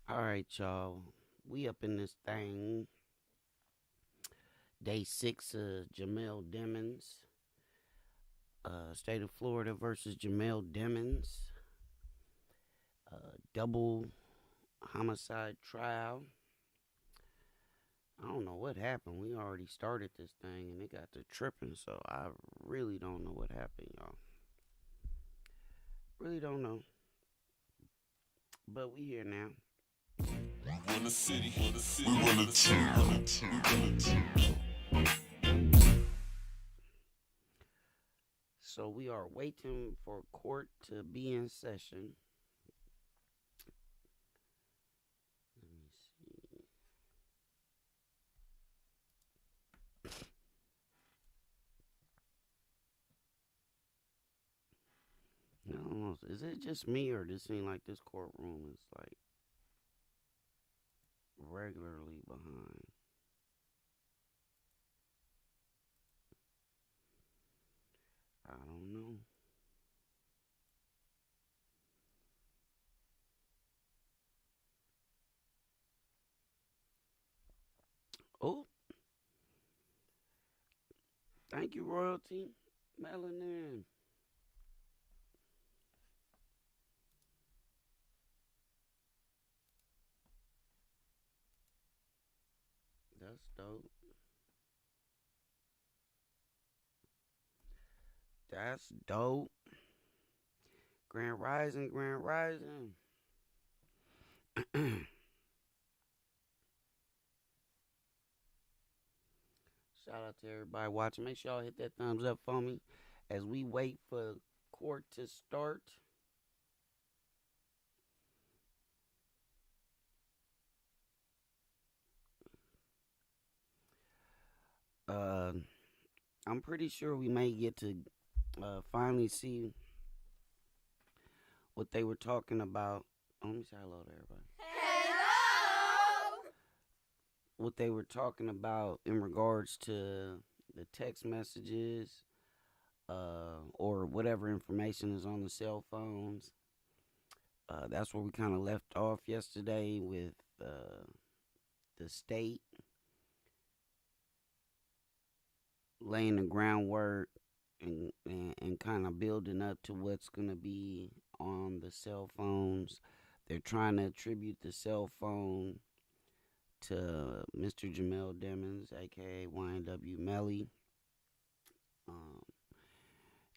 All right, y'all. We up in this thing. Day 6 of Jamell Demons. State of Florida versus Jamell Demons. Double homicide trial. I don't know what happened. We already started this thing and it got to tripping, so I really don't know what happened, y'all. Really don't know. But we here now. Run the city, we run the town. So we are waiting for court to be in session. Let me see. I don't know. Is it just me or does it seem like this courtroom is like regularly behind? I don't know. Oh, thank you, Royalty. Melanin. That's dope. That's dope. Grand Rising, Grand Rising. Shout out to everybody watching. Make sure y'all hit that thumbs up for me as we wait for court to start. I'm pretty sure we may get to finally see what they were talking about. Oh, let me say hello to everybody. Hello! What they were talking about in regards to the text messages or whatever information is on the cell phones. That's where we kind of left off yesterday with the state laying the groundwork and kind of building up to what's going to be on the cell phones. They're trying to attribute the cell phone to Mr. Jamell Demons, aka YNW Melly.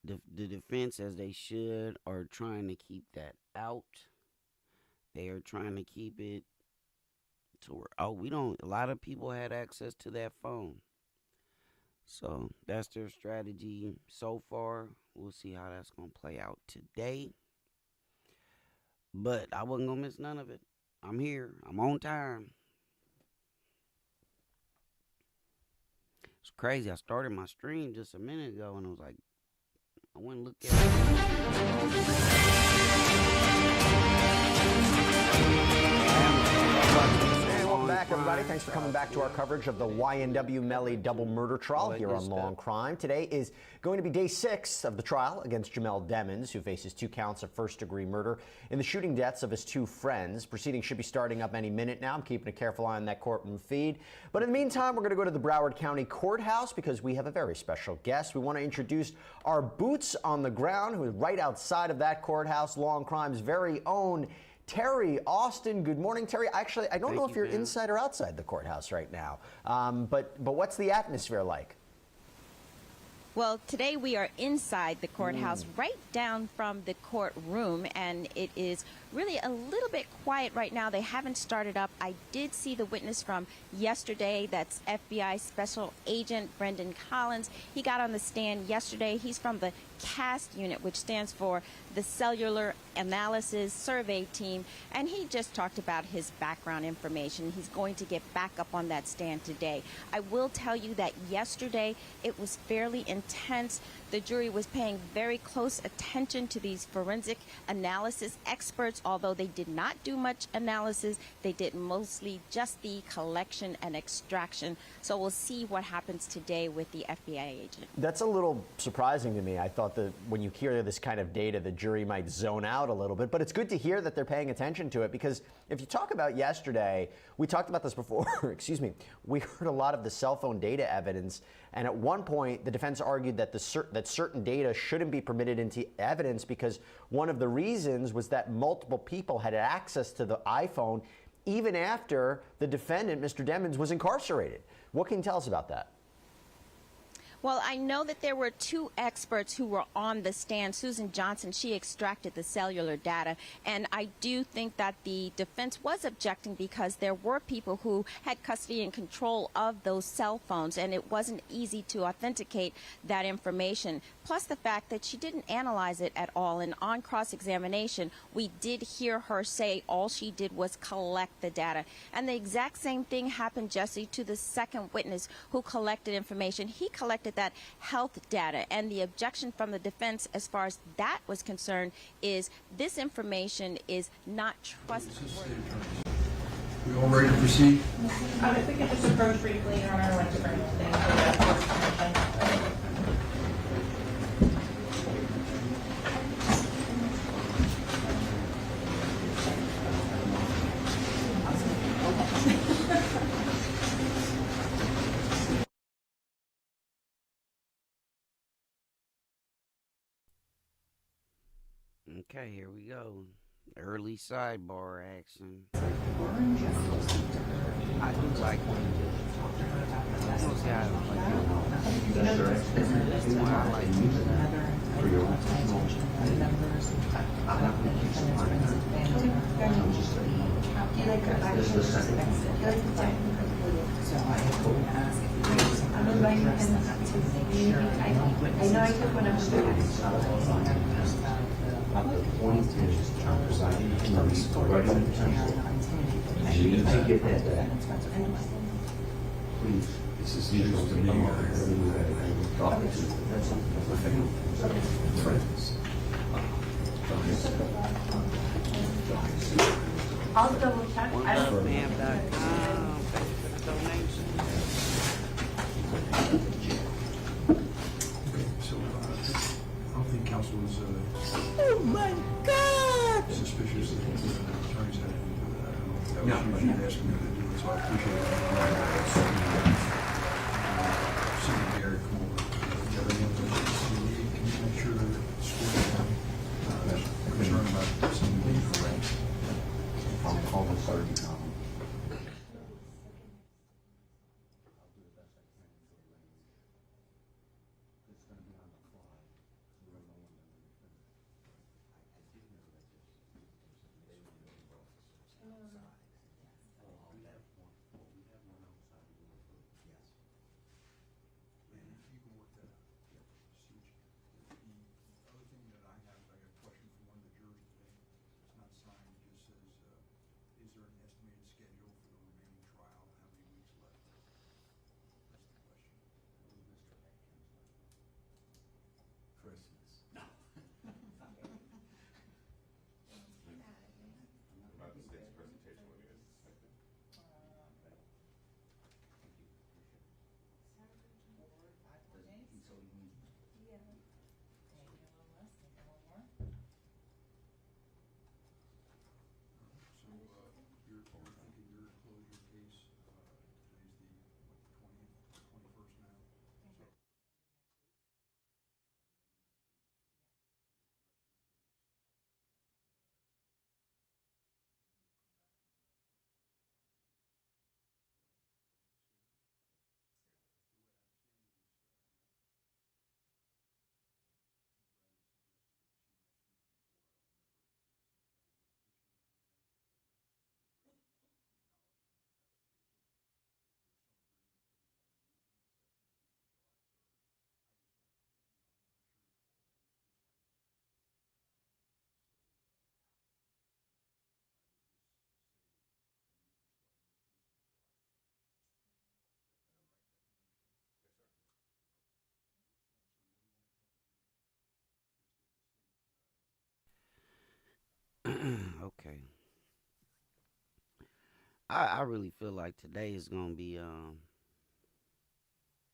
The defense, as they should, are trying to keep that out. They are trying to keep it to where, a lot of people had access to that phone. So that's their strategy so far. We'll see how that's going to play out today. But I wasn't going to miss none of it. I'm here. I'm on time. It's crazy. I started my stream just a minute ago and it was like, I went and looked at it. Welcome back, everybody. Thanks for coming back to our coverage of the YNW Melly double murder trial here on Law and Crime. Today is going to be day 6 of the trial against Jamell Demons, who faces 2 counts of first-degree murder in the shooting deaths of his 2 friends. Proceedings should be starting up any minute now. I'm keeping a careful eye on that courtroom feed. But in the meantime, we're going to go to the Broward County Courthouse because we have a very special guest. We want to introduce our boots on the ground, who is right outside of that courthouse, Law and Crime's very own Terry Austin. Good morning, Terry. Actually, I don't know if you're inside or outside the courthouse right now, but what's the atmosphere like? Well, today we are inside the courthouse, right down from the courtroom, and it is really a little bit quiet right now. They haven't started up. I did see the witness from yesterday. That's FBI Special Agent Brendan Collins. He got on the stand yesterday. He's from the CAST unit, which stands for the Cellular Analysis Survey Team, and he just talked about his background information. He's going to get back up on that stand today. I will tell you that yesterday it was fairly intense. the jury was paying very close attention to these forensic analysis experts. Although they did not do much analysis, they did mostly just the collection and extraction. So we'll see what happens today with the FBI agent. That's a little surprising to me. I thought that when you hear this kind of data, the jury might zone out a little bit, but it's good to hear that they're paying attention to it, because if you talk about yesterday, we talked about this before, excuse me, we heard a lot of the cell phone data evidence, and at one point the defense argued that that certain data shouldn't be permitted into evidence because one of the reasons was that multiple people had access to the iPhone even after the defendant, Mr. Demons, was incarcerated. What can you tell us about that? Well, I know that there were two experts who were on the stand. Susan Johnson, she extracted the cellular data. And I do think that the defense was objecting because there were people who had custody and control of those cell phones, and it wasn't easy to authenticate that information. Plus the fact that she didn't analyze it at all. And on cross-examination, we did hear her say all she did was collect the data. And the exact same thing happened, Jesse, to the second witness who collected information. He collected that health data, and the objection from the defense as far as that was concerned is this information is not trustworthy. We all ready to proceed? If we could just approach briefly, Your Honor, I'd like to bring things to the court's attention. Okay, here we go. Early sidebar action. I do like when most guys like The point is, I'm presiding over the regular potential. And you need to get that back. Please. This is news to me. I'll double check. I don't Spam.com. Donation. Okay, so I don't think counsel was Oh my God! suspicious that the attorneys had anything to do with that. I don't know. That was usually asking me to do it, so I appreciate it. Sitting there, come over. Do you have any other questions you need? Can you make sure that it's squared down? Concerned about something being correct. I'll call the sergeant. You can work that out. See what you can. The other thing that I have a question for one of the jurors today. Okay. I really feel like today is gonna be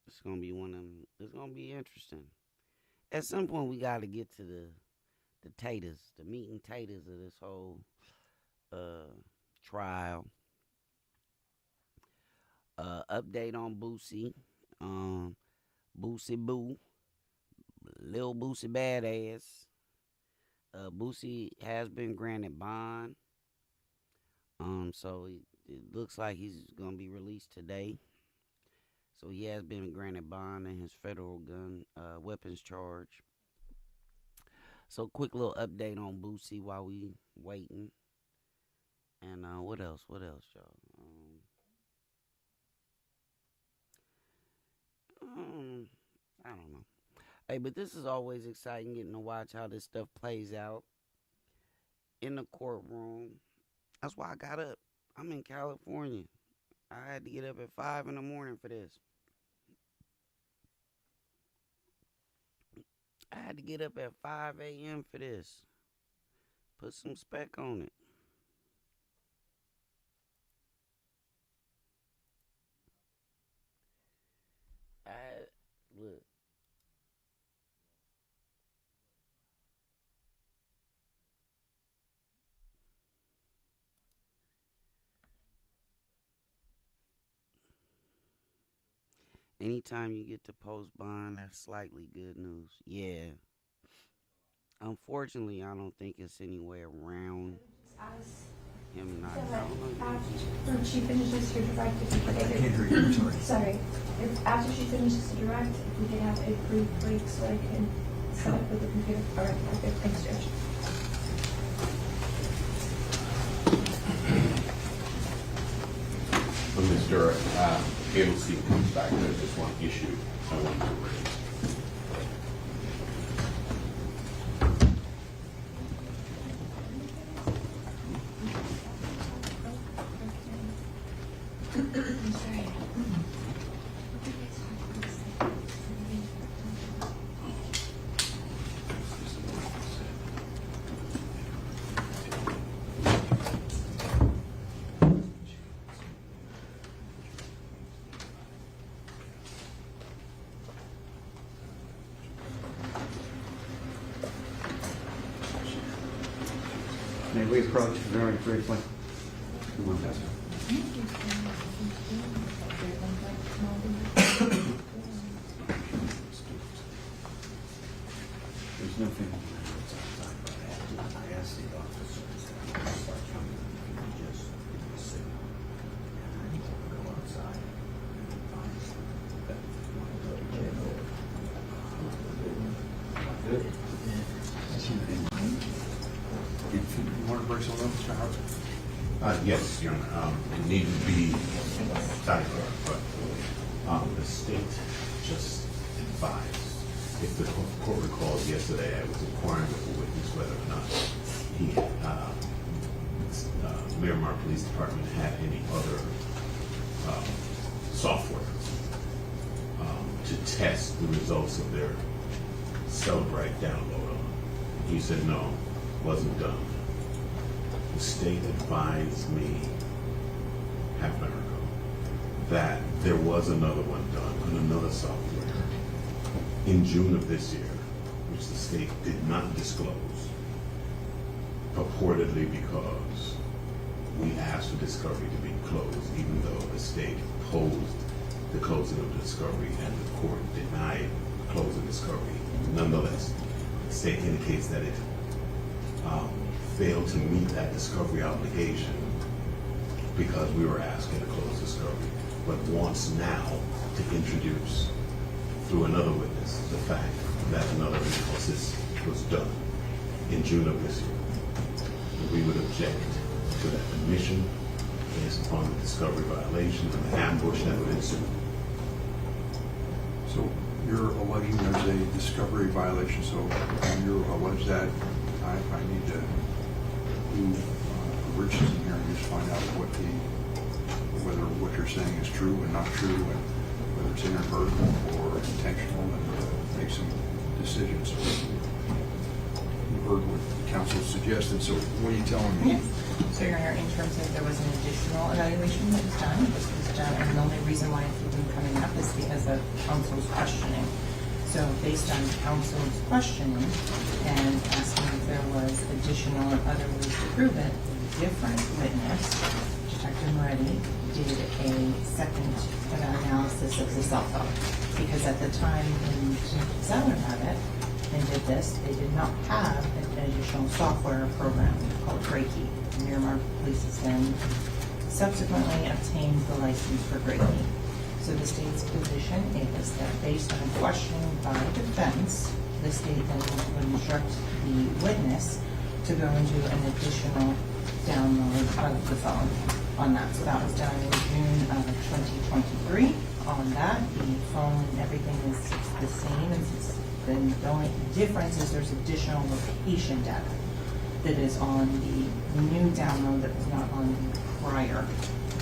it's gonna be one of them. It's gonna be interesting. At some point, we got to get to the taters, the meat and taters of this whole trial. Update on Boosie. Boosie Boo, Lil Boosie Badass. Boosie has been granted bond. So it looks like he's gonna be released today. So he has been granted bond in his federal weapons charge. So quick little update on Boosie while we waiting. And what else? What else, y'all? I don't know. Hey, but this is always exciting getting to watch how this stuff plays out in the courtroom. That's why I got up. I'm in California. I had to get up at 5 in the morning for this. I had to get up at 5 a.m. for this. Put some spec on it. Look. Anytime you get to post bond, that's slightly good news. Yeah. Unfortunately, I don't think it's any way around him not. After she finishes her direct, if we could I can't hear you, sorry. sorry. If after she finishes the direct, if we could have a brief break so I can set up with the computer. All right, okay, thanks, Judge. When Mr. Adelstein comes back, there's just one issue I want to raise. I'm sorry. May we approach very briefly? There's nothing. I asked the officers to start coming and just sit. I need to go outside and find that good. You want to break something up, Mr. Howard? Yes, Your Honor. It needed to be sidebar, but the state just advised. If the court recalls yesterday, I was inquiring with the witness whether or not he, Miramar Police Department had any other software to test the results of their Celebrite download on. He said no, wasn't done. The state advised me half an hour ago that there was another one done on another software in June of this year, which the state did not disclose, purportedly because we asked for discovery to be closed, even though the state opposed the closing of the discovery and the court denied closing discovery. Nonetheless, the state indicates that it failed to meet that discovery obligation because we were asking to close discovery, but wants now to introduce through another witness the fact that another analysis was done in June of this year. We would object to that admission based upon the discovery violation and the ambush that would ensue. So you're alleging there's a discovery violation, so you allege that I need to do riches in here and just find out whether what you're saying is true and not true, and whether it's inadvertent or intentional, and make some decisions. heard what counsel suggested, so what are you telling me? Yes. So Your Honor, in terms of there was an additional evaluation that was done, this was done, and the only reason why it's even coming up is because of counsel's questioning. So based on counsel's questioning and asking if there was additional or other ways to prove it, a different witness, Detective Moretti, did a second analysis of the cell phone. Because at the time when Detective Zeller had it and did this, they did not have an additional software program called Reiki. Miramar Police has then subsequently obtained the license for Reiki. So the state's position is that based on questioning by defense, the state then would instruct the witness to go and do an additional download of the phone on that. So that was done in June of 2023. On that, the phone and everything is the same. Then the only difference is there's additional location data that is on the new download that was not on the prior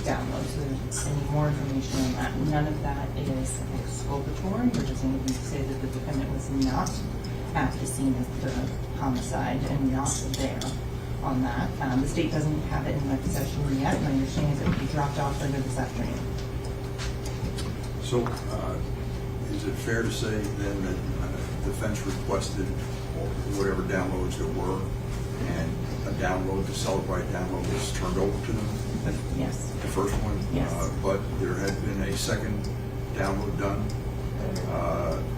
download. So there's any more information on that. None of that is exculpatory, or does anything to say that the defendant was not at the scene of the homicide and not there on that. The state doesn't have it in my possession yet. My understanding is it will be dropped off later this afternoon. So, is it fair to say then that defense requested whatever downloads there were, and a download, the Celebrite download was turned over to them? Yes. The first one? Yes. But there had been a second download done,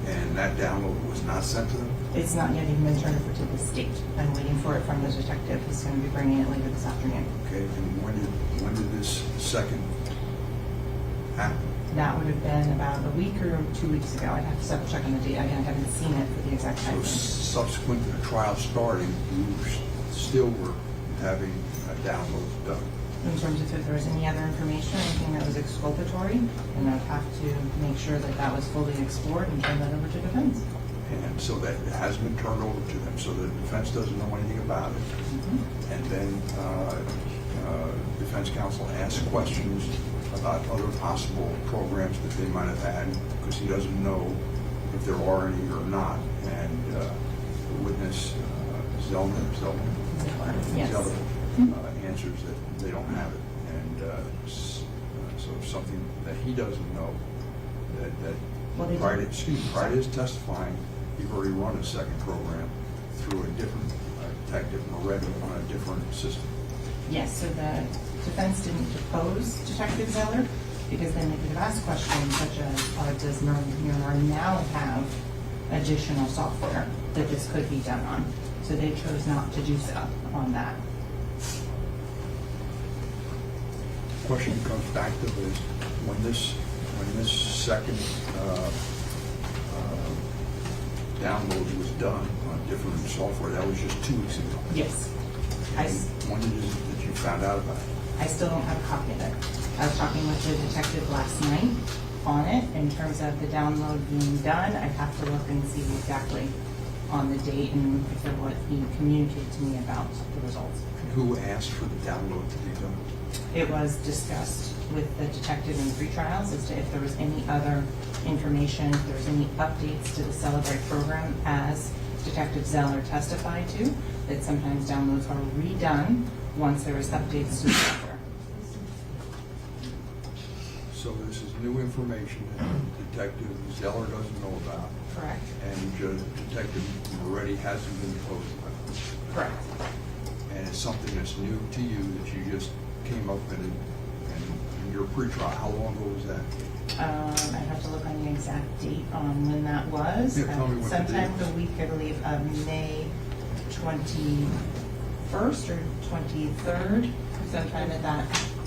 and that download was not sent to them? It's not yet even been turned over to the state. I'm waiting for it from the detective. He's going to be bringing it later this afternoon. Okay, and when did this second happen? That would have been about a week or 2 weeks ago. I'd have to double check on the date. Again, I haven't seen it for the exact So time. subsequent to the trial starting, you still were having downloads done? In terms of if there was any other information, anything that was exculpatory, then I'd have to make sure that that was fully explored and turn that over to defense. And so that it has been turned over to them, so the defense doesn't know anything about it. And then defense counsel asks questions about other possible programs that they might have had, because he doesn't know if there are any or not. And the witness, Zeller, Yes. answers that they don't have it. And so something that he doesn't know, that Well, they prior to his testifying, you've already run a second program through a different detective, Moretti, on a different system. Yes, so the defense didn't depose Detective Zeller, because then they could have asked questions such as, does Miramar now have additional software that this could be done on? So they chose not to do so on that. Question comes back to this, when this second download was done on different software, that was just 2 weeks ago. Yes. When did you found out about it? I still don't have a copy of it. I was talking with the detective last night on it. In terms of the download being done, I'd have to look and see exactly on the date and if what he communicated to me about the results. Who asked for the download to be done? It was discussed with the detective in pre-trials as to if there was any other information, if there was any updates to the Celebrate program, as Detective Zeller testified to, that sometimes downloads are redone once there is updates to the software. So this is new information that Detective Zeller doesn't know about, Correct. and Detective Moretti hasn't been told about. Correct. And it's something that's new to you that you just came up with in your pre-trial. How long ago was that? I have to look on the exact date on when that was. Yeah, tell me what the Sometime date the week, I believe, of May 21st or 23rd, sometime at that,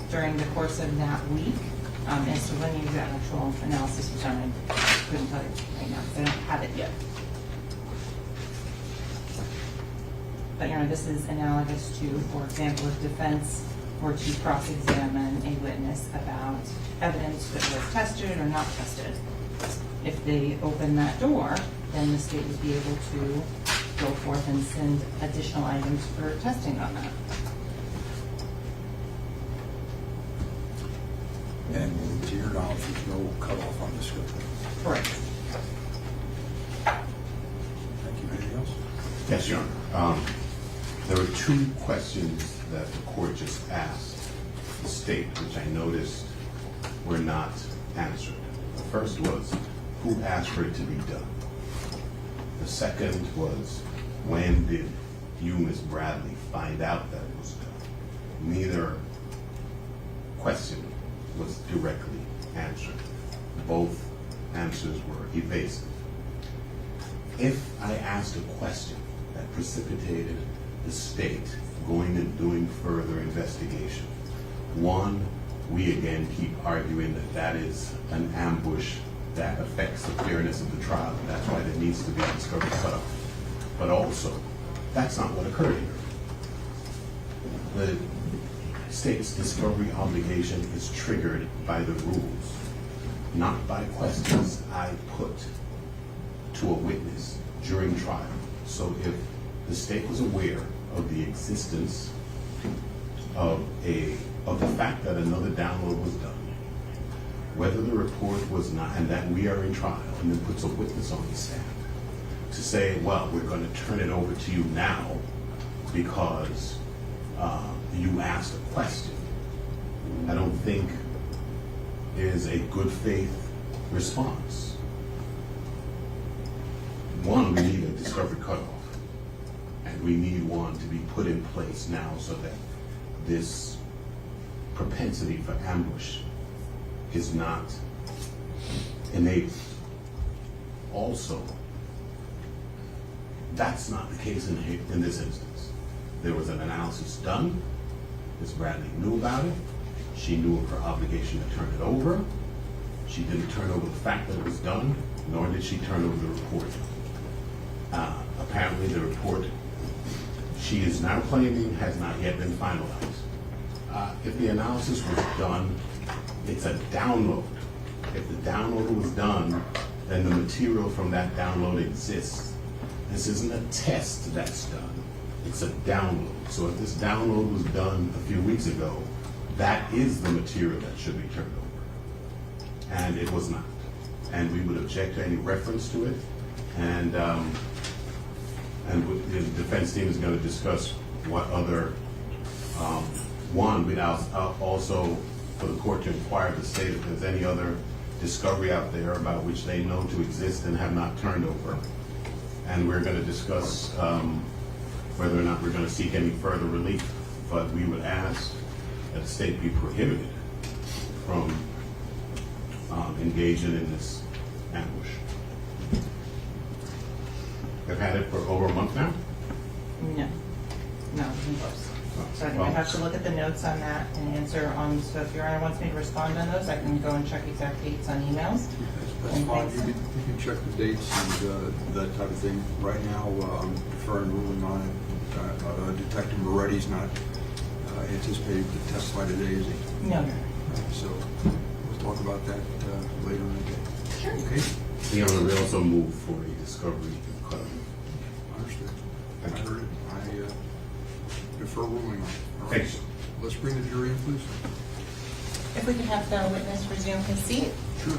during the course of that week. As to when the actual analysis was done, I couldn't tell you right now, because I don't have it yet. But, this is analogous to, for example, if defense were to cross-examine a witness about evidence that was tested or not tested. If they open that door, then the state would be able to go forth and send additional items for testing on that. And to your knowledge, there's no cutoff on this. Correct. Thank you. Anything else? Yes, Your Honor. There were two questions that the court just asked the state, which I noticed were not answered. The first was, who asked for it to be done? The second was, when did you, Ms. Bradley, find out that it was done? Neither question was directly answered. Both answers were evasive. If I asked a question that precipitated the state going and doing further investigation, one, we again keep arguing that that is an ambush that affects the fairness of the trial, and that's why there needs to be a discovery cutoff. But also, that's not what occurred here. The state's discovery obligation is triggered by the rules, not by questions I put to a witness during trial. So if the state was aware of the existence of the fact that another download was done, whether the report was not, and that we are in trial, and then puts a witness on the stand to say, well, we're going to turn it over to you now because you asked a question, I don't think is a good faith response. One, we need a discovery cutoff, and we need one to be put in place now so that this propensity for ambush is not enabled. Also, that's not the case in this instance. There was an analysis done. Ms. Bradley knew about it. She knew of her obligation to turn it over. She didn't turn over the fact that it was done, nor did she turn over the report. Apparently the report she is now claiming has not yet been finalized. If the analysis was done, it's a download. If the download was done, then the material from that download exists. This isn't a test that's done, it's a download. So if this download was done a few weeks ago, that is the material that should be turned over. And it was not. And we would object to any reference to it. And the defense team is going to discuss what other, we'd also for the court to inquire of the state if there's any other discovery out there about which they know to exist and have not turned over. And we're going to discuss whether or not we're going to seek any further relief. But we would ask that the state be prohibited from engaging in this ambush. I've had it for over a month now? No, even close. So I think I have to look at the notes on that and answer on, so if Your Honor wants me to respond on those, I can go and check exact dates on emails. That's fine. You can check the dates and that type of thing. Right now, I'm deferring ruling on it. Detective Moretti's not anticipated to testify today, is he? No. So we'll talk about that later in the day. Sure. Okay? Your Honor, we also move for a discovery cutoff. Understood. I heard it. I defer ruling on it. All right. Thanks. Let's bring the jury in, please. If we could have the witness resume his seat. Sure.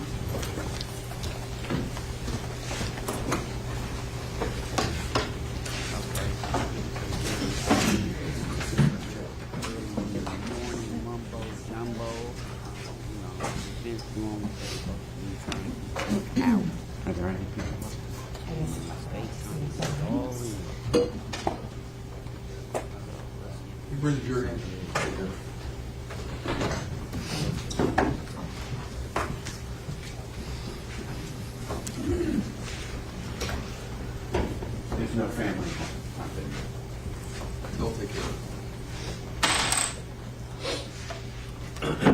Bring the jury in. There's no family. They'll take care of it.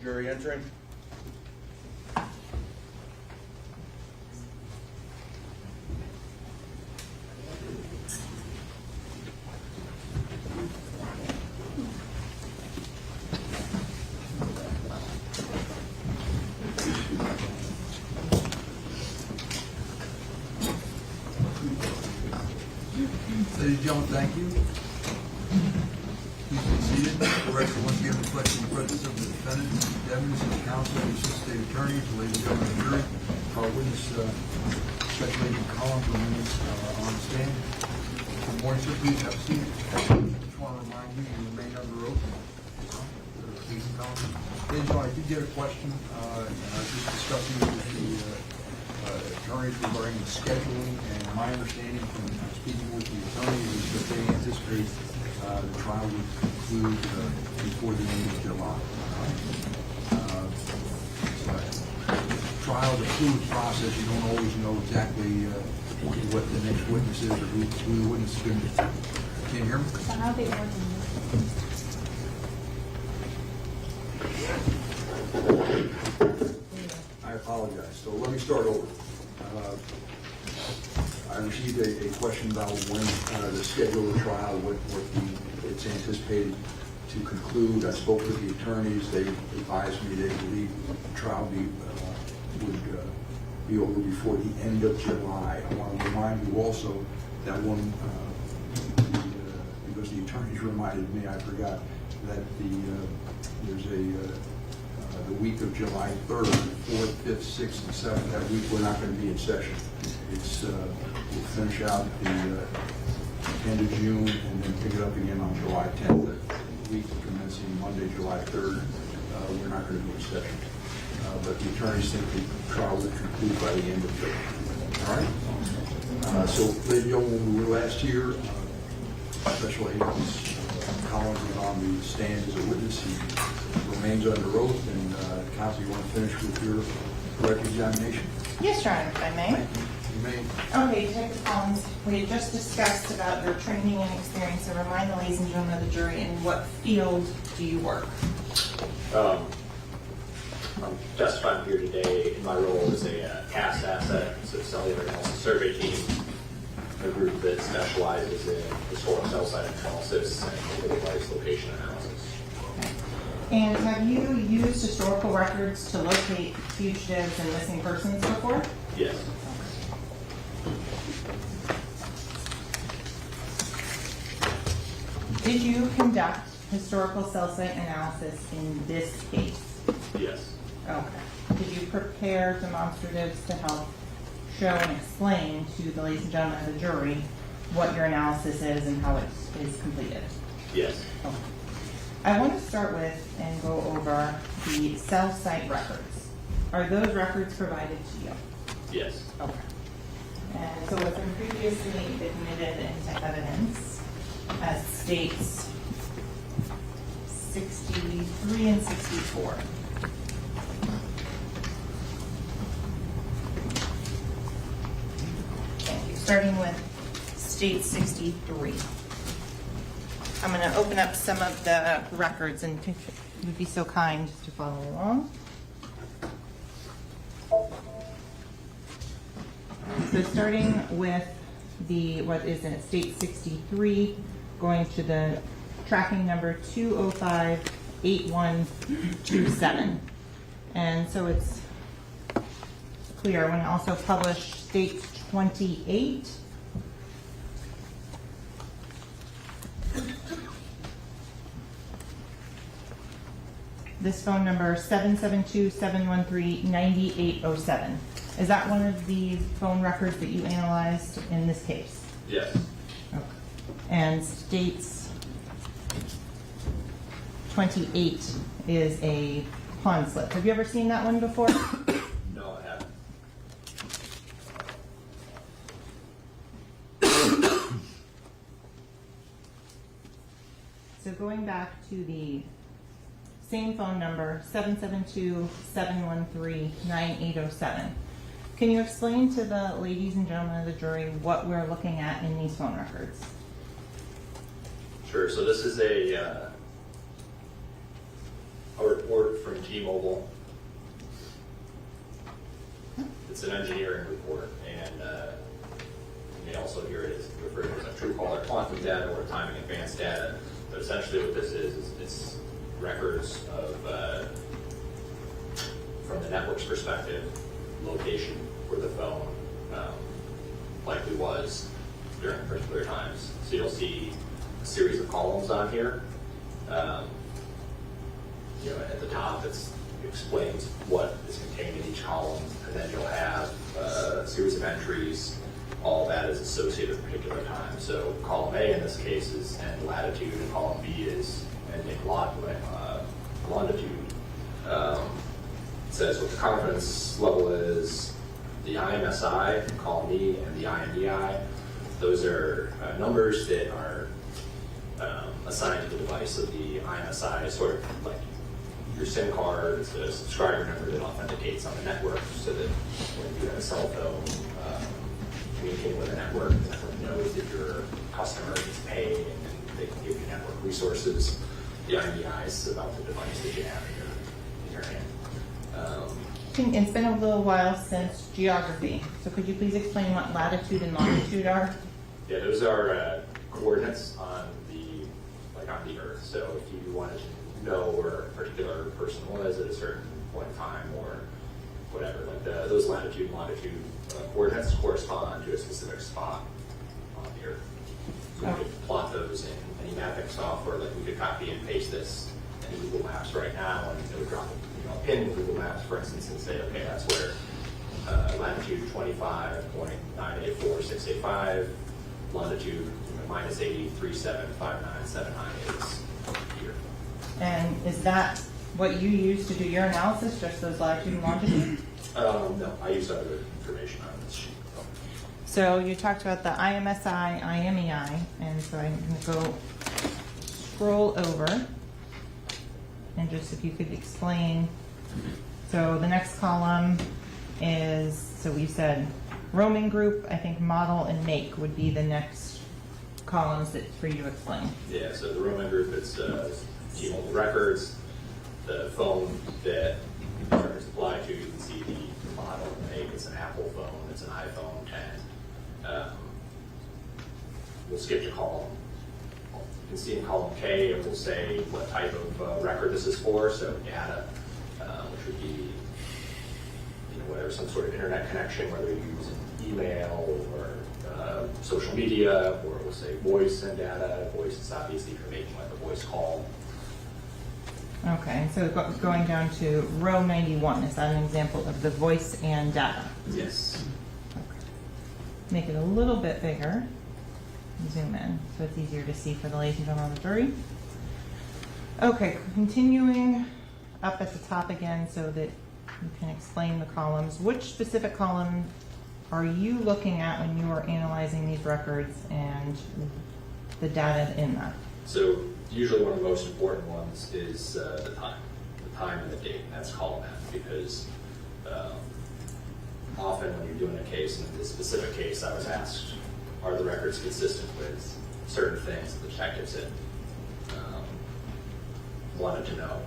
Jury entering. Ladies and gentlemen, thank you. Please be seated. The record once again reflects the presence of the defendant, Mr. Devens, and the counsel, the assistant state attorney, the ladies and gentlemen of the jury. Our witness, Special Agent Collins, remains on the stand. Good morning, sir. Please have a seat. Just want to remind you, you remain under oath. Agent Collins. Ladies and gentlemen, I did get a question, just discussing with the attorneys regarding the scheduling, and my understanding from speaking with the attorneys is that they anticipate the trial would conclude before the end of July. Trial is a fluid process. You don't always know exactly what the next witness is or who the witness is going to be. Can you hear me? So how they working? I apologize. So let me start over. I received a question about when the schedule of the trial, it's anticipated to conclude. I spoke with the attorneys. They advised me they believe the trial would be over before the end of July. I want to remind you also that because the attorneys reminded me, I forgot that there's the week of July 3rd, 4th, 5th, 6th, and 7th. That week we're not going to be in session. We'll finish out the end of June and then pick it up again on July 10th. The week commencing Monday, July 3rd, we're not going to be in session. But the attorneys think the trial will conclude by the end of July. All right? So, ladies and gentlemen, when we were last here, Special Agent Collins was on the stand as a witness. He remains under oath. And counsel, you want to finish with your correct examination? Yes, Your Honor, if I may. You may. Okay, Detective Collins, we had just discussed about your training and experience, so remind the ladies and gentlemen of the jury, in what field do you work? I'm testifying here today in my role as a CAST asset, so cellular analysis survey team, a group that specializes in historic cell site analysis and device location analysis. And have you used historical records to locate fugitives and missing persons before? Yes. Did you conduct historical cell site analysis in this case? Yes. Okay. Did you prepare demonstratives to help show and explain to the ladies and gentlemen of the jury what your analysis is and how it is completed? Yes. Okay. I want to start with and go over the cell site records. Are those records provided to you? Yes. Okay. And so what's been previously admitted into evidence as states 63 and 64. Thank you. Starting with state 63. I'm going to open up some of the records, and if you would be so kind to follow along. So starting with what is in state 63, going to the tracking number 2058127. And so it's clear. I want to also publish state 28. This phone number 772-713-9807. Is that one of the phone records that you analyzed in this case? Yes. Okay. And states 28 is a pawn slip. Have you ever seen that one before? No, I haven't. So going back to the same phone number, 772-713-9807. Can you explain to the ladies and gentlemen of the jury what we're looking at in these phone records? Sure. So this is a report from T-Mobile. It's an engineering report, and you may also hear it as referred to as a true caller quantum data or timing advanced data. But essentially what this is it's records of, from the network's perspective, location where the phone likely was during particular times. So you'll see a series of columns on here. You know, at the top it explains what is contained in each column, and then you'll have a series of entries. All that is associated with a particular time. So column A in this case is end latitude, and column B is ending longitude. It says what the confidence level is, the IMSI, column E, and the IMEI. Those are numbers that are assigned to the device. So the IMSI is sort of like your SIM card. It's a subscriber number that authenticates on the network, so that when you have a cell phone communicating with the network knows that your customer is paying and they can give you network resources. The IMEI is about the device that you have in your hand. It's been a little while since geography, so could you please explain what latitude and longitude are? Yeah, those are coordinates on the Earth. So if you wanted to know where a particular person was at a certain point in time, or whatever, like those latitude and longitude coordinates correspond to a specific spot on the Earth. So we could plot those in any mapping software. Like we could copy and paste this in Google Maps right now, and it would drop a pin in Google Maps, for instance, and say, okay, that's where latitude 25.984685, longitude minus -80.375979 is here. And is that what you use to do your analysis, just those latitude and longitude? No, I use other information on this sheet. So you talked about the IMSI, IMEI, and so I'm going to go scroll over, and just if you could explain. So the next column is, so we said roaming group, I think model and make would be the next columns that for you to explain. Yeah, so the roaming group, it's T-Mobile records, the phone that records apply to, you can see the model and make. It's an Apple phone, it's an iPhone 10. We'll skip to column. You can see in column K, it will say what type of record this is for, so data, which would be whatever, some sort of internet connection, whether you're using email or social media, or we'll say voice and data. Voice is obviously for making like a voice call. Okay, so going down to row 91, is that an example of the voice and data? Yes. Okay. Make it a little bit bigger. Zoom in so it's easier to see for the ladies and gentlemen of the jury. Okay, continuing up at the top again so that you can explain the columns. Which specific column are you looking at when you are analyzing these records and the data in that? So usually one of the most important ones is the time and the date, and that's column F, because often when you're doing a case, in this specific case I was asked, are the records consistent with certain things that the detectives had wanted to know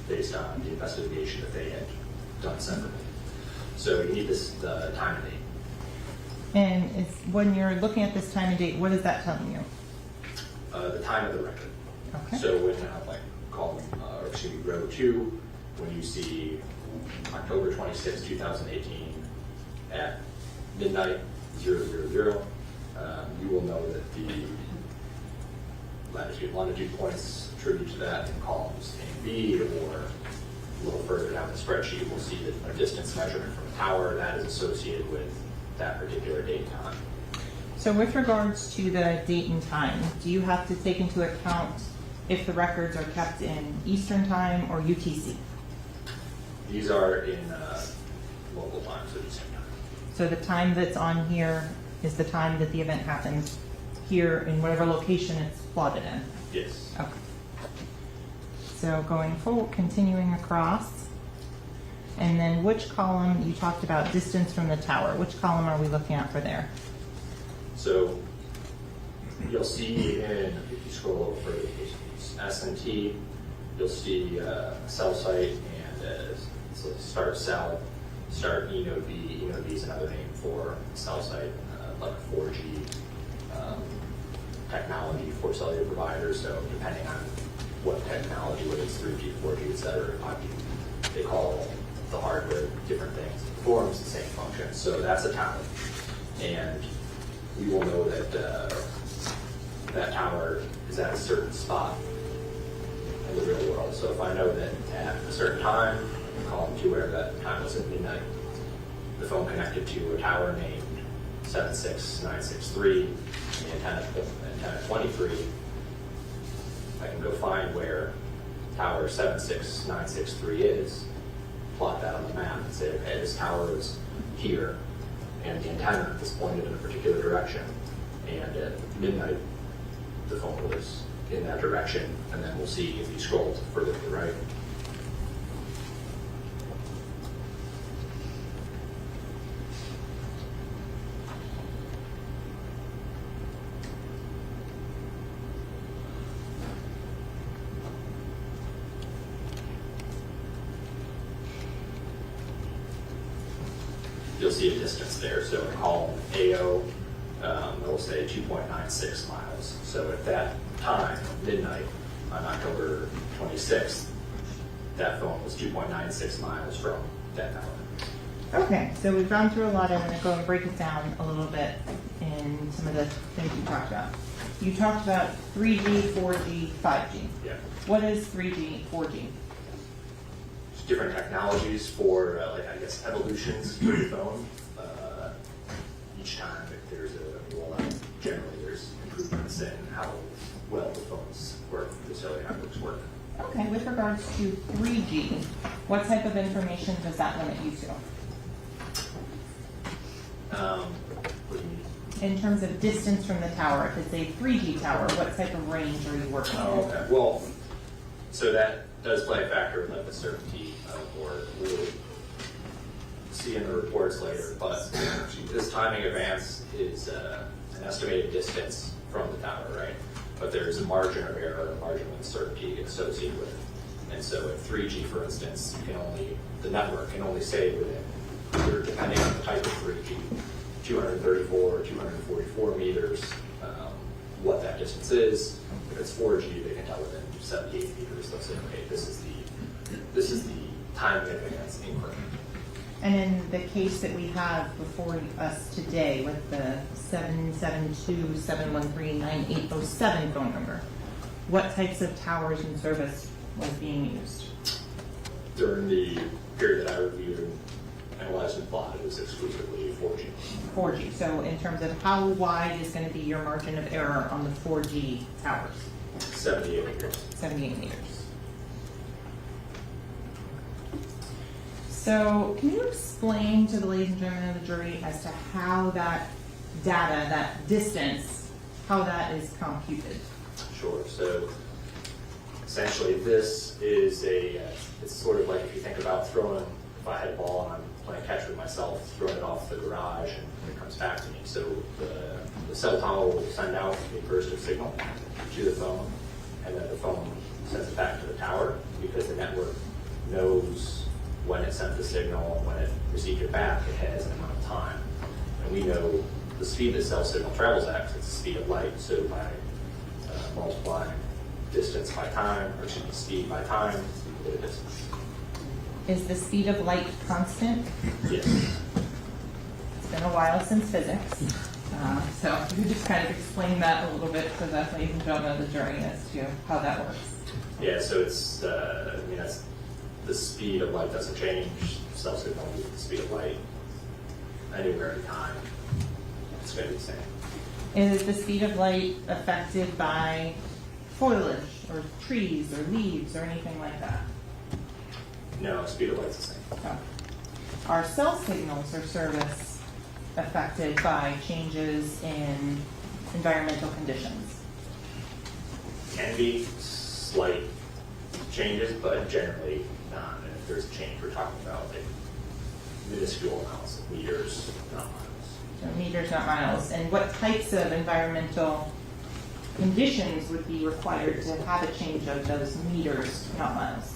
based on the investigation that they had done separately. So you need this time and date. And when you're looking at this time and date, what is that telling you? The time of the record. Okay. So when row 2, when you see October 26, 2018 at midnight 000, you will know that the latitude and longitude points attribute to that in columns A and B, or a little further down the spreadsheet we'll see that a distance measurement from a tower that is associated with that particular date and time. So with regards to the date and time, do you have to take into account if the records are kept in Eastern Time or UTC? These are in local time, so Eastern time. So the time that's on here is the time that the event happens here in whatever location it's plotted in? Yes. Okay. So going forward, continuing across, and then which column, you talked about distance from the tower, which column are we looking at for there? So you'll see if you scroll over further, S and T, you'll see cell site so start cell, start eNode B. eNode B is another name for cell site, like 4G technology for cellular providers. So depending on what technology, whether it's 3G, 4G, et cetera, 5G, they call the hardware different things. It performs the same function. So that's a tower. And we will know that that tower is at a certain spot in the real world. So if I know that at a certain time, call them to whatever that time was at midnight, the phone connected to a tower named 76963, the antenna 23, I can go find where tower 76963 is, plot that on the map and say, okay, this tower is here, and the antenna is pointed in a particular direction, and at midnight, the phone was in that direction, and then we'll see if you scroll further to the right. You'll see a distance there. So in column AO, it'll say 2.96 miles. So at that time, midnight, on October 26th, that phone was 2.96 miles from that tower. Okay, so we've gone through a lot. I'm going to go and break it down a little bit in some of the things you talked about. You talked about 3G, 4G, 5G. Yeah. What is 3G, 4G? Different technologies for, I guess, evolutions for the phone. Each time if there's a rollout, generally there's improvements in how well the phones work, the cellular networks work. Okay, with regards to 3G, what type of information does that limit you to? What do you mean? In terms of distance from the tower, if it's a 3G tower, what type of range are you working with? Okay, well, so that does play a factor in the certainty or we'll see in the reports later, but this timing advance is an estimated distance from the tower, right? But there's a margin of error, a margin of uncertainty associated with it. And so at 3G, for instance, the network can only say within, depending on the type of 3G, 234 or 244 meters, what that distance is. If it's 4G, they can tell within 78 meters. They'll say, okay, this is the time advance increment. And in the case that we have before us today with the 772-713-9807 phone number, what types of towers and service was being used? During the period that I reviewed, analyzed, and plotted, it was exclusively 4G. 4G. So in terms of how wide is going to be your margin of error on the 4G towers? 78 meters. 78 meters. So can you explain to the ladies and gentlemen of the jury as to how that data, that distance, how that is computed? Sure. So essentially this is it's sort of like if you think about throwing, if I had a ball and I'm playing catch with myself, throwing it off the garage and it comes back to me. So the cell tower will send out a burst of signal to the phone, and then the phone sends it back to the tower because the network knows when it sent the signal, when it received it back, it has an amount of time. And we know the speed that cell signal travels at, it's the speed of light, so by multiplying distance by time, or excuse me, speed by time, we get a distance. Is the speed of light constant? Yes. It's been a while since physics. So if you could just kind of explain that a little bit for the ladies and gentlemen of the jury as to how that works. Yeah, so it's, that's the speed of light doesn't change. Cell signal is the speed of light anywhere in time. It's going to be the same. Is the speed of light affected by foliage or trees or leaves or anything like that? No, speed of light's the same. No. Are cell signals or service affected by changes in environmental conditions? Can be slight changes, but generally not. And if there's a change, we're talking about like minuscule amounts of meters, not miles. So meters, not miles. And what types of environmental conditions would be required to have a change of those meters, not miles?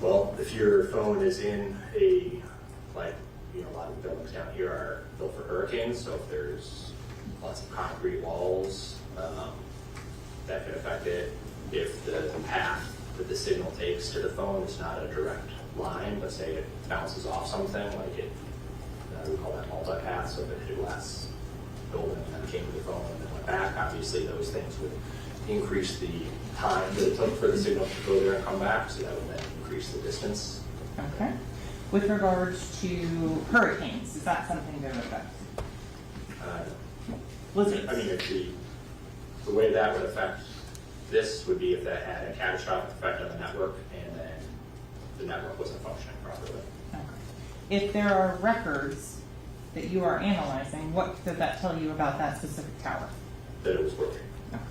Well, if your phone is in a, like, you know, a lot of the buildings down here are built for hurricanes, so if there's lots of concrete walls, that could affect it. If the path that the signal takes to the phone is not a direct line, let's say it bounces off something, like it, we call that multipath, so if it hit a glass building and then came to the phone and then went back, obviously those things would increase the time that it took for the signal to go there and come back, so that would then increase the distance. Okay. With regards to hurricanes, is that something that would affect? Blizzards? I mean, if the way that would affect this would be if that had a catastrophic effect on the network and then the network wasn't functioning properly. Okay. If there are records that you are analyzing, what does that tell you about that specific tower? That it was working. Okay.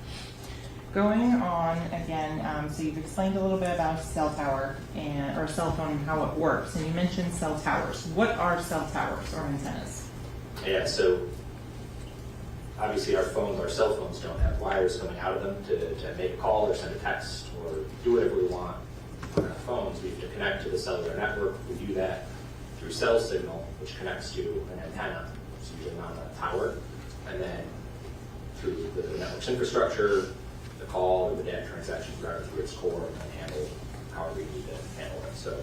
Going on again, so you've explained a little bit about a cell tower or a cell phone and how it works, and you mentioned cell towers. What are cell towers or antennas? Yeah, so obviously our cell phones don't have wires coming out of them to make a call or send a text or do whatever we want on our phones. We have to connect to the cellular network. We do that through cell signal, which connects to an antenna, it's usually on a tower, and then through the network's infrastructure, the call or the data transactions routed through its core and then handled however we need to handle it. So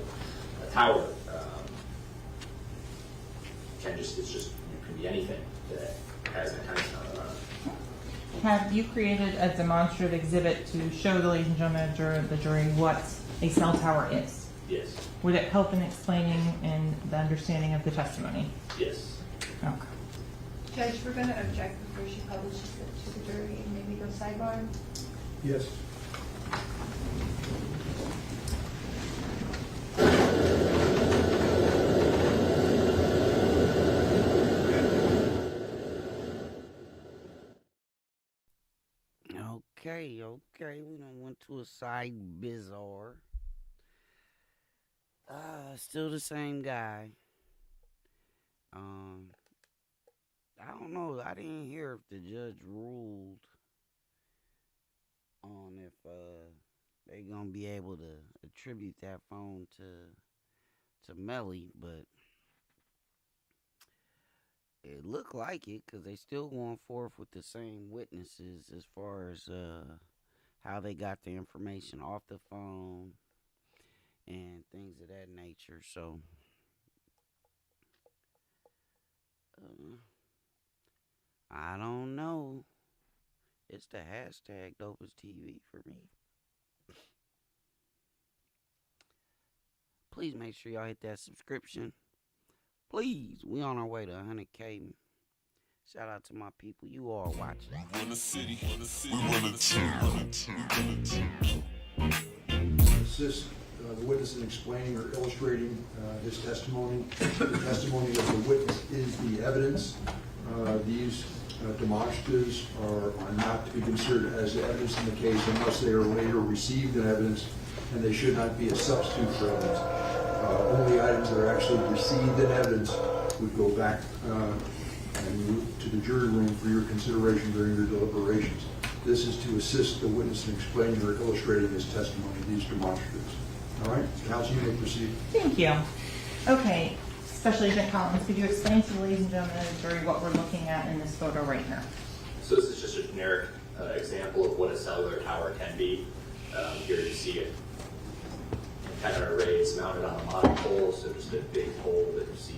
a tower it can be anything that has an antenna on it. Have you created a demonstrative exhibit to show the ladies and gentlemen of the jury what a cell tower is? Yes. Would it help in explaining and the understanding of the testimony? Yes. Okay. Judge, we're going to object before she publishes it to the jury and maybe go sidebar. Yes. Okay, we done went to a side bizarre. Still the same guy. I don't know. I didn't hear if the judge ruled on if they gonna be able to attribute that phone to Melly, but it looked like it because they still going forth with the same witnesses as far as how they got the information off the phone and things of that nature. So I don't know. It's the hashtag dopest TV for me. Please make sure y'all hit that subscription. Please, we on our way to 100K. Shout out to my people. You all watching. We run the city. We run the team. Assist the witness in explaining or illustrating his testimony. The testimony of the witness is the evidence. These demonstratives are not to be considered as evidence in the case unless they are later received in evidence, and they should not be a substitute for evidence. Only items that are actually received in evidence would go back and to the jury room for your consideration during your deliberations. This is to assist the witness in explaining or illustrating his testimony, these demonstratives. All right, counsel, you may proceed. Thank you. Okay, Special Agent Collins, could you explain to the ladies and gentlemen of the jury what we're looking at in this photo right here? So this is just a generic example of what a cellular tower can be. Here you see it. Antenna arrays mounted on a monopole, so just a big pole that you see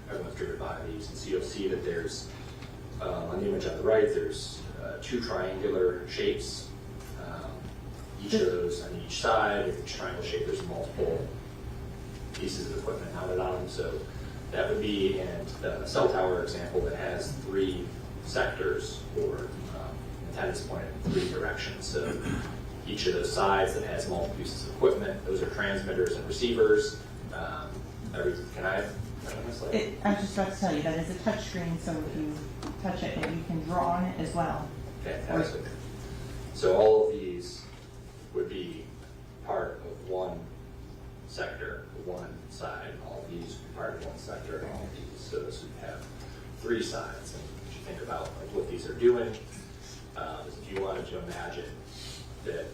everyone's driven by these. And so you'll see that there's, on the image on the right, there's two triangular shapes. Each of those on each side, each triangle shape, there's multiple pieces of equipment mounted on them. So that would be in the cell tower example that has three sectors or antennas pointed in three directions. So each of those sides that has multiple pieces of equipment, those are transmitters and receivers. Can I I was just about to tell you that it's a touch screen, so if you touch it, you can draw on it as well. Fantastic. So all of these would be part of one sector, one side. All of these would be part of one sector, and all of these. So this would have three sides. And if you think about what these are doing, if you wanted to imagine that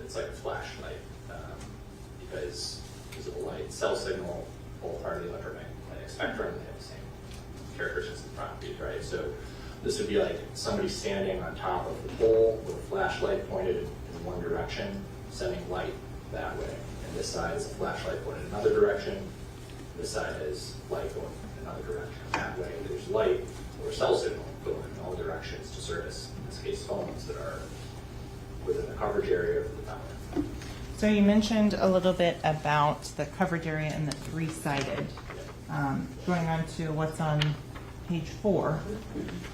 it's like a flashlight, you because visible light, cell signal, both part of the electromagnetic spectrum, they have the same characteristics and properties, right? So this would be like somebody standing on top of the pole with a flashlight pointed in one direction, sending light that way. And this side is a flashlight pointed in another direction. This side is light going in another direction. That way there's light or cell signal going in all directions to service, in this case, phones that are within the coverage area of the tower. So you mentioned a little bit about the coverage area and the three-sided. Going on to what's on page 4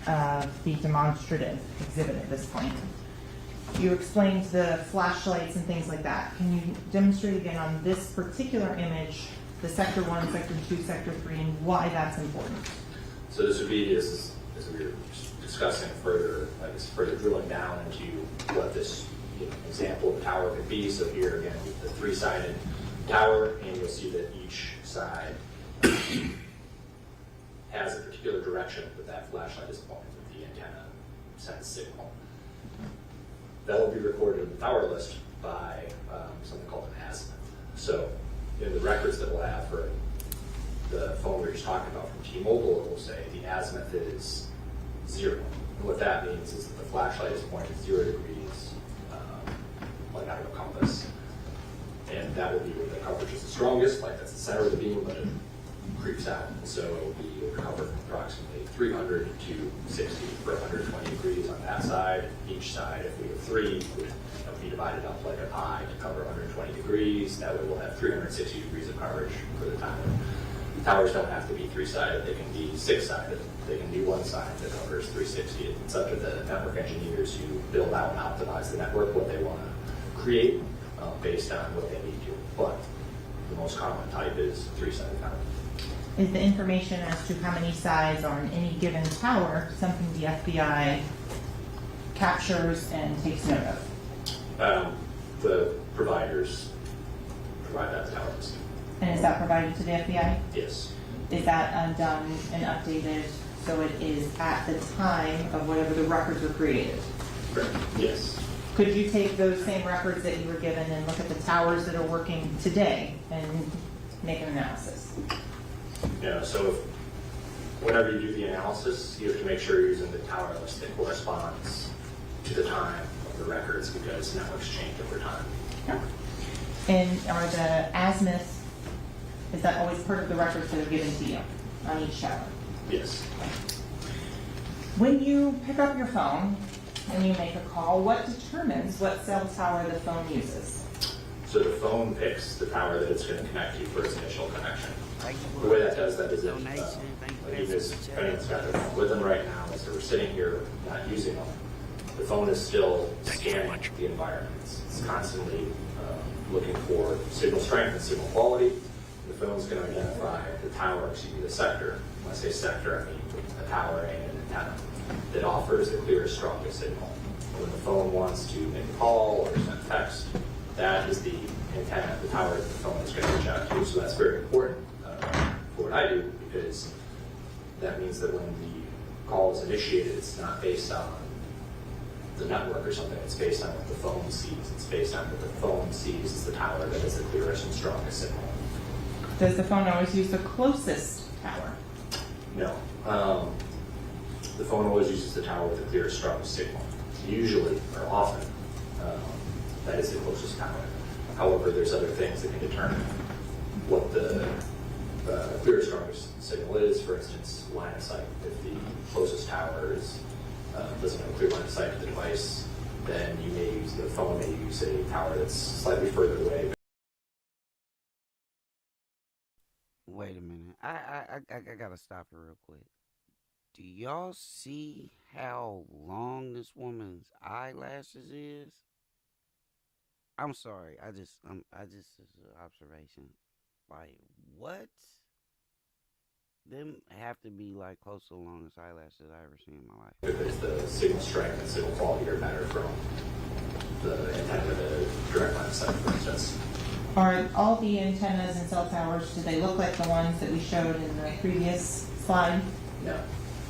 of the demonstrative exhibit at this point. You explained the flashlights and things like that. Can you demonstrate again on this particular image, the sector 1, sector 2, sector 3, and why that's important? So this would be, as we were discussing further, further drilling down into what this example of the tower could be. So here again, the three-sided tower, and you'll see that each side has a particular direction that flashlight is pointing, that the antenna sends signal. That will be recorded in the tower list by something called an azimuth. So in the records that we'll have for the phone we were just talking about from T-Mobile, it will say the azimuth is 0. And what that means is that the flashlight is pointing 0 degrees, like out of a compass. And that will be where the coverage is the strongest, like that's the center of the beam, but it creeps out. So it will be covered approximately 300 to 60 for 120 degrees on that side. Each side, if we have 3, would be divided up like a pie to cover 120 degrees. That way we'll have 360 degrees of coverage for the tower. Towers don't have to be 3-sided, they can be 6-sided. They can be one side that covers 360. It's up to the network engineers who build out and optimize the network, what they want to create based on what they need to. But the most common type is 3-sided tower. Is the information as to how many sides are in any given tower something the FBI captures and takes note of? The providers provide that to towers. And is that provided to the FBI? Yes. Is that done and updated so it is at the time of whatever the records were created? Correct. Yes. Could you take those same records that you were given and look at the towers that are working today and make an analysis? Yeah, so whenever you do the analysis, you have to make sure you're using the tower list that corresponds to the time of the records because networks change over time. Yeah. And are the azimuths, is that always part of the records that are given to you on each tower? Yes. When you pick up your phone and you make a call, what determines what cell tower the phone uses? So the phone picks the tower that it's going to connect to for its initial connection. The way that does that is if, even if anyone's got their phone with them right now, as we're sitting here not using them, the phone is still scanning the environment. It's constantly looking for signal strength and signal quality. The phone's going to identify the tower, the sector. When I say sector, I mean a tower and an antenna that offers the clearest, strongest signal. When the phone wants to make a call or send text, that is the antenna, the tower that the phone is going to reach out to. So that's very important for what I do because that means that when the call is initiated, it's not based on the network or something. It's based on what the phone sees. It's based on what the phone sees as the tower that is the clearest and strongest signal. Does the phone always use the closest tower? No. The phone always uses the tower with the clearest, strongest signal. Usually, or often, that is the closest tower. However, there's other things that can determine what the clearest, strongest signal is. For instance, line of sight. If the closest tower is doesn't have a clear line of sight to the device, then you may use the phone may use a tower that's slightly further away. Wait a minute. I gotta stop it real quick. Do y'all see how long this woman's eyelashes is? I'm sorry. I just it's an observation. Like what? Them have to be like close to the longest eyelashes I ever seen in my life. Because the signal strength and signal quality are better from the antenna to direct line of sight, for instance. Are all the antennas and cell towers, do they look like the ones that we showed in the previous slide? No.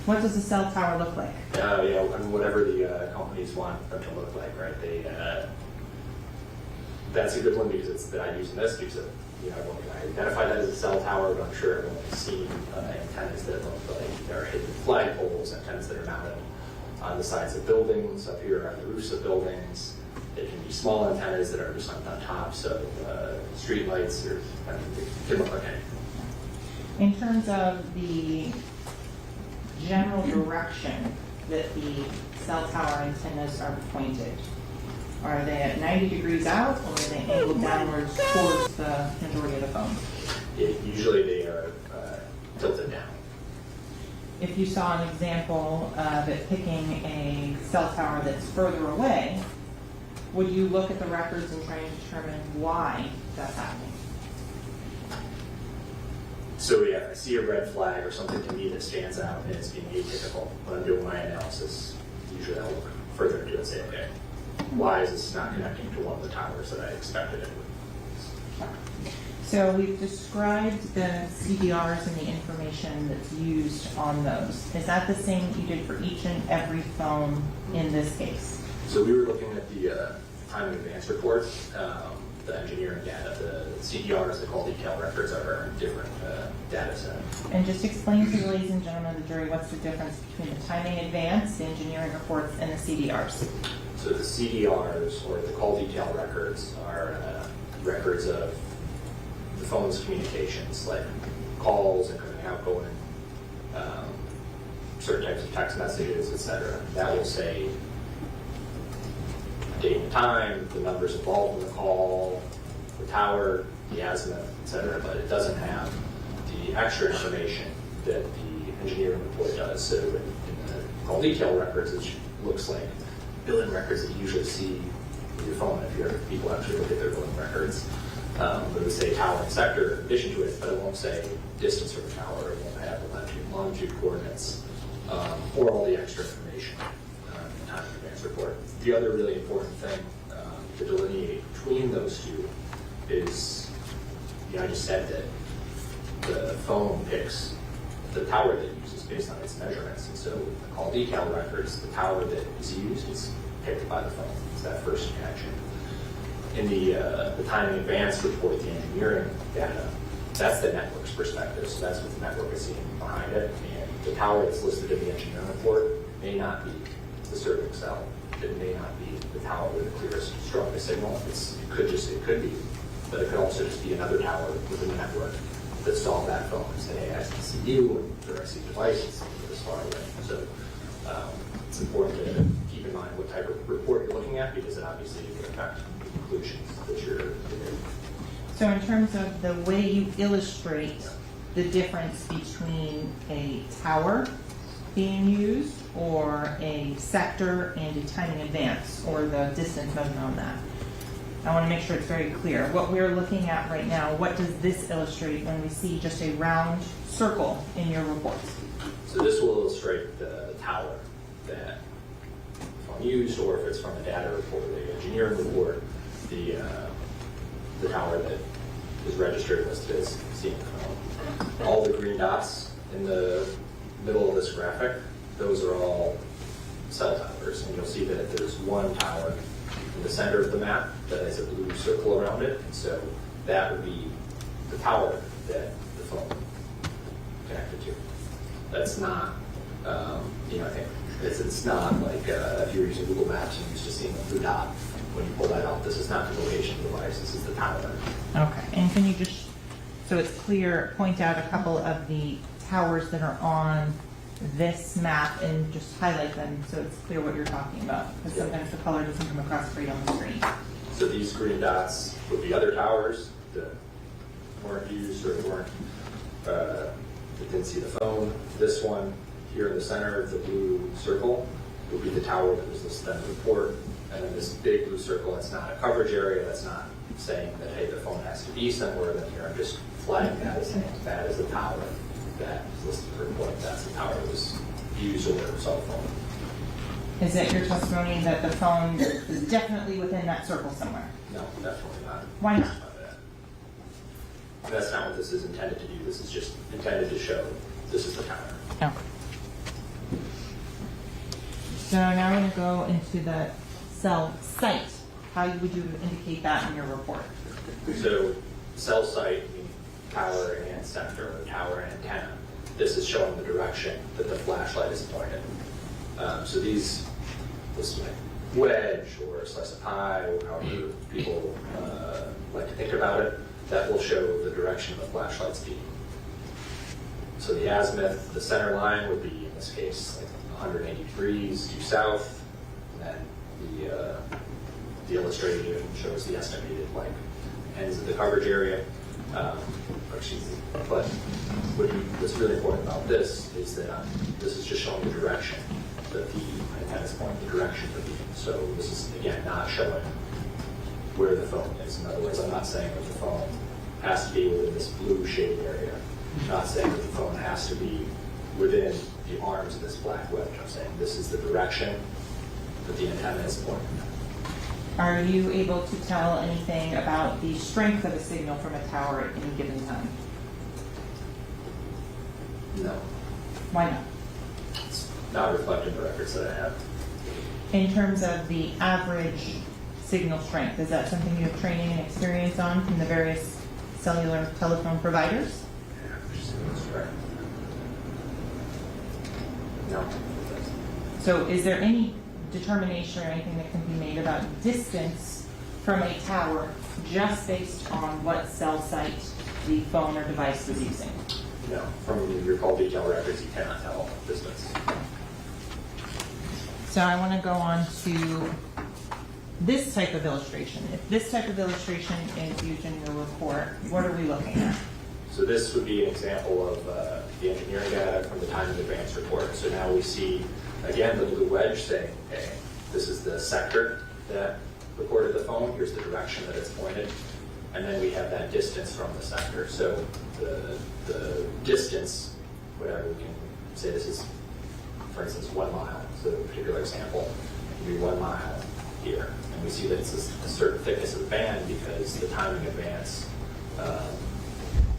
What does a cell tower look like? Yeah, I mean, whatever the companies want them to look like, right? that's a good one because that I'm using this because everyone can identify that as a cell tower, but I'm sure everyone has seen antennas that look like they're hidden flagpoles, antennas that are mounted on the sides of buildings, up here on the roofs of buildings. They can be small antennas that are just on tops of street lights, or they can look like anything. In terms of the general direction that the cell tower antennas are pointed, are they at 90 degrees out, or are they angled downwards towards the majority of the phone? Usually they are tilted down. If you saw an example of it picking a cell tower that's further away, would you look at the records and try and determine why that's happening? So yeah, if I see a red flag or something to me that stands out and it's being atypical, when I'm doing my analysis, usually I'll look further into it and say, okay, why is this not connecting to one of the towers that I expected it would? So we've described the CDRs and the information that's used on those. Is that the same that you did for each and every phone in this case? So we were looking at the time in advance reports, the engineering data, the CDRs, the call detail records are a different data set. And just explain to the ladies and gentlemen of the jury what's the difference between the timing advance, the engineering reports, and the CDRs. So the CDRs, or the call detail records, are records of the phone's communications, like calls, incoming, outgoing, certain types of text messages, etc. That will say date and time, the numbers involved in the call, the tower, the azimuth, etc. But it doesn't have the extra information that the engineering report does. So in the call detail records, it looks like billing records that you usually see with your phone if people actually look at their billing records. It would say tower and sector in addition to it, but it won't say distance from the tower. It won't have the latitude and longitude coordinates, or all the extra information in the time in advance report. The other really important thing to delineate between those two is, I just said that the phone picks the tower that it uses based on its measurements. And so the call detail records, the tower that is used is picked by the phone. It's that first connection. In the time in advance report, the engineering data, that's the network's perspective. So that's what the network is seeing behind it. And the tower that's listed in the engineering report may not be the serving cell. It may not be the tower with the clearest, strongest signal. It could be, but it could also just be another tower within the network that saw that phone and say, hey, I see you, or I see the device, it's this far away. So it's important to keep in mind what type of report you're looking at, because it obviously can affect the conclusions that you're making. So in terms of the way you illustrate the difference between a tower being used or a sector and a timing advance, or the distance measured on that, I want to make sure it's very clear. What we're looking at right now, what does this illustrate when we see just a round circle in your reports? So this will illustrate the tower that the phone used, or if it's from the data report, the engineering report, the tower that is registered and listed as seeing the phone. All the green dots in the middle of this graphic, those are all cell towers, and you'll see that there's one tower in the center of the map that has a blue circle around it, and so that would be the tower that the phone connected to. That's not, I think it's not like if you're using Google Maps and you're used to seeing a blue dot, when you pull that out, this is not the location device, this is the tower. Okay, and can you just, so it's clear, point out a couple of the towers that are on this map and just highlight them so it's clear what you're talking about, because sometimes the color doesn't come across great on the screen. So these green dots would be other towers that weren't used or that didn't see the phone. This one here in the center of the blue circle would be the tower that was listed on the report. And then this big blue circle, that's not a coverage area, that's not saying that, hey, the phone has to be somewhere in here. I'm just flagging that as saying that is the tower that is listed in the report. That's the tower that was used over a cell phone. Is it your testimony that the phone is definitely within that circle somewhere? No, definitely not. Why not? That's not what this is intended to do. This is just intended to show this is the tower. Okay. So now we're going to go into the cell site How would you indicate that in your report? So cell site, meaning tower and sector, or tower and antenna. This is showing the direction that the flashlight is pointed. So this like wedge or slice of pie, or however people like to think about it, that will show the direction of the flashlight's beam. So the azimuth, the center line would be, in this case, like 180 degrees due south, and then the illustrated shows the estimated like ends of the coverage area. But what's really important about this is that this is just showing the direction that the antenna is pointing, the direction of the beam. So this is, again, not showing where the phone is. In other words, I'm not saying that the phone has to be within this blue shaded area. I'm not saying that the phone has to be within the arms of this black wedge. I'm saying this is the direction that the antenna is pointing. Are you able to tell anything about the strength of a signal from a tower at any given time? No. Why not? It's not reflected in the records that I have. In terms of the average signal strength, is that something you have training and experience on from the various cellular telephone providers? Average signal strength. No. So is there any determination or anything that can be made about distance from a tower just based on what cell site the phone or device was using? No. From your call detail records, you cannot tell distance. So I want to go on to this type of illustration. If this type of illustration is used in your report, what are we looking at? So this would be an example of the engineering data from the time of advance report. So now we see, again, the blue wedge saying, okay, this is the sector that recorded the phone. Here's the direction that it's pointed. And then we have that distance from the sector. So the distance, whatever, we can say this is, for instance, 1 mile. So a particular example would be 1 mile here. And we see that it's a certain thickness of the band because the timing advance,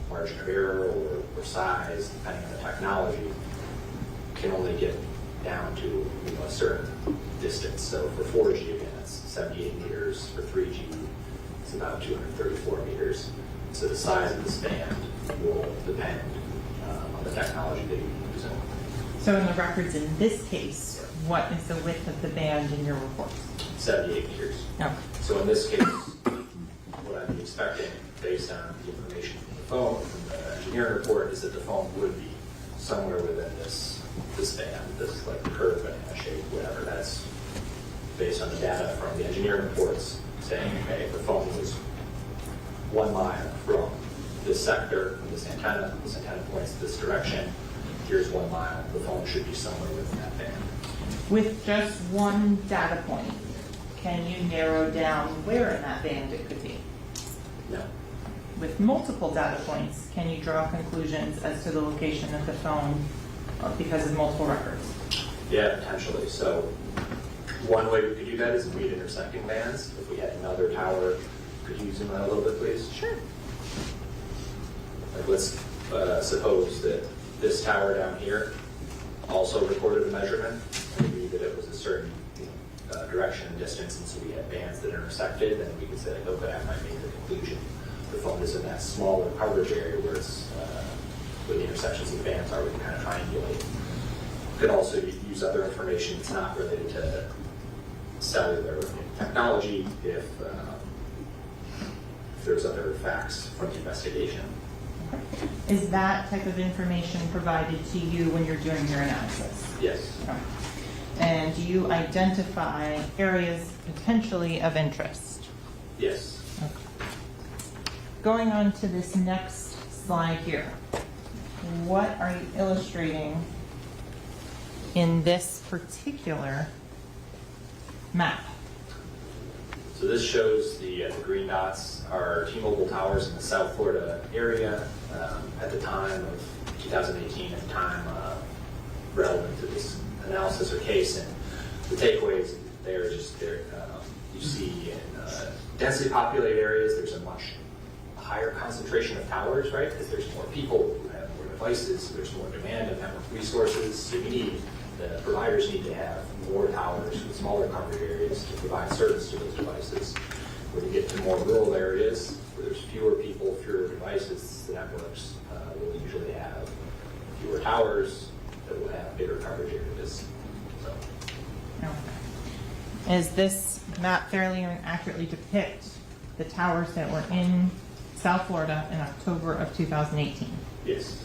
margin of error or size, depending on the technology, can only get down to a certain distance. So for 4G, again, it's 78 meters. For 3G, it's about 234 meters. So the size of this band will depend on the technology that you use. So in the records in this case, what is the width of the band in your report? 78 meters. Okay. So in this case, what I'd be expecting, based on the information from the phone, from the engineering report, is that the phone would be somewhere within this band, this like curve, banana shape, whatever. That's based on the data from the engineering reports saying, okay, if the phone was 1 mile from this sector, from this antenna points this direction, here's 1 mile, the phone should be somewhere within that band. With just one data point, can you narrow down where in that band it could be? No. With multiple data points, can you draw conclusions as to the location of the phone because of multiple records? Yeah, potentially. So one way we could do that is weed intersecting bands. If we had another tower, could you zoom out a little bit, please? Sure. Like let's suppose that this tower down here also recorded a measurement. Maybe that it was a certain direction and distance, and so we had bands that intersected, then we could say, oh, that might make the conclusion the phone is in that smaller coverage area where it's where the intersections of the bands are. We can kind of triangulate. We could also use other information that's not related to cellular technology if there's other facts from the investigation. Is that type of information provided to you when you're doing your analysis? Yes. Okay. And do you identify areas potentially of interest? Yes. Okay. Going on to this next slide here, what are you illustrating in this particular map? So this shows the green dots are T-Mobile towers in the South Florida area at the time of 2018, at the time relevant to this analysis or case. And the takeaways there are just there. You see in densely populated areas, there's a much higher concentration of towers, right? Because there's more people who have more devices, so there's more demand of network resources. So you need the providers need to have more towers with smaller coverage areas to provide service to those devices. When you get to more rural areas where there's fewer people, fewer devices, the networks will usually have fewer towers that will have bigger coverage areas. So. Okay. Is this map fairly and accurately depict the towers that were in South Florida in October of 2018? Yes.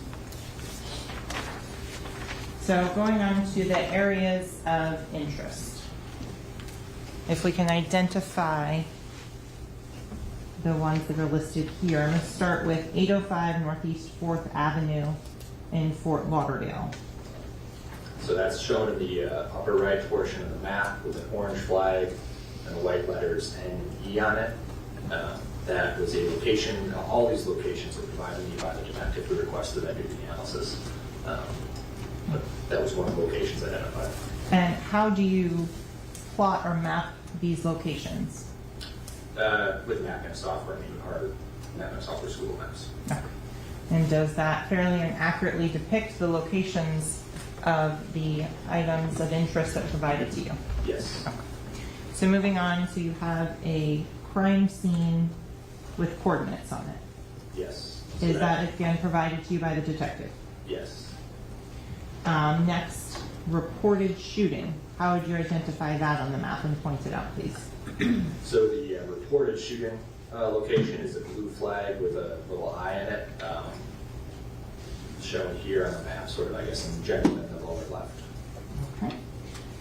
So going on to the areas of interest. If we can identify the ones that are listed here, I'm going to start with 805 Northeast 4th Avenue in Fort Lauderdale. So that's shown in the upper right portion of the map with an orange flag and the white letters N and E on it. That was a location, all these locations were provided to me by the detective who requested that do the analysis. But that was one of the locations identified. And how do you plot or map these locations? With mapping software, I mean our mapping software school maps. Okay. And does that fairly and accurately depict the locations of the items of interest that are provided to you? Yes. Okay. So moving on, so you have a crime scene with coordinates on it. Yes. Is that again provided to you by the detective? Yes. Next, reported shooting. How would you identify that on the map and point it out, please? So the reported shooting location is a blue flag with a little eye in it, shown here on the map, sort of, I guess, in general in the lower left. Okay.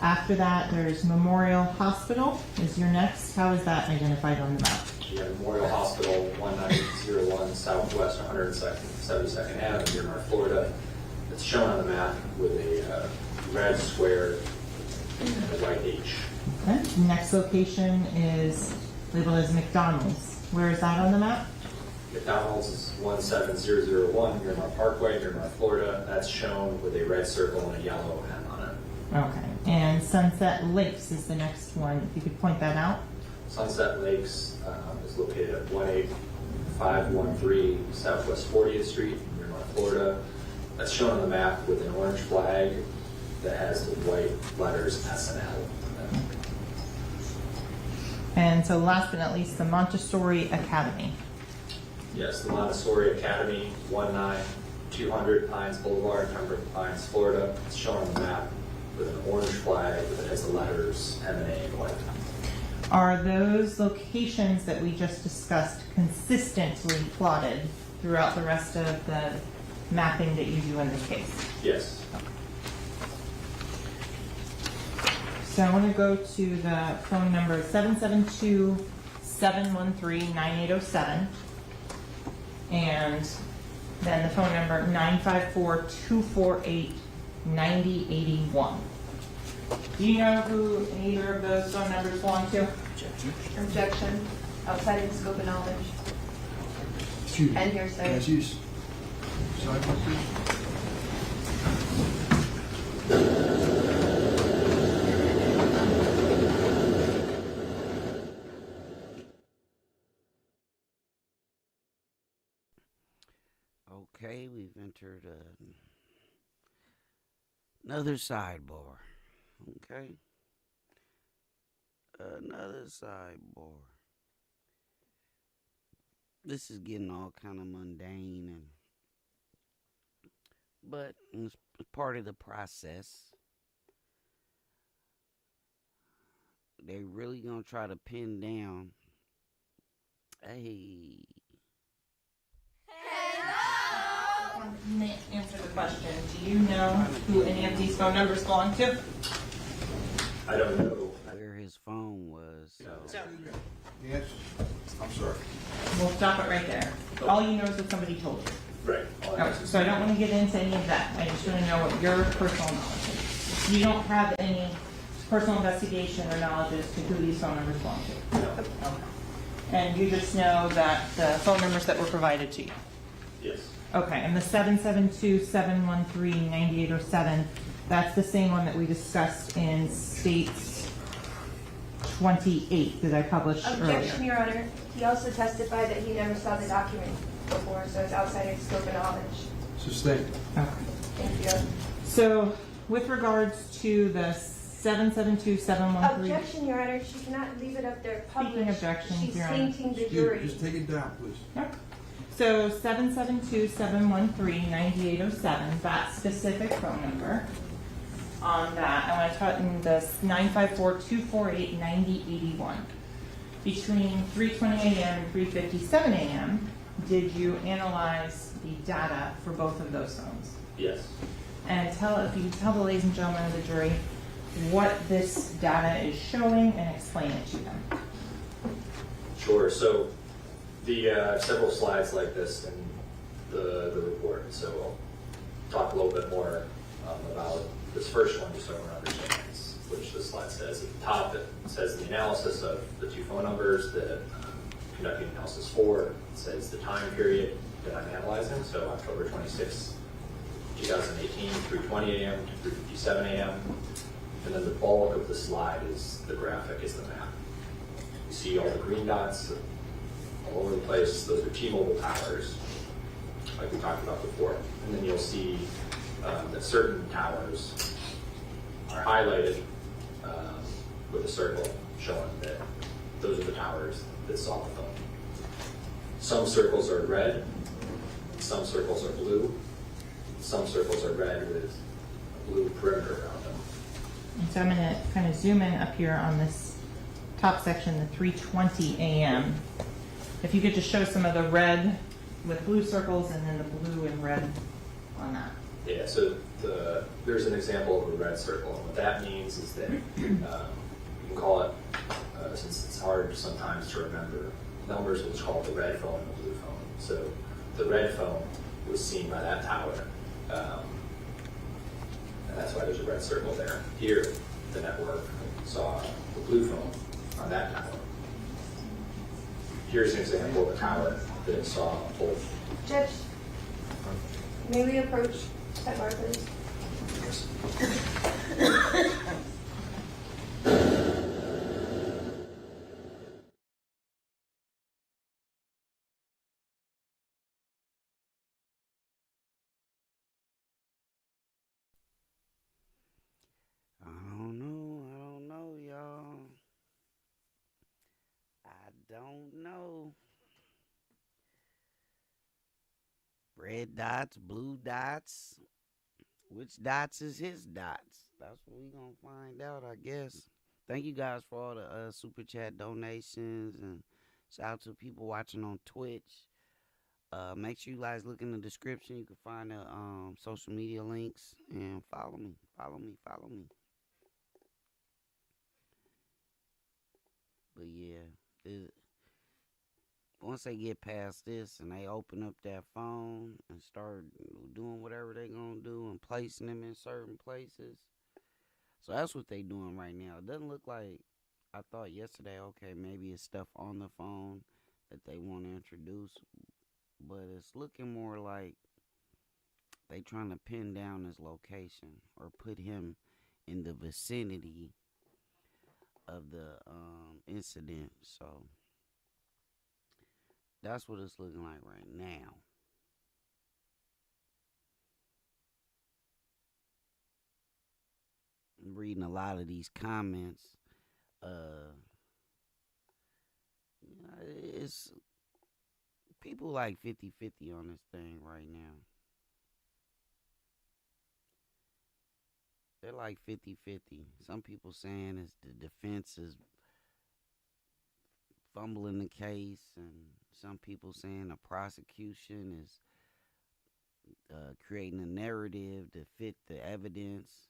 After that, there's Memorial Hospital is your next. How is that identified on the map? We have Memorial Hospital, 1901 Southwest 172nd Avenue, Miramar, Florida. It's shown on the map with a red square and a white H. Okay. Next location is labeled as McDonald's. Where is that on the map? McDonald's is 17001 Miramar Parkway, Miramar, Florida. That's shown with a red circle and a yellow M on it. Okay. And Sunset Lakes is the next one. If you could point that out. Sunset Lakes is located at 18513 Southwest 40th Street, Miramar, Florida. That's shown on the map with an orange flag that has the white letters S and L. And so last but not least, the Montessori Academy. Yes, the Montessori Academy, 19200 Pines Boulevard, Pembroke Pines, Florida. It's shown on the map with an orange flag that has the letters M and A in white. Are those locations that we just discussed consistently plotted throughout the rest of the mapping that you do in this case? Yes. So I want to go to the phone number 772-713-9807 and then the phone number 954-248-9081. Do you know who either of those phone numbers belong to? Objection. Outside of the scope of knowledge. Excuse me. And hearsay. Can I see this? Sidebar, please? Okay, we've entered another sidebar. Okay. Another sidebar. This is getting all kind of mundane, but it's part of the process. They really gonna try to pin down. Hey. Answer the question. Do you know who any of these phone numbers belong to? I don't know Where his phone was. Yes. I'm sorry. We'll stop it right there. All you know is that somebody told you. Right. Okay, so I don't want to get into any of that. I just want to know what your personal knowledge is. You don't have any personal investigation or knowledge as to who these phone numbers belong to. No. Okay. And you just know that the phone numbers that were provided to you. Yes. Okay, and the 772-713-9807, that's the same one that we discussed in States 28 that I published Objection, earlier. Your Honor. He also testified that he never saw the document before, so it's outside of scope of knowledge. Sustained. Okay. Thank you. So with regards to the 772713. Objection, Your Honor, she cannot leave it up there published. Speaking objections, She's Your Honor. tainting the jury. Just take it down, please. Yep. So 772-713-9807, that specific phone number. On that, I want to talk in the 954-248-9081. Between 3:20 a.m. and 3:57 a.m., did you analyze the data for both of those phones? Yes. And if you tell the ladies and gentlemen of the jury what this data is showing and explain it to them. Sure. So the several slides like this in the report. So I'll talk a little bit more about this first one, just so everyone understands, which the slide says. At the top, it says the analysis of the two phone numbers that conducting analysis for. It says the time period that I'm analyzing, so October 26, 2018, 3:20 a.m. to 3:57 a.m. And then the bulk of the slide is the graphic, is the map. You see all the green dots all over the place. Those are T-Mobile towers, like we talked about before. And then you'll see that certain towers are highlighted with a circle showing that those are the towers that saw the phone. Some circles are red, some circles are blue, some circles are red with a blue perimeter around them. And so I'm going to kind of zoom in up here on this top section, the 3:20 a.m. If you could just show some of the red with blue circles and then the blue and red on that. Yeah, so there's an example of a red circle, and what that means is that you can call it, since it's hard sometimes to remember numbers, we'll just call it the red phone and the blue phone. So the red phone was seen by that tower, and that's why there's a red circle there. Here, the network saw the blue phone on that tower. Here's an example of a tower that saw both. Judge, may we approach sidebar, please? I don't know, y'all. I don't know. Red dots, blue dots. Which dots is his dots? That's what we gonna find out, I guess. Thank you guys for all the super chat donations, and shout out to people watching on Twitch. Make sure you guys look in the description. You can find the social media links and follow me. But yeah, once they get past this and they open up that phone and start doing whatever they gonna do and placing them in certain places. So that's what they doing right now. It doesn't look like, I thought yesterday, okay, maybe it's stuff on the phone that they want to introduce, but it's looking more like they trying to pin down his location or put him in the vicinity of the incident. So that's what it's looking like right now. I'm reading a lot of these comments. It's people like 50-50 on this thing right now. They're like 50-50. Some people saying it's the defense is fumbling the case, and some people saying the prosecution is creating a narrative to fit the evidence.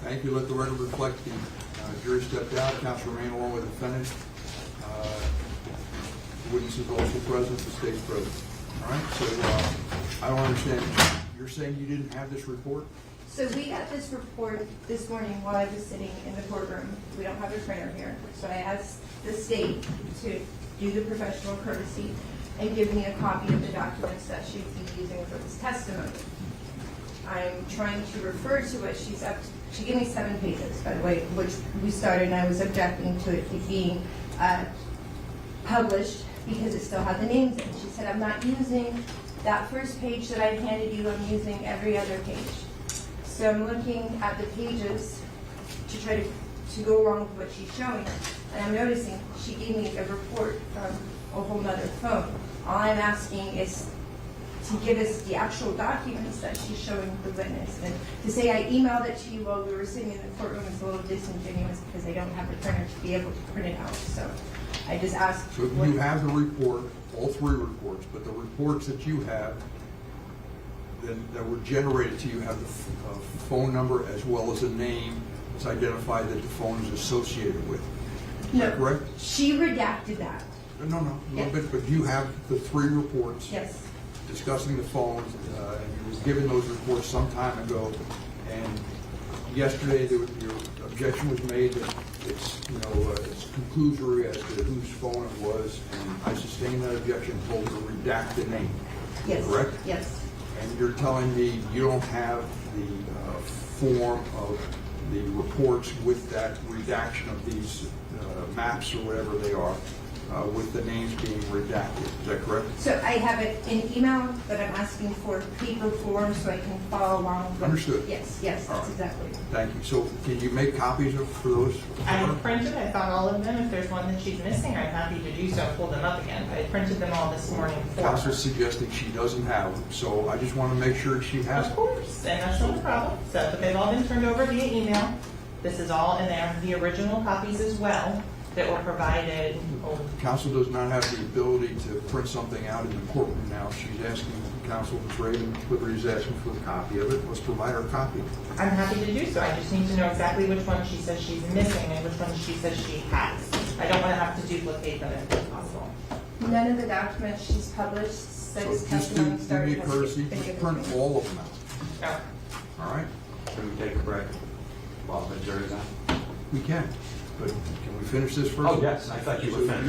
Thank you. Let the record reflect the jury stepped out. Counsel remain along with the defendant. The witness is also present. The state's present. All right. So I don't understand. You're saying you didn't have this report? So we got this report this morning while I was sitting in the courtroom. We don't have a printer here. So I asked the state to do the professional courtesy and give me a copy of the documents that she'd be using for this testimony. I'm trying to refer to what she's up to. She gave me 7 pages, by the way, which we started, and I was objecting to it being published because it still had the names in. She said, I'm not using that first page that I handed you, I'm using every other page. So I'm looking at the pages to try to go along with what she's showing, and I'm noticing she gave me a report from a whole nother phone. All I'm asking is to give us the actual documents that she's showing the witness. And to say I emailed it to you while we were sitting in the courtroom is a little disingenuous because I don't have the printer to be able to print it out. So I just asked. So you have the report, all 3 reports, but the reports that you have that were generated to you have the phone number as well as a name that's identified that the phone is associated with. Is that correct? She redacted that. No. Yes. But you have the 3 reports. Yes. Discussing the phones, and you were given those reports some time ago, and yesterday your objection was made that it's it's conclusory as to whose phone it was, and I sustained that objection, told her to redact the name. Yes. Correct? Yes. And you're telling me you don't have the form of the reports with that redaction of these maps or whatever they are, with the names being redacted. Is that correct? So I have it in email, but I'm asking for paper form so I can follow along. With, Understood. Yes, that's All right. exactly. Thank you. So can you make copies for those? I printed, I found all of them. If there's one that she's missing, I'm happy to do so, pull them up again. I printed them all this morning for her. Counsel's suggesting she doesn't have them, so I just want to make sure she has Of them. course, and that's not a problem. So, but they've all been turned over via email. This is all in there, the original copies as well that were provided. Counsel does not have the ability to print something out in the courtroom now. She's asking counsel, Ms. Raven, Liberty's asking for a copy of it. Let's provide her a copy. I'm happy to do so. I just need to know exactly which one she says she's missing and which one she says she has. I don't want to have to duplicate them if possible. None of the documents she's published So since just testimony do started. me a courtesy, been just given print to me. all of them out. Oh. All right? Can we take a break while the jury's out? We can, but can we finish this first? Oh, yes, I thought you were So finished.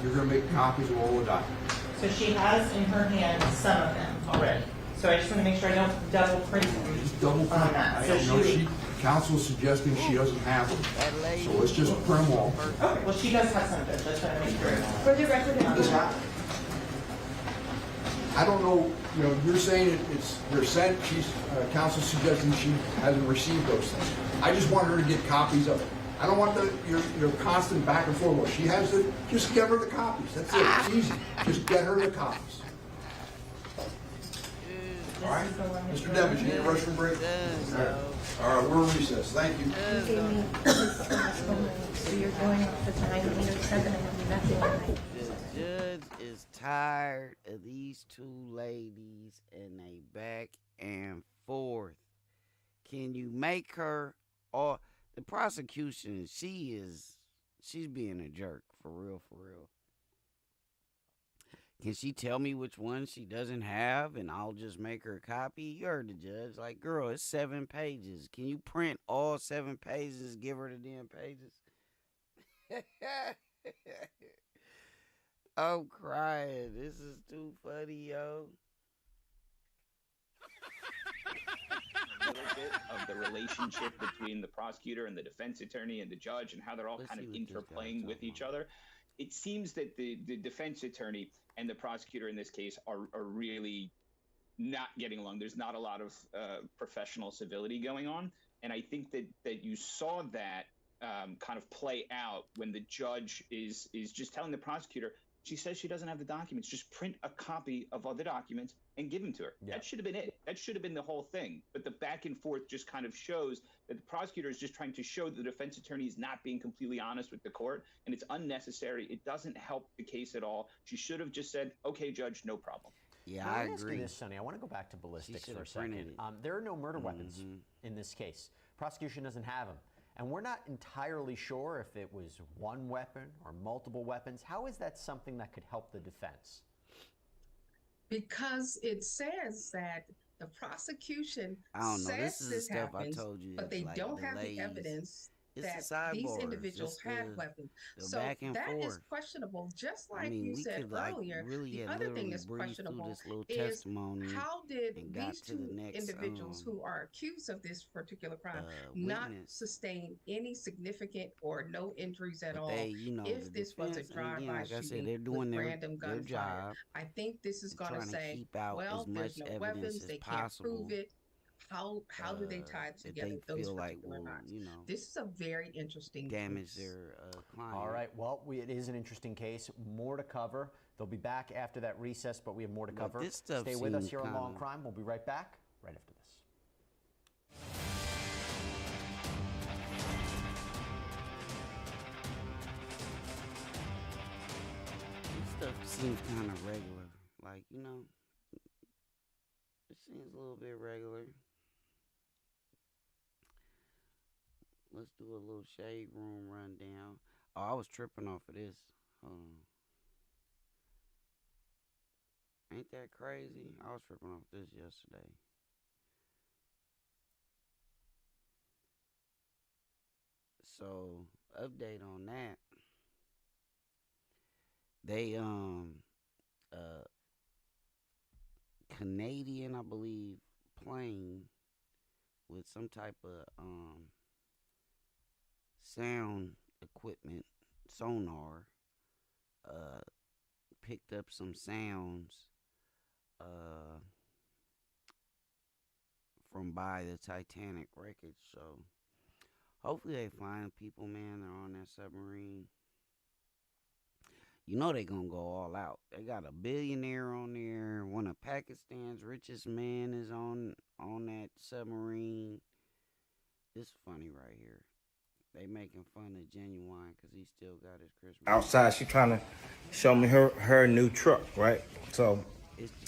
you're gonna make copies of all the documents. So she has in her hand some of them already. So I just want to make sure I don't double print them Just double print. on that. I So know she, counsel's suggesting she doesn't have them. So let's just print them all. okay, well, she does have some of those. That's what I make sure. For the record, I don't know, you're saying they're sent, counsel's suggesting she hasn't received those things. I just want her to get copies of it. I don't want your constant back and forth. Well, she has it, just give her the copies. That's it, it's easy. Just get her the copies. All right? Mr. Devens, you need a restroom break? All right, we're in recess. Thank you. you gave me this testimony, so you're going off the time 807 and have nothing on my. The judge is tired of these 2 ladies and they back and forth. Can you make her, or the prosecution, she's being a jerk, for real, for real. Can she tell me which one she doesn't have and I'll just make her a copy? You heard the judge. Like, girl, it's 7 pages. Can you print all 7 pages, give her the damn pages? I'm crying. This is too funny, yo. A little bit of the relationship between the prosecutor and the defense attorney and the judge and how they're all kind of interplaying with each other. It seems that the defense attorney and the prosecutor in this case are really not getting along. There's not a lot of professional civility going on. And I think that you saw that kind of play out when the judge is just telling the prosecutor, she says she doesn't have the documents, just print a copy of all the documents and give them to her. Yeah. That should have been it. That should have been the whole thing. But the back and forth just kind of shows that the prosecutor is just trying to show the defense attorney is not being completely honest with the court, and it's unnecessary. It doesn't help the case at all. She should have just said, okay, judge, no problem. Yeah, I agree. Let me ask you this, Sonny. I want to go back to ballistics for a second. There are no murder weapons in this case. Prosecution doesn't have them. And we're not entirely sure if it was one weapon or multiple weapons. How is that something that could help the defense? Because it says that the prosecution I don't know. says This is the stuff happens, I told you. but they like don't have delays the evidence it's the that these sidebars. individuals It's had weapons. the So back and that is forth. questionable. Just I like mean, you we said could like earlier, really the had other thing literally that's breezed through questionable this little is testimony how did and got these to the two next individuals who are accused of this particular crime not witness. sustain any significant or no injuries at But they, all the if this was a defense, and again, drive-by like I said, shooting they're with doing random their gunfire? job. I think this is They're going to trying to say, keep out as well, there's much no evidence weapons, as they can't prove possible. it. How do they tie That together they those feel like particular will, crimes? This is a very interesting damage case. their client. All right. Well, it is an interesting case. More to cover. They'll be back after that recess, but we have more to cover. This stuff Stay with us seems here on Law and kinda- Crime. We'll be right back right after this. This stuff seems kind of regular. Like, it seems a little bit regular. Let's do a little shade room rundown. Oh, I was tripping off of this. Hold on. Ain't that crazy? I was tripping off this yesterday. So, update on that. They Canadian, I believe, plane with some type of sound equipment, sonar, picked up some sounds from by the Titanic wreckage. So hopefully they find people, man. They're on that submarine. You know they gonna go all out. They got a billionaire on there. One of Pakistan's richest men is on that submarine. This funny right here. They making fun of Genuine because he still got his Christmas. Outside, she trying to show me her new truck, right? So,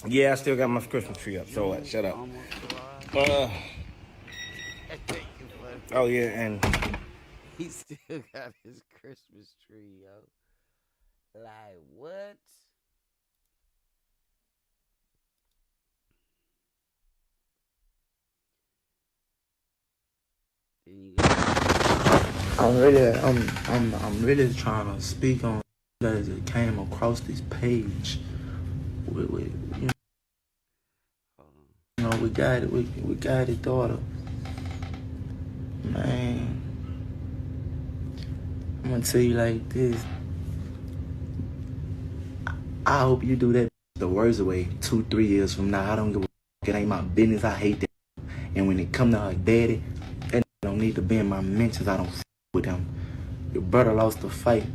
yeah, I still got my Christmas tree up. So what? Shut up. Oh yeah, and he still got his Christmas tree, yo. Like what? I'm really trying to speak on that that came across this page. We got it. We got his daughter. Man, I'm gonna tell you like this. I hope you do that the worst way 2-3 years from now. I don't give a fuck. It ain't my business. I hate that. And when it come to her daddy, that don't need to be in my mentions. I don't f with him. Your brother lost the fight.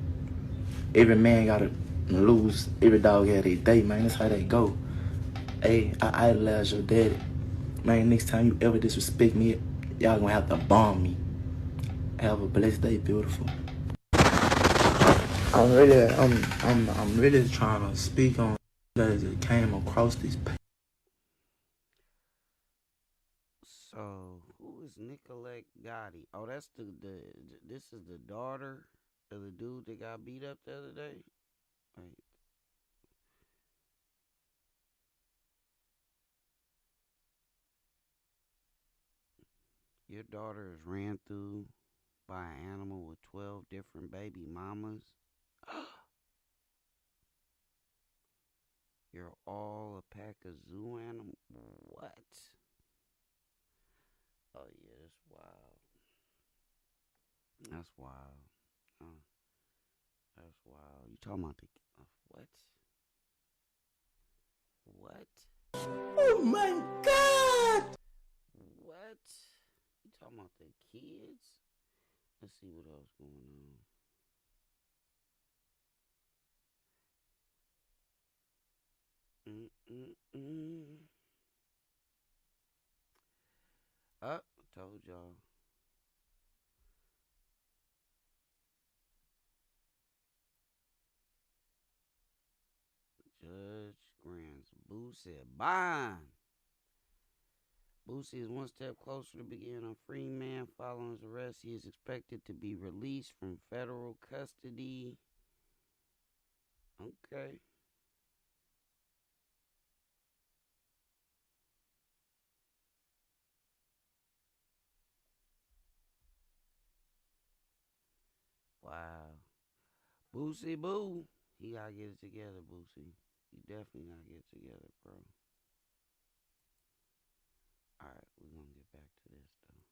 Every man gotta lose. Every dog had a day, man. That's how they go. Hey, I idolize your daddy. Man, next time you ever disrespect me, y'all gonna have to bomb me. Have a blessed day, beautiful. I'm really trying to speak on that that came across this page. So who is Nicolette Gotti? Oh, that's this is the daughter of the dude that got beat up the other day. Wait. Your daughter is ran through by an animal with 12 different baby mamas. You're all a pack of zoo animals. What? Oh yeah, that's wild. That's wild. That's wild. You talking about the what? What? Oh my God! What? You talking about the kids? Let's see what else going on. Told y'all. Judge grants Boosie bond. Boosie is one step closer to being a free man following his arrest. He is expected to be released from federal custody. Okay. Boosie boo. He gotta get it together, Boosie. He definitely gotta get it together, bro. Alright, we're gonna get back to this though.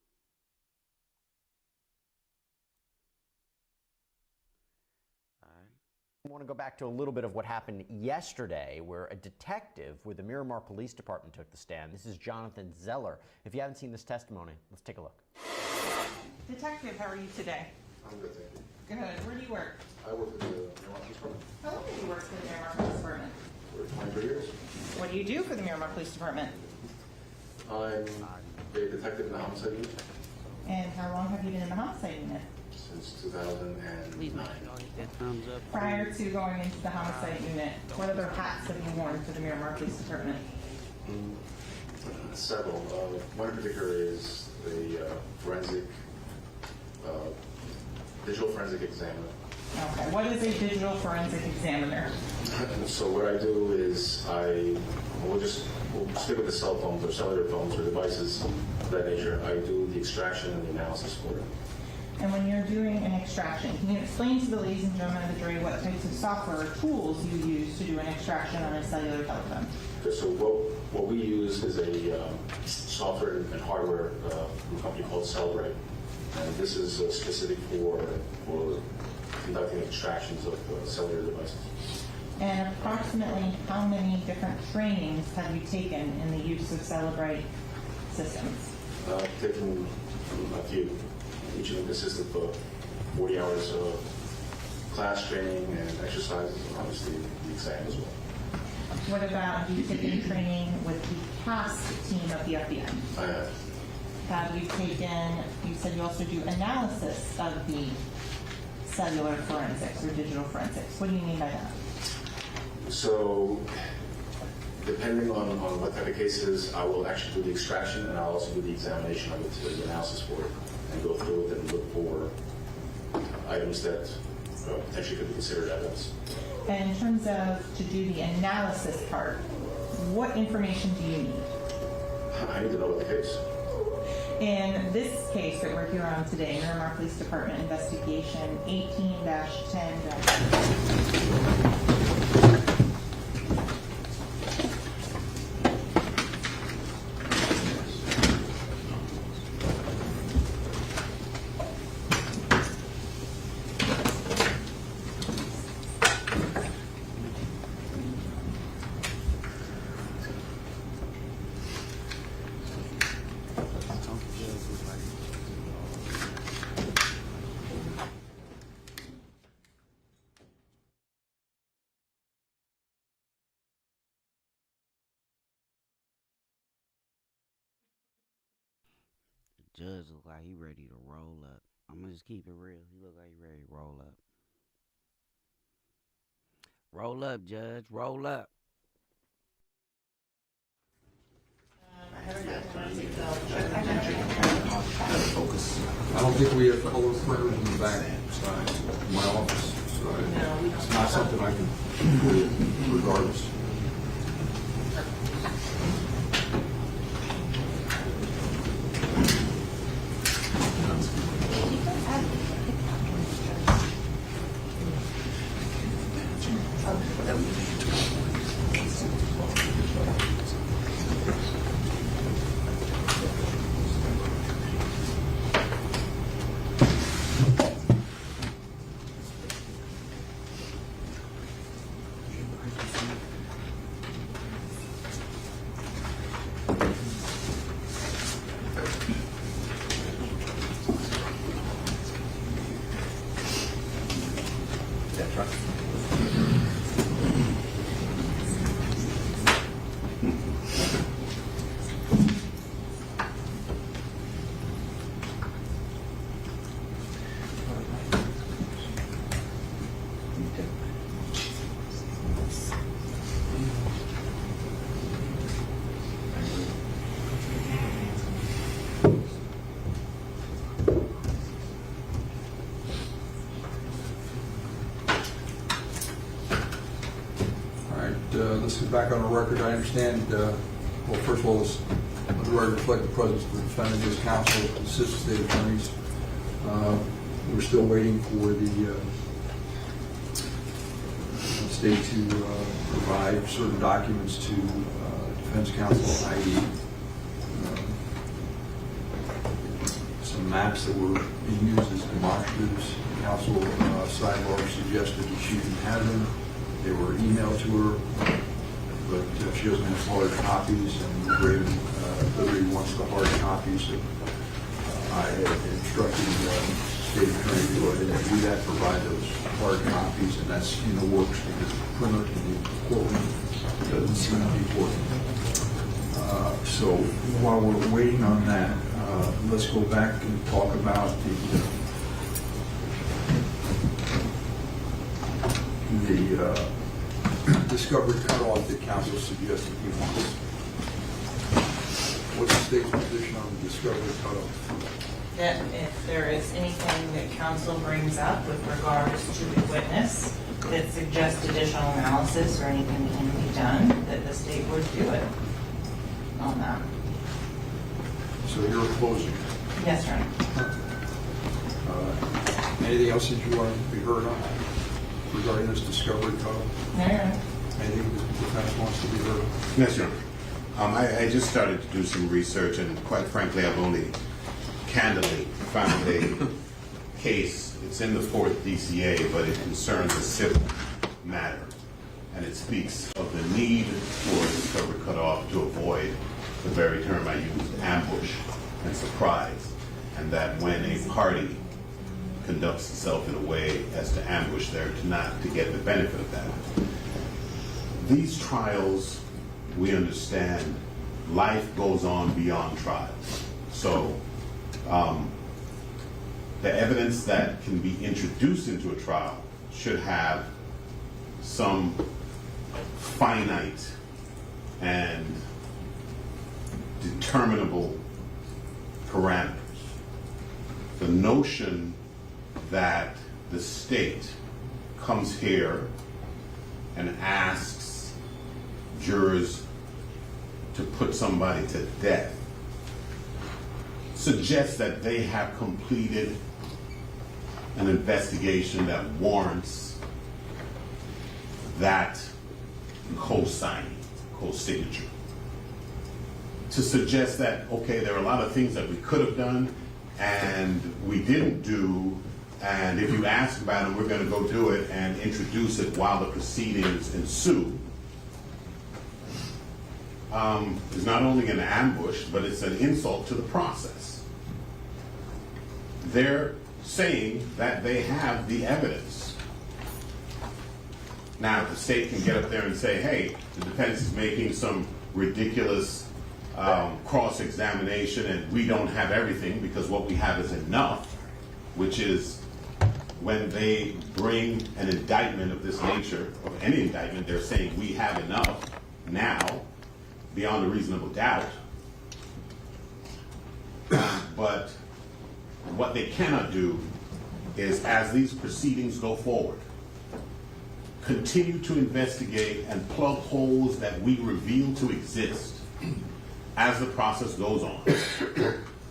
Alright. I want to go back to a little bit of what happened yesterday, where a detective with the Miramar Police Department took the stand. This is Jonathan Zeller. If you haven't seen this testimony, let's take a look. Detective, how are you today? I'm good, thank you. Good. Where do you work? I work at the Miramar Police Department How long have you worked for the Miramar Police Department? for 23 years. What do you do for the Miramar Police Department? I'm a detective in the homicide unit And how long have you been in the homicide unit? since 2009. Prior to going into the homicide unit, what other hats have you worn for the Miramar Police Department? Several. One in particular is the digital forensic examiner. Okay. What is a digital forensic examiner? So what I do is we'll stick with the cell phones or cellular phones or devices of that nature. I do the extraction and the analysis for it. And when you're doing an extraction, can you explain to the ladies and gentlemen of the jury what types of software or tools you use to do an extraction on a cellular telephone? Okay, so what we use is a software and hardware from a company called Cellrite. And this is specific for conducting extractions of cellular devices. And approximately how many different trainings have you taken in the use of Cellrite systems? I've taken a few. Each of them consists of 40 hours of class training and exercises, and obviously the exam as well. What about, have you taken training with the CAST team of the FBI? I have. Have you taken, you said you also do analysis of the cellular forensics or digital forensics. What do you mean by that? So, depending on what type of case it is, I will actually do the extraction and I'll also do the examination of it, the analysis for it, and go through it and look for items that potentially could be considered evidence. And in terms of to do the analysis part, what information do you need? I need to know what the case. In this case that we're here on today, Miramar Police Department Investigation 18-10. Judge look like he ready to roll up. I'm gonna just keep it real. He look like he ready to roll up. Roll up, Judge. Roll up. I don't think we have color printers in the back side of my office, so it's not something I can do regardless. Let's get back on the record. I understand, well, first of all, the record reflect the presence of the defendant, his counsel, assistant state attorneys. We're still waiting for the state to provide certain documents to defense counsel, i.e. some maps that were being used as demonstratives. Counsel sidebar suggested that she didn't have them. They were emailed to her, but she doesn't have hard copies, and Raven Liberty wants the hard copies. So I had instructed the state attorney to go ahead and do that, provide those hard copies, and that's in the works because the printer in the courtroom doesn't seem to be working. So while we're waiting on that, let's go back and talk about the discovery cutoff that counsel suggested he wants. What's the state's position on the discovery cutoff? That if there is anything that counsel brings up with regards to the witness that suggests additional analysis or anything that can be done, that the state would do it on that. So you're opposing? Yes, Your Honor. Anything else that you want to be heard on regarding this discovery cutoff? No, Your Honor. Anything the defense wants to be heard? Yes, Your Honor. I just started to do some research, and quite frankly, I've only candidly found a case. It's in the 4th DCA, but it concerns a civil matter, and it speaks of the need for a discovery cutoff to avoid the very term I used, ambush and surprise, and that when a party conducts itself in a way as to ambush there to get the benefit of that. These trials, we understand, life goes on beyond trials. So the evidence that can be introduced into a trial should have some finite and determinable parameters. The notion that the state comes here and asks jurors to put somebody to death suggests that they have completed an investigation that warrants that co-signing, co-signature. To suggest that, okay, there are a lot of things that we could have done and we didn't do, and if you ask about it, we're going to go do it and introduce it while the proceedings ensue, is not only an ambush, but it's an insult to the process. They're saying that they have the evidence. Now, the state can get up there and say, hey, the defense is making some ridiculous cross-examination and we don't have everything because what we have is enough, which is when they bring an indictment of this nature, or any indictment, they're saying we have enough now, beyond a reasonable doubt. But what they cannot do is, as these proceedings go forward, continue to investigate and plug holes that we reveal to exist as the process goes on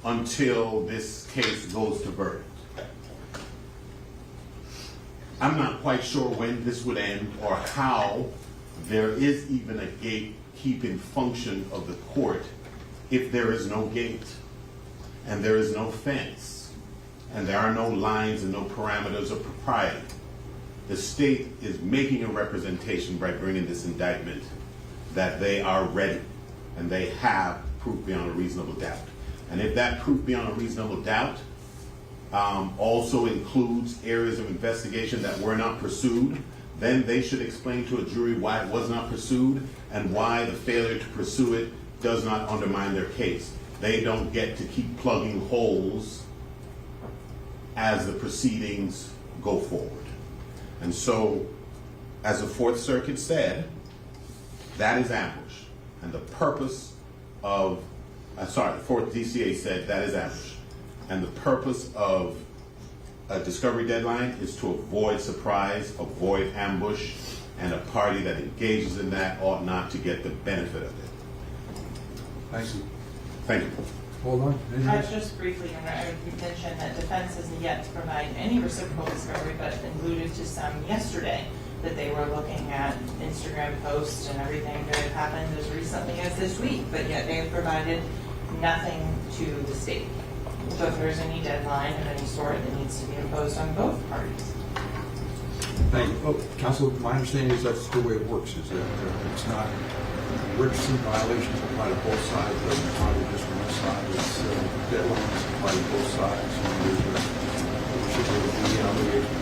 until this case goes to verdict. I'm not quite sure when this would end or how there is even a gatekeeping function of the court if there is no gate and there is no fence and there are no lines and no parameters of propriety. The state is making a representation by bringing this indictment that they are ready and they have proof beyond a reasonable doubt. And if that proof beyond a reasonable doubt also includes areas of investigation that were not pursued, then they should explain to a jury why it was not pursued and why the failure to pursue it does not undermine their case. They don't get to keep plugging holes as the proceedings go forward. And so, as the Fourth Circuit said, that is ambush. And the purpose of, the Fourth DCA said that is ambush. And the purpose of a discovery deadline is to avoid surprise, avoid ambush, and a party that engages in that ought not to get the benefit of it. Thank you. Thank you. Hold on. Just briefly, I would mention that defense hasn't yet to provide any reciprocal discovery, but alluded to some yesterday. that they were looking at Instagram posts and everything that had happened as recently as this week, but yet they have provided nothing to the state. So if there's any deadline of any sort that needs to be imposed on both parties. Thank you. Oh, Council, my understanding is that's the way it works, is that it's not, Richardson violations apply to both sides, doesn't apply to just one side. It's deadlines apply to both sides. And there's a reciprocal obligation.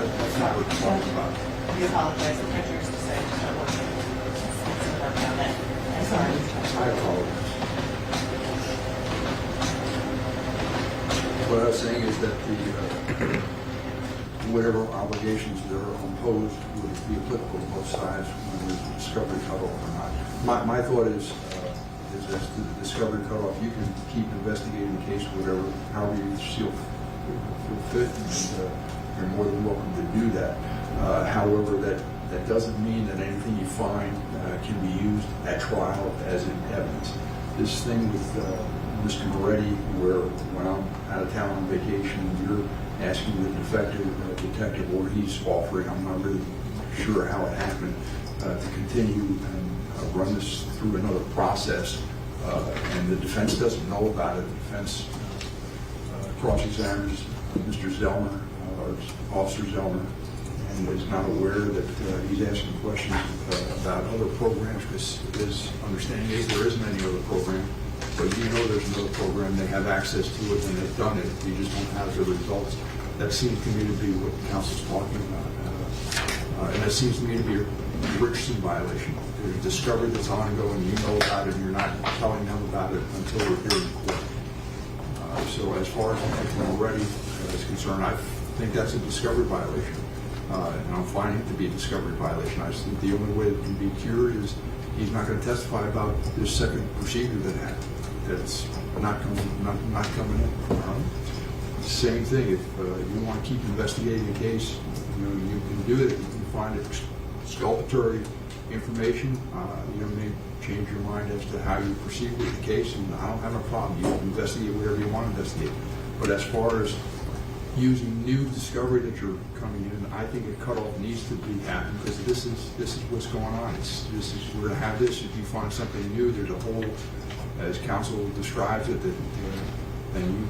That's not what it's talking about. We apologize. The pictures decided to start working. Let's work on it. I'm sorry. I apologize. What I was saying is that the whatever obligations that are imposed would be applicable to both sides when there's a discovery cutoff or not. My thought is as to the discovery cutoff, you can keep investigating the case, whatever, however you feel fit, and you're more than welcome to do that. However, that doesn't mean that anything you find can be used at trial as in evidence. This thing with Mr. Moretti, where when I'm out of town on vacation, you're asking the detective, or he's offering, I'm not really sure how it happened, to continue and run this through another process, and the defense doesn't know about it. The defense cross-examines Mr. Zellner, Officer Zellner, and is not aware that he's asking questions about other programs, because his understanding is there isn't any other program. But you know there's another program, they have access to it, and they've done it. You just don't have the results. That seems to me to be what the council's talking about. And that seems to me to be a Richardson violation. There's a discovery that's ongoing, you know about it, and you're not telling them about it until we're here in court. So as far as I'm already is concerned, I think that's a discovery violation. And I'm finding it to be a discovery violation. I just think the only way it can be cured is he's not going to testify about this second procedure that happened. That's not coming in. Same thing, if you want to keep investigating a case, you can do it. You can find exculpatory information. You may change your mind as to how you proceed with the case, and I don't have a problem. You can investigate whatever you want to investigate. But as far as using new discovery that you're coming in, I think a cutoff needs to be happened, because this is what's going on. We're going to have this. If you find something new, there's a whole, as counsel describes it, that and you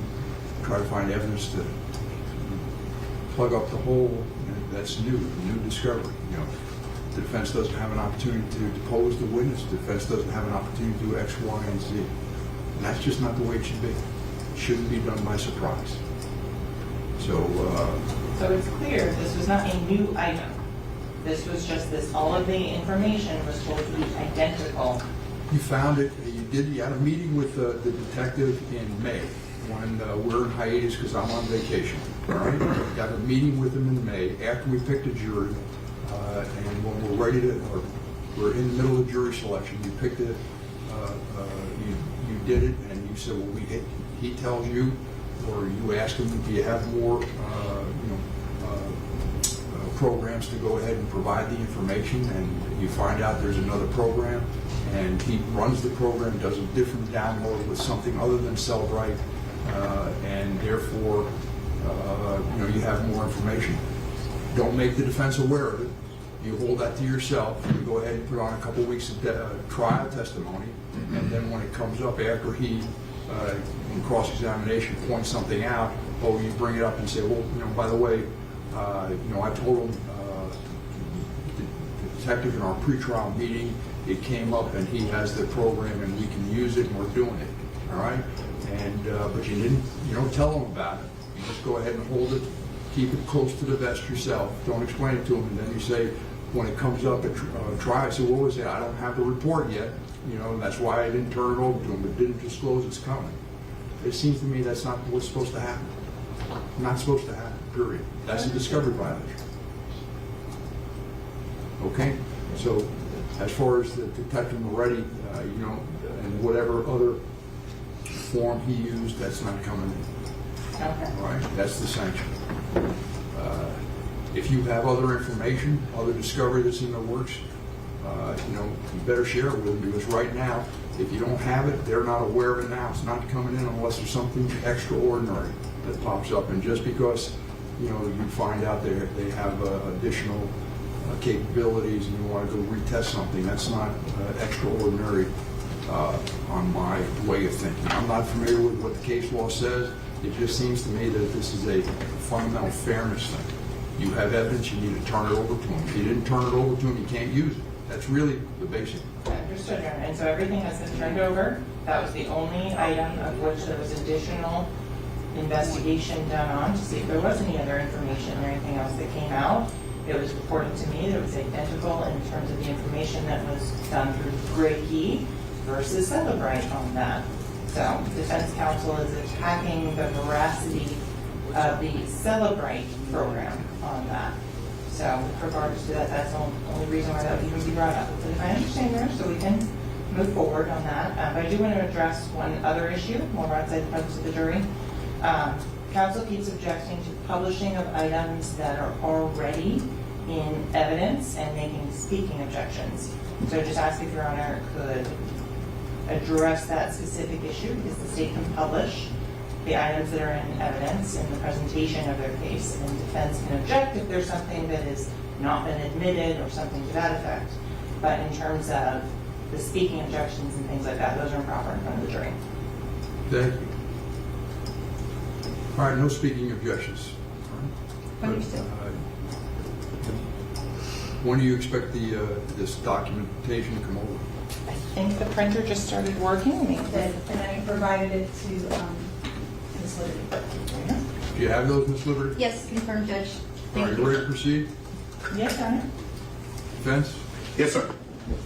try to find evidence to plug up the hole. That's new discovery. The defense doesn't have an opportunity to depose the witness. The defense doesn't have an opportunity to do X, Y, and Z. And that's just not the way it should be. It shouldn't be done by surprise. So it's clear this was not a new item. This was just this. All of the information was told to be identical. You found it. You had a meeting with the detective in May when we're in hiatus because I'm on vacation. All right. Got a meeting with him in May after we picked a jury, and when we're ready to, or we're in the middle of jury selection. You picked it. You did it, and you said, well, he tells you. Or you ask him, do you have more programs to go ahead and provide the information, and you find out there's another program, and he runs the program, does a different download with something other than Cellbrite, and therefore you have more information. Don't make the defense aware of it. You hold that to yourself. You go ahead and put on a couple weeks of trial testimony, and then when it comes up after he in cross-examination points something out, you bring it up and say, well, by the way, I told him, the detective in our pretrial meeting, it came up and he has the program and we can use it and we're doing it, all right? And, but you don't tell him about it. You just go ahead and hold it, keep it close to the vest yourself, don't explain it to him, and then you say, when it comes up at trial, I say, what was it? I don't have the report yet. And that's why I didn't turn it over to him, but didn't disclose it's coming. It seems to me that's not what's supposed to happen. Not supposed to happen, period. That's a discovery violation. Okay? So, as far as the Detective Moretti, and whatever other form he used, that's not coming in. Okay. All right? That's the sanction. If you have other information, other discovery that's in the works, you better share it with them, because right now, if you don't have it, they're not aware of it now. It's not coming in unless there's something extraordinary that pops up. And just because you find out they have additional capabilities and you want to go retest something. That's not extraordinary on my way of thinking. I'm not familiar with what the case law says. It just seems to me that this is a fundamental fairness thing. You have evidence, you need to turn it over to him. If you didn't turn it over to him, you can't use it. That's really the basic. Understood, Your Honor. And so everything has been turned over. That was the only item of which there was additional investigation done on to see if there was any other information or anything else that came out. It was reported to me that it was identical in terms of the information that was done through Gray Key versus Celebrite on that. So defense counsel is attacking the veracity of the Celebrite program on that. So with regards to that, that's the only reason why that would even be brought up. But if I understand yours, so we can move forward on that. But I do want to address one other issue, more outside the presence of the jury. Counsel keeps objecting to publishing of items that are already in evidence and making speaking objections. So just ask if Your Honor could address that specific issue, because the state can publish the items that are in evidence in the presentation of their case, and defense can object if there's something that has not been admitted or something to that effect. But in terms of the speaking objections and things like that, those are improper in front of the jury. Thank you. All right, no speaking objections. Understood. When do you expect this documentation to come over? I think the printer just started working. And I provided it to Ms. Liberty. Do you have those, Ms. Liberty? Yes, confirmed, Judge. Are you ready to proceed? Yes, Your Honor. Defense? Yes, sir.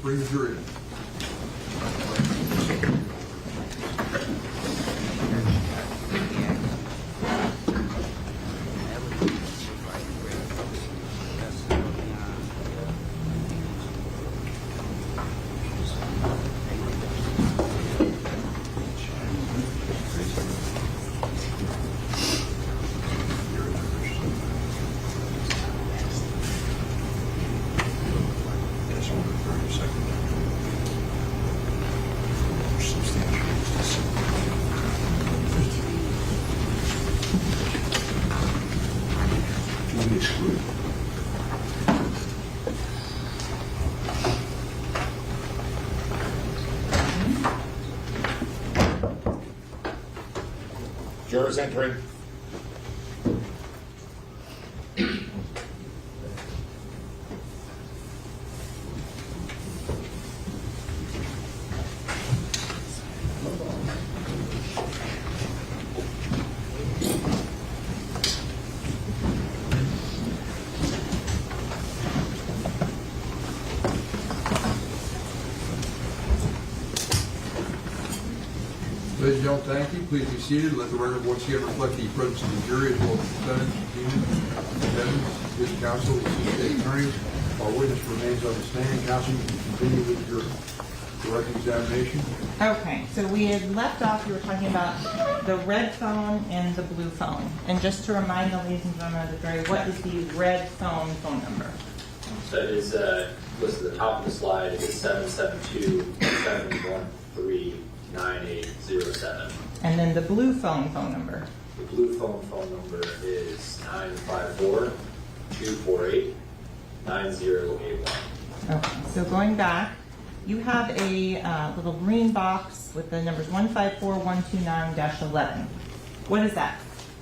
Bring the jury in. Jurors entering. Ladies and gentlemen, thank you. Please be seated. Let the record once again reflect the presence of the jury as well as the defendants, his counsel, the state attorneys. Our witness remains on the stand. Counsel, you can continue with your direct examination. Okay, so we had left off, you were talking about the red phone and the blue phone. And just to remind the ladies and gentlemen of the jury, what is the red phone number? So it is listed at the top of the slide. It is 772-713-9807. And then the blue phone number? The blue phone number is 954-248-9081. Okay, so going back, you have a little green box with the numbers 154129-11. What is that?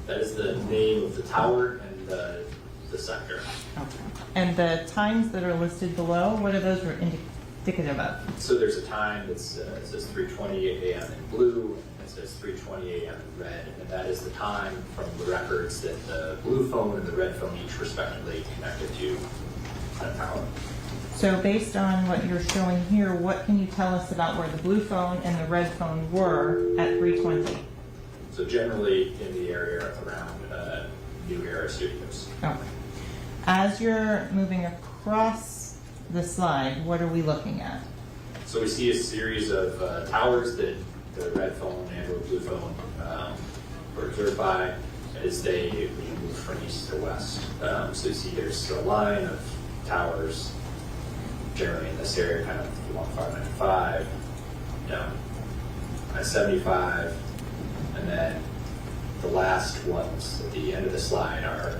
That is the name of the tower and the sector. Okay. And the times that are listed below, what are those indicative of? So there's a time that says 3:20 a.m. in blue, and it says 3:20 a.m. in red, and that is the time from the records that the blue phone and the red phone each respectively connected to that tower. So based on what you're showing here, what can you tell us about where the blue phone and the red phone were at 3:20? So generally in the area around New Era Studios. Okay. As you're moving across the slide, what are we looking at? So we see a series of towers that the red phone and or blue phone were observed by as they move from east to west. So you see there's a line of towers generally in this area, kind of along 595, down I-75, and then the last ones at the end of the slide are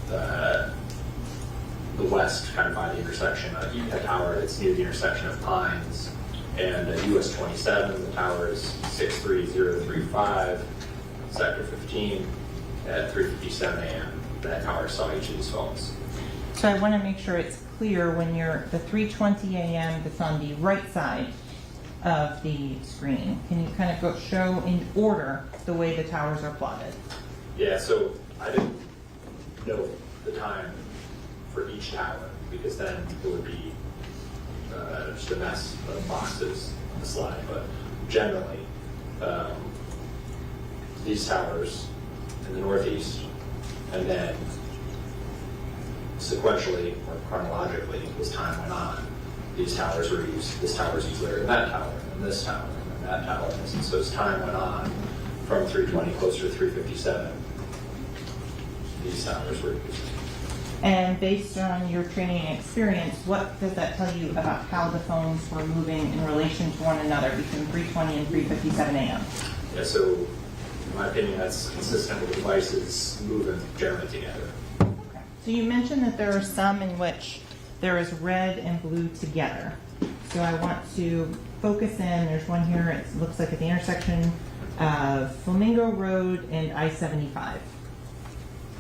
the west, kind of by the intersection, a tower that's near the intersection of Pines and US 27. The tower is 63035, sector 15, at 3:57 a.m. That tower saw each of these phones. So I want to make sure it's clear when you're the 3:20 a.m. that's on the right side of the screen. Can you kind of show in order the way the towers are plotted? Yeah, so I didn't know the time for each tower because then it would be just a mess of boxes on the slide. But generally, these towers in the northeast, and then sequentially or chronologically as time went on, these towers were used. This tower was used later than that tower, and this tower, and then that tower. And so as time went on, from 320 closer to 357, these towers were used. And based on your training and experience, what does that tell you about how the phones were moving in relation to one another between 3:20 and 3:57 a.m.? Yeah, so in my opinion, that's consistent with devices moving generally together. Okay. So you mentioned that there are some in which there is red and blue together. So I want to focus in. There's one here. It looks like at the intersection of Flamingo Road and I-75.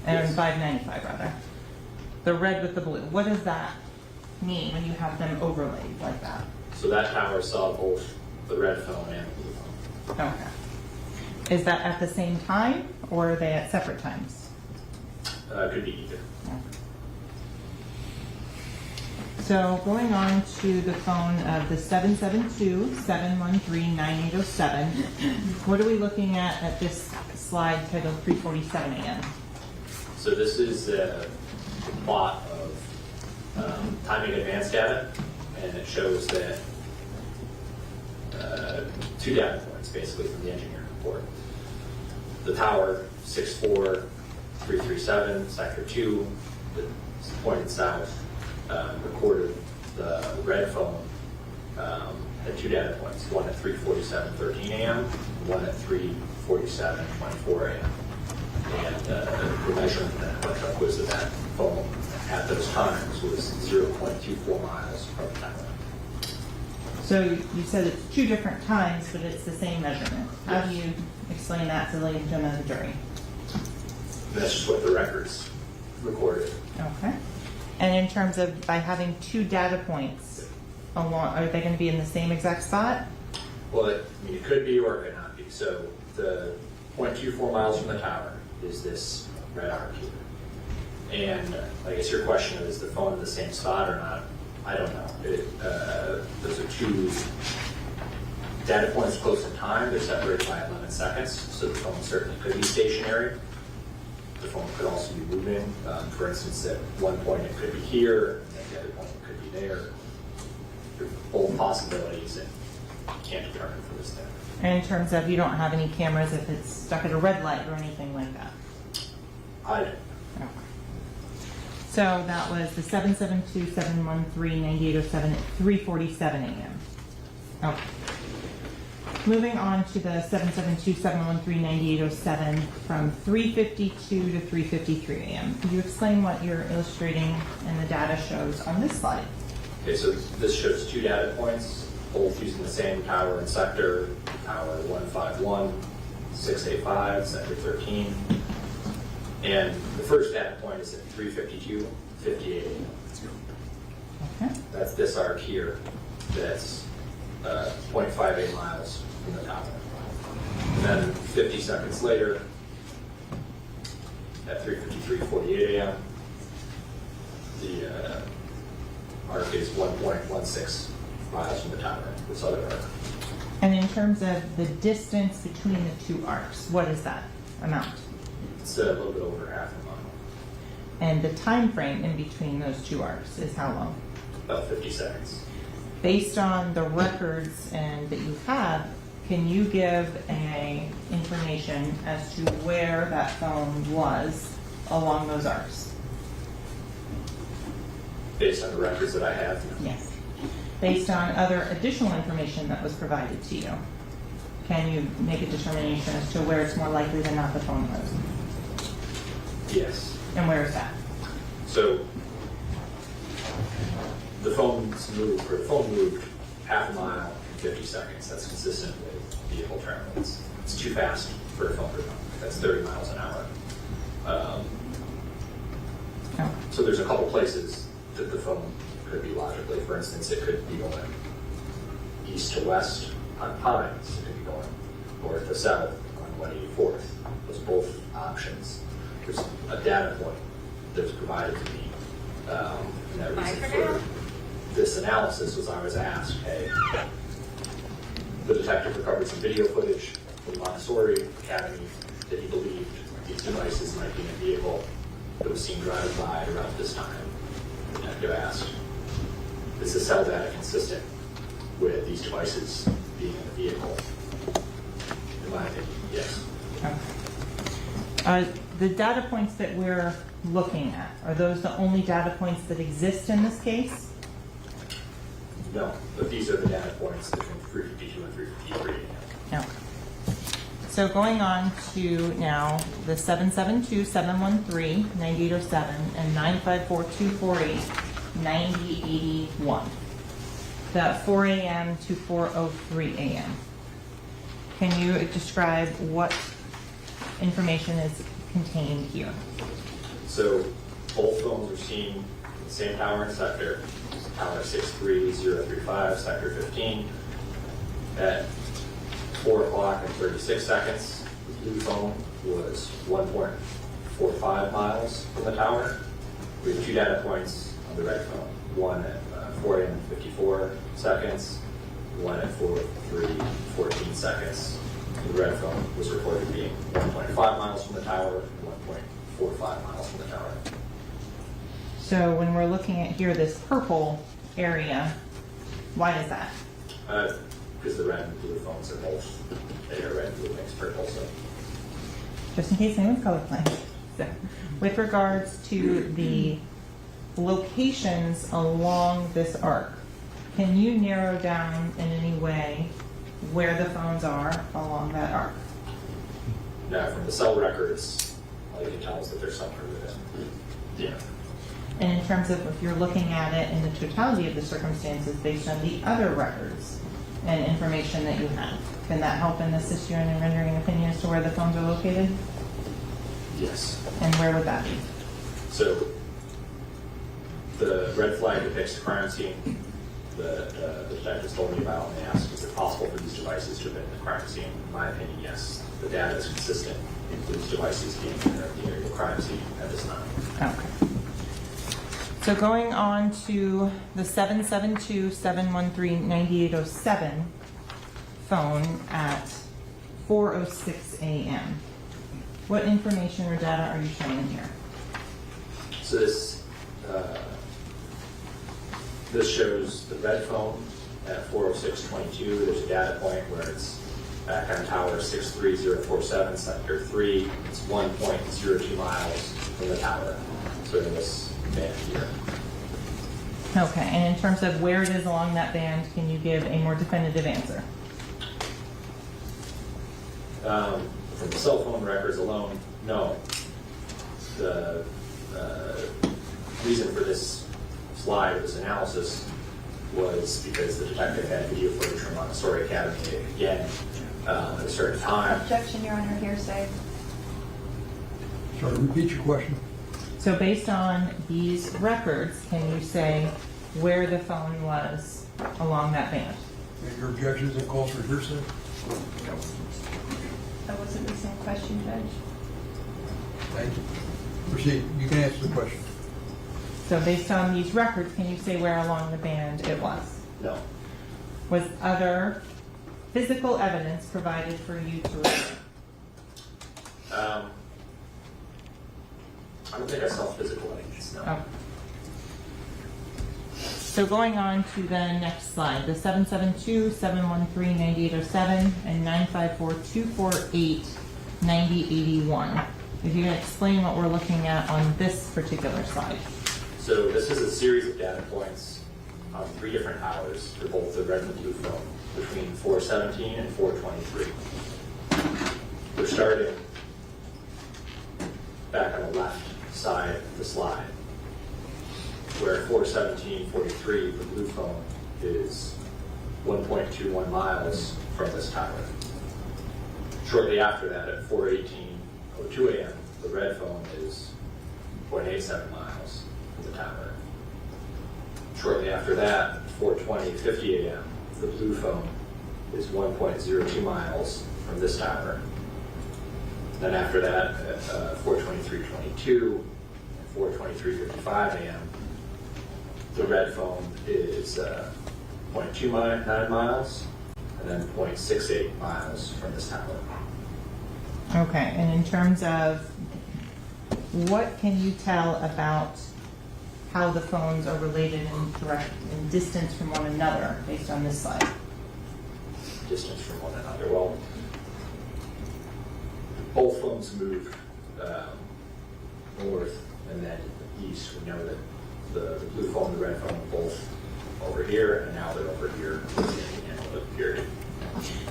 And Yes. 595 rather. The red with the blue. What does that mean when you have them overlaid like that? So that tower saw both the red phone and the blue phone. Okay. Is that at the same time or are they at separate times? Could be either. So going on to the phone of the 772-713-9807, what are we looking at this slide titled 3:47 a.m.? So this is a plot of timing advanced data, and it shows that two data points basically from the engineering report. The tower 64337, sector 2, that's pointed south, recorded the red phone at two data points, one at 3:47:13 a.m., one at 3:47:24 a.m. And the measurement that I took was that phone at those times was 0.24 miles from the tower. So you said it's two different times, but it's the same measurement. How do you explain that to the ladies and gentlemen of the jury? That's just what the records recorded. Okay. And in terms of by having two data points along, are they going to be in the same exact spot? Well, it could be or it could not be. So the 0.24 miles from the tower is this red arc here. And I guess your question is the phone in the same spot or not? I don't know. Those are two data points close in time. They're separated by 11 seconds, so the phone certainly could be stationary. The phone could also be moving. For instance, at one point it could be here, and at the other point it could be there. They're both possibilities, and you can't determine for this thing. And in terms of you don't have any cameras if it's stuck at a red light or anything like that? I don't. Okay. So that was the 772-713-9807 at 3:47 a.m. Okay. Moving on to the 772-713-9807 from 3:52 to 3:53 a.m. Could you explain what you're illustrating and the data shows on this slide? Okay, so this shows two data points, both using the same tower and sector, tower 151, 685, sector 13. And the first data point is at 3:52:58 a.m. Okay. That's this arc here. That's 0.58 miles from the tower. And then 50 seconds later, at 3:53:48 a.m., the arc is 1.16 miles from the tower, this other arc. And in terms of the distance between the two arcs, what is that amount? It's a little bit over half a mile. And the time frame in between those two arcs is how long? About 50 seconds. Based on the records and that you have, can you give a information as to where that phone was along those arcs? Based on the records that I have? Yes. Based on other additional information that was provided to you, can you make a determination as to where it's more likely than not the phone was? Yes. And where is that? So the phone moved half a mile in 50 seconds. That's consistent with vehicle travel. It's too fast for a phone to run. That's 30 miles an hour. So there's a couple places that the phone could be logically. For instance, it could be going east to west on Pines. It could be going north to south on 184th. Those are both options. There's a data point that was provided to me. And that reason for this analysis was I was asked, hey, the detective recovered some video footage from Montessori Academy that he believed these devices might be in a vehicle that was seen driving by around this time. The detective asked, is the cell data consistent with these devices being in the vehicle? In my opinion, yes. The data points that we're looking at, are those the only data points that exist in this case? No, but these are the data points between 352 and 353. No. So going on to now the 772, 713, 9807, and 954, 248, 9081. The 4 a.m. to 4:03 a.m. Can you describe what information is contained here? So both phones are seen in the same tower and sector, tower 63035, sector 15, at 4 o'clock and 36 seconds. The blue phone was 1.45 miles from the tower. We have two data points on the red phone, one at 4 a.m. 54 seconds, one at 4:03 seconds. The red phone was reported being 1.5 miles from the tower and 1.45 miles from the tower. So when we're looking at here, this purple area, why is that? Because the red and blue phones are both, they are red and blue mixed purple, so. Just in case anyone's colorblind. So, with regards to the locations along this arc, can you narrow down in any way where the phones are along that arc? Now, from the cell records, all you can tell is that they're somewhere within. Yeah. And in terms of if you're looking at it in the totality of the circumstances based on the other records and information that you have, can that help and assist you in rendering an opinion as to where the phones are located? Yes. And where would that be? So, the red flag depicts the crime scene that the detectives told me about, and they asked, is it possible for these devices to have been in the crime scene? In my opinion, yes. The data is consistent. It includes devices being in the area of the crime scene at this time. Okay. So going on to the 772-713-9807 phone at 4:06 a.m. What information or data are you showing here? So this shows the red phone at 4:06:22. There's a data point where it's back on tower 63047, sector 3. It's 1.02 miles from the tower. So in this band here. Okay, and in terms of where it is along that band, can you give a more definitive answer? From the cell phone records alone, no. The reason for this slide, this analysis, was because the detective had video footage from Montessori Academy again at a certain time. Objection, Your Honor, hearsay. Sorry, repeat your question. So based on these records, can you say where the phone was along that band? And your objection is it calls for hearsay? That wasn't the same question, Judge. Thank you. Proceed. You can answer the question. So based on these records, can you say where along the band it was? No. Was other physical evidence provided for you to review? I don't think I saw physical evidence, no. Okay. So going on to the next slide, the 772-713-9807 and 954-248-9081. If you can explain what we're looking at on this particular slide. So this is a series of data points on 3 different hours for both the red and blue phone between 4:17 and 4:23. We're starting back on the left side of the slide. where 417.43, the blue phone, is 1.21 miles from this tower. Shortly after that, at 4:18:02 a.m., the red phone is 0.87 miles from the tower. Shortly after that, 4:20:50 a.m., the blue phone is 1.02 miles from this tower. Then after that, at 4:23:22 and 4:23:55 a.m., the red phone is 0.29 miles and then 0.68 miles from this tower. Okay, and in terms of what can you tell about how the phones are related in distance from one another based on this slide? Distance from one another. Well, both phones moved north and then east. We know that the blue phone and the red phone are both over here, and now they're over here at the end of the period.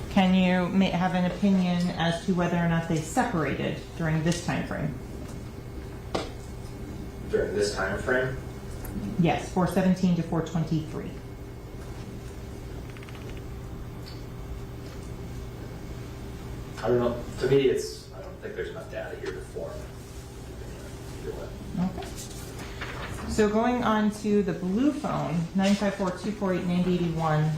Can you have an opinion as to whether or not they separated during this time frame? During this time frame? Yes, 4:17 to 4:23. I don't know. To me, I don't think there's enough data here to form either way. Okay. So going on to the blue phone, 954-248-9081,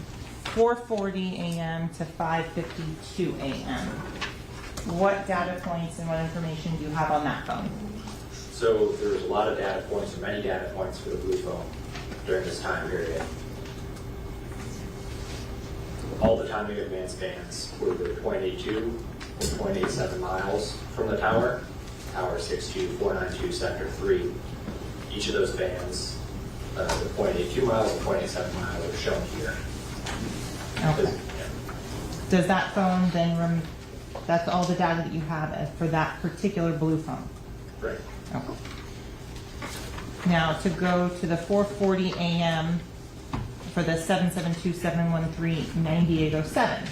4:40 a.m. to 5:52 a.m. What data points and what information do you have on that phone? So there's a lot of data points, or many data points for the blue phone during this time period. All the timing advance bands were either 0.82 or 0.87 miles from the tower, Tower 62492, Sector 3. Each of those bands, the 0.82 miles and 0.87 miles are shown here. Okay. Does that phone then, that's all the data that you have for that particular blue phone? Right. Okay. Now to go to the 4:40 a.m. for the 772-713-9807,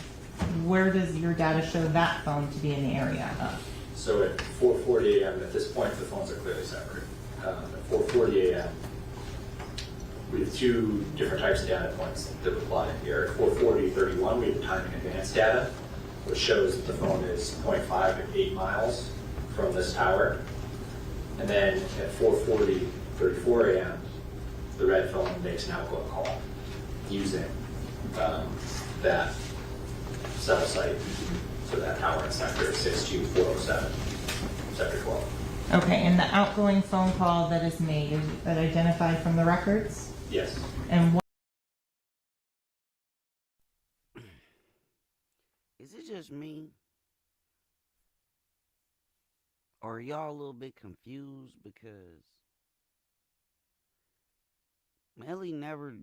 where does your data show that phone to be in the area of? So at 4:40 a.m., at this point, the phones are clearly separate. At 4:40 a.m., we have two different types of data points that were plotted here. At 4:40:31, we have the timing advance data, which shows that the phone is 0.58 miles from this tower. And then at 4:40:34 a.m., the red phone makes an outgoing call using that cell site, so that tower in Sector 62407, Sector 12. Okay, and the outgoing phone call that is made, is that identified from the records? Yes. And what? Is it just me? Or are y'all a little bit confused? Because Melly never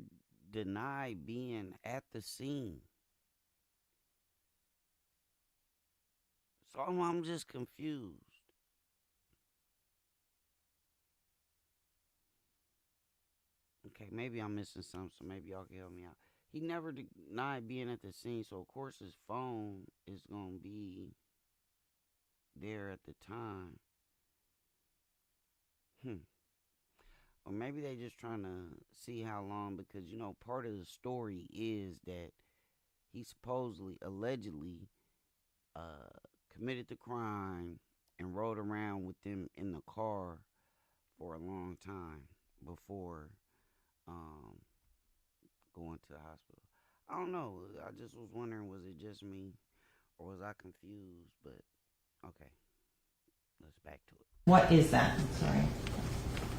denied being at the scene. So I'm just confused. Okay, maybe I'm missing something, so maybe y'all can help me out. He never denied being at the scene, so of course his phone is going to be there at the time. Or maybe they just trying to see how long, because, you know, part of the story is that he supposedly, allegedly, committed the crime and rode around with them in the car for a long time before going to the hospital. I don't know. I just was wondering, was it just me or was I confused? But okay, let's back to it. What is that? Sorry.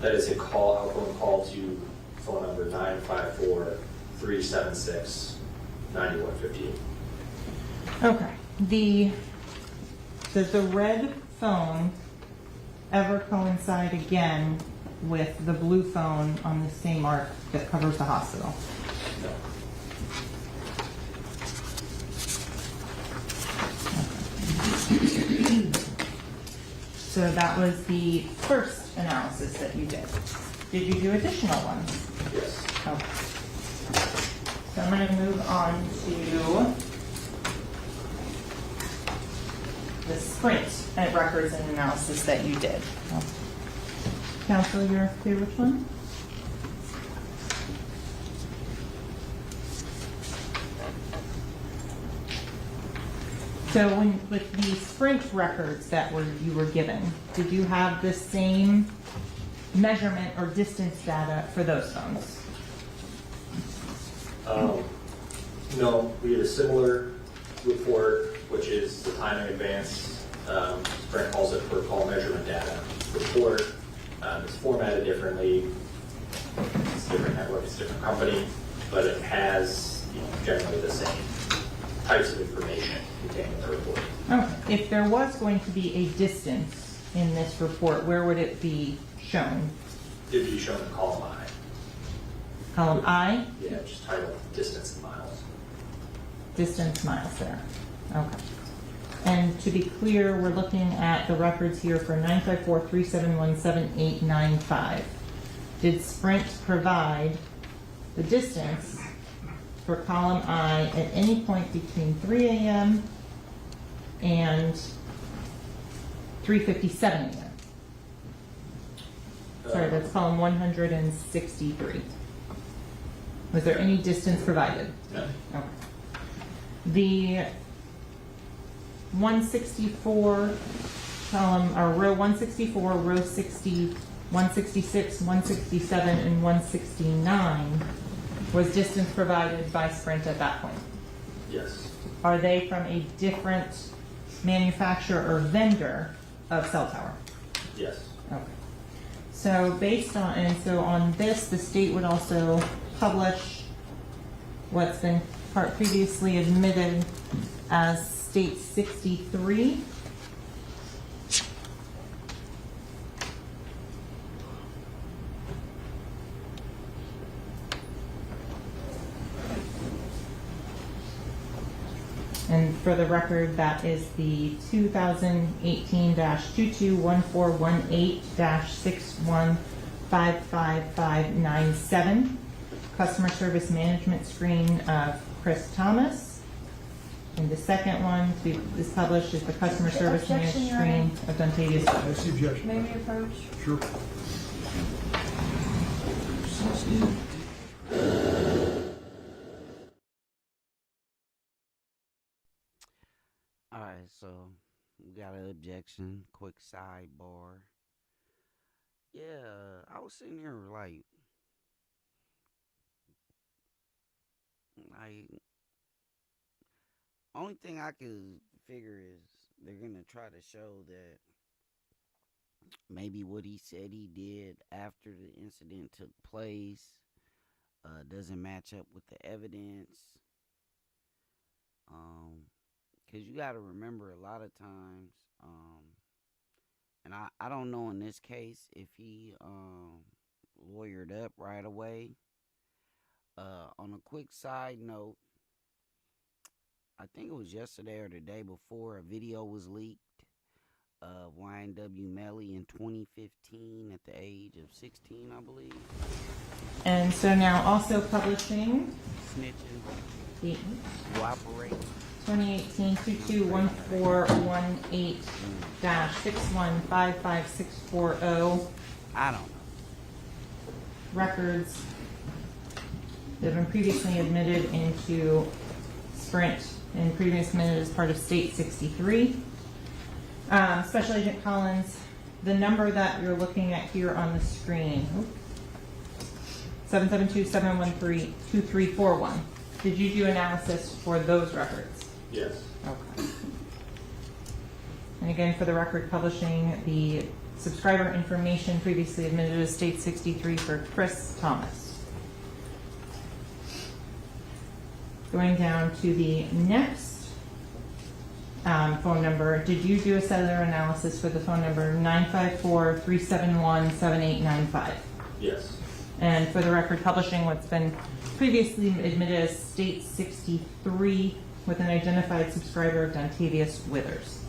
That is a call, outgoing call to phone number 954-376-9158. Okay. Does the red phone ever coincide again with the blue phone on the same arc that covers the hospital? No. So that was the first analysis that you did. Did you do additional ones? Yes. Okay. So I'm going to move on to the sprint at records and analysis that you did. Counselor, you're clear which one? So with the Sprint records that you were given, did you have the same measurement or distance data for those phones? No, we had a similar report, which is the time in advance. Sprint calls it per call measurement data report. It's formatted differently. It's a different network, it's a different company, but it has generally the same types of information contained in the report. Okay. If there was going to be a distance in this report, where would it be shown? It would be shown in column I. Column I? Yeah, just titled distance in miles. Distance miles there. Okay. And to be clear, we're looking at the records here for 954-371-7895. Did Sprint provide the distance for column I at any point between 3 a.m. and 3:57 a.m.? Sorry, that's column 163. Was there any distance provided? No. Okay. The 164 column, or row 164, row 60, 166, 167, and 169 was distance provided by Sprint at that point. Yes. Are they from a different manufacturer or vendor of cell tower? Yes. Okay. So based on, and so on this, the state would also publish what's been previously admitted as State 63. And for the record, that is the 2018-221418-6155597 customer service management screen of Chris Thomas. And the second one to be published is the customer service management screen of Dontavius. That's the objection. May we approach? Sure. Alright, so we got an objection, quick sidebar. Yeah, I was sitting here like only thing I could figure is they're gonna try to show that maybe what he said he did after the incident took place doesn't match up with the evidence. Because you got to remember a lot of times, and I don't know in this case if he lawyered up right away. On a quick side note, I think it was yesterday or the day before, a video was leaked of YNW Melly in 2015 at the age of 16, I believe. And so now also publishing Snitching. the Cooperate. 2018-221418-6155640 I don't know. records that have been previously admitted into Sprint and previously admitted as part of State 63. Special Agent Collins, the number that you're looking at here on the screen, 772-713-2341. Did you do analysis for those records? Yes. Okay. And again, for the record, publishing the subscriber information previously admitted as State 63 for Chris Thomas. Going down to the next phone number, did you do a cellular analysis for the phone number 954-371-7895? Yes. And for the record, publishing what's been previously admitted as State 63 with an identified subscriber of Dontavius Withers.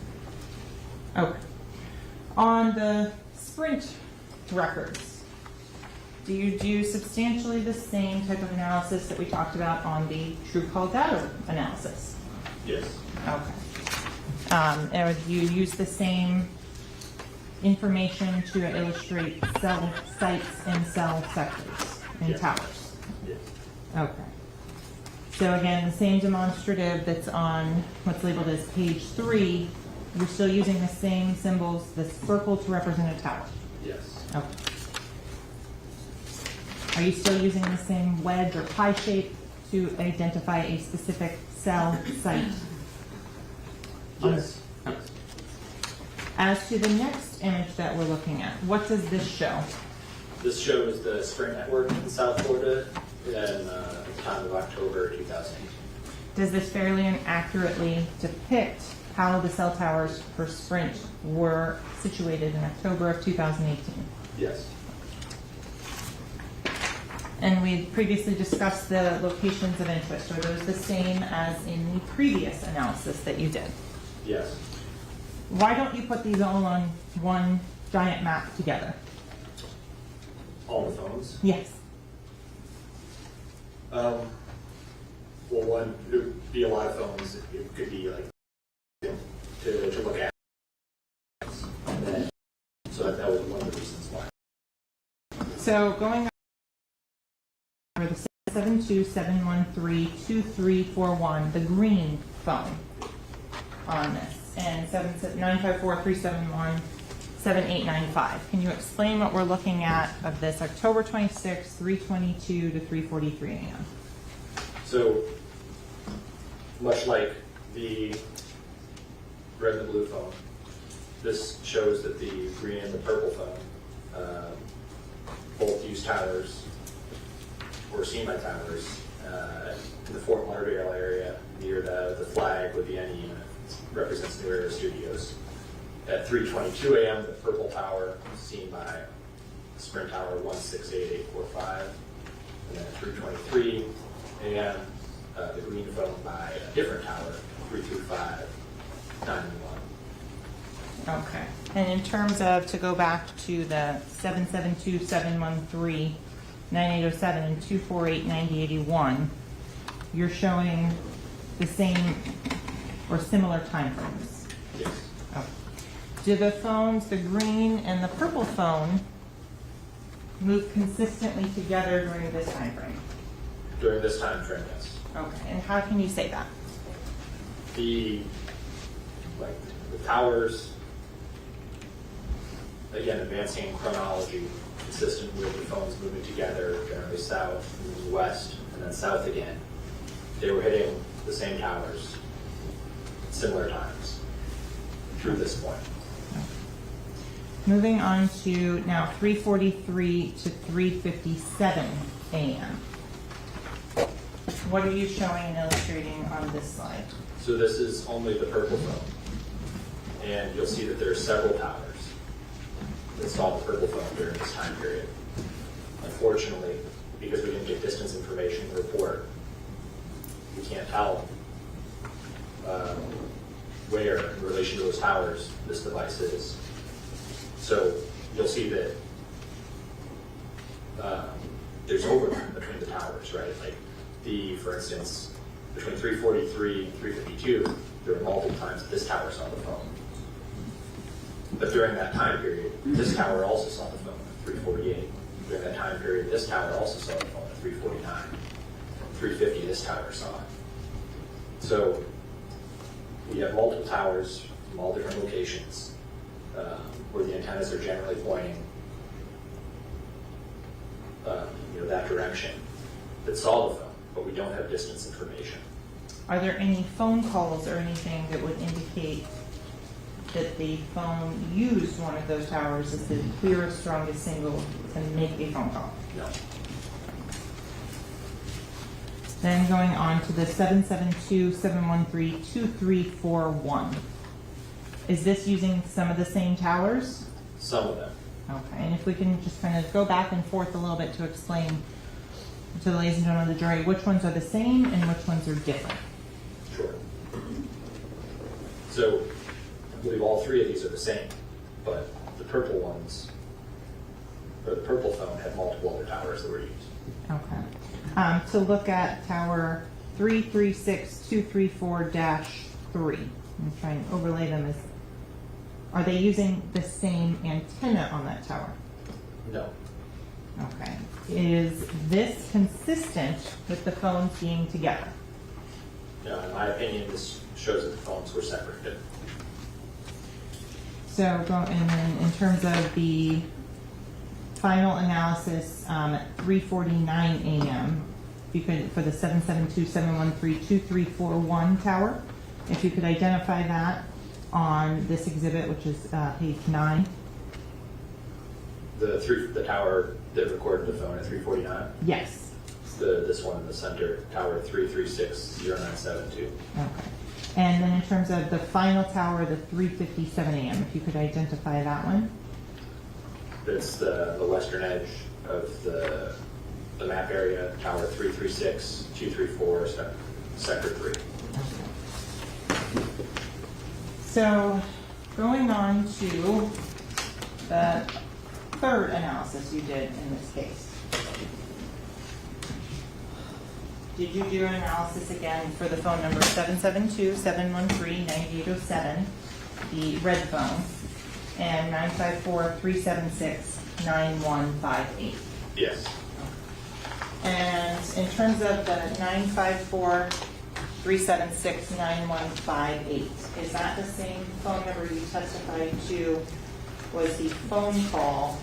Okay. On the Sprint records, do you do substantially the same type of analysis that we talked about on the true call data analysis? Yes. Okay. And would you use the same information to illustrate cell sites and cell sectors and Yes. towers? Yes. Okay. So again, the same demonstrative that's on what's labeled as page 3, you're still using the same symbols, the circle to represent a tower. Yes. Okay. Are you still using the same wedge or pie shape to identify a specific cell site? Yes. As to the next image that we're looking at, what does this show? This shows the Sprint network in South Florida in the time of October 2008. Does this fairly and accurately depict how the cell towers for Sprint were situated in October of 2018? Yes. And we had previously discussed the locations of interest. Are those the same as in the previous analysis that you did? Yes. Why don't you put these all on one giant map together? All the phones? Yes. Well, one, it would be a lot of phones. It could be like to look at. And then, so that was one of the reasons why. So going over the 727132341, the green phone on this, and 954-371-7895. Can you explain what we're looking at of this October 26, 3:22 to 3:43 a.m.? So, much like the red and the blue phone, this shows that the green and the purple phone both use towers or seen by towers in the Fort Lauderdale area near the flag with the NE unit. Represents New Era Studios. At 3:22 a.m., the purple tower is seen by Sprint Tower 168845. And then at 3:23 a.m., the green phone by a different tower, 325-911. Okay. And in terms of, to go back to the 772-713-9807 and 248-9081, you're showing the same or similar time frames? Yes. Oh. Do the phones, the green and the purple phone, move consistently together during this time frame? During this time frame, yes. Okay. And how can you say that? The towers, again, advancing chronology, consistent with the phones moving together, generally south, moving west, and then south again. They were hitting the same towers similar times through this point. Moving on to now 3:43 to 3:57 a.m. What are you showing and illustrating on this slide? So this is only the purple phone. And you'll see that there are several towers that saw the purple phone during this time period. Unfortunately, because we didn't get distance information in the report, we can't tell where, in relation to those towers, this device is. So you'll see that there's overlap between the towers, right? Like for instance, between 343 and 352, there were multiple times that this tower saw the phone. But during that time period, this tower also saw the phone at 348. During that time period, this tower also saw the phone at 349. 350, this tower saw it. So we have multiple towers from all different locations where the antennas are generally pointing that direction that saw the phone, but we don't have distance information. Are there any phone calls or anything that would indicate that the phone used one of those towers as the clearest, strongest signal to make a phone call? No. Then going on to the 772-713-2341. Is this using some of the same towers? Some of them. Okay, and if we can just kind of go back and forth a little bit to explain to the ladies and gentlemen of the jury which ones are the same and which ones are different. Sure. So I believe all three of these are the same, but the purple ones, or the purple phone, had multiple other towers that were used. Okay. To look at tower 336234-3. I'm trying to overlay them as, are they using the same antenna on that tower? No. Okay. Is this consistent with the phones being together? No, in my opinion, this shows that the phones were separated. So, and then in terms of the final analysis at 3:49 a.m., if you could, for the 772-713-2341 tower, if you could identify that on this exhibit, which is page 9. The tower that recorded the phone at 3:49? Yes. This one in the center, tower 336-0972. Okay. And then in terms of the final tower, the 3:57 a.m., if you could identify that one. That's the western edge of the map area, tower 336-234, sector 3. So going on to the third analysis you did in this case. Did you do an analysis again for the phone number 772-713-9807, the red phone, and 954-376-9158? Yes. And in terms of the 954-376-9158, is that the same phone number you testified to was the phone call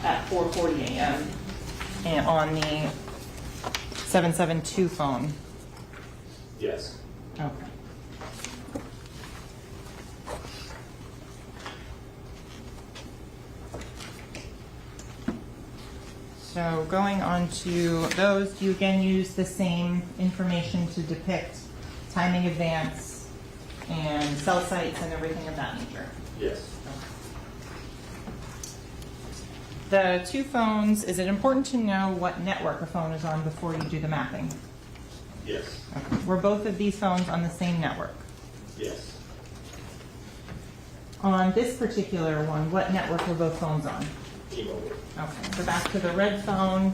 at 4:40 a.m. and on the 772 phone? Yes. Okay. So going on to those, do you again use the same information to depict timing advance and cell sites and everything of that nature? Yes. The two phones, is it important to know what network a phone is on before you do the mapping? Yes. Okay. Were both of these phones on the same network? Yes. On this particular one, what network were both phones on? T-Mobile. Okay, so back to the red phone.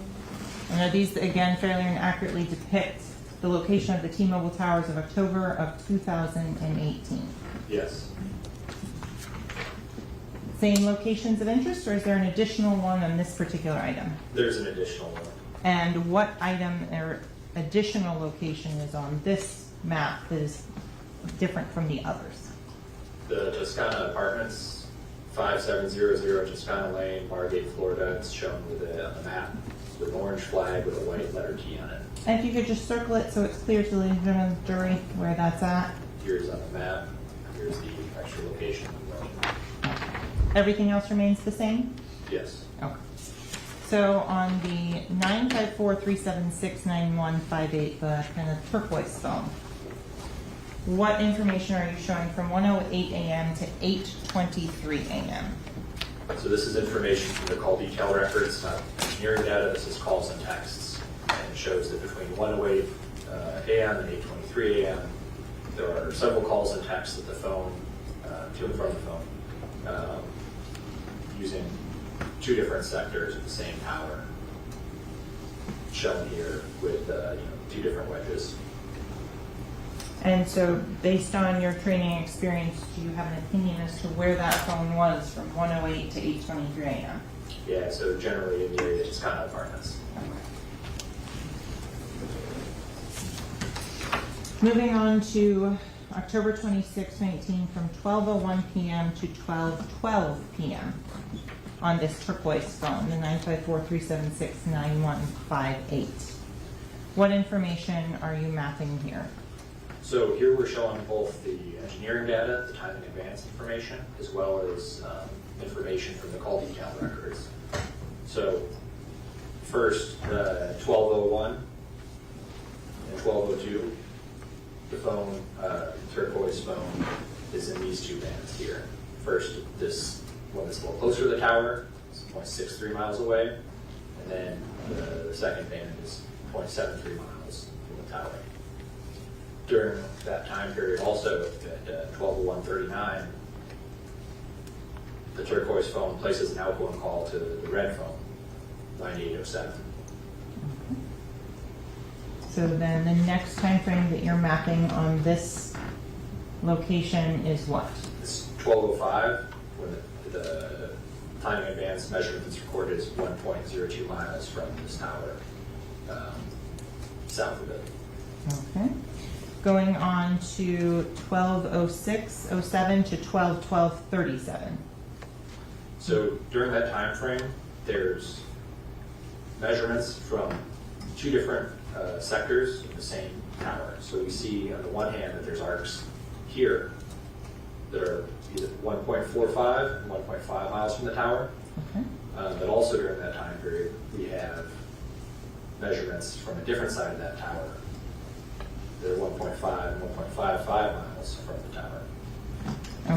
I know these, again, fairly and accurately depict the location of the T-Mobile towers of October of 2018. Yes. Same locations of interest, or is there an additional one on this particular item? There's an additional one. And what item or additional location is on this map that is different from the others? The Toscana Apartments, 5700 Toscana Lane, Margate, Florida. It's shown on the map with an orange flag with a white letter T on it. And if you could just circle it so it's clear to the gentleman's jury where that's at. Here's on the map. Here's the actual location. Everything else remains the same? Yes. Okay. So on the 954-376-9158, the kind of turquoise phone, what information are you showing from 1:08 a.m. to 8:23 a.m.? So this is information from the call detail records, not engineering data. This is calls and texts. And it shows that between 1:08 a.m. and 8:23 a.m., there are several calls and texts that the phone, to and from the phone, using two different sectors of the same tower, shown here with two different wedges. And so based on your training experience, do you have an opinion as to where that phone was from 1:08 to 8:23 a.m.? Yeah, so generally in the area of Toscana Apartments. Moving on to October 26, 2018, from 12:01 p.m. to 12:12 p.m. on this turquoise phone, the 954-376-9158. What information are you mapping here? So here we're showing both the engineering data, the time in advance information, as well as information from the call detail records. So first, 12:01 and 12:02. The phone, turquoise phone, is in these two bands here. First, this one that's a little closer to the tower, it's 0.63 miles away, and then the second band is 0.73 miles from the tower. During that time period, also at 12:01:39, the turquoise phone places an outgoing call to the red phone, 9807. So then the next time frame that you're mapping on this location is what? It's 12:05 when the time in advance measurement that's recorded is 1.02 miles from this tower, south of it. Okay. Going on to 12:06:07 to 12:12:37. So during that time frame, there's measurements from two different sectors of the same tower. So we see on the one hand that there's arcs here that are either 1.45 and 1.5 miles from the tower. Okay. But also during that time period, we have measurements from a different side of that tower. They're 1.5 and 1.55 miles from the tower.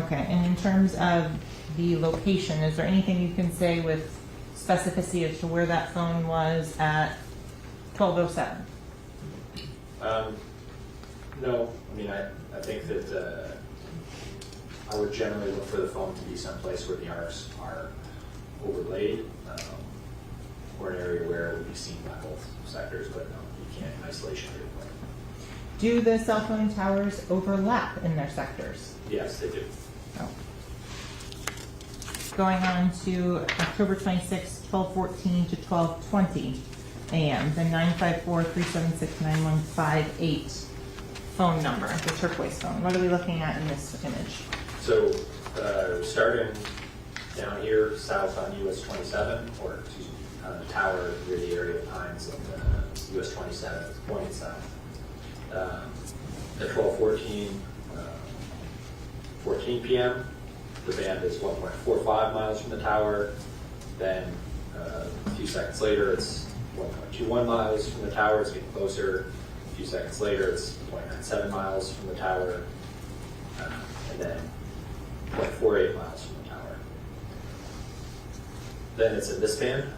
Okay, and in terms of the location, is there anything you can say with specificity as to where that phone was at 12:07? No, I mean, I think that I would generally look for the phone to be someplace where the arcs are overlaid, or an area where it would be seen by both sectors, but no, you can't in isolation do it. Do the cell phone towers overlap in their sectors? Yes, they do. Oh. Going on to October 26, 12:14 to 12:20 a.m., the 954-376-9158 phone number, the turquoise phone. What are we looking at in this image? So starting down here south on US 27, or excuse me, on the tower near the area of Pines of US 27, it's pointed south. At 12:14 p.m., the band is 1.45 miles from the tower. Then a few seconds later, it's 1.21 miles from the tower. It's getting closer. A few seconds later, it's 0.97 miles from the tower. And then 0.48 miles from the tower. Then it's in this band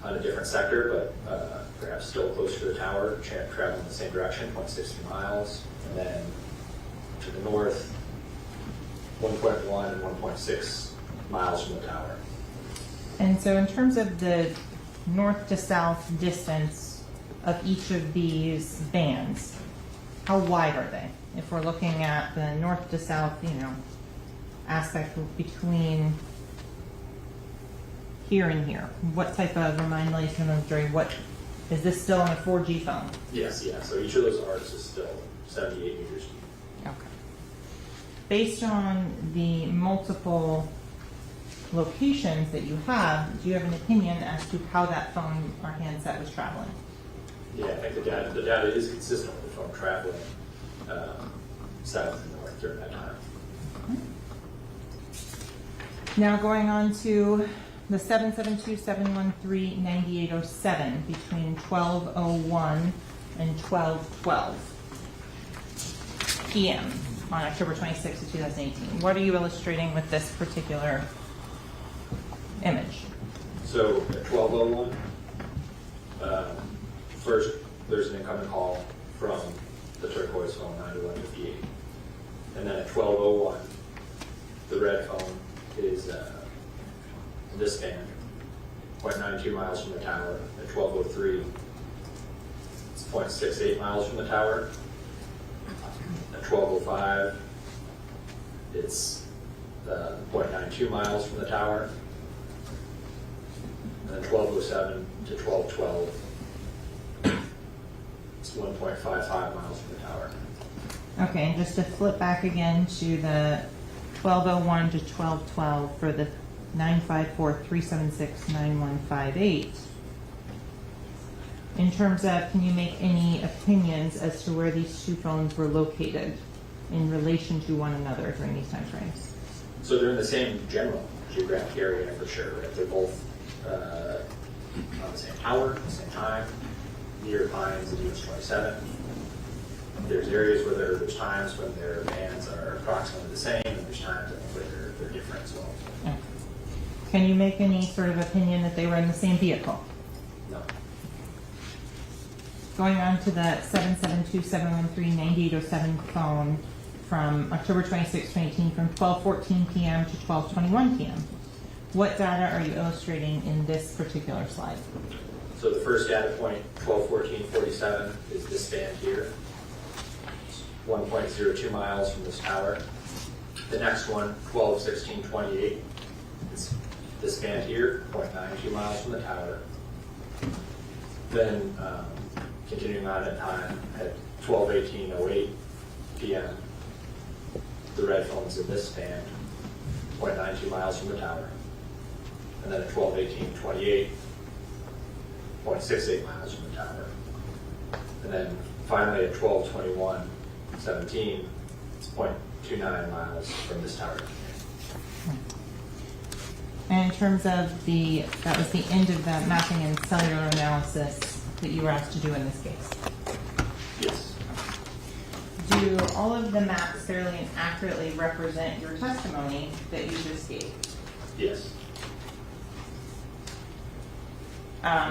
on a different sector, but perhaps still closer to the tower, traveling in the same direction, 0.60 miles. And then to the north, 1.1 and 1.6 miles from the tower. And so in terms of the north to south distance of each of these bands, how wide are they? If we're looking at the north to south, aspect between here and here, what type of, remind me, what, is this still on a 4G phone? Yes, yeah. So each of those arcs is still 78 meters deep. Okay. Based on the multiple locations that you have, do you have an opinion as to how that phone or handset was traveling? Yeah, I think the data is consistent with the phone traveling south and north during that time. Okay. Now going on to the 772-713-9807 between 12:01 and 12:12 p.m. on October 26, 2018. What are you illustrating with this particular image? So at 12:01, first there's an incoming call from the turquoise phone 9158, and then at 12:01, the red phone is in this band, 0.92 miles from the tower. At 12:03, it's 0.68 miles from the tower. At 12:05, it's 0.92 miles from the tower. And then 12:07 to 12:12, it's 1.55 miles from the tower. Okay, and just to flip back again to the 12:01 to 12:12 for the 954-376-9158. In terms of, can you make any opinions as to where these two phones were located in relation to one another during these time frames? So they're in the same general geographic area for sure. Right? They're both on the same tower at the same time, near Pines and US 27. There's areas where there's times when their bands are approximately the same, and there's times where they're different as well. Okay. Can you make any sort of opinion that they were in the same vehicle? No. Going on to the 772-713-9807 phone from October 26, 2018, from 12:14 p.m. to 12:21 p.m. What data are you illustrating in this particular slide? So the first data point, 12:14:47, is this band here. It's 1.02 miles from this tower. The next one, 12:16:28, is this band here, 0.92 miles from the tower. Then continuing on in time, at 12:18:08, p.m., the red phone's in this band, 0.92 miles from the tower. And then at 12:18:28, 0.68 miles from the tower. And then finally at 12:21:17, it's 0.29 miles from this tower. And in terms of that was the end of the mapping and cellular analysis that you were asked to do in this case. Yes. Do all of the maps fairly and accurately represent your testimony that you just gave? Yes.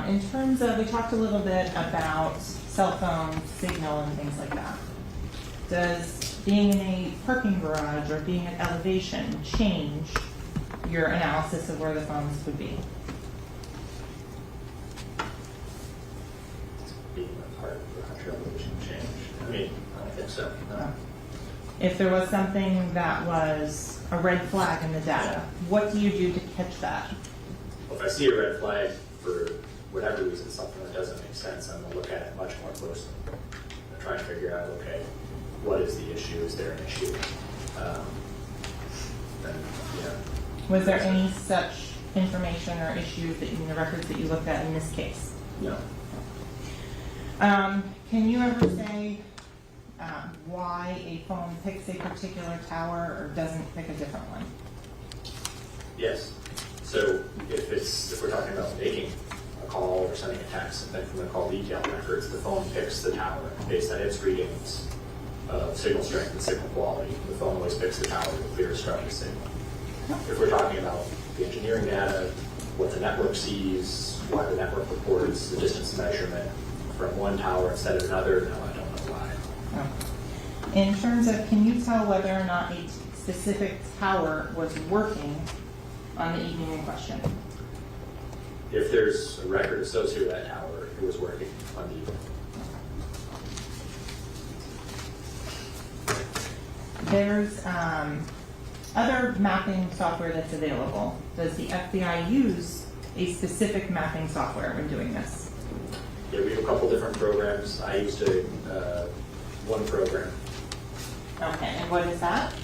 In terms of, we talked a little bit about cell phone signal and things like that. Does being in a parking garage or being at elevation change your analysis of where the phones would be? Being a part of the elevation change. I mean, I don't think so. No. If there was something that was a red flag in the data, what do you do to catch that? Well, if I see a red flag for whatever reason, something that doesn't make sense, I'm going to look at it much more closely. I'm trying to figure out, okay, what is the issue? Is there an issue? And, yeah. Was there any such information or issues that in the records that you looked at in this case? No. Can you ever say why a phone picks a particular tower or doesn't pick a different one? Yes. So if we're talking about making a call or sending a text, and then from the call detail records, the phone picks the tower based on its readings of signal strength and signal quality. The phone always picks the tower with the clearest strongest signal. If we're talking about the engineering data, what the network sees, why the network reports the distance measurement from one tower instead of another, no, I don't know why. In terms of, can you tell whether or not a specific tower was working on the evening in question? If there's a record associated with that tower, it was working on the evening. There's other mapping software that's available. Does the FBI use a specific mapping software when doing this? Yeah, we have a couple different programs. I used one program. Okay, and what is that?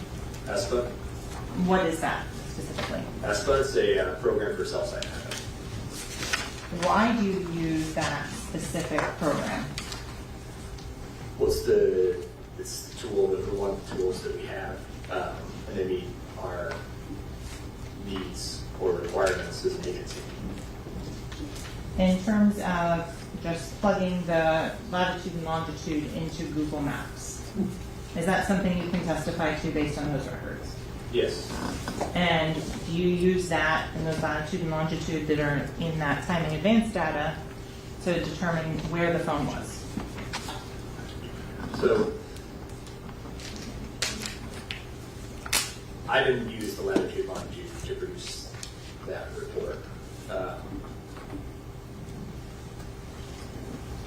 ESPA. What is that specifically? ESPA is a program for cell site data. Why do you use that specific program? It's the tool, one of the tools that we have, and they meet our needs or requirements as an agency. In terms of just plugging the latitude and longitude into Google Maps, is that something you can testify to based on those records? Yes. And do you use that and those latitude and longitude that are in that timing advance data to determine where the phone was? So I didn't use the latitude longitude to produce that report.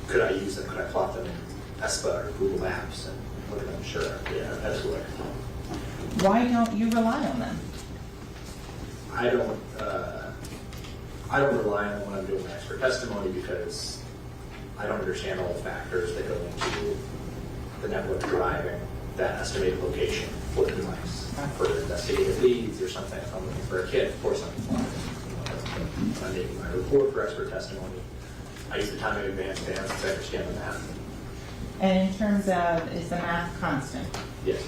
Could I use them? Could I plot them in ESPA or Google Maps and look at them? Sure. Yeah, absolutely. Why don't you rely on them? I don't rely on them when I'm doing expert testimony because I don't understand all the factors that go into the network driving that estimated location for the device. For investigative leads or something, if I'm looking for a kid, of course I'm making my report for expert testimony. I use the time in advance to understand the math. And in terms of, is the math constant? Yes.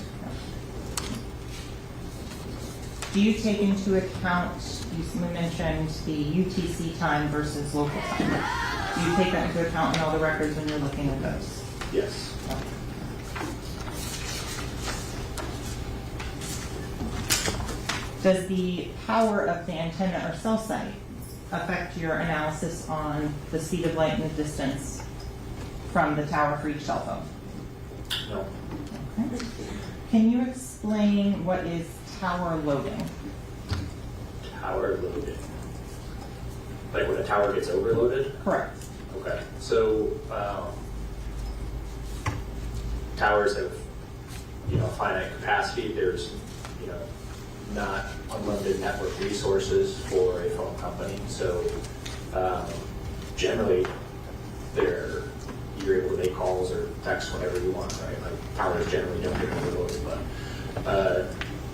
Do you take into account, you mentioned the UTC time versus local time. Do you take that into account in all the records when you're looking at those? Yes. Does the power of the antenna or cell site affect your analysis on the speed of light and the distance from the tower for each cell phone? No. Okay. Can you explain what is tower loading? Tower loading. Like when a tower gets overloaded? Correct. Okay. So towers have, finite capacity. There's, not unlimited network resources for a phone company. So generally, they're you're able to make calls or text whenever you want, right? Like towers generally don't get overloaded, but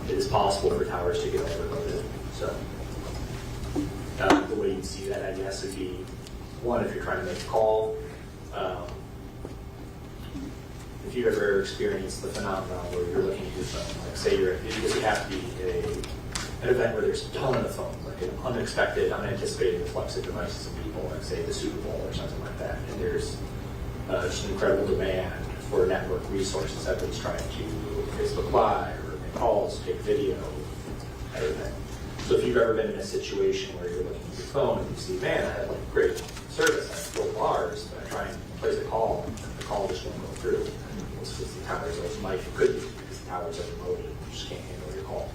it is possible for towers to get overloaded. So the way you'd see that, I guess, would be one, if you're trying to make a call. If you've ever experienced the phenomenon where you're looking at your phone, like say it would have to be an event where there's a ton of phones, like an unexpected, unanticipated influx of devices and people, like say the Super Bowl or something like that, and there's just an incredible demand for network resources. Everybody's trying to Facebook Live or make calls, take video, everything. So if you've ever been in a situation where you're looking at your phone and you see, man, I have like great service, I have 4 bars, but I try and place a call, and the call just won't go through. It's because the towers could be because the towers are remoted and you just can't handle your call.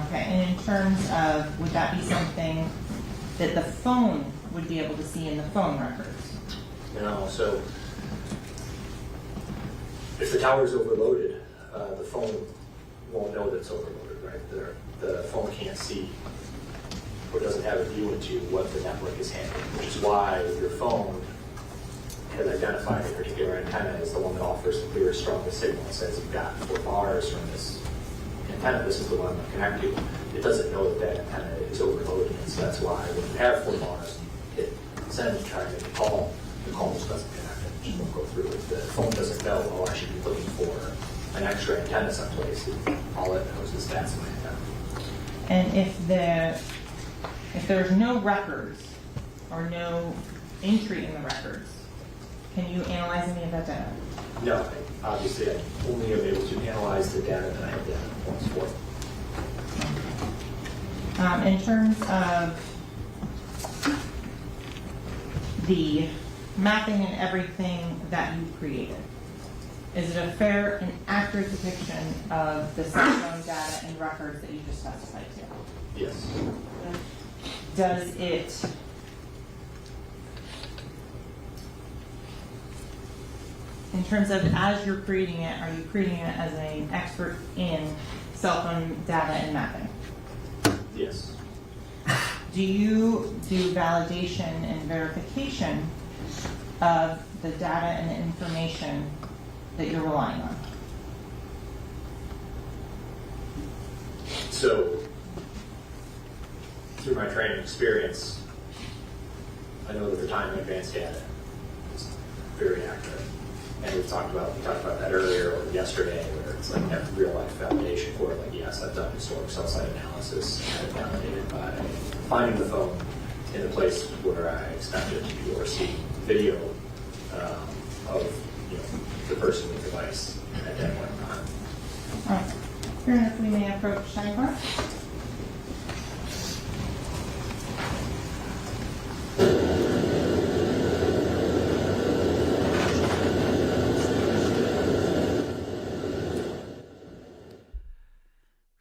Okay, and in terms of, would that be something that the phone would be able to see in the phone records? No, so if the tower's overloaded, the phone won't know that it's overloaded, right? The phone can't see or doesn't have a view into what the network is handling, which is why your phone has identified a particular antenna as the one that offers the clearest, strongest signal. It says you've got 4 bars from this antenna, this is the one I'm going to connect to. It doesn't know that that antenna is overloaded, and so that's why when you have 4 bars, hit send and try to make a call, the call just doesn't connect, it just won't go through. The phone doesn't know, oh, I should be looking for an extra antenna someplace. All it knows is that's my antenna. And if there's no records or no entry in the records, can you analyze any of that data? No, obviously I only am able to analyze the data that I have data points for. In terms of the mapping and everything that you created, is it a fair and accurate depiction of the cell phone data and records that you just specified to? Yes. Does it in terms of as you're creating it, are you creating it as an expert in cell phone data and mapping? Yes. Do you do validation and verification of the data and the information that you're relying on? So, through my training experience, I know that the time in advance data is very accurate. And we talked about that earlier or yesterday, where it's like have real life validation for it. Like, yes, I've done historic cell site analysis, and I've validated by finding the phone in the place where I expect it to be, or seeing video of the person with the device at that point in time. All right. Karen, if we may approach sidebar.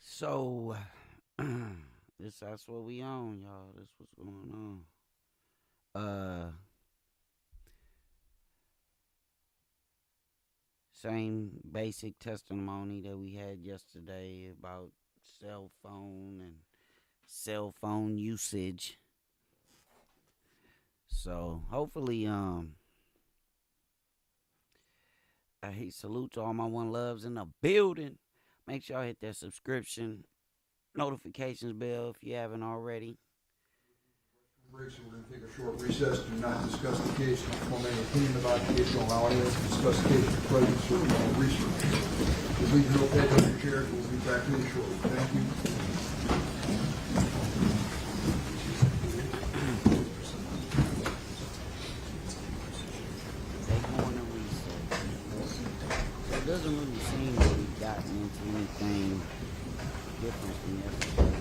So, that's what we on, y'all. This what's going on. Same basic testimony that we had yesterday about cell phone and cell phone usage. So, hopefully, hey, salute to all my one loves in the building. Make sure y'all hit that subscription, notifications bell if you haven't already. Break, so we're going to take a short recess. Do not discuss the case, not form any opinion about the case, don't allow anyone to discuss the case for presence or research. Just leave your notepad on your chair. We'll be back with you shortly. Thank you. It doesn't really seem that we've gotten into anything different from yesterday,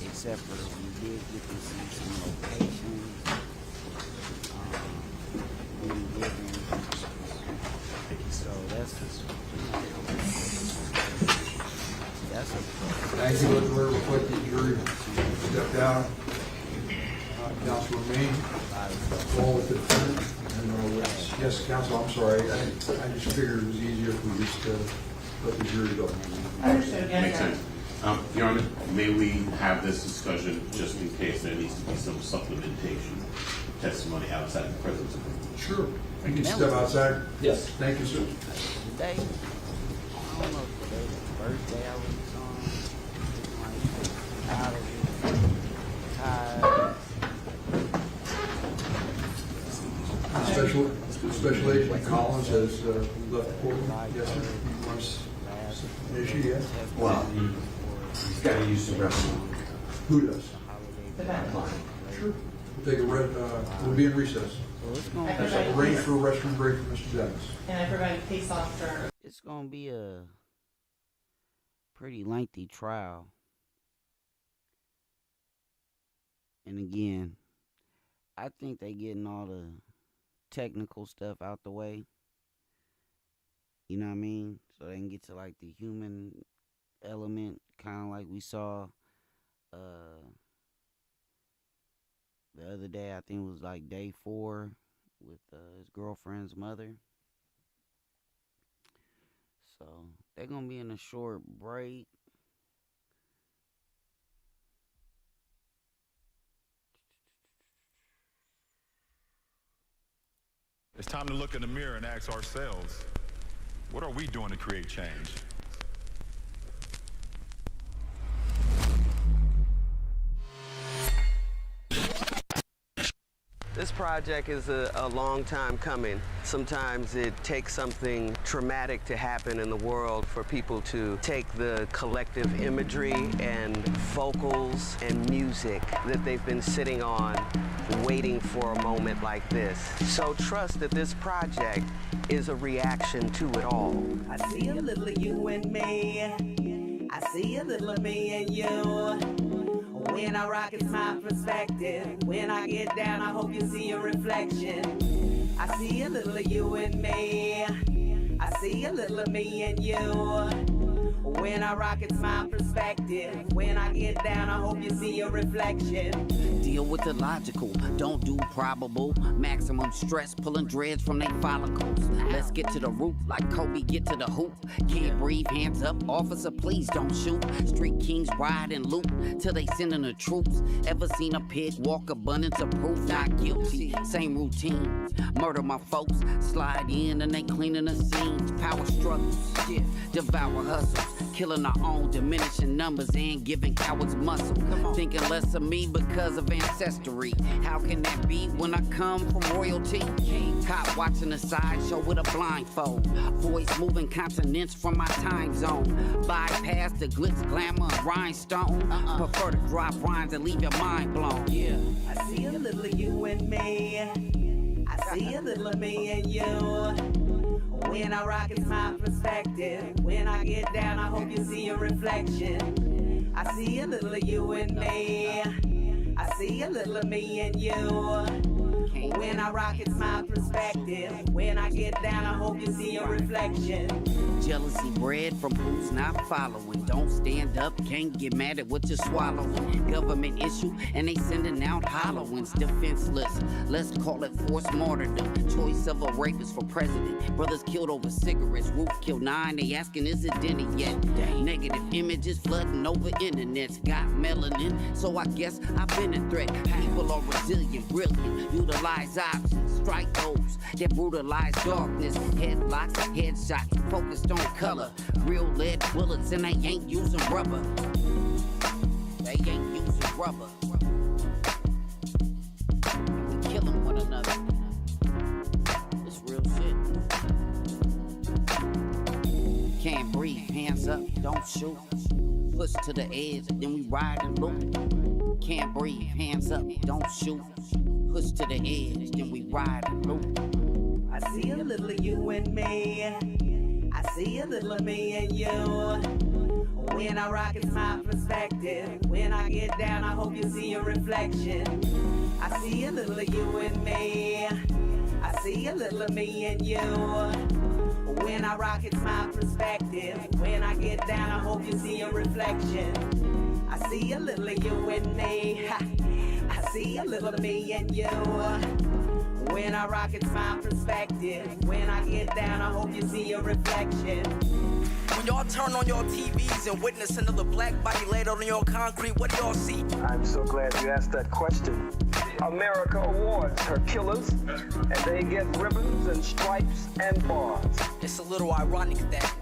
except for we did get to see some locations. So that's a Thank you. Let the record reflect the jury step down. Counsel remain. All with the defendant. And yes, counsel, I'm sorry. I just figured it was easier if we just let the jury go. Understood. Makes sense. Your Honor, may we have this discussion just in case there needs to be some supplementation? testimony outside the presence of the Sure. You can step outside. Yes. Thank you, sir. Today, I don't know if today's his birthday I was on. Out of it. Special Agent Collins has left the courtroom. Yes, sir. He wants is she yes? Well, he's got to use the restroom. Who does? The back line. Sure. We'll take we'll be in recess. Arrange for a restroom break for Mr. Dennis. And I provide case officer. It's gonna be a pretty lengthy trial. And again, I think they getting all the technical stuff out the way. You know what I mean? So they can get to like the human element, kind of like we saw the other day. I think it was like day 4 with his girlfriend's mother. So they're gonna be in a short break. It's time to look in the mirror and ask ourselves, what are we doing to create change? This project is a long time coming. Sometimes it takes something traumatic to happen in the world for people to take the collective imagery and vocals and music that they've been sitting on, waiting for a moment like this. So trust that this project is a reaction to it all. I see a little of you and me. I see a little of me and you. When I rock, it's my perspective. When I get down, I hope you see a reflection. I see a little of you and me. I see a little of me and you. When I rock, it's my perspective. When I get down, I hope you see a reflection. Deal with the logical, don't do probable. Maximum stress, pulling dreads from their follicles. Let's get to the root, like Kobe get to the hoop. Can't breathe, hands up, officer, please don't shoot. Street kings ride and loot till they sending the troops. Ever seen a pig walk, abundance of proof? Not guilty, same routine. Murder my folks, slide in and they cleaning the scenes. Power struggles, yeah, devour hustles. Killing our own, diminishing numbers and giving cowards muscle. Thinking less of me because of ancestry. How can that be when I come from royalty? Caught watching the sideshow with a blindfold. Voice moving continents from my time zone. Bypass the glitz, glamour, and rhinestone. Prefer to drop rhymes and leave your mind blown. Yeah. I see a little of you and me. I see a little of me and you. When I rock, it's my perspective. When I get down, I hope you see a reflection. I see a little of you and me. I see a little of me and you. When I rock, it's my perspective. When I get down, I hope you see a reflection. Jealousy bred from who's not following. Don't stand up, can't get mad at what you're swallowing. Government issue, and they sending out hollowings. Defenseless, let's call it forced martyrdom. Choice of a rapist for president. Brothers killed over cigarettes. Roof killed 9, they asking is it dinner yet? Negative images flooding over internets. Got melanin, so I guess I've been a threat. People are resilient, brilliant. Utilize options, strike those that brutalize darkness. Headlocks, headshots, focused on color. Real lead bullets and they ain't using rubber. They ain't using rubber. We killing one another. It's real shit. Can't breathe, hands up, don't shoot. Push to the edge, then we ride and loop. Can't breathe, hands up, don't shoot. Push to the edge, then we ride and loop. I see a little of you and me. I see a little of me and you. When I rock, it's my perspective. When I get down, I hope you see a reflection. I see a little of you and me. I see a little of me and you. When I rock, it's my perspective. When I get down, I hope you see a reflection. I see a little of you and me. I see a little of me and you. When I rock, it's my perspective. When I get down, I hope you see a reflection. When y'all turn on your TVs and witness another black body laid out on your concrete, what do y'all see? I'm so glad you asked that question. America awards her killers, and they get ribbons and stripes and bars. It's a little ironic that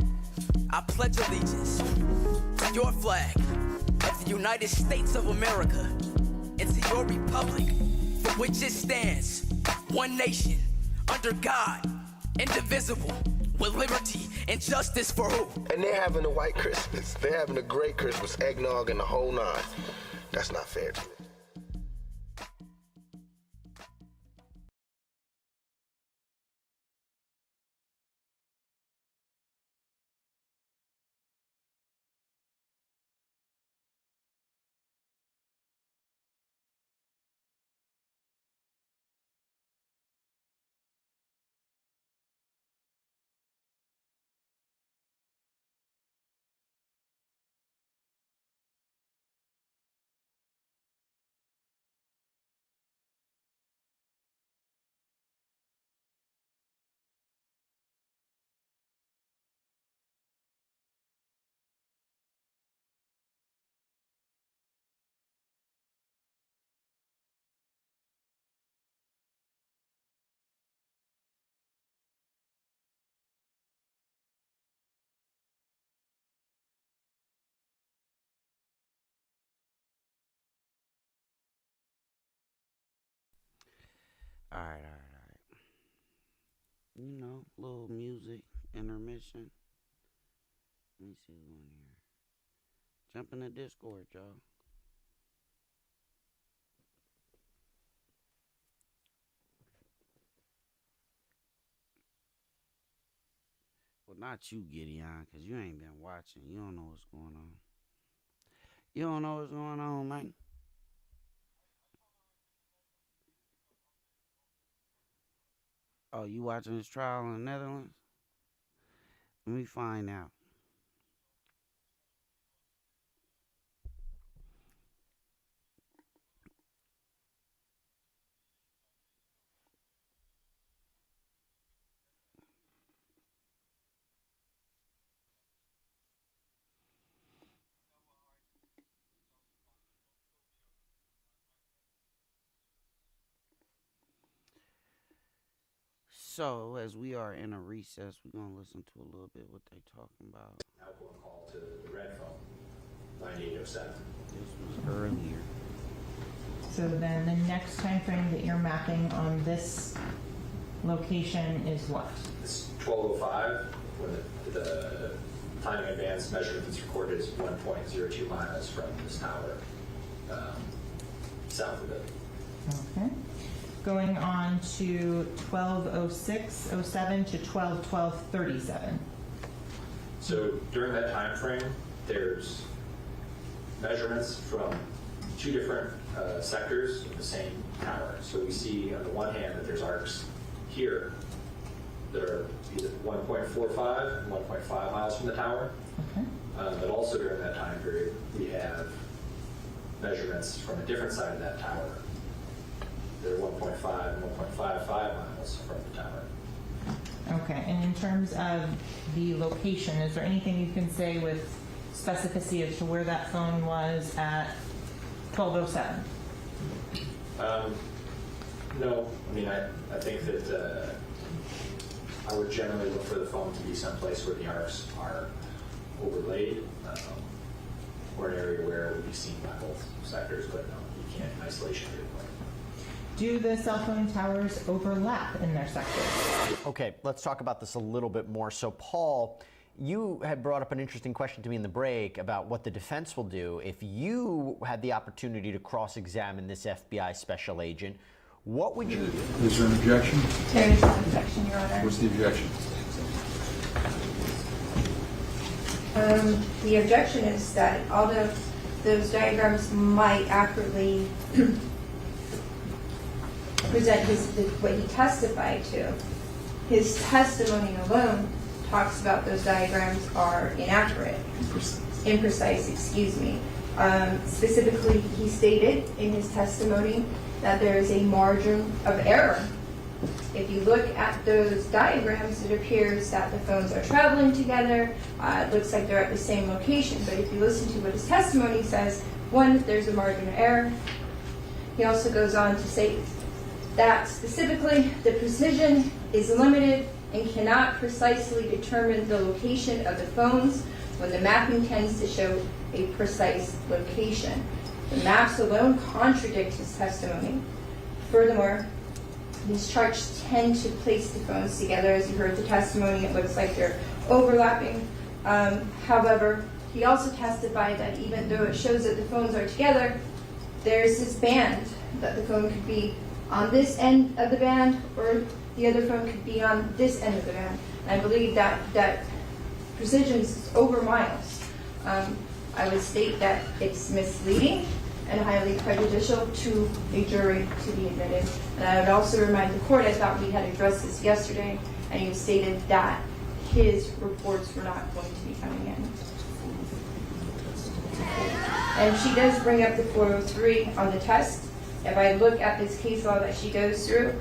I pledge allegiance to your flag of the United States of America and to your republic for which it stands, one nation, under God, indivisible, with liberty and justice for who? And they're having a white Christmas. They're having a great Christmas, eggnog and the whole nine. That's not fair to me. All right. You know, little music intermission. Let me see who's on here. Jump in the Discord, y'all. Well, not you, Gideon, because you ain't been watching. You don't know what's going on. You don't know what's going on, man. Oh, you watching this trial in the Netherlands? Let me find out. So, as we are in a recess, we're going to listen to a little bit what they talking about. Outgoing call to the red phone, 9807. This was earlier. So then the next time frame that you're mapping on this location is what? It's 1205, when the time in advance measurement that's recorded is 1.02 miles from this tower, south of it. Okay. Going on to 1206.07 to 1212.37. So during that time frame, there's measurements from two different sectors of the same tower. So we see on the one hand that there's arcs here that are either 1.45 and 1.5 miles from the tower. Okay. But also during that time period, we have measurements from a different side of that tower. They're 1.5 and 1.55 miles from the tower. Okay, and in terms of the location, is there anything you can say with specificity as to where that phone was at 1207? No, I mean, I think that I would generally look for the phone to be someplace where the arcs are overlaid, or an area where it would be seen by both sectors, but no, you can't in isolation do it. Do the cell phone towers overlap in their sectors? Okay, let's talk about this a little bit more. So, Paul, you had brought up an interesting question to me in the break about what the defense will do if you had the opportunity to cross-examine this FBI special agent. What would you do? Is there an objection? There is an objection, Your Honor. What's the objection? The objection is that although those diagrams might accurately present what he testified to, his testimony alone talks about those diagrams are inaccurate. Imprecise, excuse me. Specifically, he stated in his testimony that there is a margin of error If you look at those diagrams, it appears that the phones are traveling together. It looks like they're at the same location. But if you listen to what his testimony says, one, there's a margin of error. He also goes on to say that specifically the precision is limited and cannot precisely determine the location of the phones when the mapping tends to show a precise location. The maps alone contradict his testimony. Furthermore, these charts tend to place the phones together. As you heard the testimony, it looks like they're overlapping. However, he also testified that even though it shows that the phones are together, there's this band that the phone could be on this end of the band, or the other phone could be on this end of the band. And I believe that precision is over miles. I would state that it's misleading and highly prejudicial to a jury to be admitted. And I would also remind the court, I thought we had addressed this yesterday, and you stated that his reports were not going to be coming in. And she does bring up the 403 on the test. If I look at this case law that she goes through,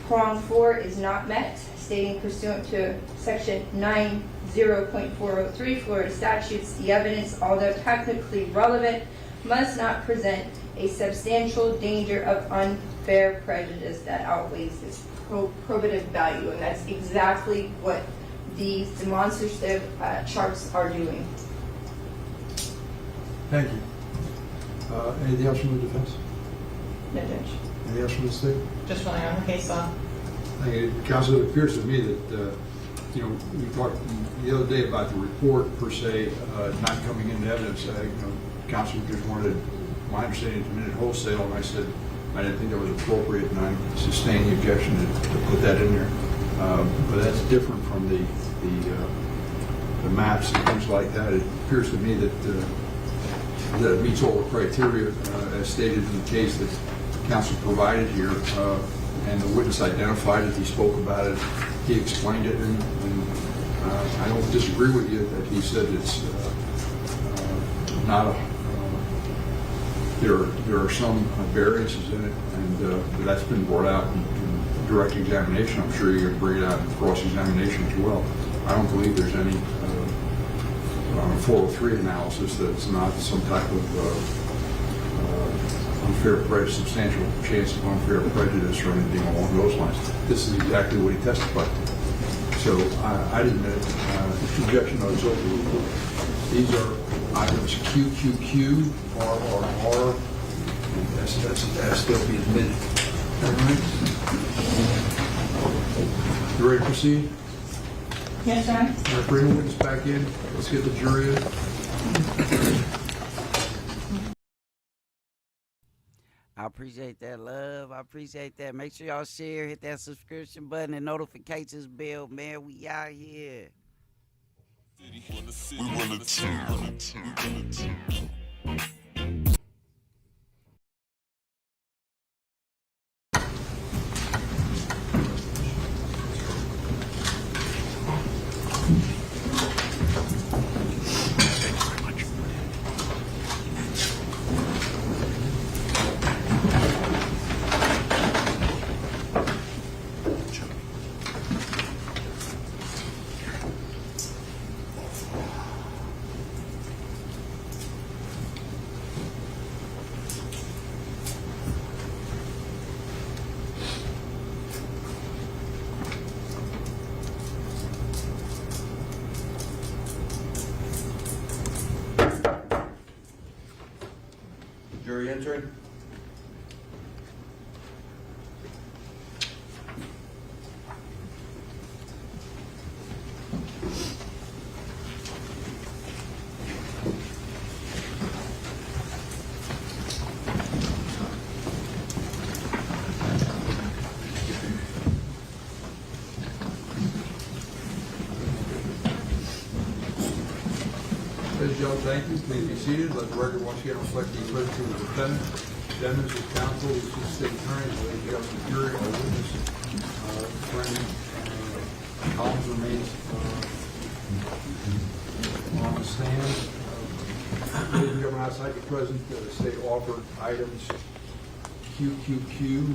prong 4 is not met, stating pursuant to section 90.403 Florida statutes, the evidence, although technically relevant, must not present a substantial danger of unfair prejudice that outweighs its probative value. And that's exactly what these demonstrative charts are doing. Thank you. Anything else from the defense? No, Judge. Anything else from the state? Just relying on the case law. Thank you. Counsel, it appears to me that, we talked the other day about the report per se not coming into evidence. Counsel just wanted, my understanding, to admit it wholesale, and I said I didn't think that was appropriate, and I sustained the objection to put that in there. But that's different from the maps and things like that. It appears to me that it meets all the criteria as stated in the case that counsel provided here, and the witness identified it, he spoke about it, he explained it, and I don't disagree with you that he said it's not a, there are some variances in it, and that's been brought out in direct examination. I'm sure you're going to bring it out in cross-examination as well. I don't believe there's any 403 analysis that's not some type of unfair prejudice, substantial chance of unfair prejudice or anything along those lines. This is exactly what he testified to. So I didn't admit it. Objection notice overruled. These are items QQQ, RRR, and SS still be admitted. All right. You ready to proceed? Yes, sir. All right, bring the witness back in. Let's get the jury in. I appreciate that, love. I appreciate that. Make sure y'all share, hit that subscription button and notifications bell, man. We out here. We run a town. Jury entering. Ladies and gentlemen, thank you. Please be seated. Let the record once again reflect the acquittal of the defendant. Defendants of counsel, the state attorney, ladies and gentlemen, jury, our witness, attorney Collins remains on the stand. Ladies and gentlemen, outside the present, the state offered items QQQ,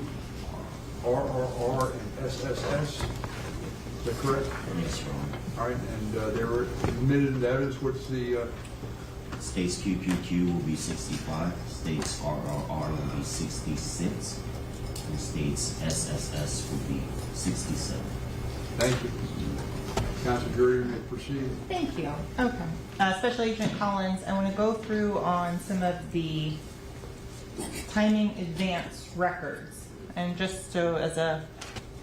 RRR, and SSS. Is that correct? Yes, Your Honor. All right, and they were admitted in evidence. What's the States QQQ will be 65, states RRR will be 66, and states SSS will be 67. Thank you. Counsel Jury, you may proceed. Thank you. Okay. Special Agent Collins, I want to go through on some of the timing advance records. And just so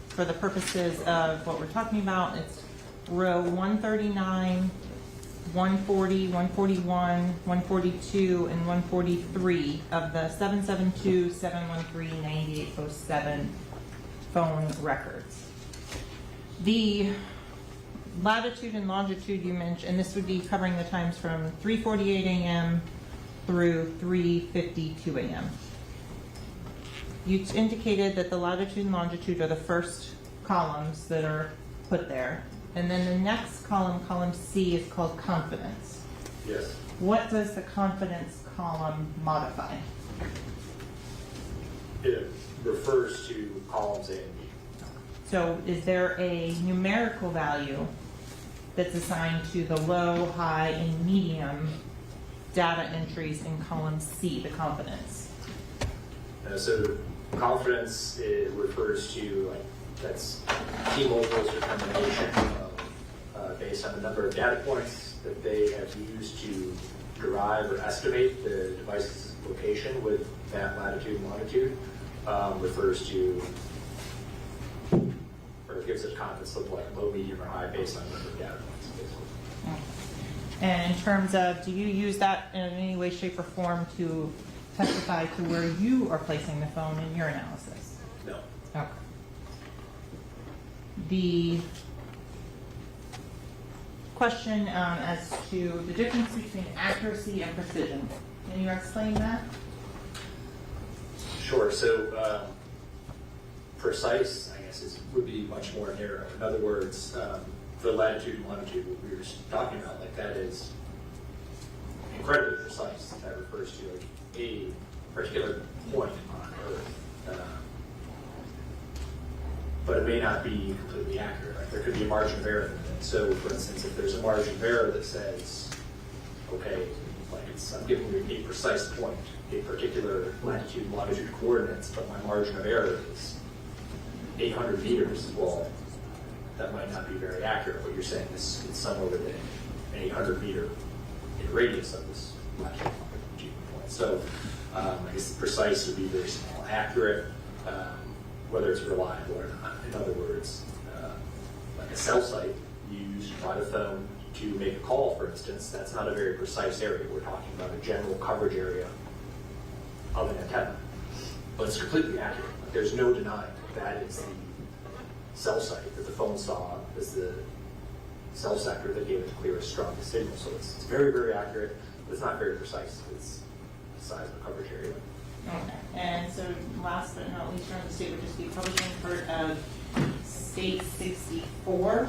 for the purposes of what we're talking about, it's row 139, 140, 141, 142, and 143 of the 772-713-9807 phone records. The latitude and longitude you mentioned, and this would be covering the times from 3:48 a.m. through 3:52 a.m. You indicated that the latitude and longitude are the first columns that are put there. And then the next column, column C, is called confidence. Yes. What does the confidence column modify? It refers to columns A and B. So is there a numerical value that's assigned to the low, high, and medium data entries in column C, the confidence? So confidence, it refers to, that's T-Mobile's determination based on the number of data points that they have used to derive or estimate the device's location with that latitude and longitude, refers to, or it gives it confidence level like low, medium, or high based on the number of data points, basically. And in terms of, do you use that in any way, shape, or form to testify to where you are placing the phone in your analysis? No. Okay. The question as to the difference between accuracy and precision. Can you explain that? Sure. So precise, I guess, would be much more narrow. In other words, the latitude and longitude, what we were talking about, like that is incredibly precise. That refers to like a particular point on Earth. But it may not be completely accurate. Right? There could be a margin of error in it. So, for instance, if there's a margin of error that says, okay, like I'm giving you a precise point, a particular latitude and longitude coordinates, but my margin of error is 800 meters, well, that might not be very accurate. What you're saying is it's somewhere within an 800 meter in radius of this latitude and longitude point. So, I guess precise would be very small. Accurate, whether it's reliable or not. In other words, like a cell site used by the phone to make a call, for instance, that's not a very precise area. We're talking about a general coverage area of an antenna. But it's completely accurate. Like, there's no denying that is the cell site that the phone saw as the cell sector that gave it the clearest, strongest signal. So it's very, very accurate, but it's not very precise. It's the size of the coverage area. Okay. And so last but not least, the state would just be publishing part of State 64.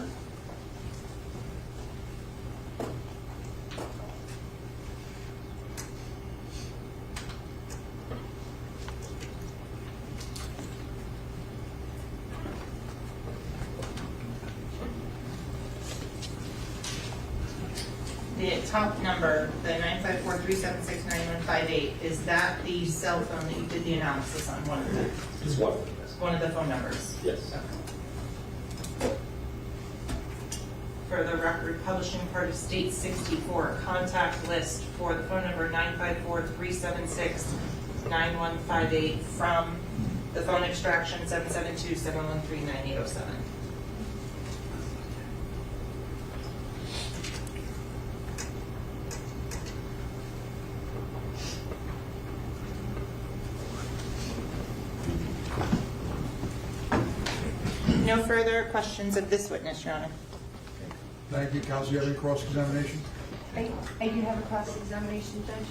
The top number, the 954-376-9158, is that the cell phone that you did the analysis on? One of them? It's one of them, yes. One of the phone numbers? Yes. Okay. For the record, publishing part of State 64, contact list for the phone number 954-376-9158 from the phone extraction 772-713-9807. No further questions of this witness, Your Honor. Thank you. Counsel, you have any cross-examination? I do have a cross-examination, Judge.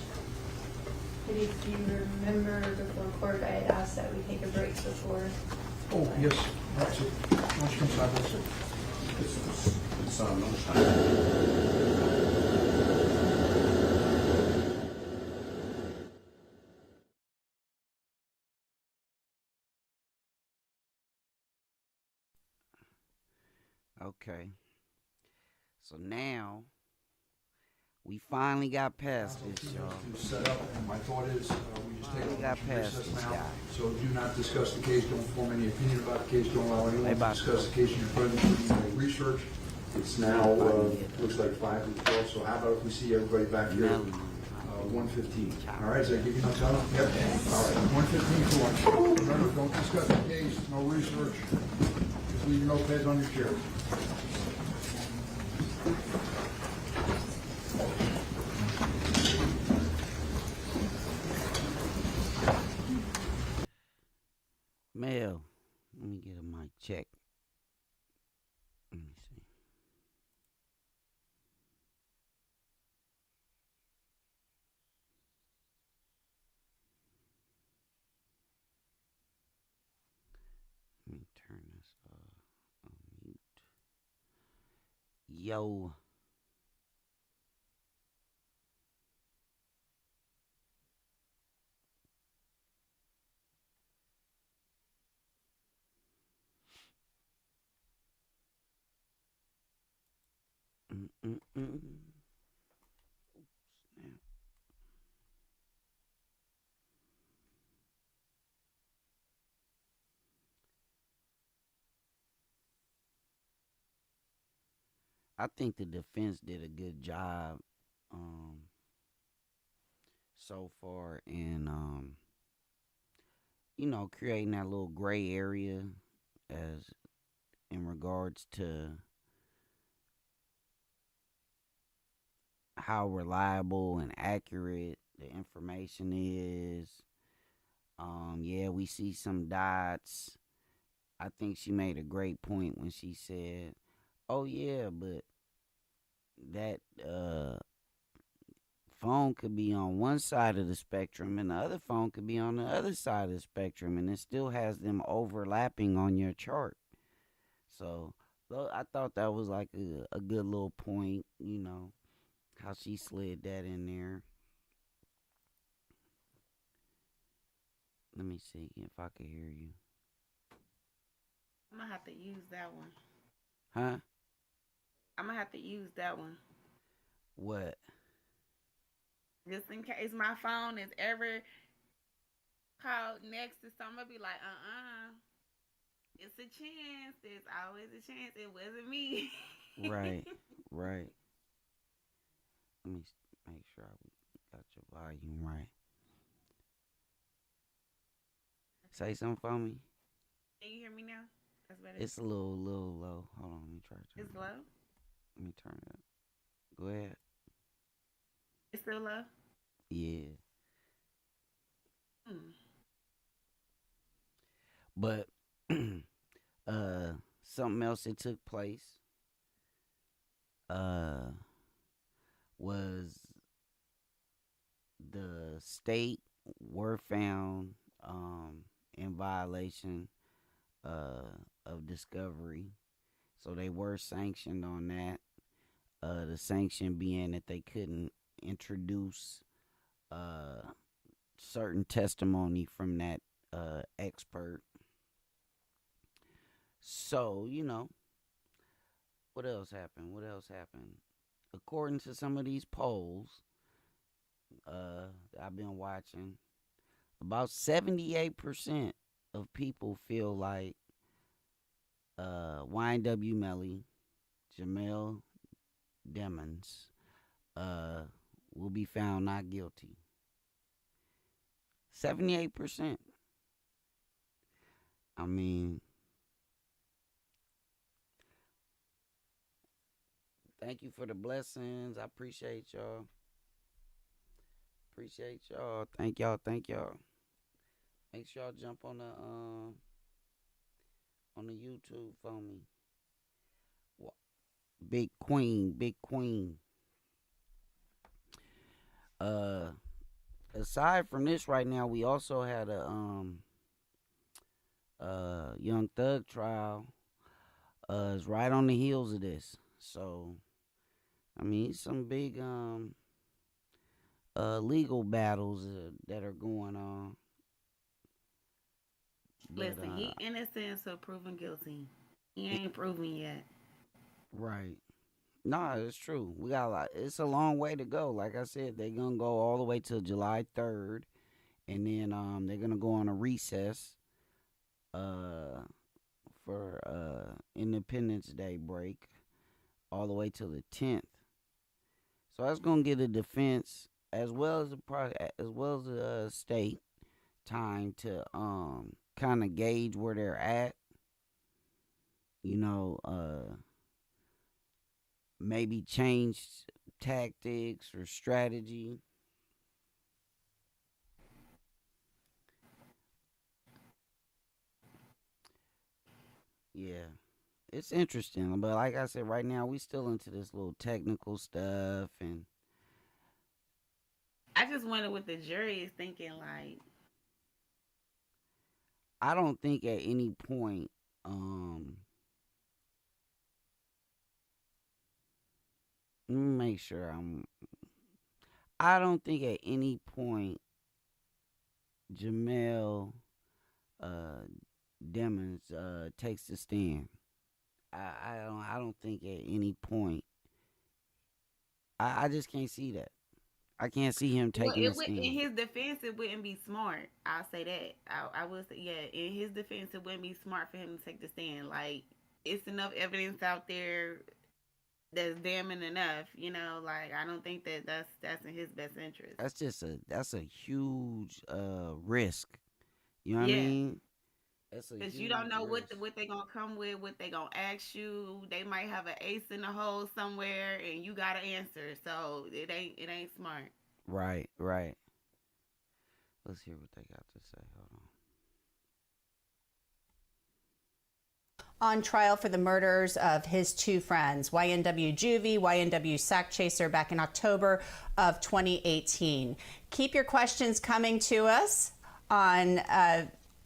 But if you remember before court, I had asked that we take a break before. Oh, yes. That's it. Why don't you come sideways? It's no time. Okay. So now we finally got past this, y'all. To set up, and my thought is we just take a got past recess this now. guy. So do not discuss the case. Don't form any opinion about the case. Don't allow anyone to about discuss the case in your presence. Do no research. It's now looks like 5 to 12. So how about if we see everybody back here? 1:15. All right. Does that give you enough time? Yep. All right. 1:15 to lunch. Remember, don't discuss the case. No research. Just leave your notepads on your chair. Mel, let me get a mic check. Let me see. Let me turn this on mute. Yo. Mm-mm-mm. Snap. I think the defense did a good job so far in creating that little gray area as in regards to how reliable and accurate the information is. Yeah, we see some dots. I think she made a great point when she said, "Oh yeah, but that phone could be on one side of the spectrum and the other phone could be on the other side of the spectrum, and it still has them overlapping on your chart." So I thought that was like a good little point, how she slid that in there. Let me see if I can hear you. I'm gonna have to use that one. Huh? I'm gonna have to use that one. What? Just in case my phone is ever called next to something, I'll be like, it's a chance. There's always a chance. It wasn't me. Right. Let me make sure I got your volume right. Say something for me. Can you hear me now? That's better. It's a little low. Hold on, let me try to It's low? Let me turn it up. Go ahead. It's still low? Yeah. But something else that took place was the state were found in violation of discovery, so they were sanctioned on that. The sanction being that they couldn't introduce certain testimony from that expert. So, what else happened? According to some of these polls I've been watching, about 78% of people feel like YNW Melly, Jamell Demons, will be found not guilty. 78%. I mean, thank you for the blessings. I appreciate y'all. Thank y'all. Make sure y'all jump on the YouTube for me. Big Queen. Aside from this right now, we also had a Young Thug trial. Is right on the heels of this. So, I mean, some big legal battles that are going on. Listen, he innocent until proven guilty. He ain't proven yet. Right. No, it's true. We got a lot. It's a long way to go. Like I said, they're gonna go all the way till July 3rd, and then they're gonna go on a recess for Independence Day break all the way till the 10th. So that's gonna give the defense as well as the state time to kind of gauge where they're at. You know, maybe change tactics or strategy. Yeah, it's interesting, but like I said, right now we still into this little technical stuff, and I just wonder what the jury is thinking. Like, I don't think at any point, let me make sure I don't think at any point Jamell Demons takes the stand. I don't think at any point. I just can't see that. I can't see him taking the stand. In his defense, it wouldn't be smart. I'll say that. I will say, yeah. In his defense, it wouldn't be smart for him to take the stand. Like, it's enough evidence out there that's damning enough. You know, like, I don't think that's in his best interest. That's a huge risk. You know what I mean? Because you don't know what they gonna come with, what they gonna ask you. They might have an ace in the hole somewhere, and you gotta answer. So it ain't smart. Right. Let's hear what they got to say. Hold on. On trial for the murders of his two friends, YNW Juvie, YNW Sack Chaser, back in October of 2018. Keep your questions coming to us on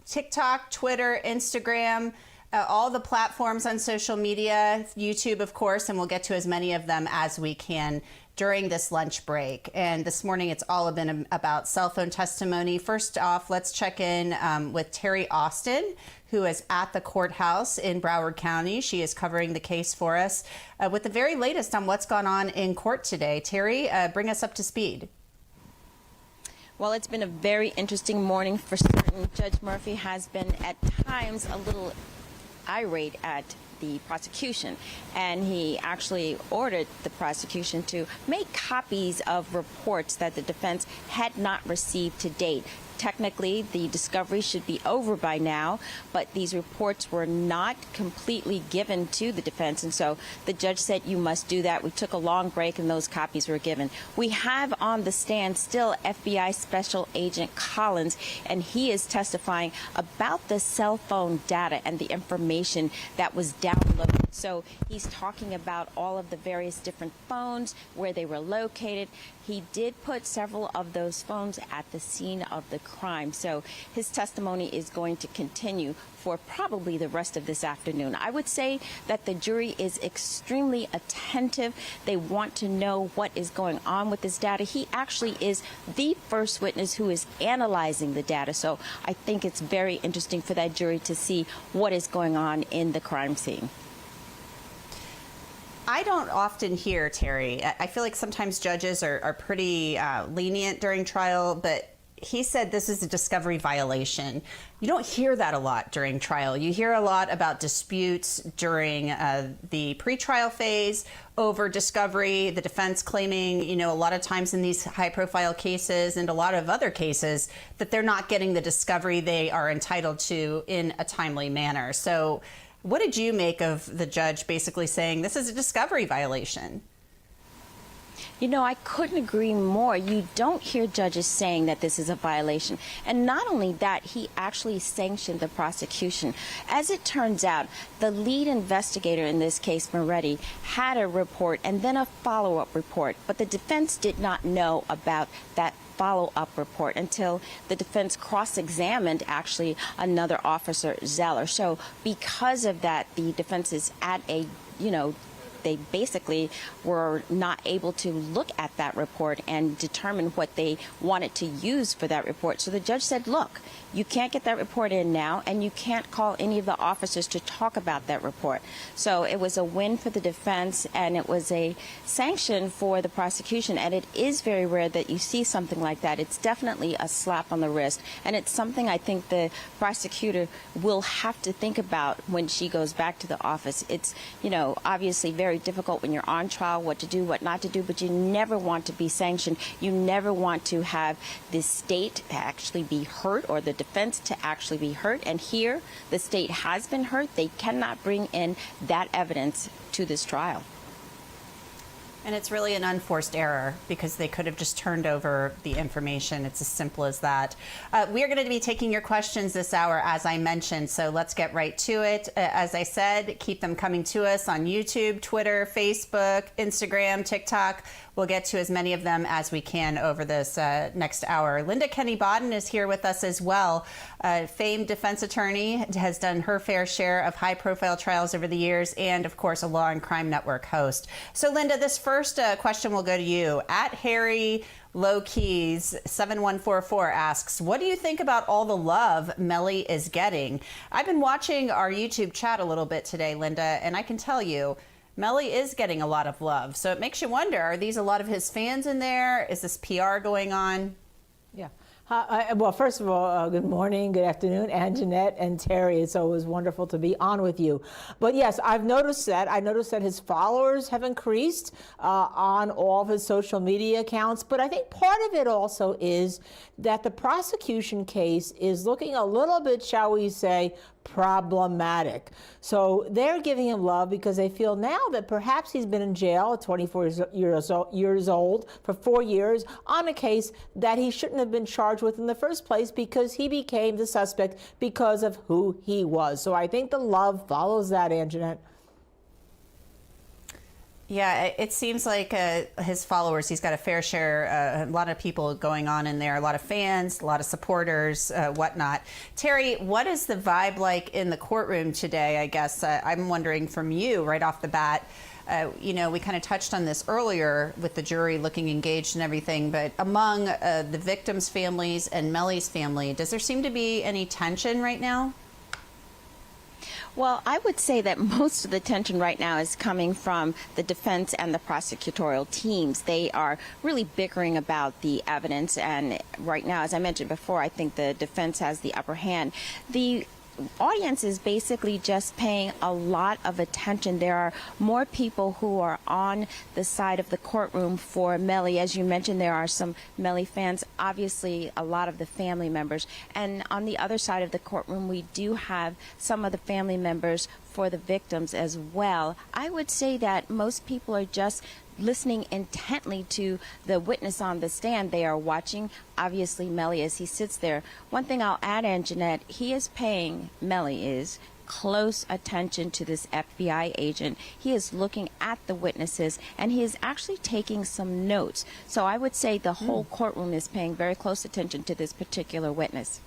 TikTok, Twitter, Instagram, all the platforms on social media, YouTube, of course, and we'll get to as many of them as we can during this lunch break. And this morning, it's all been about cell phone testimony. First off, let's check in with Terry Austin, who is at the courthouse in Broward County. She is covering the case for us with the very latest on what's gone on in court today. Terry, bring us up to speed. Well, it's been a very interesting morning for certain. Judge Murphy has been at times a little irate at the prosecution, and he actually ordered the prosecution to make copies of reports that the defense had not received to date. Technically, the discovery should be over by now, but these reports were not completely given to the defense, and so the judge said you must do that. We took a long break and those copies were given. We have on the stand still FBI Special Agent Collins, and he is testifying about the cell phone data and the information that was downloaded. So he's talking about all of the various different phones, where they were located. He did put several of those phones at the scene of the crime. So his testimony is going to continue for probably the rest of this afternoon. I would say that the jury is extremely attentive. They want to know what is going on with this data. He actually is the first witness who is analyzing the data. So I think it's very interesting for that jury to see what is going on in the crime scene. I don't often hear, Terry, I feel like sometimes judges are pretty lenient during trial, but he said this is a discovery violation. You don't hear that a lot during trial. You hear a lot about disputes during the pretrial phase over discovery, the defense claiming, you know, a lot of times in these high-profile cases and a lot of other cases that they're not getting the discovery they are entitled to in a timely manner. So what did you make of the judge basically saying this is a discovery violation? You know, I couldn't agree more. You don't hear judges saying that this is a violation. And not only that, he actually sanctioned the prosecution. As it turns out, the lead investigator in this case, Moretti, had a report and then a follow-up report. But the defense did not know about that follow-up report until the defense cross-examined actually another officer, Zeller. So because of that, the defense is at a, they basically were not able to look at that report and determine what they wanted to use for that report. So the judge said, look, you can't get that report in now, and you can't call any of the officers to talk about that report. So it was a win for the defense, and it was a sanction for the prosecution. And it is very rare that you see something like that. It's definitely a slap on the wrist, and it's something I think the prosecutor will have to think about when she goes back to the office. It's, you know, obviously very difficult when you're on trial, what to do, what not to do, but you never want to be sanctioned. You never want to have the state actually be hurt or the defense to actually be hurt. And here, the state has been hurt. They cannot bring in that evidence to this trial. And it's really an unforced error because they could have just turned over the information. It's as simple as that. We are going to be taking your questions this hour, as I mentioned, so let's get right to it. As I said, keep them coming to us on YouTube, Twitter, Facebook, Instagram, TikTok. We'll get to as many of them as we can over this next hour. Linda Kenny-Bodden is here with us as well. Famed defense attorney, has done her fair share of high-profile trials over the years, and, of course, a Law and Crime Network host. So, Linda, this first question will go to you. At Harry Low Keys 7144 asks, what do you think about all the love Melly is getting? I've been watching our YouTube chat a little bit today, Linda, and I can tell you, Melly is getting a lot of love. So it makes you wonder, are these a lot of his fans in there? Is this PR going on? Yeah. Well, first of all, good morning, good afternoon, and Jeanette and Terry. It's always wonderful to be on with you. But yes, I've noticed that. I noticed that his followers have increased on all of his social media accounts. But I think part of it also is that the prosecution case is looking a little bit, shall we say, problematic. So they're giving him love because they feel now that perhaps he's been in jail at 24 years old for 4 years on a case that he shouldn't have been charged with in the first place because he became the suspect because of who he was. So I think the love follows that, Anjanette. Yeah, it seems like his followers, he's got a fair share, a lot of people going on in there, a lot of fans, a lot of supporters, whatnot. Terry, what is the vibe like in the courtroom today, I guess? I'm wondering from you right off the bat. You know, we kind of touched on this earlier with the jury looking engaged and everything, but among the victims' families and Melly's family, does there seem to be any tension right now? Well, I would say that most of the tension right now is coming from the defense and the prosecutorial teams. They are really bickering about the evidence, and right now, as I mentioned before, I think the defense has the upper hand. The audience is basically just paying a lot of attention. There are more people who are on the side of the courtroom for Melly. As you mentioned, there are some Melly fans, obviously a lot of the family members. And on the other side of the courtroom, we do have some of the family members for the victims as well. I would say that most people are just listening intently to the witness on the stand. They are watching, obviously, Melly as he sits there. One thing I'll add, Anjanette, he is paying, Melly is, close attention to this FBI agent. He is looking at the witnesses, and he is actually taking some notes. So I would say the whole courtroom is paying very close attention to this particular witness.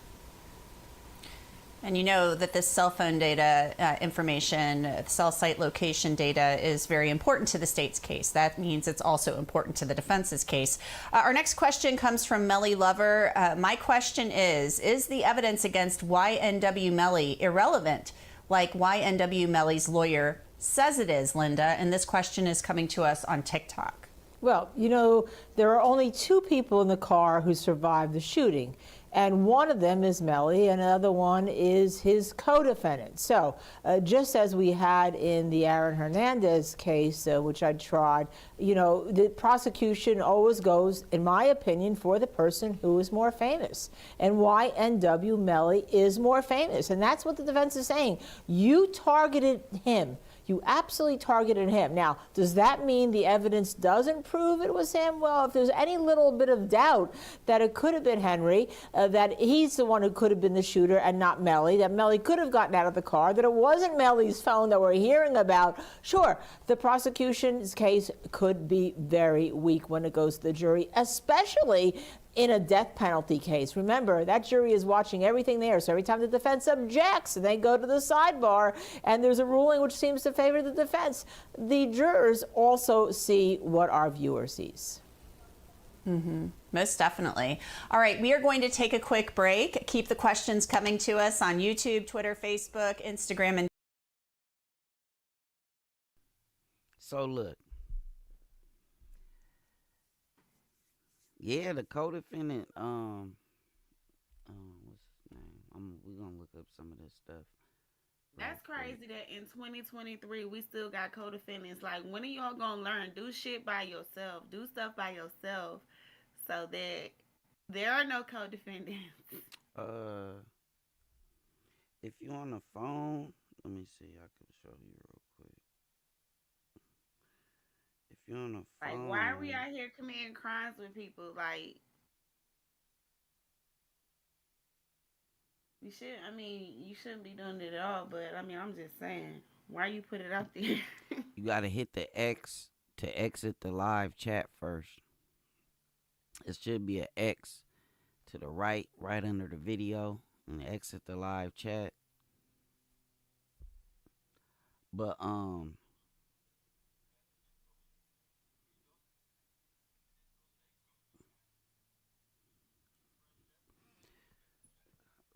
And you know that this cell phone data information, cell site location data, is very important to the state's case. That means it's also important to the defense's case. Our next question comes from Melly Lover. My question is the evidence against YNW Melly irrelevant, like YNW Melly's lawyer says it is, Linda? And this question is coming to us on TikTok. Well, you know, there are only 2 people in the car who survived the shooting. And one of them is Melly, and another one is his co-defendant. So just as we had in the Aaron Hernandez case, which I tried, you know, the prosecution always goes, in my opinion, for the person who is more famous. And YNW Melly is more famous. And that's what the defense is saying. You targeted him. You absolutely targeted him. Now, does that mean the evidence doesn't prove it was him? Well, if there's any little bit of doubt that it could have been Henry, that he's the one who could have been the shooter and not Melly, that Melly could have gotten out of the car, that it wasn't Melly's phone that we're hearing about, sure, the prosecution's case could be very weak when it goes to the jury, especially in a death penalty case. Remember, that jury is watching everything there. So every time the defense objects and they go to the sidebar and there's a ruling which seems to favor the defense, the jurors also see what our viewer sees. Most definitely. All right, we are going to take a quick break. Keep the questions coming to us on YouTube, Twitter, Facebook, Instagram, and So look, yeah, the co-defendant, what's his name? We're gonna look up some of this stuff. That's crazy that in 2023 we still got co-defendants. Like, when are y'all gonna learn? Do shit by yourself. Do stuff by yourself, so that there are no co-defendants. If you on the phone, let me see. I can show you real quick. If you're on the phone, Like, why are we out here committing crimes with people? Like, you shouldn't be doing it at all. But I mean, I'm just saying, why you put it out there? you gotta hit the X to exit the live chat first. It should be an X to the right under the video, and exit the live chat. But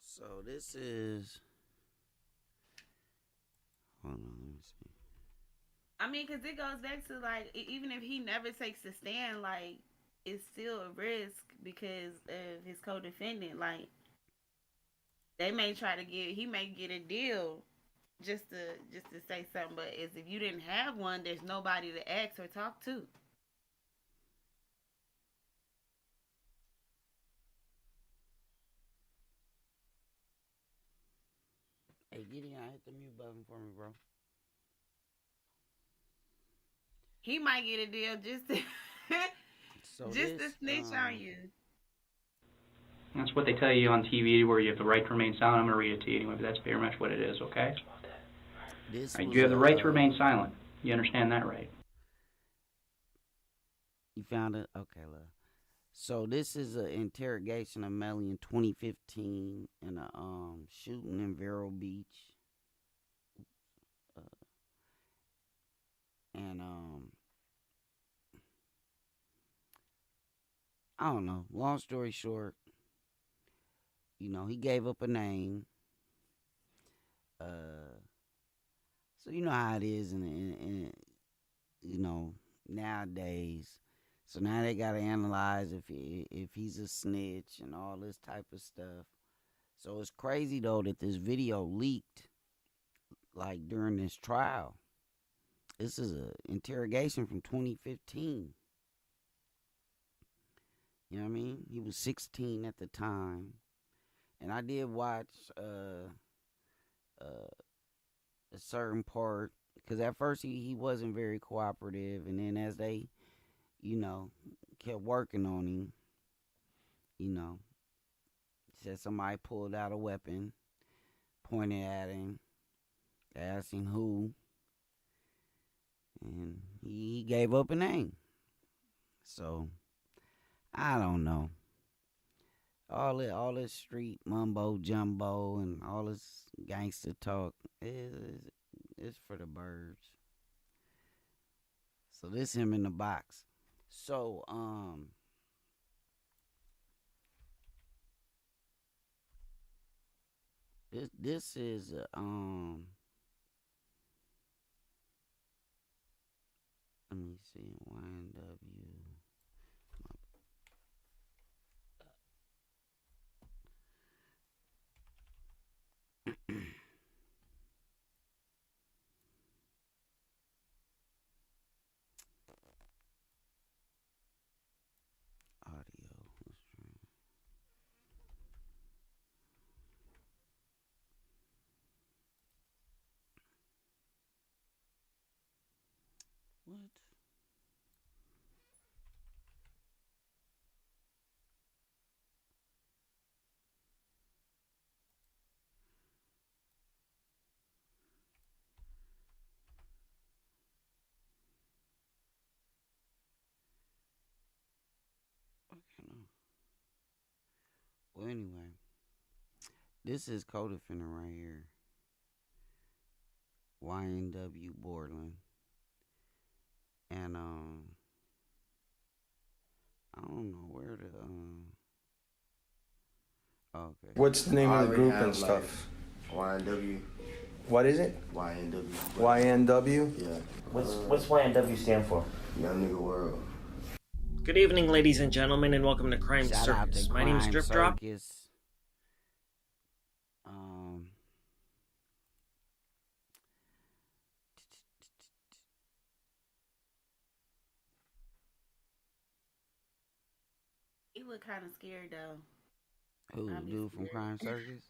so this is, hold on, let me see. I mean, because it goes back to, like, even if he never takes the stand, like, it's still a risk because of his co-defendant. Like, he may get a deal just to say something, but as if you didn't have one, there's nobody to ask or talk to. Hey, Gideon, hit the mute button for me, bro. He might get a deal just to to snitch on you. That's what they tell you on TV, where you have the right to remain silent. I'm going to read it to you anyway, but that's very much what it is, okay? Right, you have the right to remain silent. You understand that, right? You found it? Okay, love. So this is an interrogation of Melly in 2015 in a shooting in Vero Beach. And I don't know. Long story short, he gave up a name. So you know how it is in nowadays. So now they gotta analyze if he's a snitch and all this type of stuff. So it's crazy though that this video leaked like during this trial. This is an interrogation from 2015. You know what I mean? He was 16 at the time. And I did watch a certain part, because at first he wasn't very cooperative, and then as they, kept working on him, said somebody pulled out a weapon, pointed at him, asked him who, and he gave up a name. So I don't know. All this street mumbo jumbo and all this gangster talk is for the birds. So this him in the box. So this is let me see, YNW. Audio. Let's try. What? Okay, no. Well, anyway, this is co-defendant right here. YNW Borland. And, I don't know where to, okay. What's the name of the group and stuff? YNW. What is it? YNW. YNW? Yeah. What's YNW stand for? Young Nigga World. Good evening, ladies and gentlemen, and welcome to Crime Shout out Circus. to My name is Crime Drip Drop. Circus. He look kind of scared though. Who, dude from Crime Circus?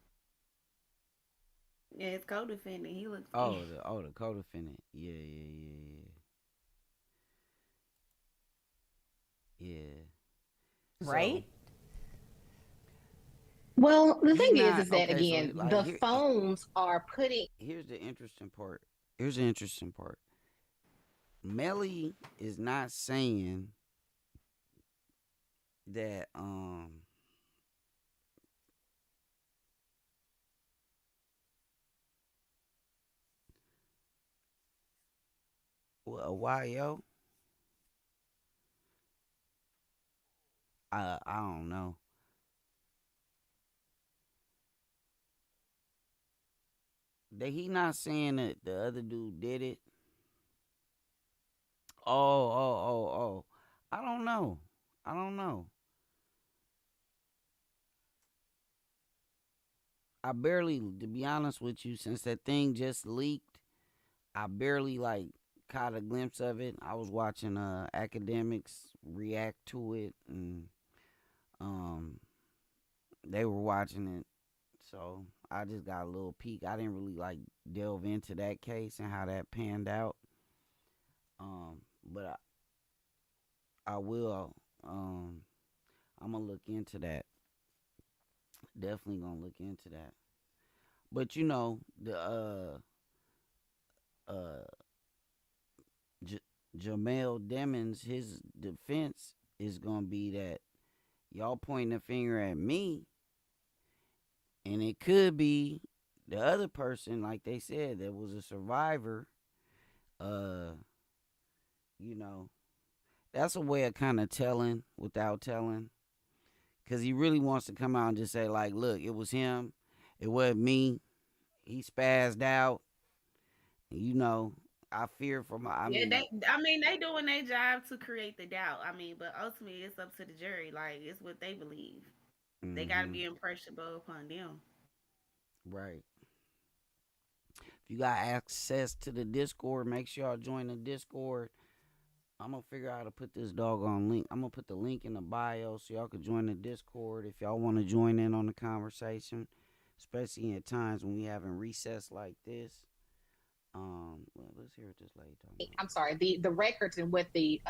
Yeah, it's co-defendant. He looks. The co-defendant. Yeah. Right? Well, the thing not- is that okay, so, again, like, the here- phones are putting. Here's the interesting part. Melly is not saying that a YO. I don't know. That he not saying that the other dude did it. Oh. I don't know. I barely, to be honest with you, since that thing just leaked, I barely like caught a glimpse of it. I was watching academics react to it, and they were watching it, so I just got a little peek. I didn't really like delve into that case and how that panned out. But I will. I'm gonna look into that. Definitely gonna look into that. But you know, the Jamell Demons, his defense is gonna be that y'all pointing a finger at me, and it could be the other person, like they said, that was a survivor. You know, that's a way of kind of telling without telling. Because he really wants to come out and just say, like, look, it was him. It wasn't me. He spazzed out. You know, I fear for my... they doing their job to create the doubt. But ultimately, it's up to the jury. Like, it's what they believe. Mm-hmm. They got to be impressionable upon them. Right. If you got access to the Discord, make sure y'all join the Discord. I'm going to figure out how to put this doggone link. I'm going to put the link in the bio so y'all can join the Discord if y'all want to join in on the conversation, especially at times when we having recess like this. Well, let's hear what this lady talking about. I'm sorry, the records and what the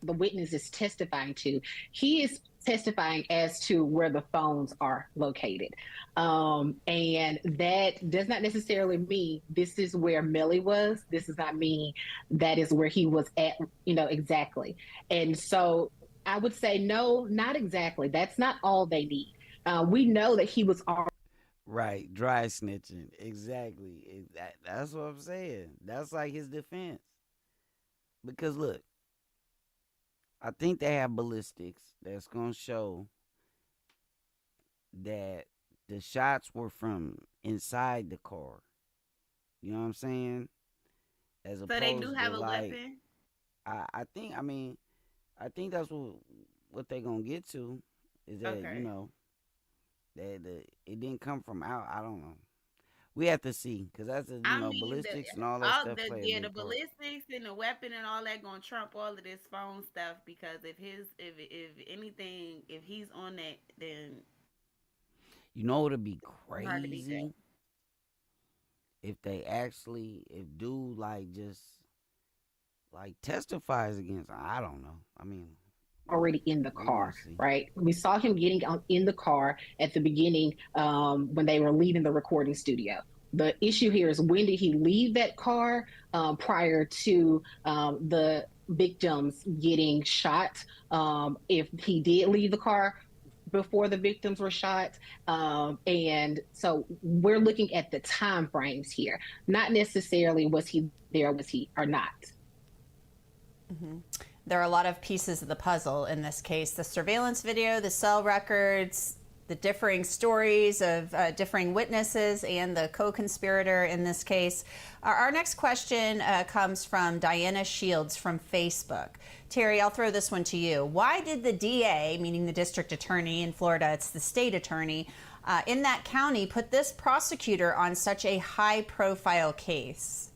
witness is testifying to. He is testifying as to where the phones are located. And that does not necessarily mean this is where Melly was. This does not mean that is where he was at, exactly. And so I would say, no, not exactly. That's not all they need. We know that he was already. Right, dry snitching. Exactly. That's what I'm saying. That's like his defense. Because look, I think they have ballistics that's going to show that the shots were from inside the car. You know what I'm saying? As opposed they do have to a weapon? I think that's what they're going to get to is that, Okay. that it didn't come from out. I don't know. We have to see, because that's ballistics and all that stuff. The ballistics and the weapon and all that gonna trump all of this phone stuff, because if he's on that, then you know it'd be hard to beat crazy that. if dude testifies against. I don't know. Already in the car, right? We saw him getting in the car at the beginning when they were leaving the recording studio. The issue here is, when did he leave that car prior to the victims getting shot? If he did leave the car, before the victims were shot. And so we're looking at the time frames here, not necessarily was he there, was he or not. Mm-hmm. There are a lot of pieces of the puzzle in this case. The surveillance video, the cell records, the differing stories of differing witnesses, and the co-conspirator in this case. Our next question comes from Diana Shields from Facebook. Terry, I'll throw this one to you. Why did the DA, meaning the district attorney in Florida, it's the state attorney, in that county, put this prosecutor on such a high-profile case?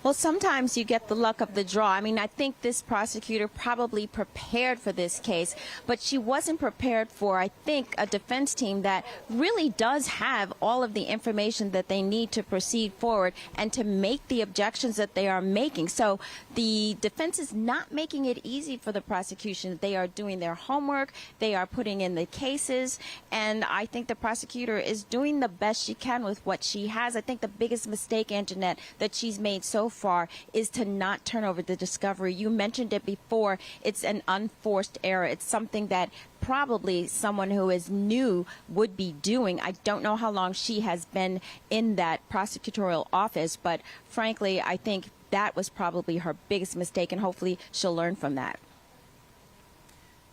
Well, sometimes you get the luck of the draw. I mean, I think this prosecutor probably prepared for this case, but she wasn't prepared for, I think, a defense team that really does have all of the information that they need to proceed forward and to make the objections that they are making. So the defense is not making it easy for the prosecution. They are doing their homework. They are putting in the cases. And I think the prosecutor is doing the best she can with what she has. I think the biggest mistake, Anjanette, that she's made so far is to not turn over the discovery. You mentioned it before. It's an unforced error. It's something that probably someone who is new would be doing. I don't know how long she has been in that prosecutorial office, but frankly, I think that was probably her biggest mistake, and hopefully she'll learn from that.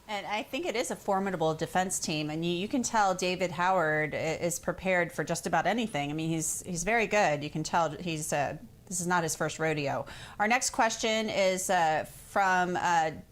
And I think it is a formidable defense team, and you can tell David Howard is prepared for just about anything. I mean, he's very good. You can tell he's this is not his first rodeo. Our next question is from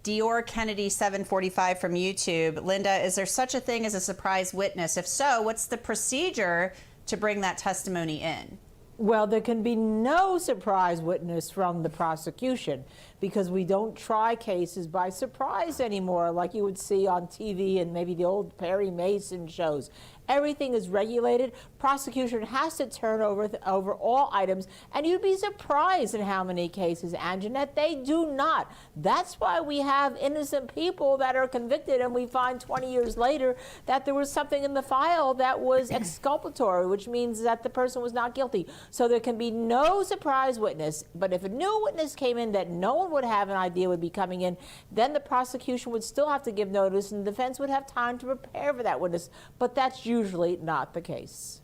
Dior Kennedy 745 from YouTube. Linda, is there such a thing as a surprise witness? If so, what's the procedure to bring that testimony in? Well, there can be no surprise witness from the prosecution because we don't try cases by surprise anymore like you would see on TV and maybe the old Perry Mason shows. Everything is regulated. Prosecution has to turn over all items, and you'd be surprised in how many cases, Anjanette, they do not. That's why we have innocent people that are convicted, and we find 20 years later that there was something in the file that was exculpatory, which means that the person was not guilty. So there can be no surprise witness, but if a new witness came in that no one would have an idea would be coming in, then the prosecution would still have to give notice, and the defense would have time to prepare for that witness, but that's usually not the case.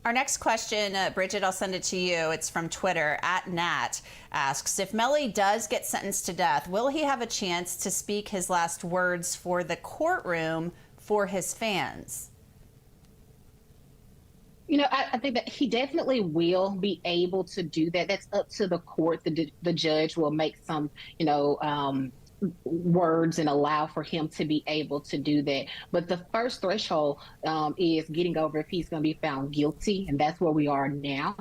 Our next question, Bridget, I'll send it to you. It's from Twitter. @Nat asks, if Melly does get sentenced to death, will he have a chance to speak his last words for the courtroom for his fans? You know, I think that he definitely will be able to do that. That's up to the court. The judge will make some, words and allow for him to be able to do that. But the first threshold is getting over if he's going to be found guilty, and that's where we are now.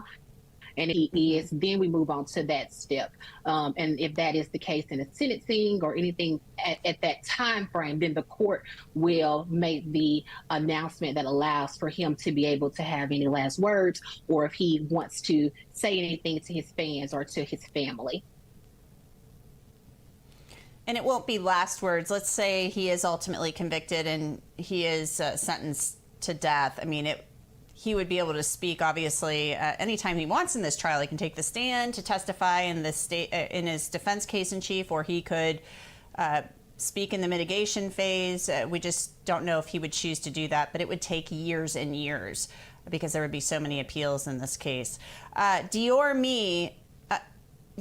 And if he is, then we move on to that step. And if that is the case in a sentencing or anything at that time frame, then the court will make the announcement that allows for him to be able to have any last words, or if he wants to say anything to his fans or to his family. And it won't be last words. Let's say he is ultimately convicted and he is sentenced to death. I mean, he would be able to speak, obviously, anytime he wants in this trial. He can take the stand to testify in his defense case in chief, or he could speak in the mitigation phase. We just don't know if he would choose to do that, but it would take years and years because there would be so many appeals in this case. Dior Me.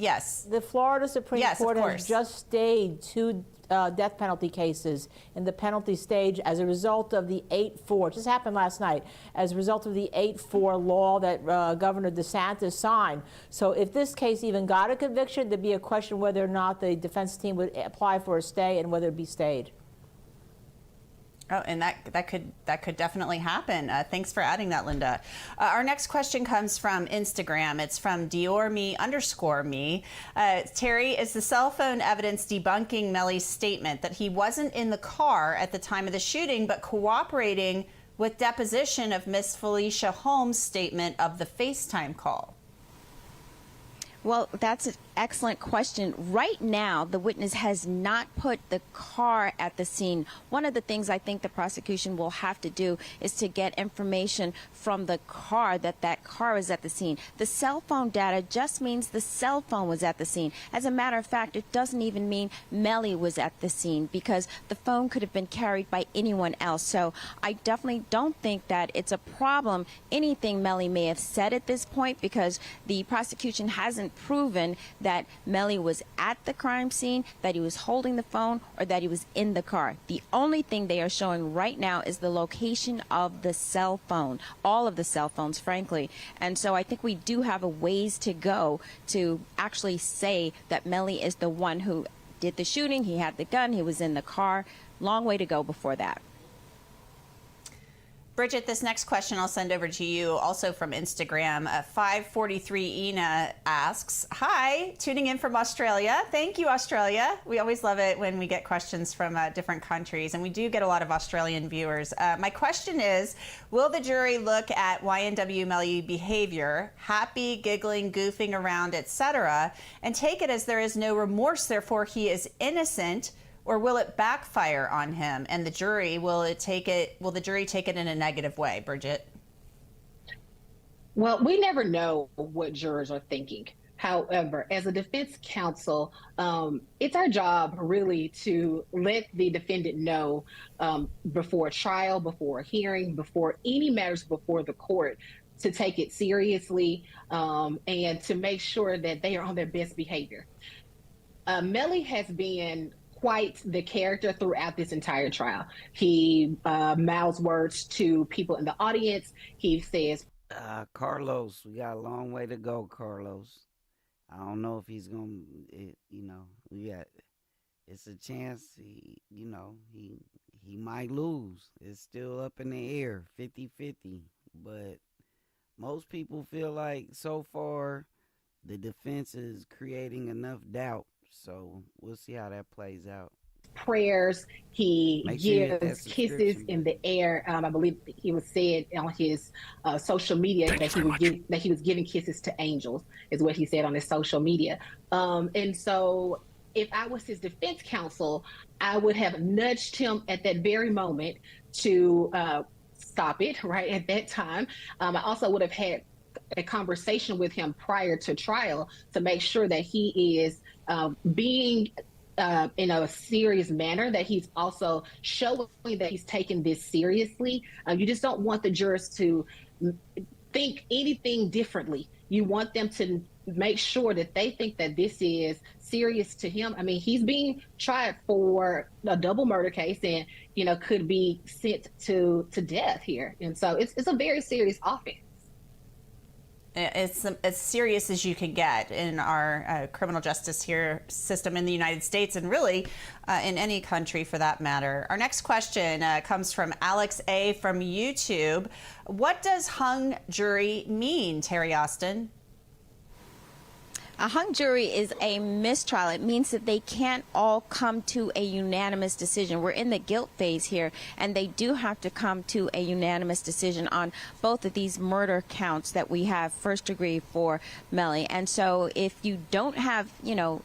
Yes. The Florida Supreme Court has just stayed 2 death penalty cases in the penalty stage as a result of the 8-4. It just happened last night. As a result of the 8-4 law that Governor DeSantis signed. So if this case even got a conviction, there'd be a question whether or not the defense team would apply for a stay and whether it be stayed. Oh, and that could definitely happen. Thanks for adding that, Linda. Our next question comes from Instagram. It's from Diorme_me. Terry, is the cell phone evidence debunking Melly's statement that he wasn't in the car at the time of the shooting, but cooperating with deposition of Miss Felicia Holmes' statement of the FaceTime call? Well, that's an excellent question. Right now, the witness has not put the car at the scene. One of the things I think the prosecution will have to do is to get information from the car that car is at the scene. The cell phone data just means the cell phone was at the scene. As a matter of fact, it doesn't even mean Melly was at the scene because the phone could have been carried by anyone else. So I definitely don't think that it's a problem, anything Melly may have said at this point, because the prosecution hasn't proven that Melly was at the crime scene, that he was holding the phone, or that he was in the car. The only thing they are showing right now is the location of the cell phone, all of the cell phones, frankly. And so I think we do have a ways to go to actually say that Melly is the one who did the shooting, he had the gun, he was in the car. Long way to go before that. Bridget, this next question I'll send over to you, also from Instagram. 543 Ina asks, hi, tuning in from Australia. Thank you, Australia. We always love it when we get questions from different countries, and we do get a lot of Australian viewers. My question is, will the jury look at YNW Melly behavior, happy, giggling, goofing around, etc., and take it as there is no remorse, therefore he is innocent? Or will it backfire on him, and the jury will the jury take it in a negative way, Bridget? Well, we never know what jurors are thinking. However, as a defense counsel, it's our job really to let the defendant know before a trial, before a hearing, before any matters before the court, to take it seriously and to make sure that they are on their best behavior. Melly has been quite the character throughout this entire trial. He mouths words to people in the audience. He says, Carlos, we got a long way to go, Carlos. I don't know if he's going to, it's a chance, he might lose. It's still up in the air, 50-50. But most people feel like so far the defense is creating enough doubt. So we'll see how that plays out. Prayers, he gives kisses in the air. I believe he was said on his social media that he was giving kisses to angels, is what he said on his social media. And so if I was his defense counsel, I would have nudged him at that very moment to stop it right at that time. I also would have had a conversation with him prior to trial to make sure that he is being in a serious manner, that he's also showing that he's taking this seriously. You just don't want the jurors to think anything differently. You want them to make sure that they think that this is serious to him. I mean, he's being tried for a double murder case and, could be sent to death here. And so it's a very serious offense. It's as serious as you can get in our criminal justice system in the United States, and really in any country for that matter. Our next question comes from Alex A. from YouTube. What does hung jury mean, Terry Austin? A hung jury is a mistrial. It means that they can't all come to a unanimous decision. We're in the guilt phase here, and they do have to come to a unanimous decision on both of these murder counts that we have first degree for Melly. And so if you don't have,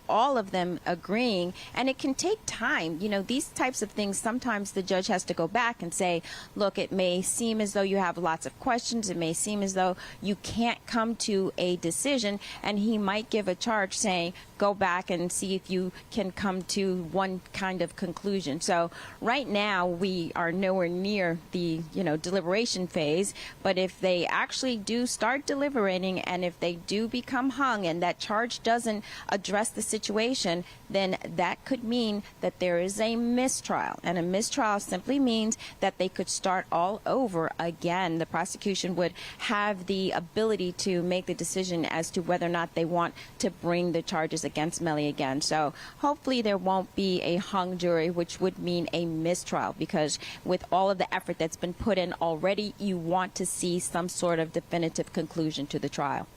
all of them agreeing, and it can take time, these types of things, sometimes the judge has to go back and say, look, it may seem as though you have lots of questions. It may seem as though you can't come to a decision, and he might give a charge saying, go back and see if you can come to one kind of conclusion. So right now we are nowhere near the deliberation phase, but if they actually do start deliberating, and if they do become hung and that charge doesn't address the situation, then that could mean that there is a mistrial. And a mistrial simply means that they could start all over again. The prosecution would have the ability to make the decision as to whether or not they want to bring the charges against Melly again. So hopefully there won't be a hung jury, which would mean a mistrial, because with all of the effort that's been put in already, you want to see some sort of definitive conclusion to the trial.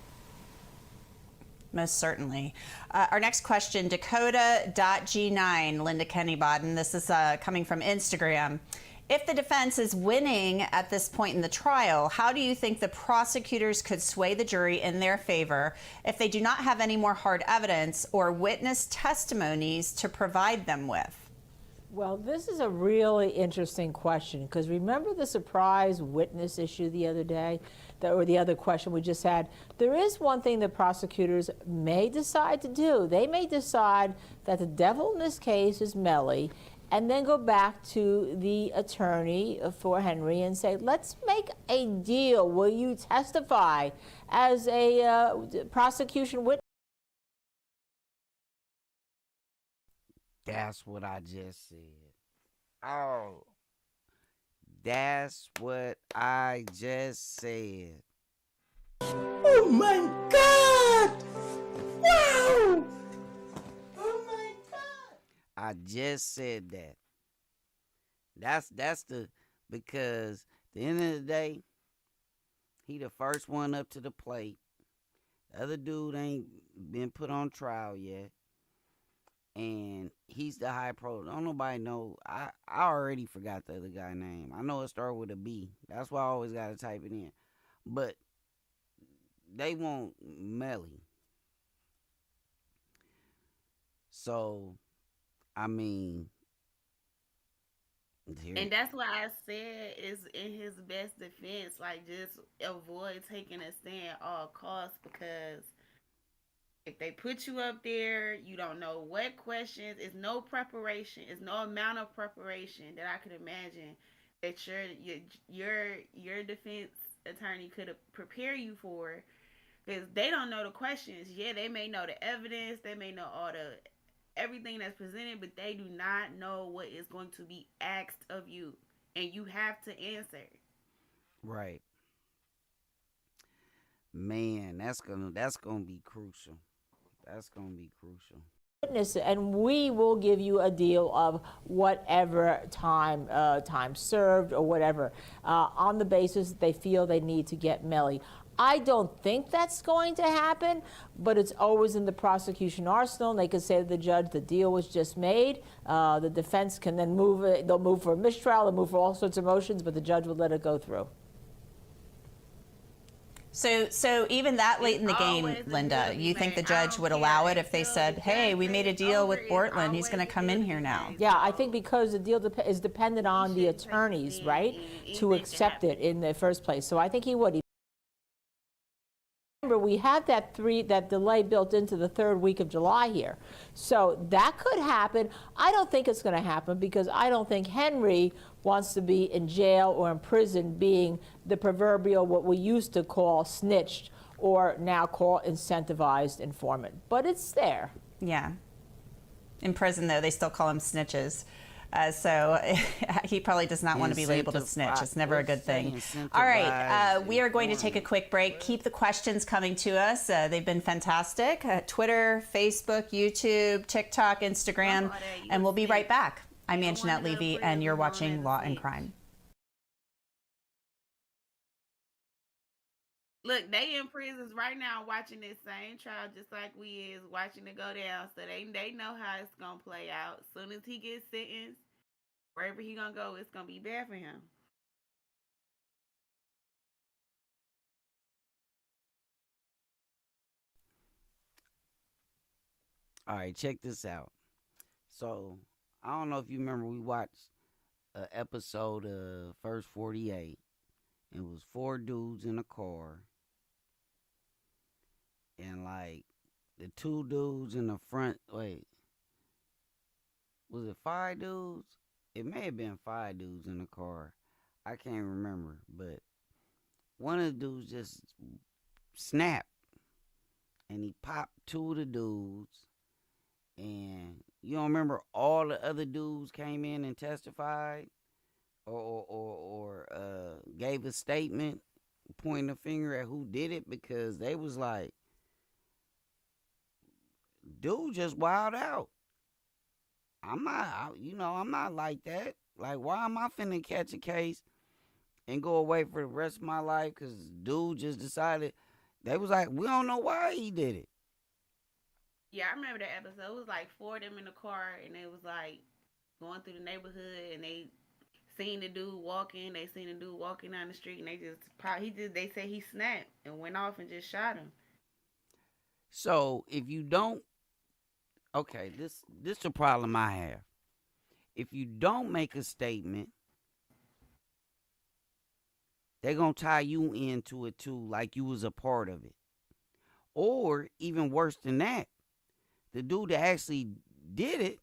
Most certainly. Our next question, Dakota.G9, Linda Kenny-Bodden. This is coming from Instagram. If the defense is winning at this point in the trial, how do you think the prosecutors could sway the jury in their favor if they do not have any more hard evidence or witness testimonies to provide them with? Well, this is a really interesting question, because remember the surprise witness issue the other day, or the other question we just had? There is one thing that prosecutors may decide to do. They may decide that the devil in this case is Melly, and then go back to the attorney for Henry and say, let's make a deal. Will you testify as a prosecution witness? That's what I just said. Oh, that's what I just said. Oh my God! Wow! Oh my God! I just said that. That's the, because at the end of the day, he the first one up to the plate. The other dude ain't been put on trial yet. And he's the high pro. Don't nobody know. I already forgot the other guy's name. I know it started with a B. That's why I always got to type it in. But they want Melly. So, I mean. And that's why I said it's in his best defense. Like, just avoid taking a stand at all costs, because if they put you up there, you don't know what questions. It's no preparation. It's no amount of preparation that I could imagine that your defense attorney could prepare you for, because they don't know the questions. Yeah, they may know the evidence. They may know everything that's presented, but they do not know what is going to be asked of you, and you have to answer. Right. Man, that's gonna be crucial. That's gonna be crucial. Witness, and we will give you a deal of whatever time served or whatever, on the basis that they feel they need to get Melly. I don't think that's going to happen, but it's always in the prosecution arsenal. And they could say to the judge, the deal was just made. The defense can then move it. They'll move for a mistrial. They'll move for all sorts of motions, but the judge will let it go through. So even that late in the game, Linda, you think the judge would allow it if they said, hey, we made a deal with Bortland, he's going to come in here now? Yeah, I think because the deal is dependent on the attorneys, right, to accept it in the first place. So I think he would. Remember, we have that delay built into the third week of July here. So that could happen. I don't think it's going to happen, because I don't think Henry wants to be in jail or in prison being the proverbial, what we used to call snitched, or now call incentivized informant. But it's there. Yeah. In prison, though, they still call him snitches. So he probably does not want to be labeled a snitch. It's never a good thing. All right, we are going to take a quick break. Keep the questions coming to us. They've been fantastic. Twitter, Facebook, YouTube, TikTok, Instagram, and we'll be right back. I'm Anjanette Levy, and you're watching Law and Crime. Look, they in prisons right now watching this same trial, just like we is watching it go down. So they know how it's gonna play out. As soon as he gets sentenced, wherever he gonna go, it's gonna be bad for him. All right, check this out. So I don't know if you remember, we watched an episode of First 48. It was 4 dudes in a car. And like the 2 dudes in the front, was it 5 dudes? It may have been 5 dudes in the car. I can't remember, but one of the dudes just snapped and he popped 2 of the dudes. And you don't remember all the other dudes came in and testified or gave a statement pointing a finger at who did it, because they was like, dude just wild out. I'm not like that. Like, why am I finna catch a case and go away for the rest of my life because dude just decided? They was like, we don't know why he did it. Yeah, I remember that episode. It was like 4 of them in the car, and they was like going through the neighborhood, and they seen the dude walking. They seen the dude walking down the street, and they said he snapped and went off and just shot him. So if you don't, okay, this is a problem I have. If you don't make a statement, they're going to tie you into it too, like you was a part of it. Or even worse than that, the dude that actually did it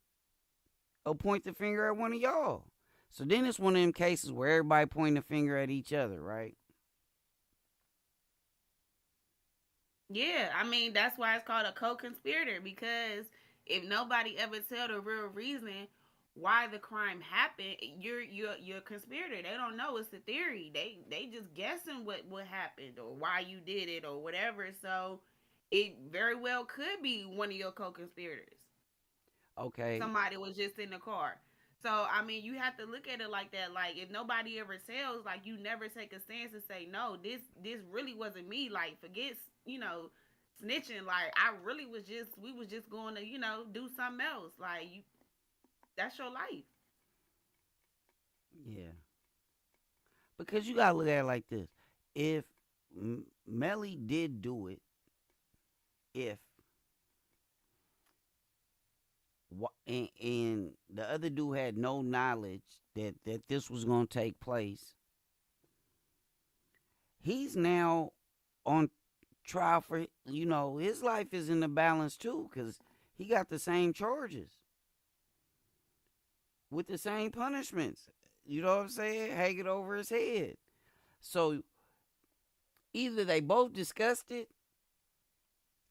will point the finger at one of y'all. So then it's one of them cases where everybody pointing the finger at each other, right? Yeah, I mean, that's why it's called a co-conspirator, because if nobody ever tell the real reason why the crime happened, you're a conspirator. They don't know. It's a theory. They just guessing what happened or why you did it or whatever. So it very well could be one of your co-conspirators. Okay. Somebody was just in the car. So I mean, you have to look at it like that. Like, if nobody ever tells, like, you never take a stance and say, no, this really wasn't me. Like, forget, snitching. Like, we was just going to, do something else. Like, that's your life. Yeah. Because you gotta look at it like this. If Melly did do it, and the other dude had no knowledge that this was going to take place, he's now on trial for, his life is in the balance too, because he got the same charges with the same punishments. You know what I'm saying? Hanging over his head. So either they both discussed it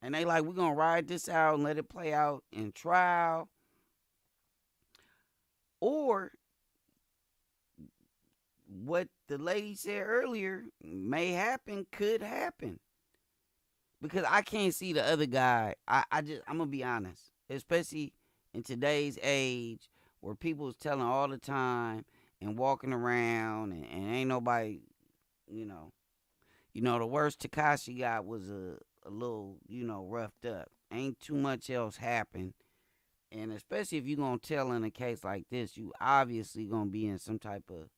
and they like, we're going to ride this out and let it play out in trial, or what the lady said earlier may happen, could happen. Because I can't see the other guy. I'm going to be honest, especially in today's age where people is telling all the time and walking around and ain't nobody, the worst Tekashi got was a little, roughed up. Ain't too much else happened. And especially if you're going to tell in a case like this, you obviously going to be in some type of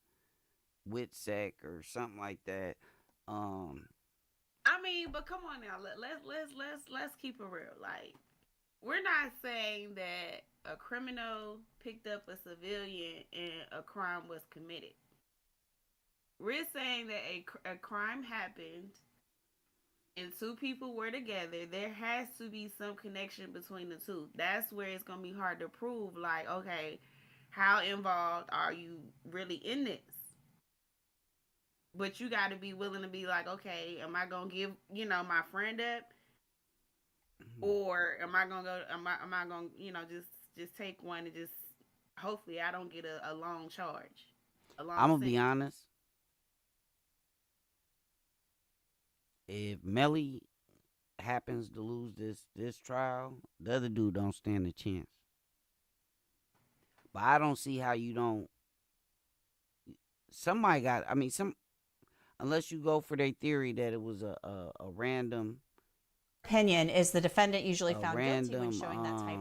WITSEC or something like that. I mean, but come on now, let's keep it real. Like, we're not saying that a criminal picked up a civilian and a crime was committed. We're saying that a crime happened and two people were together. There has to be some connection between the two. That's where it's going to be hard to prove. Like, okay, how involved are you really in this? But you got to be willing to be like, okay, am I going to give, my friend up? Or am I going to am I going to, just take one and just, hopefully I don't get a long charge. I'm going to be honest. If Melly happens to lose this trial, the other dude don't stand a chance. But I don't see how you don't. Somebody got. Unless you go for their theory that it was a random. Opinion is the defendant usually found guilty when showing that type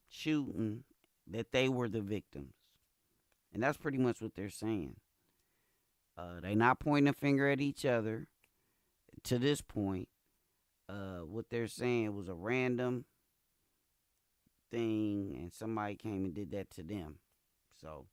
shooting, that they were the victims, and that's pretty much what they're saying. They not pointing a finger at each other. To this point, what they're saying was a random thing, and somebody came and did that to them. So.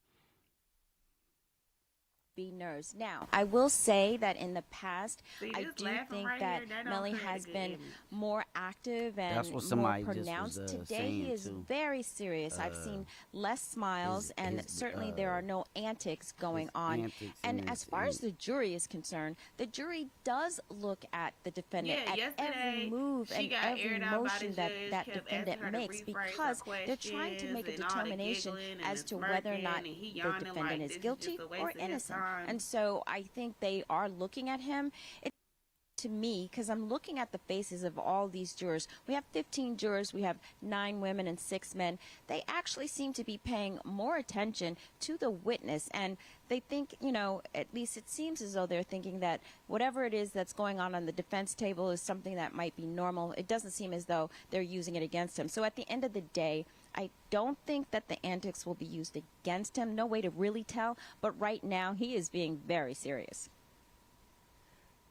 Nerves. Now, I will say that in the past, I do think that Melly has been more active and more pronounced. Today, he is very serious. I've seen less smiles, and certainly there are no antics going on. And as far as the jury is concerned, the jury does look at the defendant at every move and every motion that defendant makes, because they're trying to make a determination as to whether or not the defendant is guilty or innocent. And so I think they are looking at him. To me, because I'm looking at the faces of all these jurors. We have 15 jurors. We have 9 women and 6 men. They actually seem to be paying more attention to the witness. And they think, at least it seems as though they're thinking that whatever it is that's going on the defense table is something that might be normal. It doesn't seem as though they're using it against him. So at the end of the day, I don't think that the antics will be used against him. No way to really tell. But right now, he is being very serious.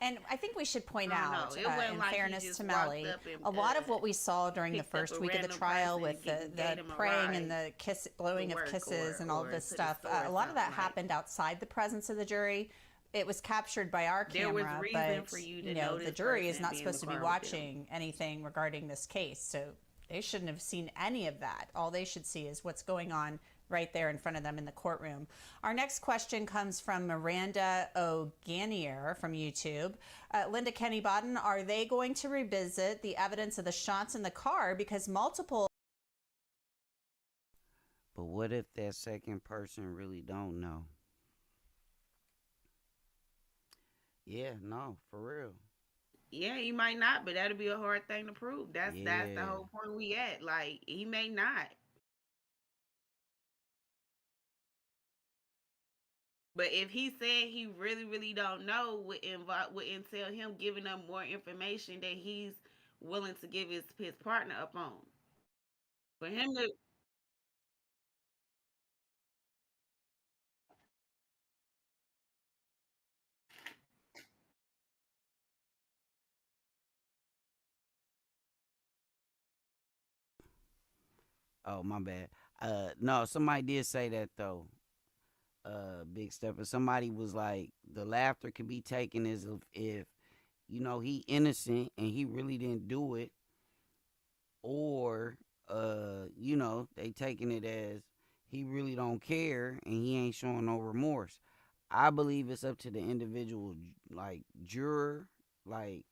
And I think we should point I don't out, know. It wasn't in like he fairness just to walked Melly, up and, a lot of what we saw during the picked up first a week of the random trial person with and the gave him a praying ride and the blowing to of work kisses and all or this to the stuff, store or a lot of that something like- happened outside the presence of the jury. It was captured by our There was camera, reason but for you to know, know the this jury is person not and be in the supposed to be car with them. watching anything regarding this case, so they shouldn't have seen any of that. All they should see is what's going on right there in front of them in the courtroom. Our next question comes from Miranda O'Ganier from YouTube. Linda Kenny Bodden, are they going to revisit the evidence of the shots in the car because multiple... But what if that second person really don't know? Yeah, no, for real. Yeah, he might not, but that'll be a hard thing to prove. That's the Yeah. whole point we at. Like, he may not. But if he said he really, really don't know, would entail him giving up more information that he's willing to give his partner up on. For him to Oh, my bad. No, somebody did say that though. Big Stepper. Somebody was like, the laughter could be taken as if you know he innocent and he really didn't do it, or you know they taking it as he really don't care and he ain't showing no remorse. I believe it's up to the individual, like juror, like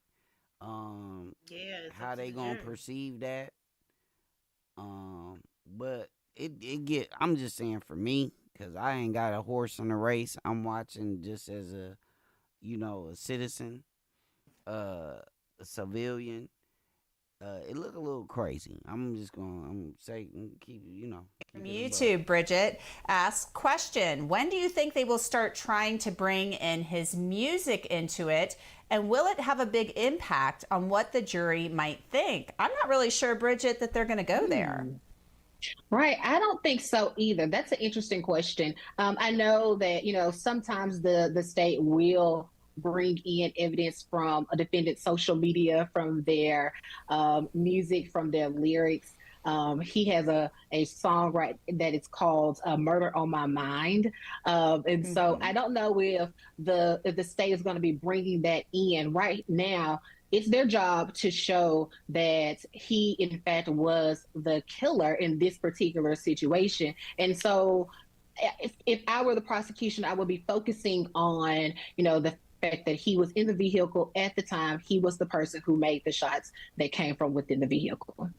it's how up to they the gonna jury. perceive that. But it get. I'm just saying for me, cause I ain't got a horse in the race. I'm watching just as a, you know, a citizen, a civilian. It look a little crazy. I'm keep, you know. From YouTube, Bridget asks, question, when do you think they will start trying to bring in his music into it? And will it have a big impact on what the jury might think? I'm not really sure, Bridget, that they're going to go there. Right. I don't think so either. That's an interesting question. I know that, you know, sometimes the state will bring in evidence from a defendant's social media, from their music, from their lyrics. He has a song that it's called Murder on My Mind. And so I don't know if the state is going to be bringing that in right now. It's their job to show that he, in fact, was the killer in this particular situation. And so if I were the prosecution, I would be focusing on, you know, the fact that he was in the vehicle at the time. He was the person who made the shots that came from within the vehicle.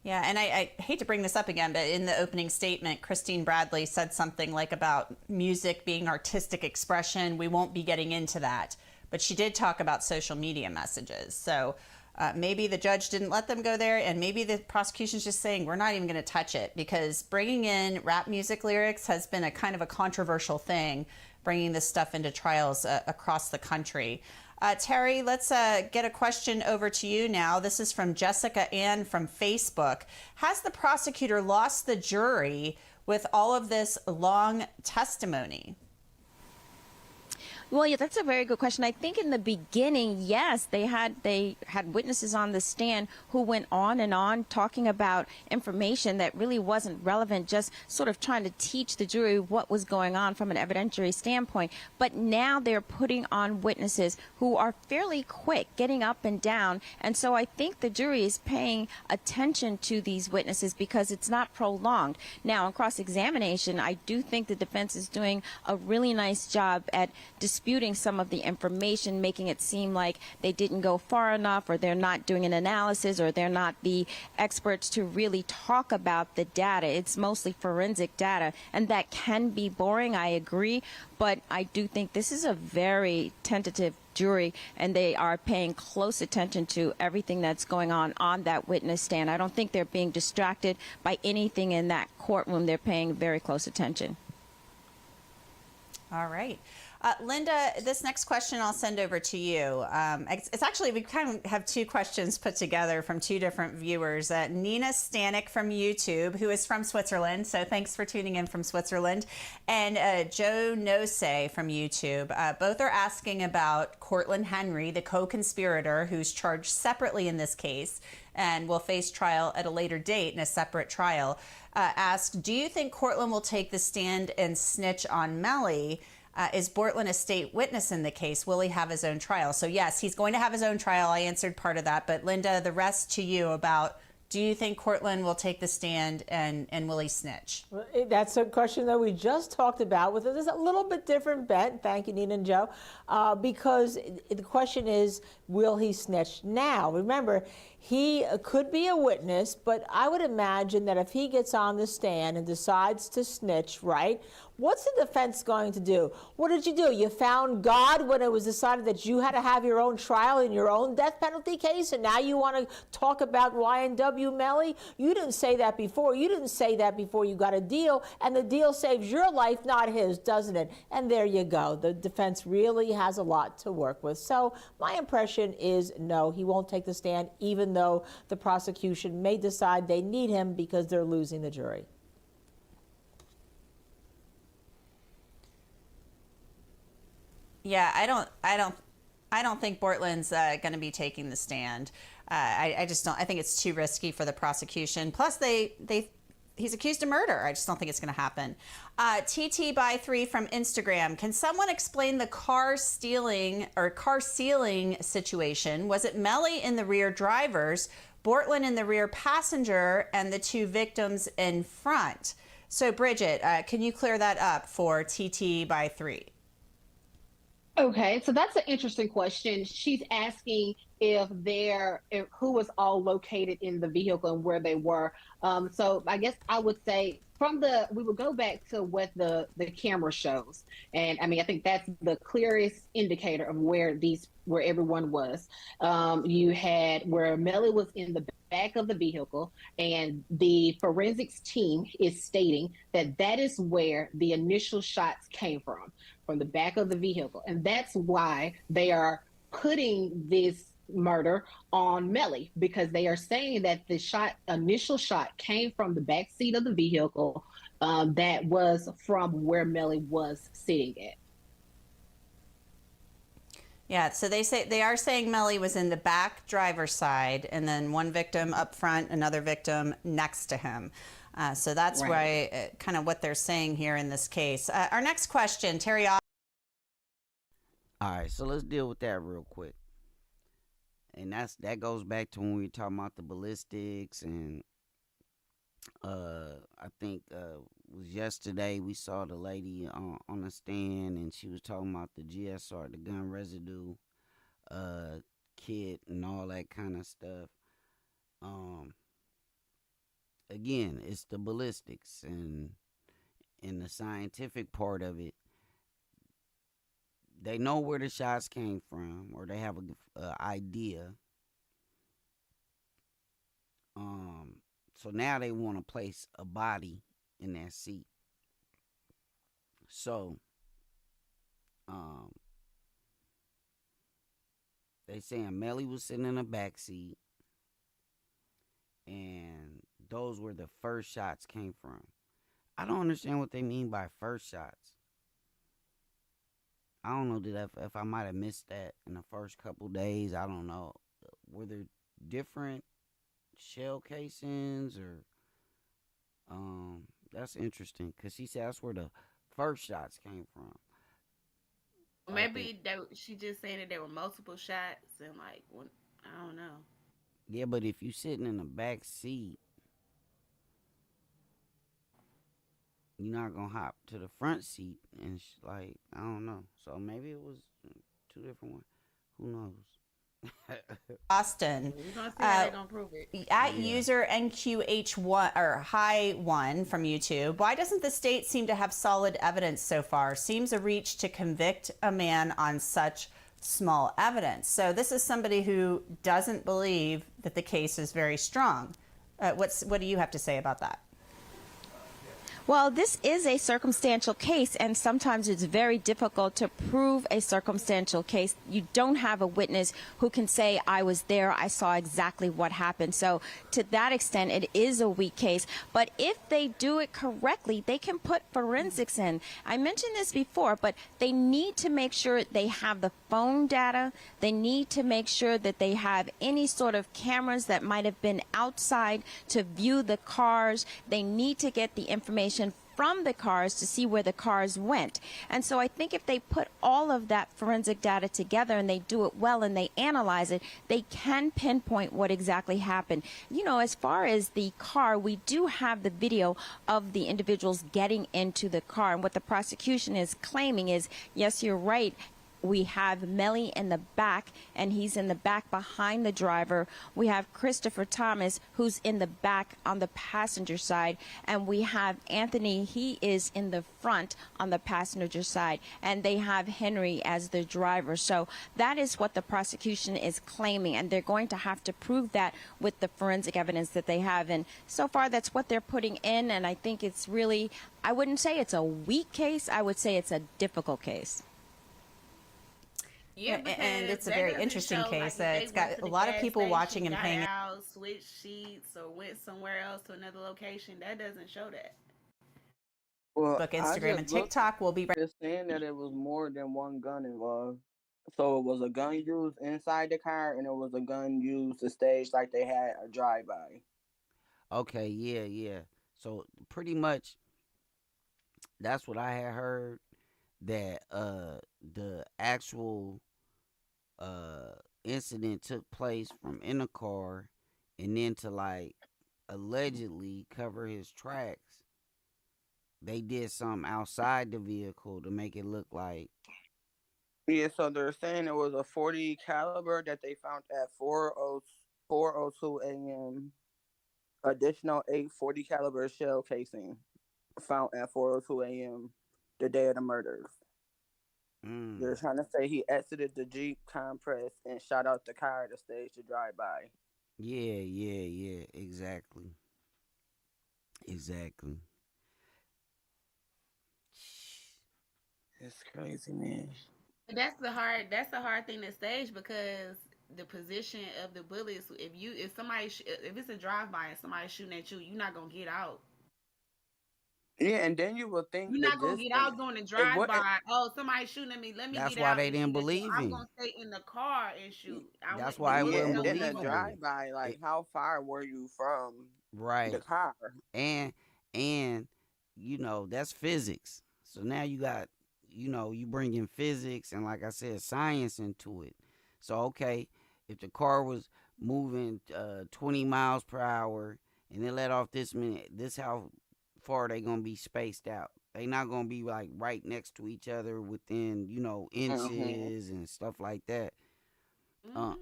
Yeah, and I hate to bring this up again, but in the opening statement, Christine Bradley said something like about music being artistic expression. We won't be getting into that. But she did talk about social media messages. So maybe the judge didn't let them go there, and maybe the prosecution's just saying, we're not even going to touch it, because bringing in rap music lyrics has been a kind of a controversial thing, bringing this stuff into trials across the country. Terry, let's get a question over to you now. This is from Jessica Ann from Facebook. Has the prosecutor lost the jury with all of this long testimony? Well, yeah, that's a very good question. I think in the beginning, yes, they had witnesses on the stand who went on and on talking about information that really wasn't relevant, just sort of trying to teach the jury what was going on from an evidentiary standpoint. But now they're putting on witnesses who are fairly quick, getting up and down. And so I think the jury is paying attention to these witnesses because it's not prolonged. Now, in cross-examination, I do think the defense is doing a really nice job at disputing some of the information, making it seem like they didn't go far enough, or they're not doing an analysis, or they're not the experts to really talk about the data. It's mostly forensic data, and that can be boring, I agree, but I do think this is a very tentative jury, and they are paying close attention to everything that's going on that witness stand. I don't think they're being distracted by anything in that courtroom. They're paying very close attention. All right. Linda, this next question I'll send over to you. It's actually, we kind of have two questions put together from two different viewers. Nina Stanek from YouTube, who is from Switzerland, so thanks for tuning in from Switzerland, and Joe Nose from YouTube. Both are asking about Cortland Henry, the co-conspirator who's charged separately in this case and will face trial at a later date in a separate trial. Asked, do you think Cortland will take the stand and snitch on Melly? Is Bortland a state witness in the case? Will he have his own trial? So yes, he's going to have his own trial. I answered part of that, but Linda, the rest to you about, do you think Cortland will take the stand and will he snitch? Well, that's a question that we just talked about with a little bit different bent. Thank you, Nina and Joe. Because the question is, will he snitch now? Remember, he could be a witness, but I would imagine that if he gets on the stand and decides to snitch, right, what's the defense going to do? What did you do? You found God when it was decided that you had to have your own trial in your own death penalty case, and now you want to talk about YNW Melly? You didn't say that before. You didn't say that before you got a deal, and the deal saves your life, not his, doesn't it? And there you go. The defense really has a lot to work with. So my impression is no, he won't take the stand, even though the prosecution may decide they need him because they're losing the jury. Yeah, I don't think Bortland's going to be taking the stand. I just don't. I think it's too risky for the prosecution. Plus, he's accused of murder. I just don't think it's going to happen. TT by 3 from Instagram. Can someone explain the car stealing or car sealing situation? Was it Melly in the rear drivers, Bortland in the rear passenger, and the two victims in front? So, Bridget, can you clear that up for TT by 3? Okay, so that's an interesting question. She's asking if who was all located in the vehicle and where they were. So I guess I would say we would go back to what the camera shows. And I mean, I think that's the clearest indicator of where everyone was. You had where Melly was in the back of the vehicle, and the forensics team is stating that is where the initial shots came from the back of the vehicle. And that's why they are putting this murder on Melly, because they are saying that the initial shot came from the back seat of the vehicle that was from where Melly was sitting at. Yeah, so they are saying Melly was in the back driver's side, and then one victim up front, another victim next to him. So that's right. Why kind of what they're saying here in this case. Our next question, Terry. All right, so let's deal with that real quick. And that goes back to when we were talking about the ballistics, and I think was yesterday we saw the lady on the stand, and she was talking about the GSR, the gun residue kit, and all that kind of stuff. Again, it's the ballistics and the scientific part of it. They know where the shots came from, or they have a idea. So now they want to place a body in that seat. So, they saying Melly was sitting in the back seat, and those were the first shots came from. I don't understand what they mean by first shots. I don't know if I might have missed that in the first couple days. I don't know. Were there different shell casings, or that's interesting, because she said that's where the first shots came from. Maybe she just saying that there were multiple shots, and I don't know. Yeah, but if you sitting in the back seat, you're not gonna hop to the front seat, and I don't know. So maybe it was two different ones. Who knows? Austin. We're gonna see how they're gonna prove it. At user NQH1 or High1 from YouTube. Why doesn't the state seem to have solid evidence so far? Seems a reach to convict a man on such small evidence. So this is somebody who doesn't believe that the case is very strong. What do you have to say about that? Well, this is a circumstantial case, and sometimes it's very difficult to prove a circumstantial case. You don't have a witness who can say, I was there, I saw exactly what happened. So to that extent, it is a weak case. But if they do it correctly, they can put forensics in. I mentioned this before, but they need to make sure they have the phone data. They need to make sure that they have any sort of cameras that might have been outside to view the cars. They need to get the information from the cars to see where the cars went. And so I think if they put all of that forensic data together and they do it well and they analyze it, they can pinpoint what exactly happened. You know, as far as the car, we do have the video of the individuals getting into the car. And what the prosecution is claiming is, yes, you're right, we have Melly in the back, and he's in the back behind the driver. We have Christopher Thomas, who's in the back on the passenger side. And we have Anthony, he is in the front on the passenger side. And they have Henry as the driver. So that is what the prosecution is claiming. And they're going to have to prove that with the forensic evidence that they have. And so far, that's what they're putting in. And I think it's really, I wouldn't say it's a weak case. I would say it's a difficult case. Yeah, and it's a very interesting case. Like, It's got a lot of people watching and paying. Out, switch sheets, or went somewhere else to another location. That doesn't show that. Well, Facebook, Instagram, and TikTok will be. They're saying that it was more than one gun involved. So it was a gun used inside the car, and it was a gun used to stage like they had a drive-by. Okay, yeah. So pretty much, that's what I had heard. That the actual incident took place from in the car, and then to like allegedly cover his tracks, they did something outside the vehicle to make it look like. Yeah, so they're saying it was a .40 caliber that they found at 4:02 a.m. Additional 8 .40 caliber shell casing found at 4:02 a.m. the day of the murders. They're trying to say he exited the Jeep Compress and shot out the car to stage the drive-by. Yeah. Exactly. It's crazy, man. That's the hard thing to stage, because the position of the bullets. If it's a drive-by and somebody's shooting at you, you're not gonna get out. Yeah, and then you will think you're not gonna get out doing a drive-by. Oh, somebody's shooting at me. Let me get out. That's why they didn't believe him. I'm gonna stay in the car and shoot. That's why I wouldn't believe him. In a drive-by, like how far were you from the car? And you know, that's physics. So now you got, you know, you bring in physics and, like I said, science into it. So okay, if the car was moving 20 miles per hour and it let off this minute, this how far they gonna be spaced out. They not gonna be like right next to each other within, you know, inches and stuff like that. You know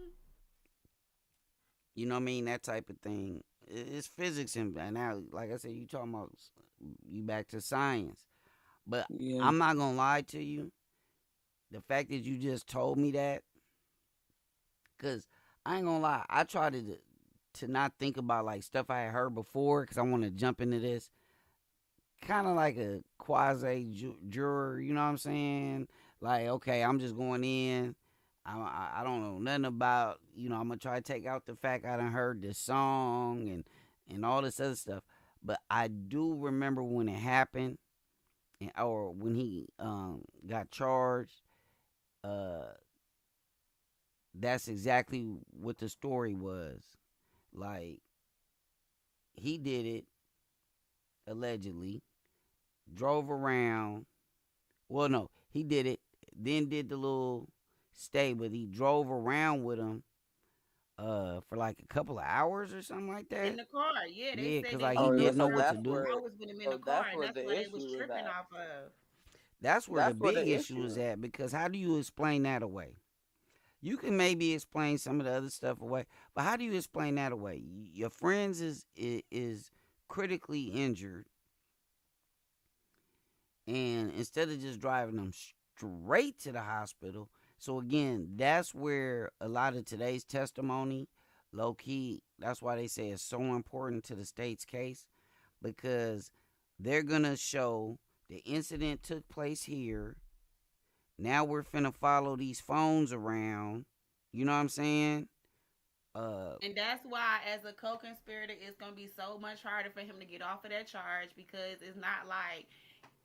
what I mean? That type of thing. It's physics, and now, like I said, you talking about you back to science. But I'm not gonna lie to you. The fact that you just told me that, because I ain't gonna lie, I tried to not think about like stuff I had heard before, because I want to jump into this. Kind of like a quasi juror, you know what I'm saying? Like, okay, I'm just going in. I don't know nothing about, you know, I'm going to try to take out the fact I done heard this song and all this other stuff. But I do remember when it happened, or when he got charged. That's exactly what the story was. Like, he did it, allegedly. Drove around. Well, no, he did it. Then did the little stay, but he drove around with him for like a couple of hours or something like that. In the car, yeah. They because like he didn't know what to do. Hours with him in the car, and that's what they was tripping off of. That's where the big issue is at, because how do you explain that away? You can maybe explain some of the other stuff away, but how do you explain that away? Your friends is critically injured. And instead of just driving them straight to the hospital. So again, that's where a lot of today's testimony, low key, that's why they say it's so important to the state's case, because they're gonna show the incident took place here. Now we're finna follow these phones around. You know what I'm saying? And that's why, as a co-conspirator, it's gonna be so much harder for him to get off of that charge, because it's not like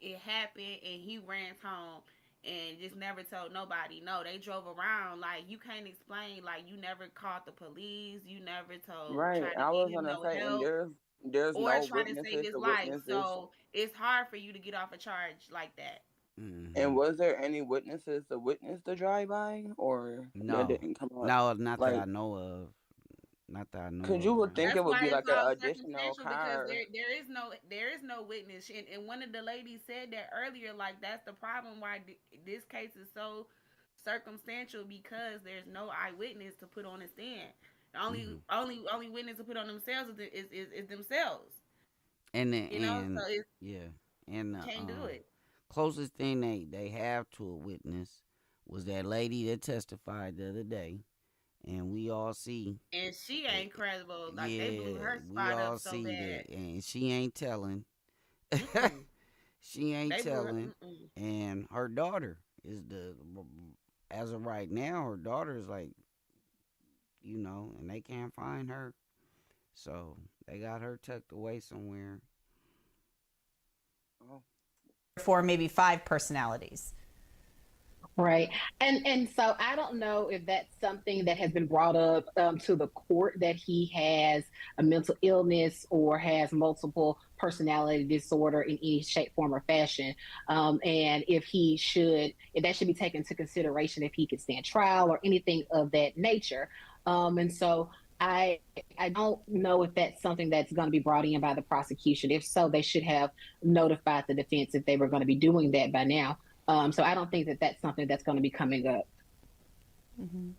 it happened and he ran home and just never told nobody. No, they drove around. Like, you can't explain. Like, you never called the police. You never Right. tried to I get was him gonna no say, and help there's or no try to save witnesses his to life. witness this. So it's hard for you to get off a charge like that. And was there any witnesses to witness the drive-by, or that No, didn't come up? no, not that Like, I know of. Not that I know cause of you would right think That's it would why be it's like an all additional circumstantial, because car. there is no witness, and one of the ladies said that earlier. Like, that's the problem why this case is so circumstantial, because there's no eyewitness to put on a stand. The only witness to put on themselves is themselves. And You know, so it's yeah, and you can't do it. closest thing they have to a witness was that lady that testified the other day, and we all see. And she ain't credible. Like, they blew Yeah, her we spot up all so see bad. that, and she ain't telling. She ain't They blew her. telling, and her daughter is as of right now, her daughter is like, and they can't find her, so they got her tucked away somewhere. For maybe 5 personalities. Right. And so I don't know if that's something that has been brought up to the court, that he has a mental illness or has multiple personality disorder in any shape, form, or fashion. And if that should be taken into consideration if he could stand trial or anything of that nature. And so I don't know if that's something that's going to be brought in by the prosecution. If so, they should have notified the defense if they were going to be doing that by now. So I don't think that that's something that's going to be coming up. Mm-hmm.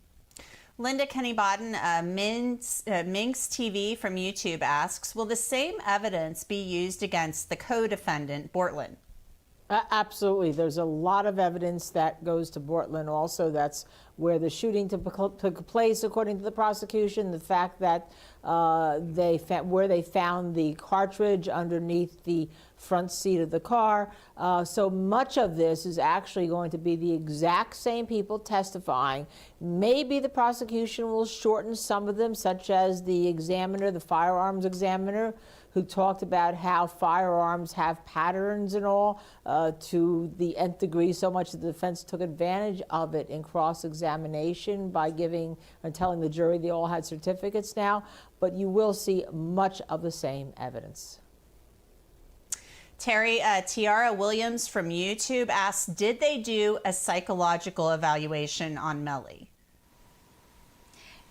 Linda Kenny-Bodden, Minx TV from YouTube asks, will the same evidence be used against the co-defendant, Bortland? Absolutely. There's a lot of evidence that goes to Bortland also. That's where the shooting took place, according to the prosecution. The fact that where they found the cartridge underneath the front seat of the car. So much of this is actually going to be the exact same people testifying. Maybe the prosecution will shorten some of them, such as the examiner, the firearms examiner, who talked about how firearms have patterns and all, to the nth degree, so much that the defense took advantage of it in cross-examination by giving and telling the jury they all had certificates now. But you will see much of the same evidence. Terry, Tiara Williams from YouTube asks, did they do a psychological evaluation on Melly?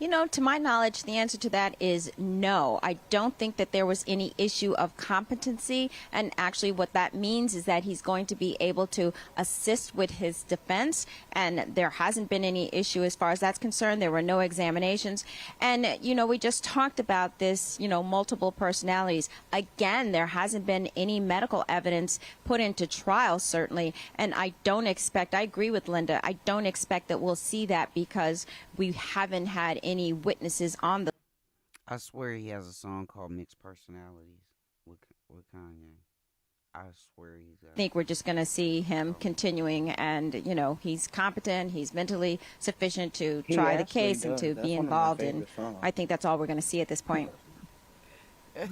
You know, to my knowledge, the answer to that is no. I don't think that there was any issue of competency. And actually what that means is that he's going to be able to assist with his defense. And there hasn't been any issue as far as that's concerned. There were no examinations. And, you know, we just talked about this, multiple personalities. Again, there hasn't been any medical evidence put into trial, certainly. And I agree with Linda, I don't expect that we'll see that because we haven't had any witnesses on the. I swear he has a song called Mixed Personalities with Kanye. I swear he's got. I think we're just going to see him continuing, and he's competent, he's mentally sufficient to try the case and to be involved, and I think that's all we're going to see at this point.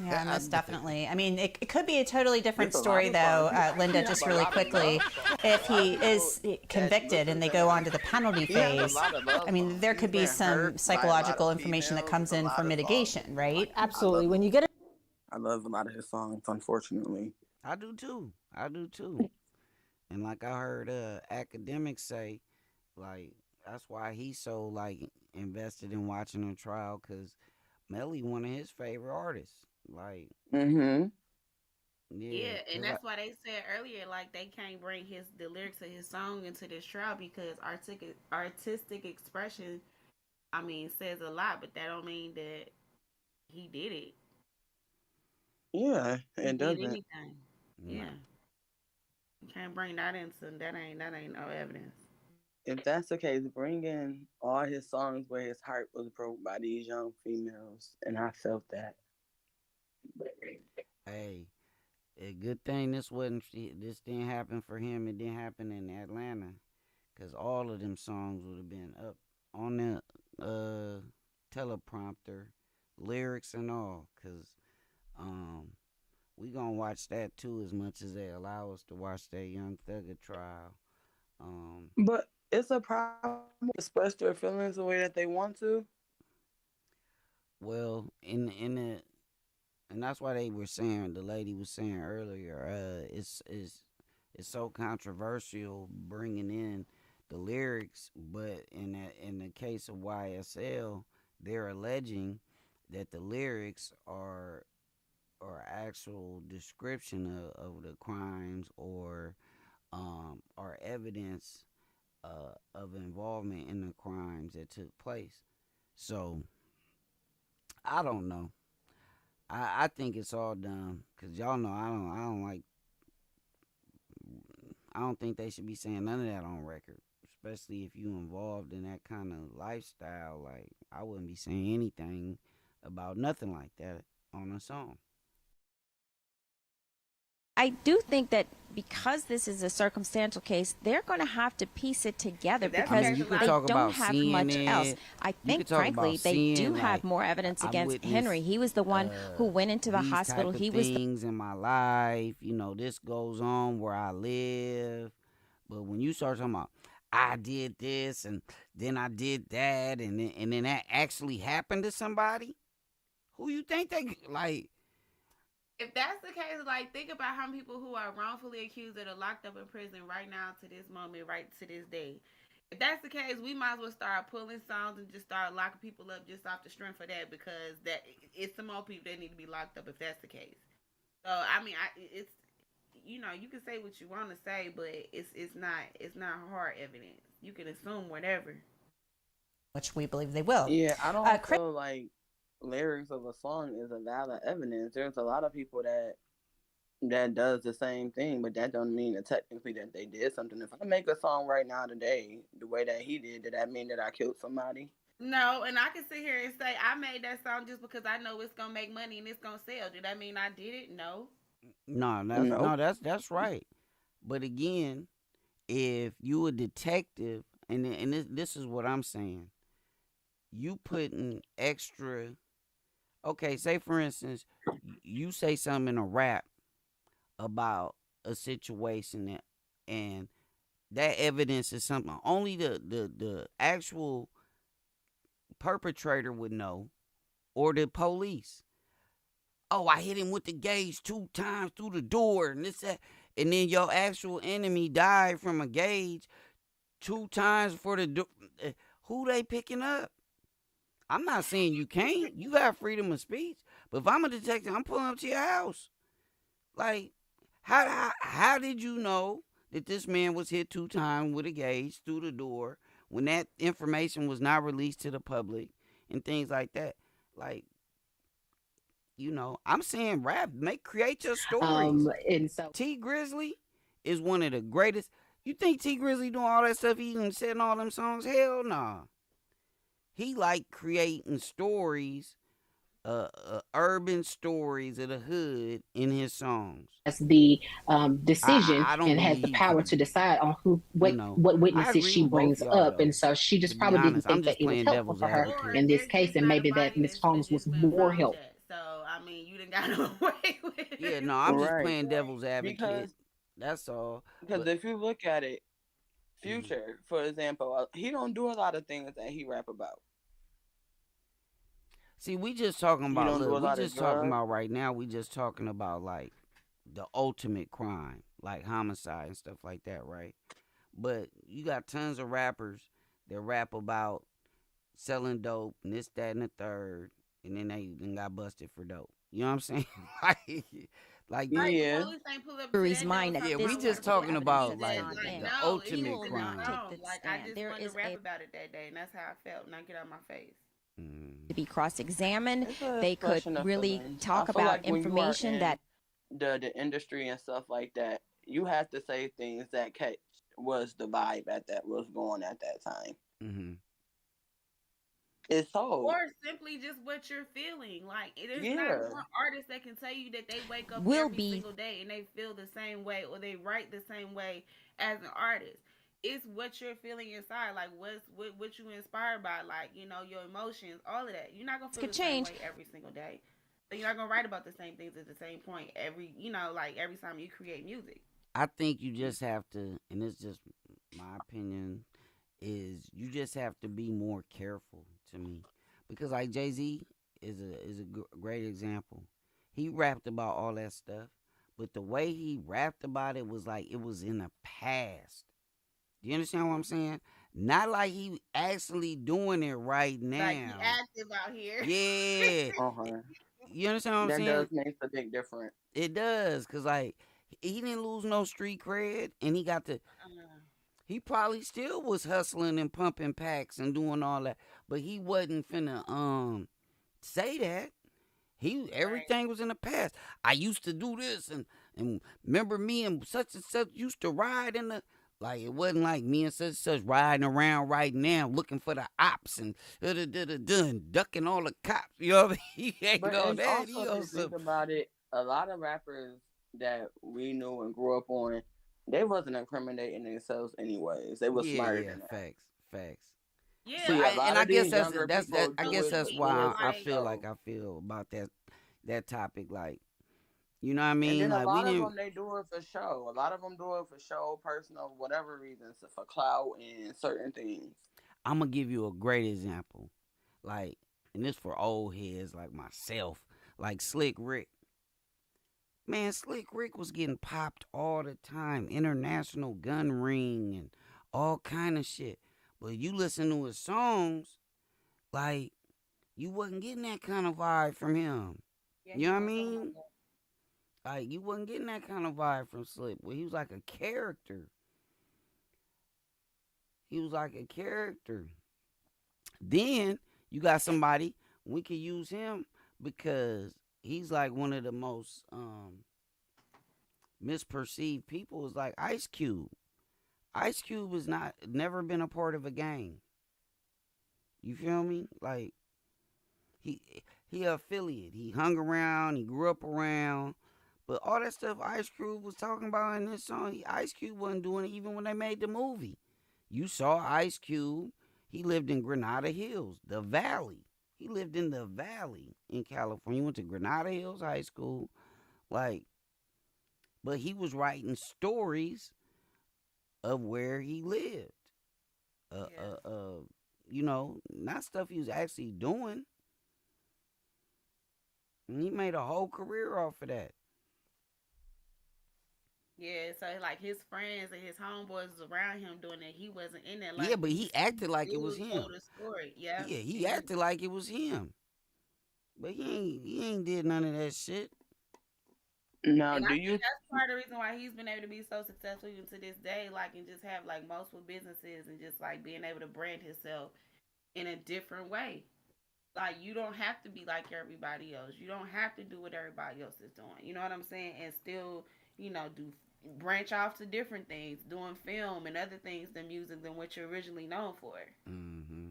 Yeah, most definitely. I mean, it could be a totally different story, though, Linda, just really quickly. If he is convicted and they go on to the penalty phase, I mean, there could be some psychological information that comes in for mitigation, right? Absolutely. When you get I love a lot of his songs, unfortunately. I do too. And like I heard academics say, like, that's why he's so, like, invested in watching the trial, because Melly one of his favorite artists. Like, yeah, and that's why they said earlier, like, they can't bring the lyrics of his song into this trial because artistic expression, I mean, says a lot, but that don't mean that he did it. Yeah, it doesn't. Anything. Yeah, you can't bring that into that ain't no evidence. If that's the case, bring in all his songs where his heart was broke by these young females, and I felt that. Hey, A good thing this didn't happen for him. It didn't happen in Atlanta, cause all of them songs would have been up on the teleprompter, lyrics and all. Cause we gonna watch that too, as much as they allow us to watch that Young Thugger trial. But it's a problem to express their feelings the way that they want to. Well, and that's why they were saying, the lady was saying earlier, it's so controversial bringing in the lyrics, but in the case of YSL, they're alleging that the lyrics are actual description of the crimes, or are evidence of involvement in the crimes that took place. So I don't know. I think it's all dumb, because y'all know I don't think they should be saying none of that on record, especially if you involved in that kind of lifestyle. Like, I wouldn't be saying anything about nothing like that on a song. I do think that because this is a circumstantial case, they're going to have to piece it together because they don't have much else. I think, frankly, they do have more evidence against Henry. He was the one who went into the hospital. He was things in my life, this goes on where I live. But when you start talking about, I did this and then I did that, and then that actually happened to somebody, who you think they like? If that's the case, like, think about how many people who are wrongfully accused that are locked up in prison right now to this moment, right to this day. If that's the case, we might as well start pulling songs and just start locking people up just off the strength of that, because that it's some more people that need to be locked up if that's the case. So I mean, it's you can say what you want to say, but it's not hard evidence. You can assume whatever. Which we believe they will. Yeah, I don't feel like lyrics of a song is a valid evidence. There's a lot of people that does the same thing, but that don't mean that technically that they did something. If I make a song right now today the way that he did that mean that I killed somebody? No, and I can sit here and say I made that song just because I know it's gonna make money and it's gonna sell. Did that mean I did it? No. That's right. But again, if you a detective, and this is what I'm saying, you putting extra. Okay, say for instance, you say something in a rap about a situation, and that evidence is something only the actual perpetrator would know, or the police. Oh, I hit him with the gauge 2 times through the door, and this that, and then your actual enemy died from a gauge 2 times for the door. Who they picking up? I'm not saying you can't. You got freedom of speech. But if I'm a detective, I'm pulling up to your house. Like, how did you know that this man was hit 2 times with a gauge through the door when that information was not released to the public and things like that? Like, I'm saying rap, create your stories. And so T Grizzly is one of the greatest. You think T Grizzly doing all that stuff, he even said in all them songs? Hell nah. He like creating stories, urban stories of the hood in his songs. That's the decision, and has the power to decide on what witnesses she brings up. And so she just probably didn't think that it was helpful for her in this case, and maybe that Ms. Holmes was more helpful. So I mean, you didn't got away with it. Yeah, no, I'm just playing devil's advocate. That's all. Because if you look at it, Future, for example, he don't do a lot of things that he rap about. See, we just talking about talking about right now. We just talking about like the ultimate crime, like homicide and stuff like that, right? But you got tons of rappers that rap about selling dope and this, that, and the third, and then they got busted for dope. You know what I'm saying? Yeah. Yeah, we just talking about like the ultimate crime. Like, I just wanted to rap about it that day, and that's how I felt. Not get out of my face. To be cross-examined, they could really talk about information that the industry and stuff like that. You have to say things that was the vibe that was going at that time. Mm-hmm. It's so. Or simply just what you're feeling. Like, there's not Yeah. one artist that can tell you that they wake up Will every be single day and they feel the same way or they write the same way as an artist. It's what you're feeling inside, like what you inspired by, like, your emotions, all of that. You're not gonna feel could the same change. way every single day. So you're not gonna write about the same things at the same point like every time you create music. I think you just have to, and it's just my opinion, is you just have to be more careful to me, because like Jay-Z is a great example. He rapped about all that stuff, but the way he rapped about it was like it was in the past. Do you understand what I'm saying? Not like he actually doing it right Like, he now. active out here. Yeah. Uh-huh. You understand what I'm That saying? does make a big difference. It does, cause like he didn't lose no street cred, and he got to. He probably still was hustling and pumping packs and doing all that, but he wasn't finna say that. Everything was in the past. I used to do this, and remember me and such used to ride in the. Like, it wasn't like me and such riding around right now looking for the ops and ducking all the cops. You know what I mean? He ain't But all and that. also, if you think about it, a lot of rappers that we knew and grew up on, they wasn't incriminating themselves anyways. They was smarter than that. Facts. Yeah, See, And I guess that's people I do guess it that's to why do I it for feel like show. I feel about that topic. Like, you know what I And mean? then a Like, we lot of didn't. them, they do it for show. A lot of them do it for show, personal, whatever reasons, for clout and certain things. I'm gonna give you a great example. Like, and this for old heads like myself. Like Slick Rick. Man, Slick Rick was getting popped all the time. International gun ring and all kind of shit. But you listen to his songs, like, you wasn't getting that kind of vibe from him. Yeah, You know what I mean? Like, you wasn't getting that kind of vibe from Slick. Well, he was like a character. Then you got somebody, we could use him because he's like one of the most misperceived people, is like Ice Cube. Ice Cube has never been a part of a gang. You feel me? Like, he affiliate. He hung around. He grew up around. But all that stuff Ice Cube was talking about in this song, Ice Cube wasn't doing it even when they made the movie. You saw Ice Cube. He lived in Granada Hills, the Valley. He lived in the Valley in California. He went to Granada Hills High School. Like, but he was writing stories of where he lived. Not stuff he was actually doing. And he made a whole career off of that. Yeah, so like his friends and his homeboys was around him doing that. He wasn't in that. Like, Yeah, but he acted like it was him. The story. Yeah, he acted like it was him. But he ain't did none of that shit. Now, and I think that's part of the reason why he's been able to be so successful even to this day, like, and just have like multiple businesses and just like being able to brand himself in a different way. Like, you don't have to be like everybody else. You don't have to do what everybody else is doing. You know what I'm saying? And still, do branch off to different things, doing film and other things than music than what you're originally known for. Mm-hmm.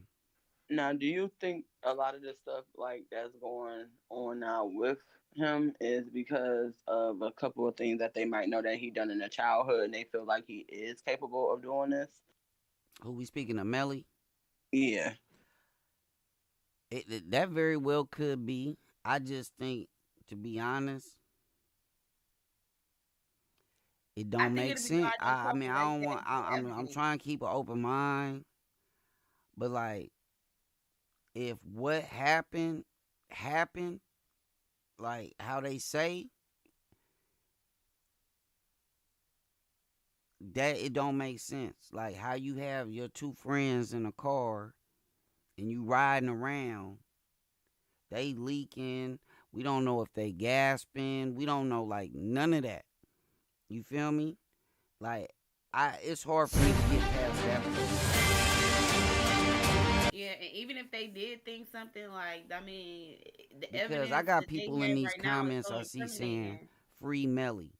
Now, do you think a lot of this stuff like that's going on now with him is because of a couple of things that they might know that he done in the childhood and they feel like he is capable of doing this? Who we speaking of, Melly? Yeah. That very well could be. I just think, to be honest, it don't make sense. I mean, I don't want. I'm trying to keep an open mind, but like, if what happened, like how they say, that it don't make sense. Like how you have your two friends in a car and you riding around, they leaking. We don't know if they gasping. We don't know, like, none of that. You feel me? Like, it's hard for me to get past that. Yeah, and even if they did think something, like, I mean, the because evidence I got that people they in these right now is comments so I see incriminating. saying free Melly,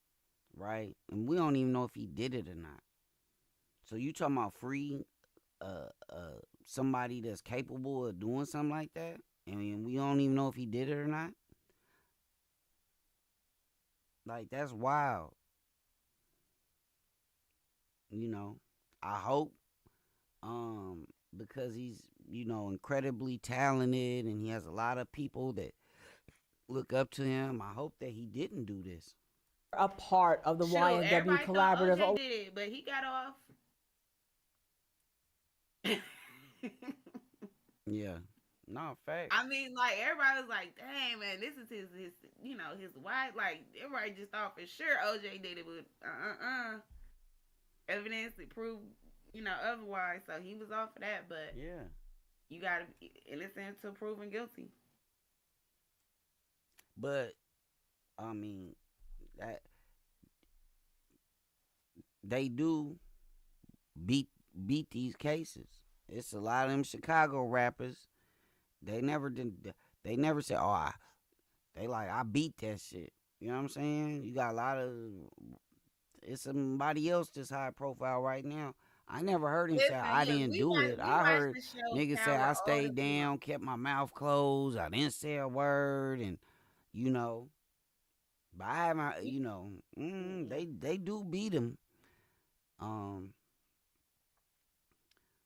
right? And we don't even know if he did it or not. So you talking about free somebody that's capable of doing something like that, and we don't even know if he did it or not. Like, that's wild. You know, I hope, because he's, incredibly talented and he has a lot of people that look up to him. I hope that he didn't do this. A part of the Shoot, YNW everybody collaborative. thought OJ did it, but he got off. Yeah. No, fact. I mean, like, everybody was like, dang, man, this is his his wife. Like, everybody just thought for sure OJ did it, but evidence to prove, otherwise. So he was off of that, but yeah, you got to be innocent to proven guilty. But I mean, that they do beat these cases. It's a lot of them Chicago rappers. They never did. They never said, "Oh, I beat that shit." You know what I'm saying? You got a lot of. It's somebody else that's high profile right now. I never heard him say I didn't do it. I heard niggas say I stayed down, kept my mouth closed. I didn't say a word, and but I haven't. They do beat him.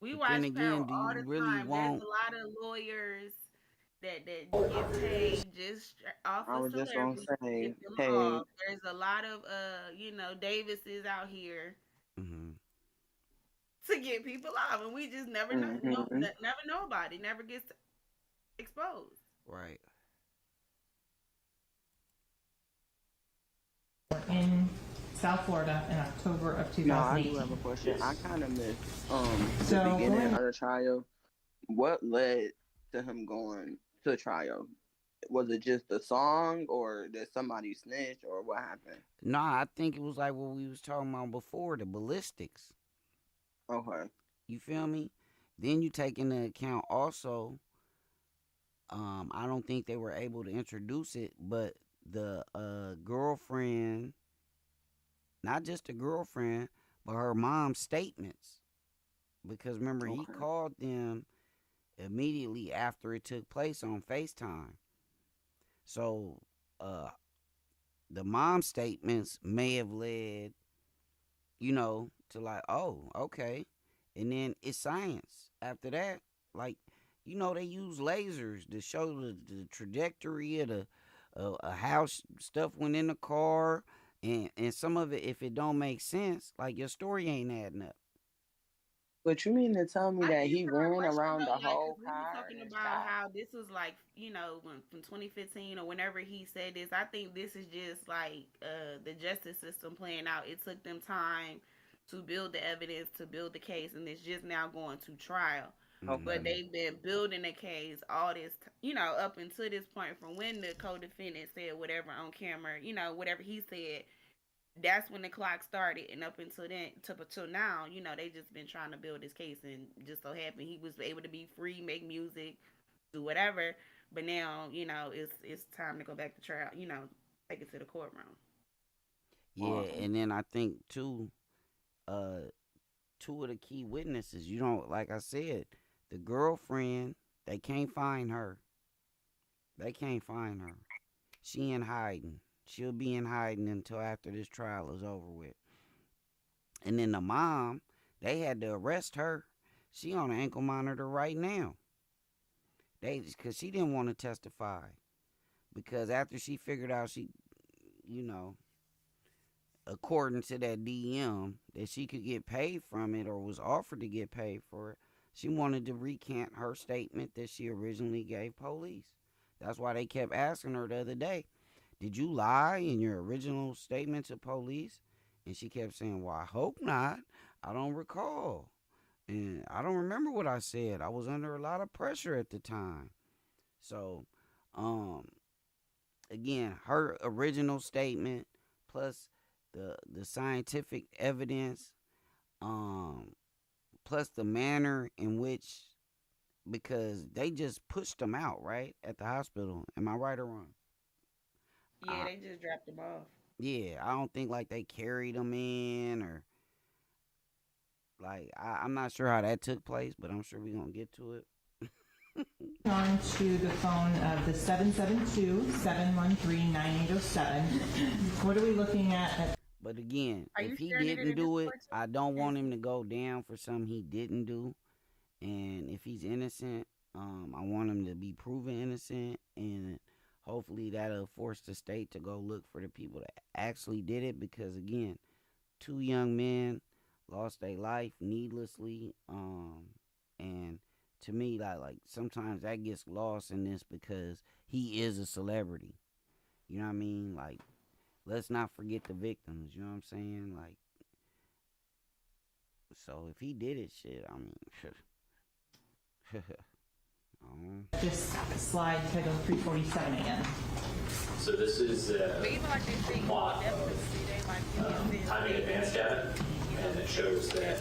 We but watch then again, Power do all you the really time. want? There's a lot of lawyers that get paid just off I of was just gonna celebrity. say, hey, There's a lot of Davises out here to get people off, and we just never know. Never know about it. Never gets exposed. Right. In South Florida in October of 2018. No, I do have a question. I kind of missed the beginning of the trial. What led to him going to trial? Was it just the song, or did somebody snitch, or what happened? Nah, I think it was like what we was talking about before, the ballistics. Okay. You feel me? Then you take into account also, I don't think they were able to introduce it, but the girlfriend, not just the girlfriend, but her mom's statements. Because remember, he called them immediately after it took place on FaceTime. So the mom's statements may have led, to like, oh, okay. And then it's science after that. Like, they use lasers to show the trajectory of how stuff went in the car. And some of it, if it don't make sense, like your story ain't adding up. But you mean to tell me that he ran around the whole We were car talking and about shot? how this was like, from 2015 or whenever he said this. I think this is just like the justice system playing out. It took them time to build the evidence, to build the case, and it's just now going to trial. Okay. But they've been building the case all this, up until this point, from when the co-defendant said whatever on camera, whatever he said. That's when the clock started, and up until then, till now, they just been trying to build this case, and just so happened he was able to be free, make music, do whatever. But now, it's time to go back to trial. Take it to the courtroom. Yeah, and then I think too, two of the key witnesses. Like I said, the girlfriend, they can't find her. They can't find her. She in hiding. She'll be in hiding until after this trial is over with. And then the mom, they had to arrest her. She on an ankle monitor right now. Because she didn't want to testify. Because after she figured out according to that DM, that she could get paid from it or was offered to get paid for it, she wanted to recant her statement that she originally gave police. That's why they kept asking her the other day, did you lie in your original statement to police? And she kept saying, well, I hope not. I don't recall. And I don't remember what I said. I was under a lot of pressure at the time. So, again, her original statement plus the scientific evidence, plus the manner in which, because they just pushed them out, right, at the hospital. Am I right or wrong? Yeah, they just dropped them off. Yeah, I don't think like they carried them in, or Like, I'm not sure how that took place, but I'm sure we're going to get to it. On to the phone of the 772-713-9807. What are we looking at? But again, Are you if he sharing it in didn't the do it, Discord too? I don't want him to go down for something he didn't do. And if he's innocent, I want him to be proven innocent, and hopefully that'll force the state to go look for the people that actually did it. Because again, 2 young men lost their life needlessly, and to me, like sometimes that gets lost in this because he is a celebrity. You know what I mean? Like, let's not forget the victims. You know what I'm saying? Like, so if he did it, shit, I mean, This slide titled 3:47 a.m. So this is plot of timing advance data, and it shows that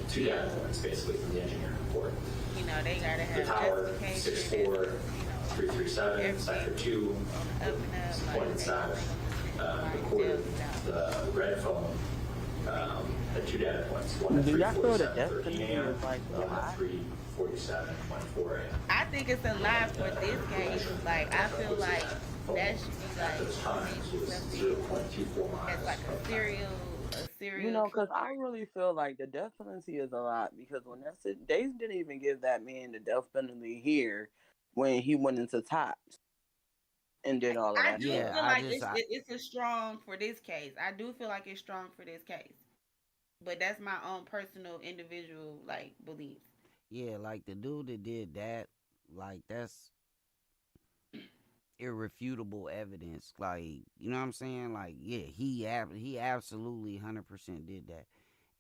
2 data points basically from the engineering report. You know, they gotta The have tower justification. 64337, sector 2, pointed south. Recorded the red phone had 2 data points. One at 3:47 a.m. One at 3:47:24 a.m. I think it's a lie for this case. Like, I feel like that should be like Those times was 0.24 miles. as like a serial. You know, because I really feel like the death penalty is a lot, because when that's it, they didn't even give that man the death penalty here when he went into Tops and did all of that. I do feel like it's a strong for this case. I do feel like it's strong for this case. But that's my own personal individual like beliefs. yeah, like the dude that did that, like that's irrefutable evidence. Like, you know what I'm saying? Like, yeah, he absolutely 100% did that.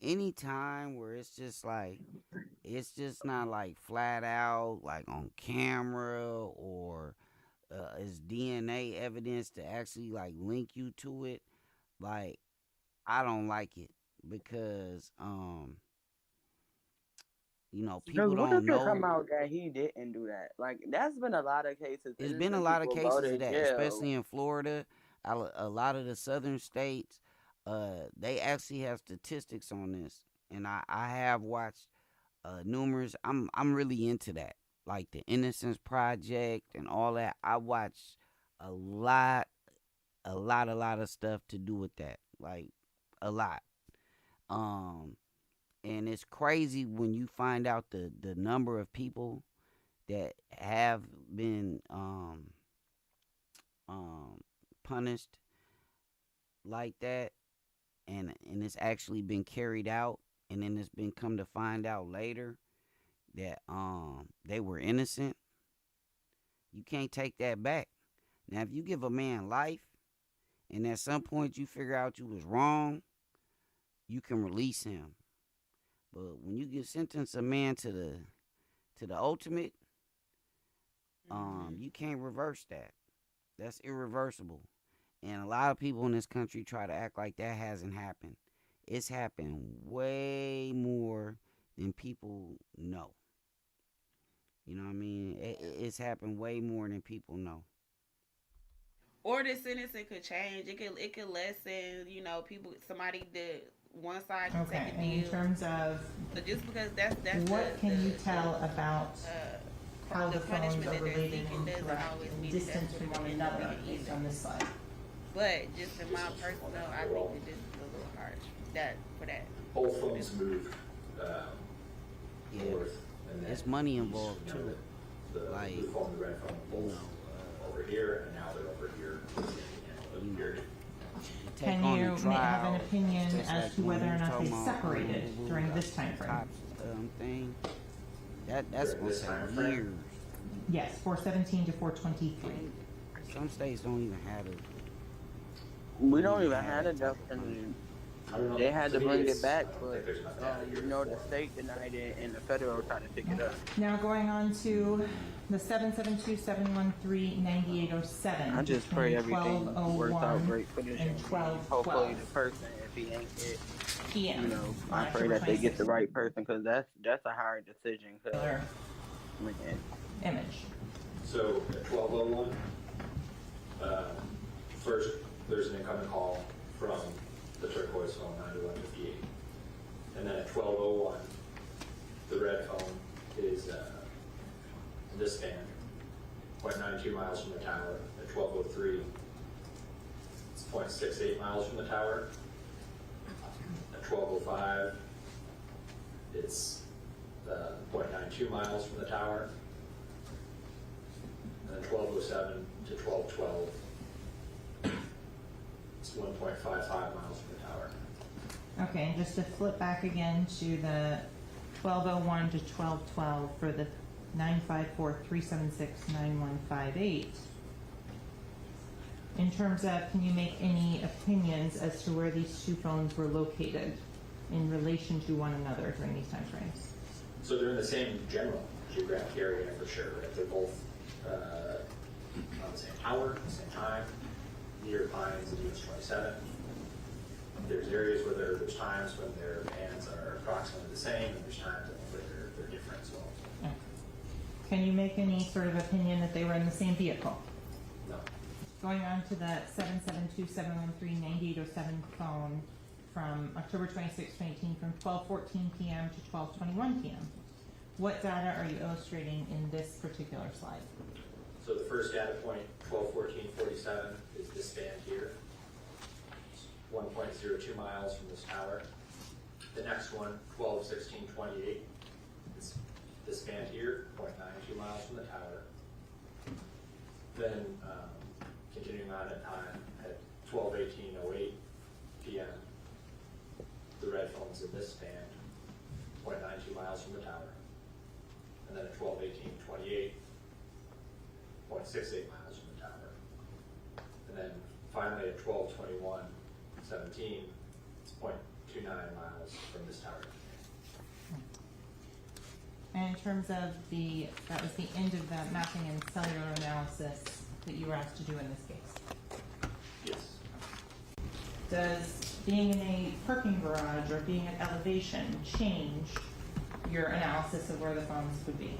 Anytime where it's just like, it's just not like flat out like on camera, or it's DNA evidence to actually like link you to it, like, I don't like it, because you know, people What don't if it come know. out that he didn't do that? Like, that's been a lot of cases. There's been a lot of cases of that, especially in Florida. A lot of the southern states, they actually have statistics on this, and I have watched numerous. I'm really into that, like the Innocence Project and all that. I watch a lot of stuff to do with that, like a lot. And it's crazy when you find out the number of people that have been punished like that, and it's actually been carried out, and then it's been come to find out later that they were innocent. You can't take that back. Now, if you give a man life, and at some point you figure out you was wrong, you can release him. But when you get sentence a man to the ultimate, you can't reverse that. That's irreversible. And a lot of people in this country try to act like that hasn't happened. It's happened way more than people know. You know what I mean? It's happened way more than people know. Or the sentencing could change. It could lessen. You know, somebody that one side can take a deal. In terms of, so just because that's what can you tell about how the phones are related and distance from one another based on this slide? But just in my personal, I think that this is a little harsh. For that. Both phones moved north. And there's money involved too. The blue phone, the red phone, both over here, and now they're over here. Can you have an opinion as to whether or not they separated during this time frame? Thing. That's going to take years. Yes, 417 to 423. Some states don't even have it. We don't even have a death penalty. They had to bring it back, but you know, the state denied it and the federal tried to pick it up. Now going on to the 772-713-9807. I just pray everything works out great for this and 12. Hopefully the person, if he ain't it, PM. you know, I pray that they get the right person, because that's a hard decision. Image. So at 12:01, first there's an incoming call from the turquoise phone 9158. And then at 1201, the red phone is this span, 0.92 miles from the tower. At 1203, it's 0.68 miles from the tower. At 1205, it's 0.92 miles from the tower. And then 1207 to 1212, it's 1.55 miles from the tower. Okay, and just to flip back again to the 1201 to 1212 for the 954-376-9158. In terms of, can you make any opinions as to where these two phones were located in relation to one another during these time frames? So they're in the same general geographic area for sure. Right? They're both on the same tower, at the same time, near Pines and US 27. There's areas where there's times when their bands are approximately the same, and there's times where they're different as well. Okay. Can you make any sort of opinion that they were in the same vehicle? No. Going on to the 772-713-9807 phone from October 26, 2018, from 12:14 p.m. to 12:21 p.m. What data are you illustrating in this particular slide? So the first data point, 12:14:47, is this band here. 1.02 miles from this tower. The next one, 12:16:28, is this band here, 0.92 miles from the tower. Then continuing on in time, at 12:18:08 p.m., the red phone's in this band, 0.92 miles from the tower. And then at 12:18:28, 0.68 miles from the tower. And then finally at 12:21:17, it's 0.29 miles from this tower. And in terms of that was the end of the mapping and cellular analysis that you were asked to do in this case? Yes. Does being in a parking garage or being at elevation change your analysis of where the phones would be?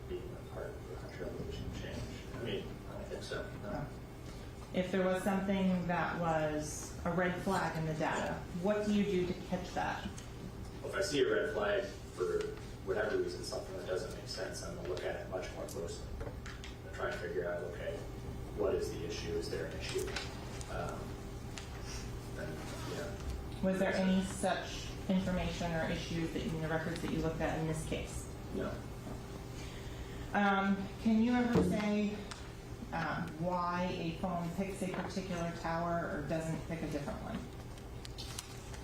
Being a part of the country elevation change. I mean, I don't think so. No. If there was something that was a red flag in the data, what do you do to catch that? Well, if I see a red flag for whatever reason, something that doesn't make sense, I'm going to look at it much more closely and try and figure out, okay, what is the issue? Is there an issue? Was there any such information or issues that in the records that you looked at in this case? No. Can you ever say why a phone picks a particular tower or doesn't pick a different one?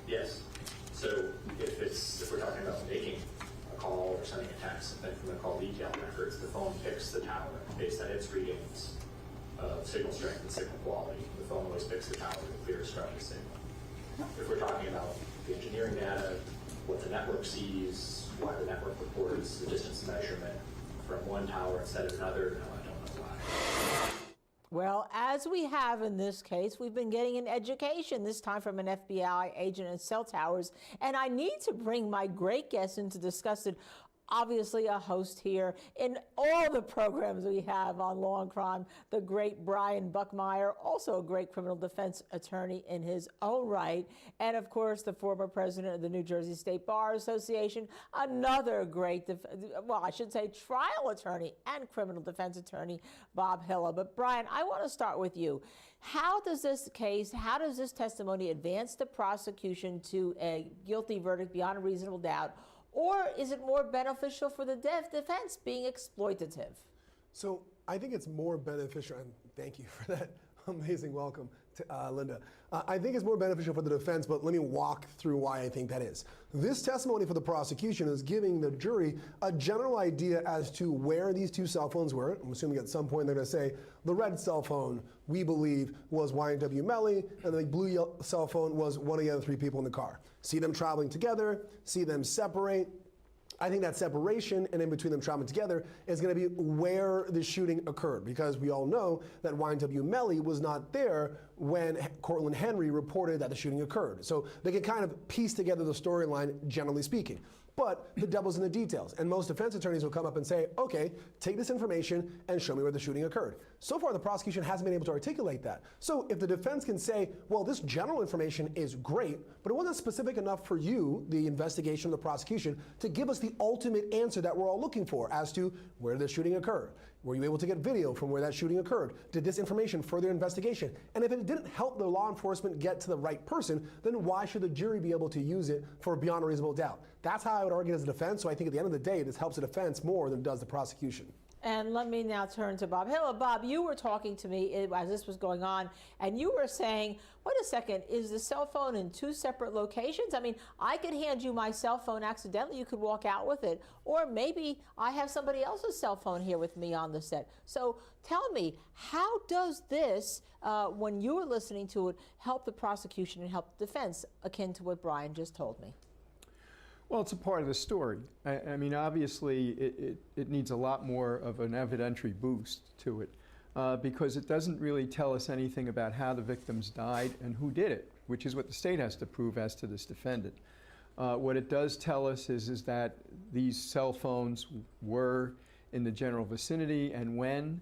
Yes. So if we're talking about making a call or sending a text, then from the call detail records, the phone picks the tower based on its readings of signal strength and signal quality. The phone always picks the tower with the clearest, strongest signal. If we're talking about the engineering data, what the network sees, why the network reports the distance measurement from one tower instead of another, no, I don't know why. Well, as we have in this case, we've been getting an education, this time from an FBI agent in cell towers. And I need to bring my great guest in to discuss it. Obviously a host here in all the programs we have on Law and Crime, the great Brian Buckmeyer, also a great criminal defense attorney in his own right, and of course the former president of the New Jersey State Bar Association, another great, trial attorney and criminal defense attorney, Bob Hilla. But Brian, I want to start with you. How does this testimony advance the prosecution to a guilty verdict beyond a reasonable doubt? Or is it more beneficial for the defense being exploitative? So I think it's more beneficial, and thank you for that amazing welcome, to, Linda. I think it's more beneficial for the defense, but let me walk through why I think that is. This testimony for the prosecution is giving the jury a general idea as to where these two cell phones were. I'm assuming at some point they're going to say the red cell phone, we believe, was YNW Melly, and the blue cell phone was one of the other three people in the car. See them traveling together, see them separate. I think that separation and in between them traveling together is going to be where the shooting occurred, because we all know that YNW Melly was not there when Cortland Henry reported that the shooting occurred. So they can kind of piece together the storyline, generally speaking. But the devil's in the details, and most defense attorneys will come up and say, okay, take this information and show me where the shooting occurred. So far, the prosecution hasn't been able to articulate that. So if the defense can say, well, this general information is great, but it wasn't specific enough for you, the investigation, the prosecution, to give us the ultimate answer that we're all looking for as to where the shooting occurred. Were you able to get video from where that shooting occurred? Did this information further investigation? And if it didn't help the law enforcement get to the right person, then why should the jury be able to use it for beyond a reasonable doubt? That's how I would argue as a defense. So I think at the end of the day, this helps the defense more than it does the prosecution. And let me now turn to Bob. Hello, Bob. You were talking to me as this was going on, and you were saying, wait a second, is the cell phone in two separate locations? I mean, I could hand you my cell phone accidentally. You could walk out with it. Or maybe I have somebody else's cell phone here with me on the set. So tell me, how does this, when you were listening to it, help the prosecution and help the defense, akin to what Brian just told me? Well, it's a part of the story. I mean, obviously, it needs a lot more of an evidentiary boost to it because it doesn't really tell us anything about how the victims died and who did it, which is what the state has to prove as to this defendant. What it does tell us is that these cell phones were in the general vicinity and when.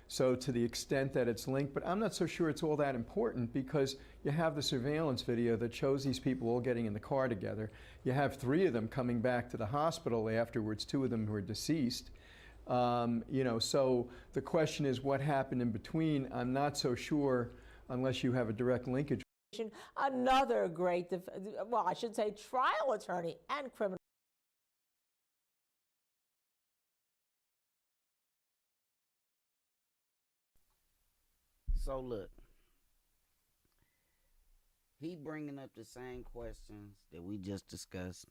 So to the extent that it's linked, but I'm not so sure it's all that important because you have the surveillance video that shows these people all getting in the car together. You have 3 of them coming back to the hospital afterwards, 2 of them who are deceased. You know, so the question is what happened in between. I'm not so sure unless you have a direct linkage. Another great, well, I should say trial attorney and criminal. So look, he bringing up the same questions that we just discussed.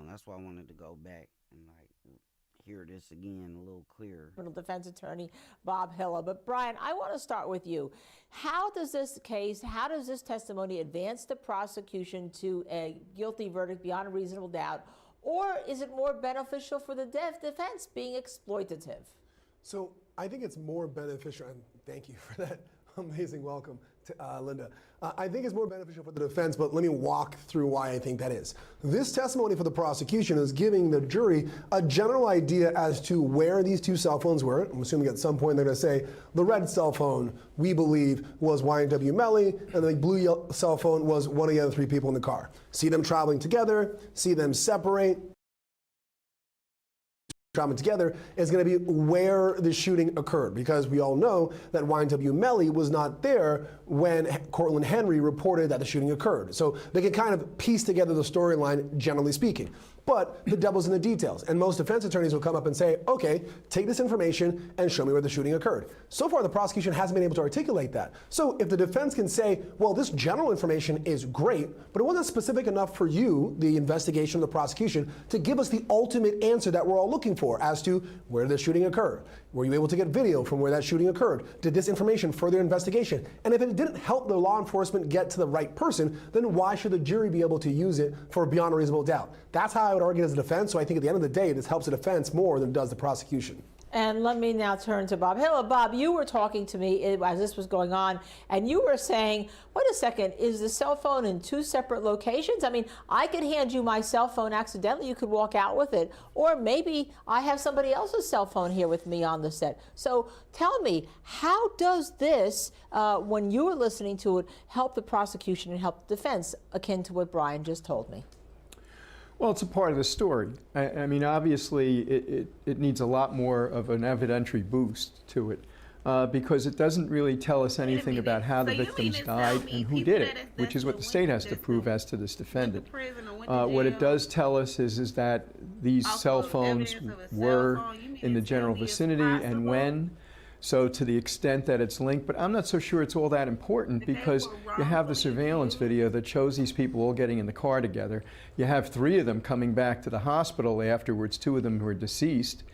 That's why I wanted to go back and like hear this again a little clearer. Criminal defense attorney Bob Hilla. But Brian, I want to start with you. How does this case, how does this testimony advance the prosecution to a guilty verdict beyond a reasonable doubt, or is it more beneficial for the defense being exploitative? So I think it's more beneficial, and thank you for that amazing welcome to Linda. I think it's more beneficial for the defense, but let me walk through why I think that is. This testimony for the prosecution is giving the jury a general idea as to where these 2 cell phones were. I'm assuming at some point they're going to say the red cell phone, we believe, was YNW Melly, and the blue cell phone was one of the other 3 people in the car. See them traveling together, see them separate. Together is going to be where the shooting occurred, because we all know that YNW Melly was not there when Cortland Henry reported that the shooting occurred. So they can kind of piece together the storyline, generally speaking. But the devil's in the details, and most defense attorneys will come up and say, okay, take this information and show me where the shooting occurred. So far, the prosecution hasn't been able to articulate that. So if the defense can say, well, this general information is great, but it wasn't specific enough for you, the investigation, the prosecution, to give us the ultimate answer that we're all looking for as to where the shooting occurred. Were you able to get video from where that shooting occurred? Did this information further investigation? And if it didn't help the law enforcement get to the right person, then why should the jury be able to use it for beyond a reasonable doubt? That's how I would argue as a defense. So I think at the end of the day, this helps the defense more than it does the prosecution. And let me now turn to Bob. Hello, Bob. You were talking to me as this was going on, and you were saying, wait a second, is the cell phone in 2 separate locations? I mean, I could hand you my cell phone accidentally. You could walk out with it. Or maybe I have somebody else's cell phone here with me on the set. So tell me, how does this, when you were listening to it, help the prosecution and help the defense, akin to what Brian just told me? Well, it's a part of the story. I mean, obviously, it needs a lot more of an evidentiary boost to it because it doesn't really tell us anything about how the victims died and who did it, which is what the state has to prove as to this defendant. What it does tell us is that these cell phones were in the general vicinity and when. So to the extent that it's linked, but I'm not so sure it's all that important because you have the surveillance video that shows these people all getting in the car together. You have 3 of them coming back to the hospital afterwards, 2 of them who are deceased.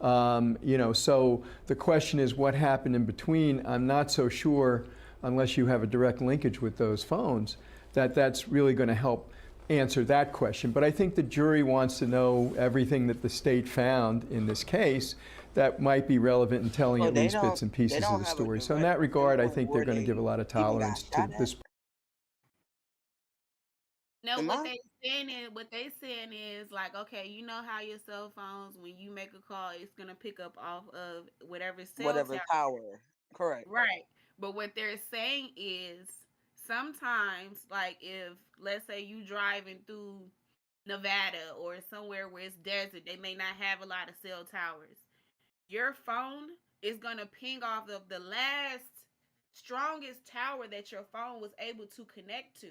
You know, so the question is what happened in between. I'm not so sure, unless you have a direct linkage with those phones, that that's really going to help answer that question. But I think the jury wants to know everything that the state found in this case that might be relevant in telling at least bits and pieces of the story. So in that regard, I think they're going to give a lot of tolerance to this. No, Am I? what they saying is like, okay, you know how your cell phones, when you make a call, it's gonna pick up off of whatever cell Whatever tower. tower. Correct. Right. But what they're saying is sometimes, like, if let's say you driving through Nevada or somewhere where it's desert, they may not have a lot of cell towers. Your phone is gonna ping off of the last strongest tower that your phone was able to connect to.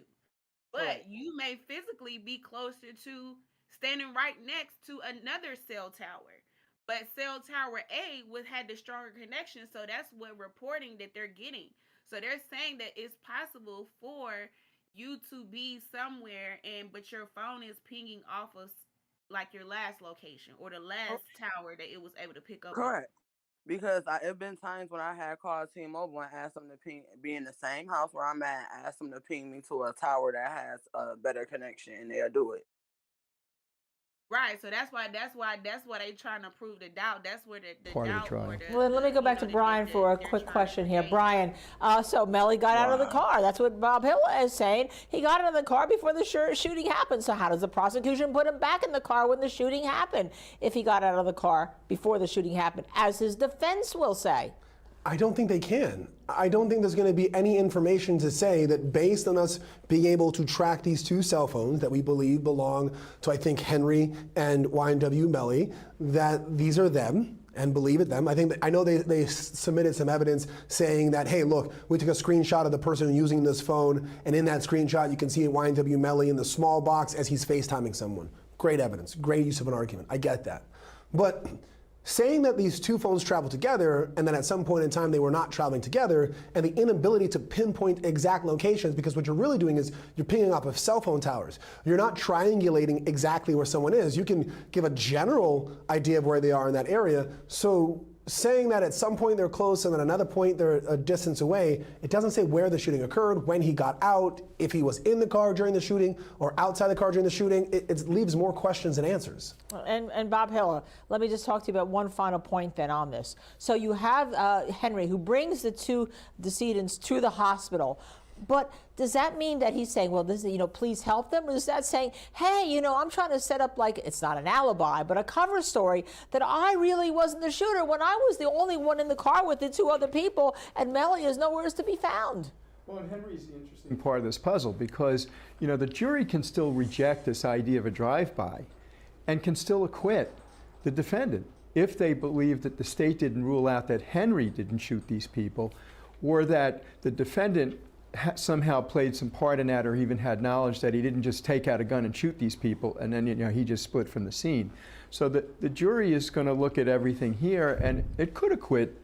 Correct. But you may physically be closer to standing right next to another cell tower. But cell tower A would had the stronger connection, so that's what reporting that they're getting. So they're saying that it's possible for you to be somewhere and but your phone is pinging off of like your last location or the last tower that it was able to pick up on. Correct. Because it been times when I had called T-Mobile and asked them to be in the same house where I'm at, asked them to ping me to a tower that has a better connection, and they'll do it. Right, so that's why they trying to prove the doubt. That's where the Part of the doubt trial. or Well, let me go back to Brian for a quick question here. Brian, so Melly got out of the car. That's what Bob Hill is saying. He got out of the car before the shooting happened. So how does the prosecution put him back in the car when the shooting happened if he got out of the car before the shooting happened, as his defense will say? I don't think they can. I don't think there's going to be any information to say that based on us being able to track these two cell phones that we believe belong to, I think, Henry and YNW Melly, that these are them and believe it them. I know they submitted some evidence saying that, hey, look, we took a screenshot of the person using this phone, and in that screenshot you can see YNW Melly in the small box as he's FaceTiming someone. Great evidence, great use of an argument. I get that. But saying that these two phones travel together and then at some point in time they were not traveling together, and the inability to pinpoint exact locations, because what you're really doing is you're pinging off of cell phone towers. You're not triangulating exactly where someone is. You can give a general idea of where they are in that area. So saying that at some point they're close and at another point they're a distance away, it doesn't say where the shooting occurred, when he got out, if he was in the car during the shooting or outside the car during the shooting. It leaves more questions than answers. And Bob Hiller, let me just talk to you about one final point then on this. So you have Henry, who brings the two decedents to the hospital. But does that mean that he's saying, well, this, please help them? Or is that saying, hey, I'm trying to set up, like, it's not an alibi, but a cover story that I really wasn't the shooter when I was the only one in the car with the two other people and Melly is nowhere to be found? Well, and Henry's the interesting part of this puzzle because, the jury can still reject this idea of a drive-by and can still acquit the defendant if they believe that the state didn't rule out that Henry didn't shoot these people, or that the defendant somehow played some part in that, or even had knowledge that he didn't just take out a gun and shoot these people and then he just split from the scene. So the jury is going to look at everything here, and it could acquit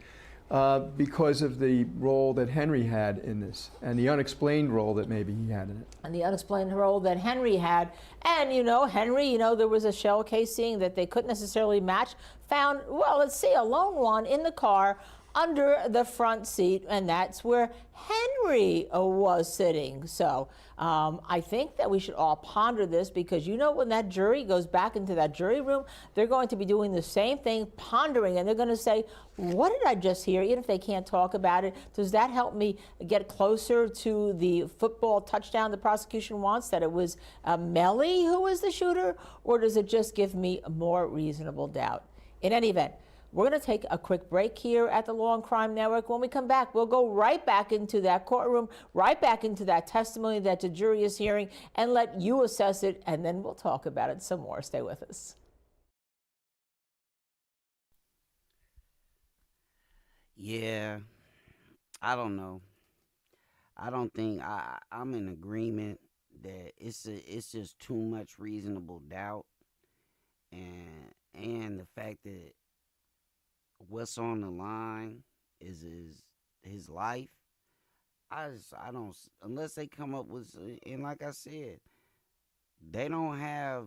because of the role that Henry had in this and the unexplained role that maybe he had in it. And the unexplained role that Henry had. And, Henry, there was a shell casing that they couldn't necessarily match. Found, well, let's see, a lone one in the car under the front seat, and that's where Henry was sitting. So I think that we should all ponder this, because when that jury goes back into that jury room, they're going to be doing the same thing, pondering, and they're going to say, what did I just hear? Even if they can't talk about it, does that help me get closer to the football touchdown the prosecution wants, that it was Melly who was the shooter, or does it just give me a more reasonable doubt? In any event, we're going to take a quick break here at the Law and Crime Network. When we come back, we'll go right back into that courtroom, right back into that testimony that the jury is hearing, and let you assess it, and then we'll talk about it some more. Stay with us. Yeah, I don't know. I don't think I'm in agreement that it's just too much reasonable doubt, and the fact that what's on the line is his life. I don't, unless they come up with, and like I said, they don't have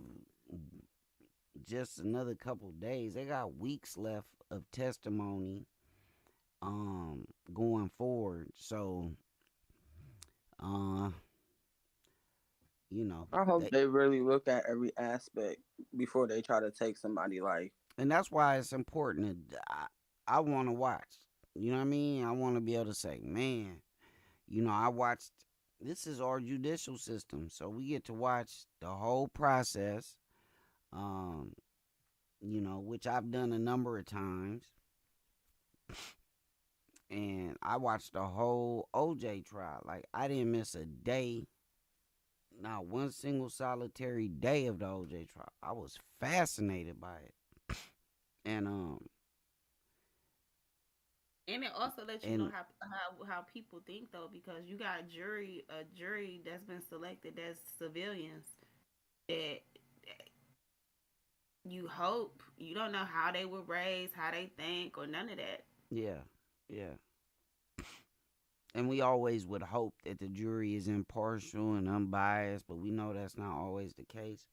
just another couple days. They got weeks left of testimony going forward. So I hope they really look at every aspect before they try to take somebody's life. And that's why it's important that I want to watch. You know what I mean? I want to be able to say, man, I watched this is our judicial system, so we get to watch the whole process. You know, which I've done a number of times. And I watched the whole OJ trial. Like, I didn't miss a day, not one single solitary day of the OJ trial. I was fascinated by it. And it also lets you know how people think, though, because you got a jury that's been selected that's civilians that you hope, you don't know how they were raised, how they think, or none of that. yeah. And we always would hope that the jury is impartial and unbiased, but we know that's not always the case.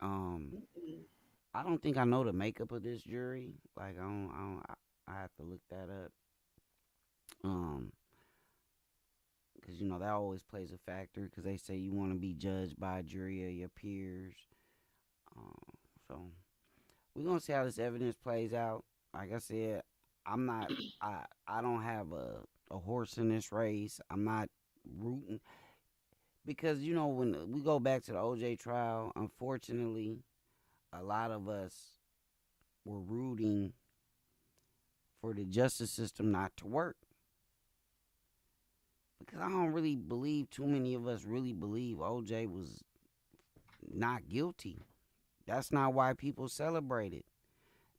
I don't think I know the makeup of this jury. Like, I have to look that up. Because, you know, that always plays a factor, because they say you want to be judged by a jury of your peers. So we're going to see how this evidence plays out. Like I said, I don't have a horse in this race. I'm not rooting. Because, you know, when we go back to the OJ trial, unfortunately, a lot of us were rooting for the justice system not to work. Because I don't really believe, too many of us really believe OJ was not guilty. That's not why people celebrated.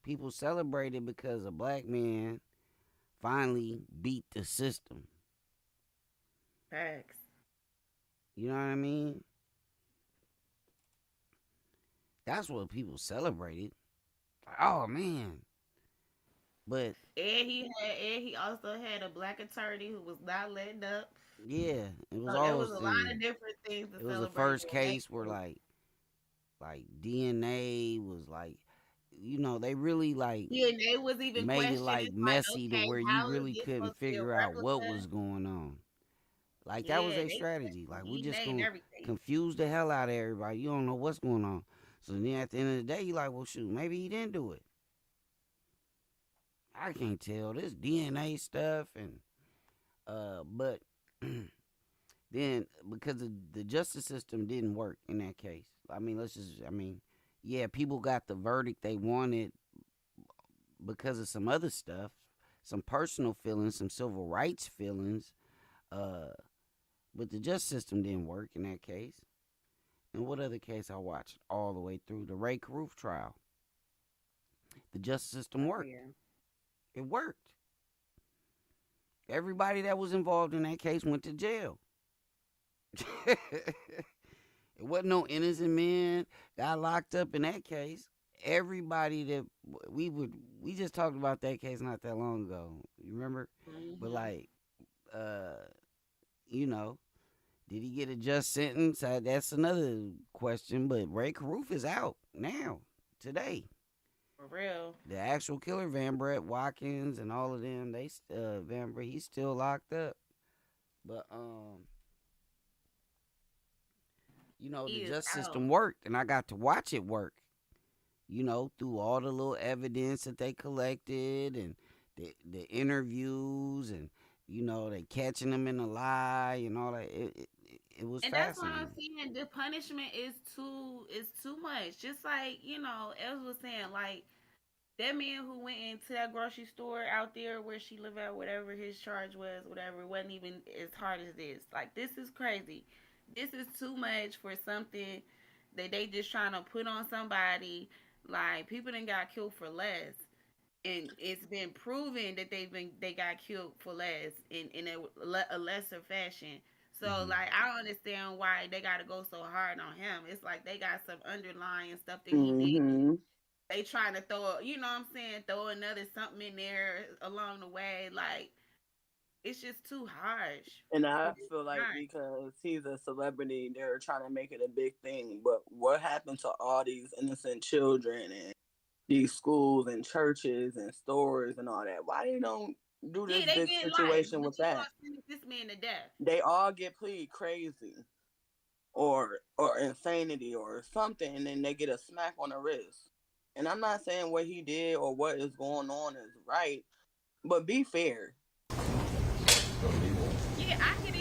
People celebrated because a black man finally beat the system. Facts. You know what I mean? That's what people celebrated. Like, oh man. But he also had a black attorney who was not letting up. Yeah, it was so there was a lot of different things to celebrate. It was the first case where like DNA was like, you know, they really like DNA was even made it like messy okay, to where you really couldn't figure out what was going on. Like that was their strategy. Like we just gonna confuse the hell out of everybody. You don't know what's going on. So then at the end of the day, you like, well, shoot, maybe he didn't do it. I can't tell this DNA stuff and but then because the justice system didn't work in that case. I mean, yeah, people got the verdict they wanted because of some other stuff, some personal feelings, some civil rights feelings. But the justice system didn't work in that case. And what other case I watched all the way through? The Ray Caruth trial. The justice system worked. Yeah. It worked. Everybody that was involved in that case went to jail. It wasn't no innocent men got locked up in that case. Everybody that we just talked about that case not that long ago. You remember? Mm-hmm. But like, you know, did he get a just sentence? That's another question. But Ray Caruth is out now, today. For real. The actual killer, Van Brett Watkins and all of them, Van Brett, he's still locked up. But you know, the justice system worked, and I got to watch it work. You know, through all the little evidence that they collected and the interviews, and you know, they catching them in a lie and all that. It was and fascinating. That's what I'm saying. The punishment is too much. Just like, you know, Els was saying, like that man who went into that grocery store out there where she lived at, whatever his charge was, whatever, it wasn't even as hard as this. Like, this is crazy. This is too much for something that they just trying to put on somebody. Like, people done got killed for less. And it's been proven that they got killed for less in a lesser fashion. So, like, I don't understand why they got to go so hard on him. It's like they got some underlying stuff that he did. They trying to throw, you know what I'm saying, throw another something in there along the way. Like, it's just too harsh. And I feel like because he's a celebrity, they're trying to make it a big thing. But what happened to all these innocent children and these schools and churches and stores and all that? Why they don't do this big situation with that? This man to death. They all get plead crazy or insanity or something, and then they get a smack on the wrist. And I'm not saying what he did or what is going on is right, but be fair. Yeah, I get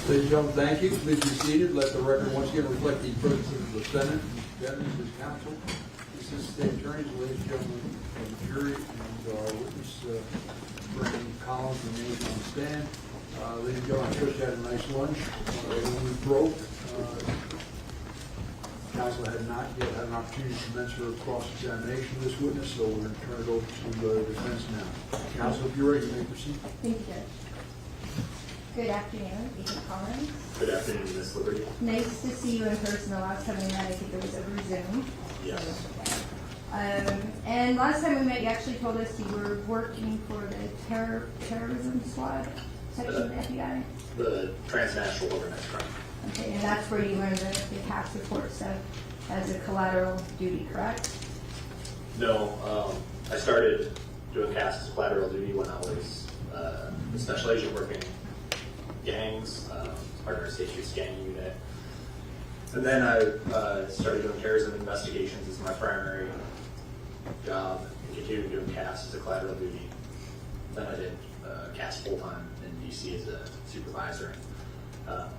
Ladies and gentlemen, thank you. Please be seated. Let the record once again reflect the presence of the defendant, defendants, his counsel, assistant state attorneys, ladies and gentlemen of the jury, and our witness, Brandon Collins, remains on the stand. Ladies and gentlemen, I just had a nice lunch. When we broke, counsel had not yet had an opportunity to commence her cross-examination of this witness, so we're going to turn it over to the defense now. Counsel, if you're ready, you may proceed. Thank you, Judge. Good afternoon, Agent Collins. Good afternoon, Ms. Liberty. Nice to see you in person. The last time we met, I think it was over Zoom. Yes. And last time we met, you actually told us you were working for the terrorism squad section of the FBI. The transnational organized crime. Okay, and that's where you learned the CAS report stuff as a collateral duty, correct? No, I started doing CAS as collateral duty when I was a special agent working gangs, part of our state streets gang unit. And then I started doing terrorism investigations as my primary job, and continued doing CAS as a collateral duty. Then I did CAS full-time in DC as a supervisor. Then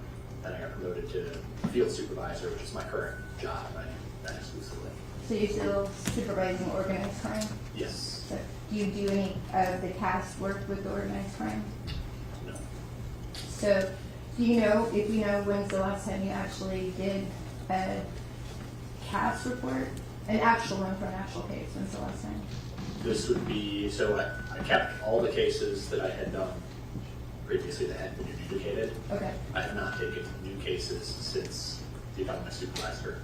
I got promoted to field supervisor, which is my current job. I do that exclusively. So you're still supervising organized crime? Yes. So do you do any of the CAS work with the organized crime? No. So do you know, if you know, when's the last time you actually did a CAS report? An actual one for an actual case, when's the last time? This would be, so I kept all the cases that I had done previously that had been adjudicated. Okay. I have not taken new cases since becoming a supervisor.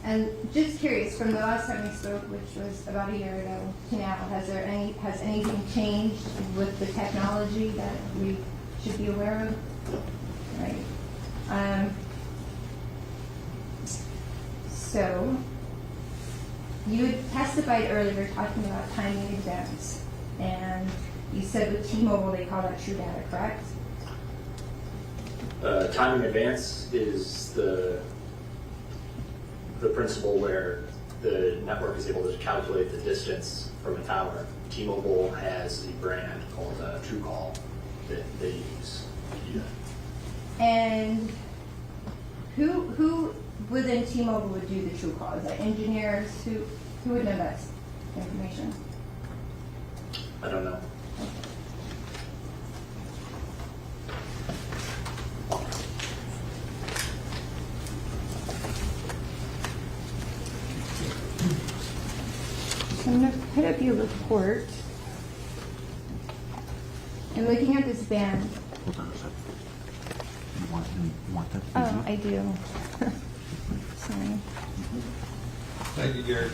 And just curious, from the last time we spoke, which was about a year ago to now, has anything changed with the technology that we should be aware of? Right. So you had testified earlier talking about timing exams, and you said with T-Mobile they call that true data, correct? Timing advance is the principle where the network is able to calculate the distance from a tower. T-Mobile has a brand called TrueCall that they use to do that. And who within T-Mobile would do the true call? Is that engineers? Who would know that information? I don't know. So I'm going to put up your report. And looking at this band. Hold on a second. You want that? Oh, I do. Sorry. Thank you, Gary.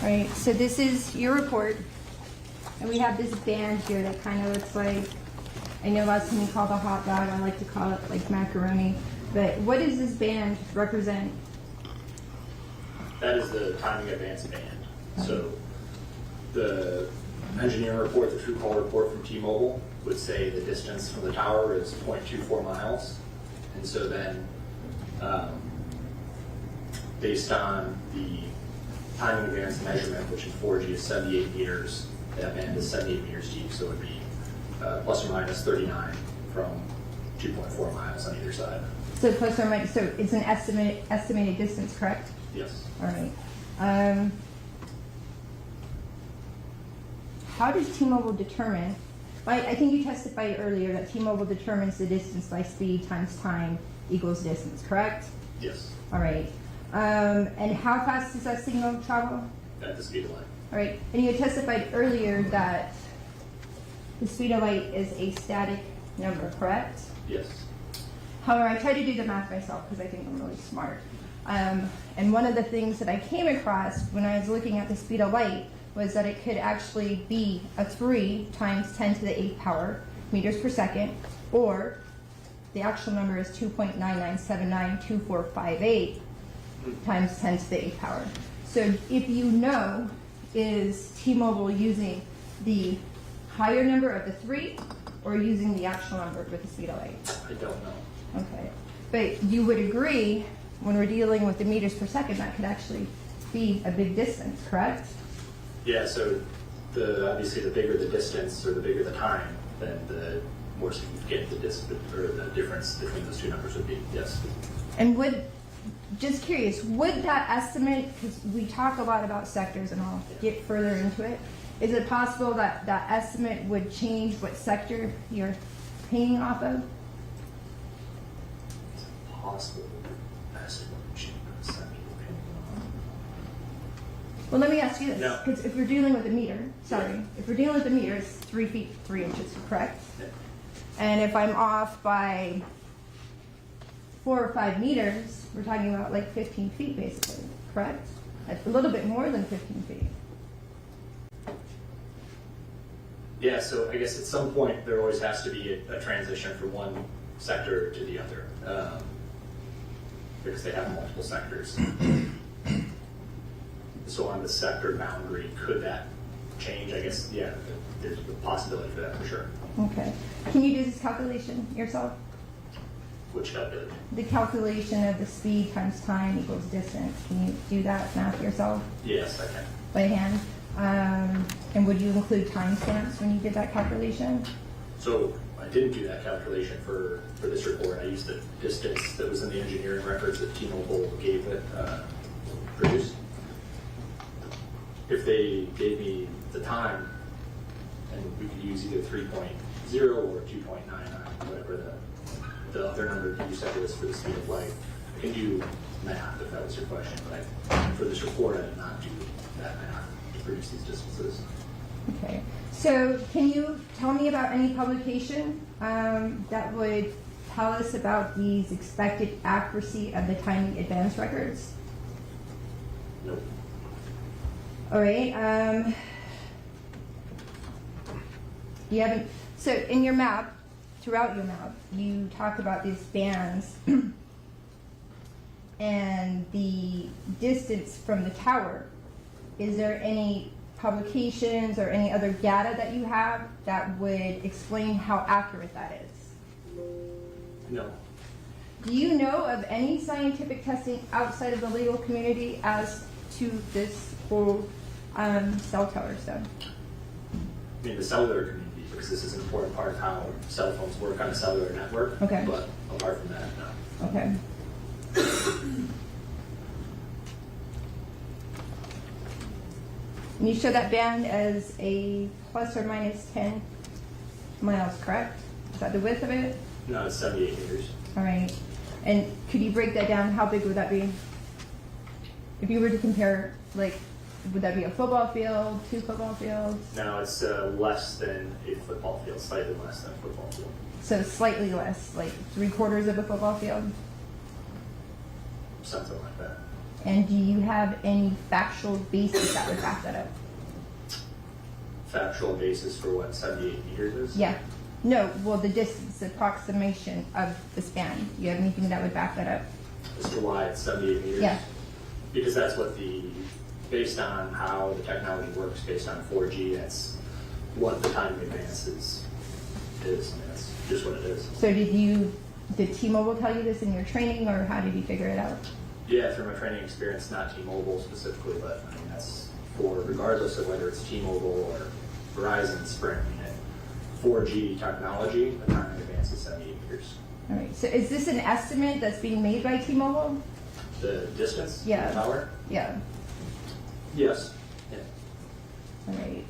All right, so this is your report. And we have this band here that kind of looks like, I know last time you called a hot dog, I like to call it like macaroni. But what does this band represent? That is the timing advance band. So the engineering report, the TrueCall report from T-Mobile would say the distance from the tower is 0.24 miles. And so then based on the timing advance measurement, which in 4G is 78 meters, that band is 78 meters deep, so it would be plus or minus 39 from 2.4 miles on either side. So plus or minus, so it's an estimated distance, correct? Yes. All right. How does T-Mobile determine, I think you testified earlier that T-Mobile determines the distance by speed times time equals distance, correct? Yes. All right. And how fast does that signal travel? At the speed of light. All right. And you had testified earlier that the speed of light is a static number, correct? Yes. However, I tried to do the math myself because I think I'm really smart. And one of the things that I came across when I was looking at the speed of light was that it could actually be a 3 times 10 to the 8th power meters per second, or the actual number is 2.99792458 times 10 to the 8th power. So if you know, is T-Mobile using the higher number of the 3 or using the actual number with the speed of light? I don't know. Okay. But you would agree, when we're dealing with the meters per second, that could actually be a big distance, correct? Yeah, so obviously the bigger the distance or the bigger the time, then the more significant the difference between those two numbers would be, yes. And just curious, would that estimate, because we talk a lot about sectors and I'll get further into it, is it possible that that estimate would change what sector you're paying off of? Possible estimate would change what sector you're paying off. Well, let me ask you this, No. because if we're dealing with a meter, if we're dealing with a meter, it's 3 feet 3 inches, correct? Yeah. And if I'm off by 4 or 5 meters, we're talking about like 15 feet basically, correct? That's a little bit more than 15 feet. Yeah, so I guess at some point there always has to be a transition from one sector to the other, because they have multiple sectors. So on the sector boundary, could that change? I guess, yeah, there's a possibility for that for sure. Okay. Can you do this calculation yourself? Which calculation? The calculation of the speed times time equals distance. Can you do that math yourself Yes, I can. by hand? And would you include timestamps when you did that calculation? So I didn't do that calculation for this report. I used the distance that was in the engineering records that T-Mobile gave it produced. If they gave me the time, and we could use either 3.0 or 2.99, whatever the other number that you said was for the speed of light. I can do math if that was your question, but for this report I did not do that math to produce these distances. Okay. So can you tell me about any publication that would tell us about these expected accuracy of the timing advance records? Nope. All right. You haven't. So in your map, throughout your map, you talk about these bands and the distance from the tower. Is there any publications or any other data that you have that would explain how accurate that is? No. Do you know of any scientific testing outside of the legal community as to this whole cell tower stuff? I mean, the cellular community, because this is an important part of how cell phones work on a cellular network. Okay. But apart from that, no. Okay. And you show that band as a plus or minus 10 miles, correct? Is that the width of it? No, it's 78 meters. All right. And could you break that down? How big would that be? If you were to compare, like, would that be a football field, 2 football fields? No, it's less than a football field, slightly less than a football field. So slightly less, like 3/4 of a football field? Something like that. And do you have any factual basis that would back that up? Factual basis for what 78 meters is? Yeah. No, well, the distance, the approximation of the span. Do you have anything that would back that up? As to why it's 78 meters? Yeah. Because that's what based on how the technology works, based on 4G, that's what the timing advance is. I mean, that's just what it is. So did T-Mobile tell you this in your training, or how did you figure it out? Yeah, through my training experience, not T-Mobile specifically, but I mean, that's for regardless of whether it's T-Mobile or Verizon, Sprint, 4G technology, the timing advance is 78 meters. All right. So is this an estimate that's being made by T-Mobile? The distance? Yeah. The tower? Yeah. Yes. Yeah. All right.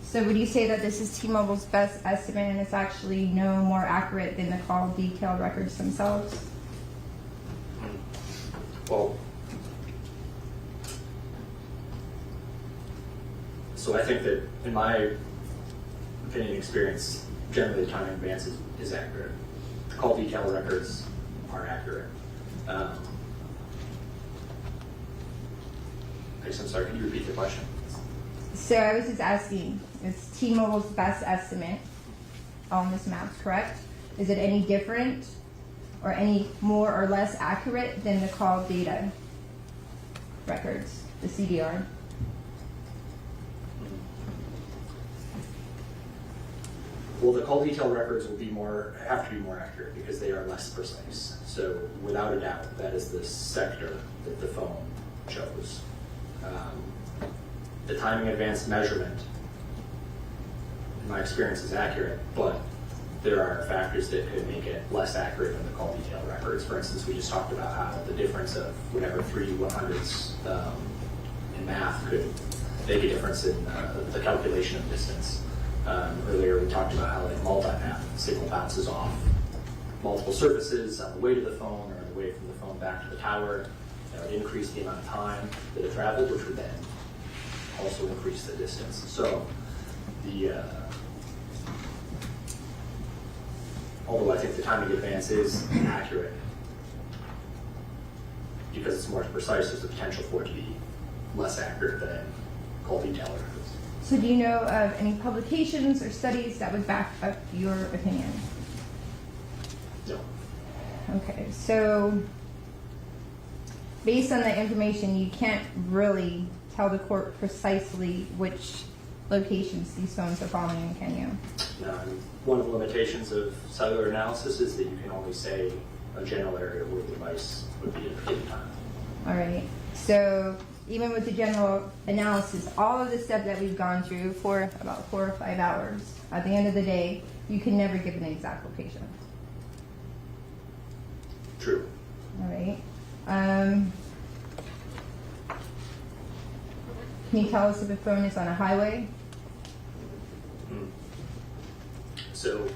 So would you say that this is T-Mobile's best estimate and it's actually no more accurate than the call detail records themselves? Well, so I think that in my opinion and experience, generally the timing advance is accurate. The call detail records are accurate. I guess I'm sorry, can you repeat the question? So I was just asking, is T-Mobile's best estimate on this map correct? Is it any different or any more or less accurate than the call data records, the CDR? Well, the call detail records will have to be more accurate because they are less precise. So without a doubt, that is the sector that the phone chose. The timing advanced measurement, in my experience, is accurate, but there are factors that could make it less accurate than the call detail records. For instance, we just talked about how the difference of whatever 3 100ths in math could make a difference in the calculation of distance. Earlier we talked about how like multipath signal bounces off multiple surfaces on the way to the phone or on the way from the phone back to the tower. That would increase the amount of time that it traveled, which would then also increase the distance. So although I think the timing advance is accurate, because it's more precise, there's the potential for it to be less accurate than call detail records. So do you know of any publications or studies that would back up your opinion? No. Okay, so based on that information, you can't really tell the court precisely which locations these phones are following in, can you? No, and one of the limitations of cellular analysis is that you can only say a general area where the device would be at a given time. All right, so even with the general analysis, all of the stuff that we've gone through for about 4 or 5 hours, at the end of the day, you can never give an exact location. True. All right. Can you tell us if a phone is on a highway? So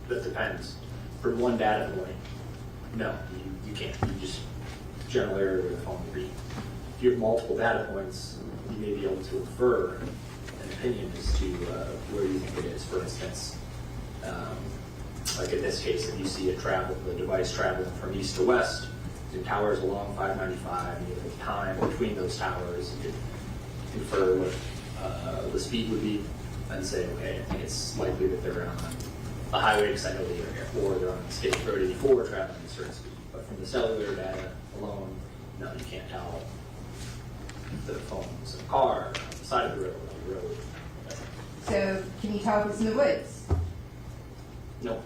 that depends. From one data point, no, you can't. You just general area where the phone would be. If you have multiple data points, you may be able to infer an opinion as to where you think it is. For instance, like in this case, if you see the device traveling from east to west, in towers along 595, and you have time between those towers, you could infer what the speed would be and say, okay, I think it's likely that they're on the highway because I know the area, or they're on State Road 84 traveling at a certain speed. But from the cellular data alone, no, you can't tell if the phone's in a car, on the side of the road, on the road. So can you tell if it's in the woods? No.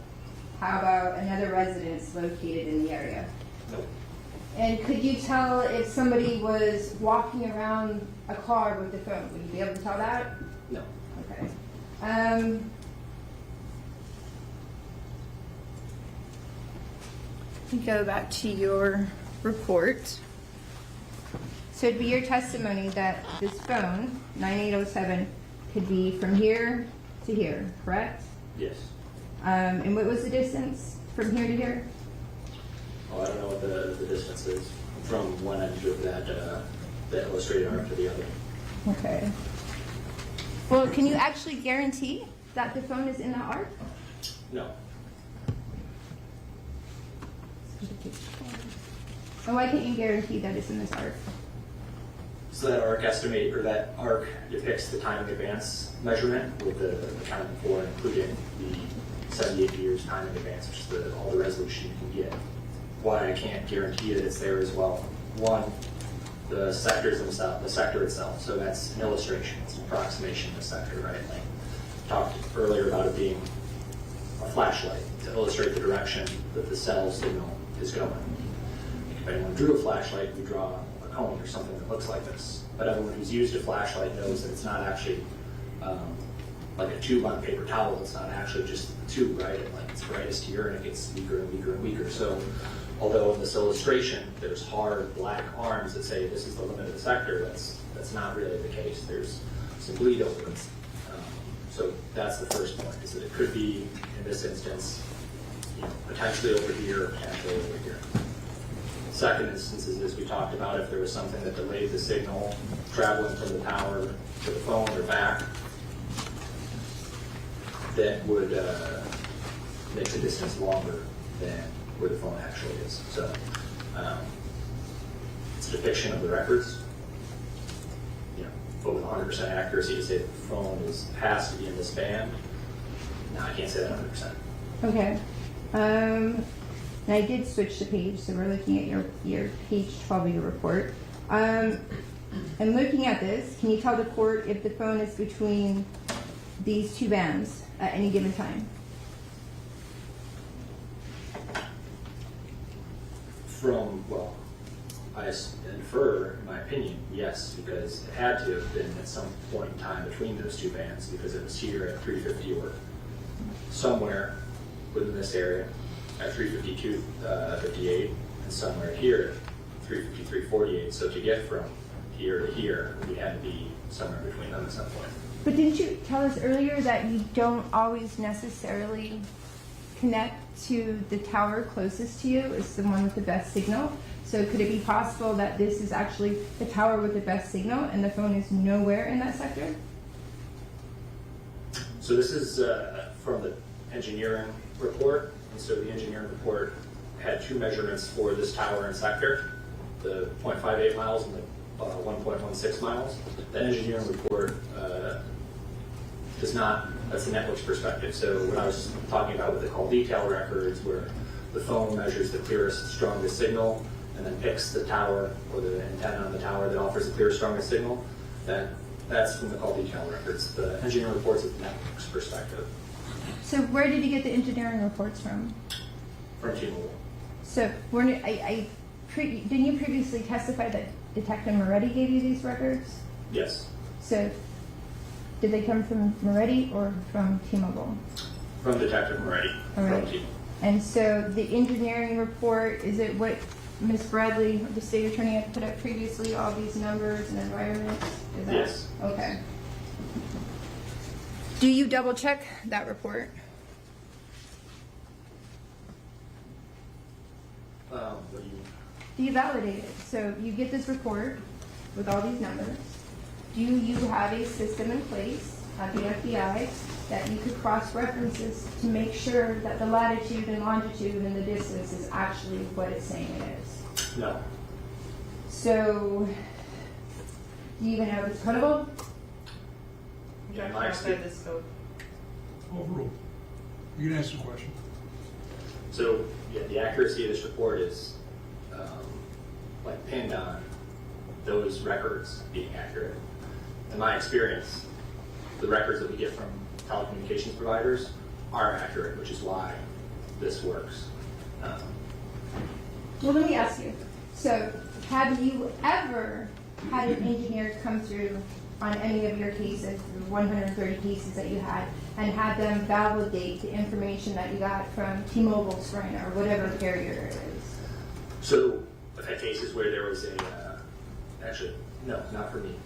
How about another residence located in the area? No. And could you tell if somebody was walking around a car with the phone? Would you be able to tell that? No. Okay. Go back to your report. So it'd be your testimony that this phone, 9807, could be from here to here, correct? Yes. And what was the distance from here to here? Oh, I don't know what the distance is from one end of that illustrated arc to the other. Okay. Well, can you actually guarantee that the phone is in that arc? No. And why can't you guarantee that it's in this arc? So that arc depicts the time advance measurement with the time before, including the 78 years time in advance, which is all the resolution you can get. Why I can't guarantee that it's there as well. One, the sectors themselves, the sector itself. So that's an illustration. It's an approximation of the sector, right? Like talked earlier about it being a flashlight to illustrate the direction that the cell signal is going. If anyone drew a flashlight, we draw a cone or something that looks like this. But everyone who's used a flashlight knows that it's not actually like a tube on a paper towel. It's not actually just the tube, right? It's brightest here and it gets weaker and weaker and weaker. So although in this illustration there's hard black arms that say this is the limit of the sector, that's not really the case. There's some bleed over it. So that's the first point, is that it could be, in this instance, potentially over here, potentially over here. Second instance is, as we talked about, if there was something that delayed the signal traveling from the tower to the phone or back, that would make the distance longer than where the phone actually is. So it's a depiction of the records, but with 100% accuracy to say that the phone has to be in this band. No, I can't say that 100%. Okay. And I did switch the page, so we're looking at your page 12 of your report. And looking at this, can you tell the court if the phone is between these two bands, at any given time? Well, I infer, in my opinion, yes, because it had to have been at some point in time between those two bands, because it was here at 350 or somewhere within this area at 352, 58, and somewhere here at 353, 48. So to get from here to here, we had to be somewhere between them at some point. But didn't you tell us earlier that you don't always necessarily connect to the tower closest to you as the one with the best signal? So could it be possible that this is actually the tower with the best signal and the phone is nowhere in that sector? So this is from the engineering report. And so the engineering report had two measurements for this tower and sector, the 0.58 miles and the 1.16 miles. The engineering report does not, that's the network's perspective. So what I was talking about with the call detail records, where the phone measures the clearest, strongest signal, and then picks the tower or the antenna on the tower that offers the clearest, strongest signal, that's from the call detail records. The engineering reports is the network's perspective. So where did you get the engineering reports from? From T-Mobile. So didn't you previously testify that Detective Moretti gave you these records? Yes. So did they come from Moretti or from T-Mobile? From Detective Moretti. All right. From T-Mobile. And so the engineering report, is it what Ms. Bradley, the state attorney, had put up previously, all these numbers and environments? Is that, yes. Okay. Do you double check that report? What do you mean? Do you validate it? So you get this report with all these numbers. Do you have a system in place at the FBI that you could cross-references to make sure that the latitude and longitude and the distance is actually what it's saying it is? No. So, do you even know if it's credible? Outside the scope. Overruled. You can answer the question. So, yeah, the accuracy of this report is pinned on those records being accurate. In my experience, the records that we get from telecommunications providers are accurate, which is why this works. Well, let me ask you. So, have you ever had an engineer come through on any of your cases, the 130 cases that you had, and have them validate the information that you got from T-Mobile, Sprint, or whatever carrier it is? So, I've had cases where there was actually, no, not for me.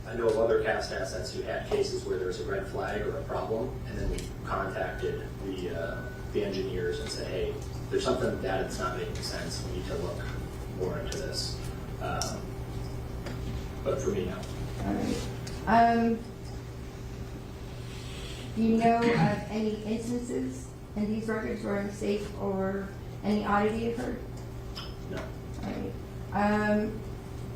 I know of other cast assets who had cases where there was a red flag or a problem, and then we contacted the engineers and said, hey, there's something that it's not making sense. We need to look more into this. But for me, no. All right. Do you know of any instances in these records where a mistake or any oddity occurred? No. All right.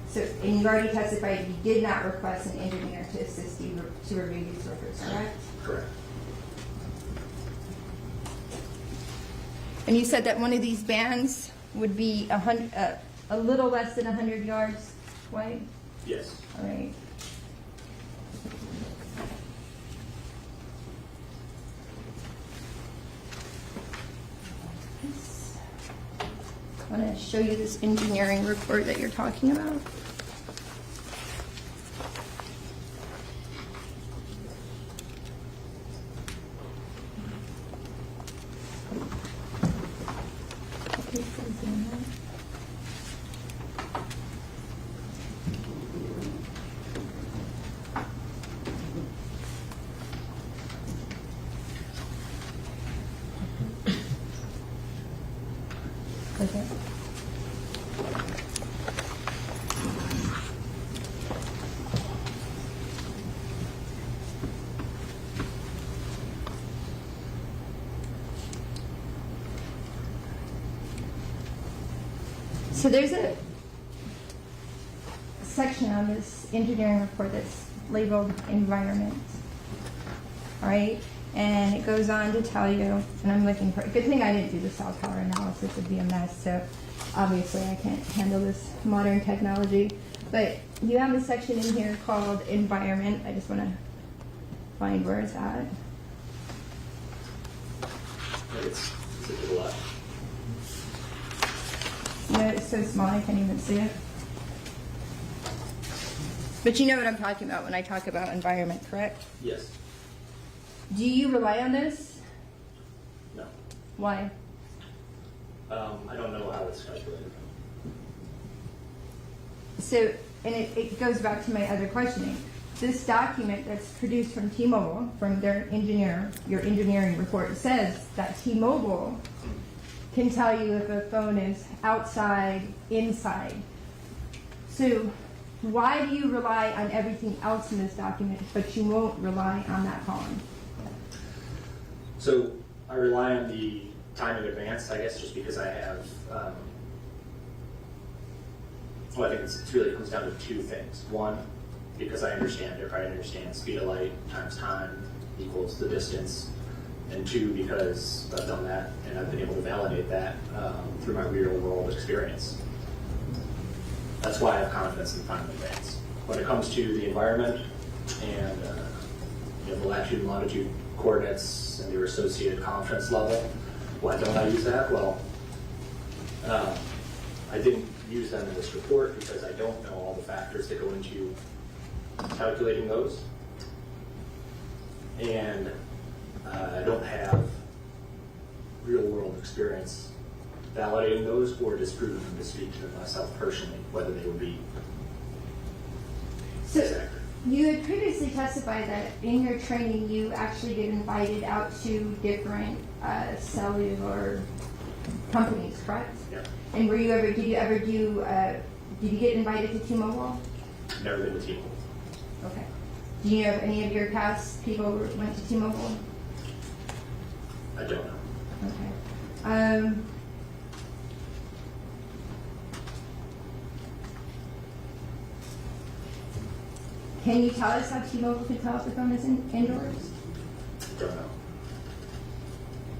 So, and you already testified you did not request an engineer to assist you to review these records, correct? Correct. And you said that one of these bands would be a little less than 100 yards wide? Yes. All right. I want to show you this engineering report that you're talking about. Okay. So there's a section on this engineering report that's labeled environment, all right? And it goes on to tell you, and I'm looking for, good thing I didn't do the cell tower analysis, it'd be a mess, so obviously I can't handle this modern technology. But you have a section in here called environment. I just want to find where it's at. It's to the left. Yeah, it's so small I can't even see it. But you know what I'm talking about when I talk about environment, correct? Yes. Do you rely on this? No. Why? I don't know how it's calculated. So, and it goes back to my other questioning. This document that's produced from T-Mobile, from their engineer, your engineering report, says that T-Mobile can tell you if a phone is outside, inside. So why do you rely on everything else in this document, but you won't rely on that column? So I rely on the time in advance, I guess, just because I have, well, I think it really comes down to two things. One, because I understand it, right? I understand speed of light times time equals the distance. And two, because I've done that and I've been able to validate that through my real world experience. That's why I have confidence in time in advance. When it comes to the environment and the latitude and longitude coordinates and their associated confidence level, why don't I use that? Well, I didn't use them in this report because I don't know all the factors that go into calculating those. And I don't have real world experience validating those or disproving them to speak to them myself personally, whether they would be So exact. you had previously testified that in your training you actually get invited out to different cellular companies, correct? Yeah. And did you get invited to T-Mobile? Never been to T-Mobile. Okay. Do you know if any of your cast people went to T-Mobile? I don't know. Okay. Can you tell us how T-Mobile can tell if the phone is indoors? Don't know.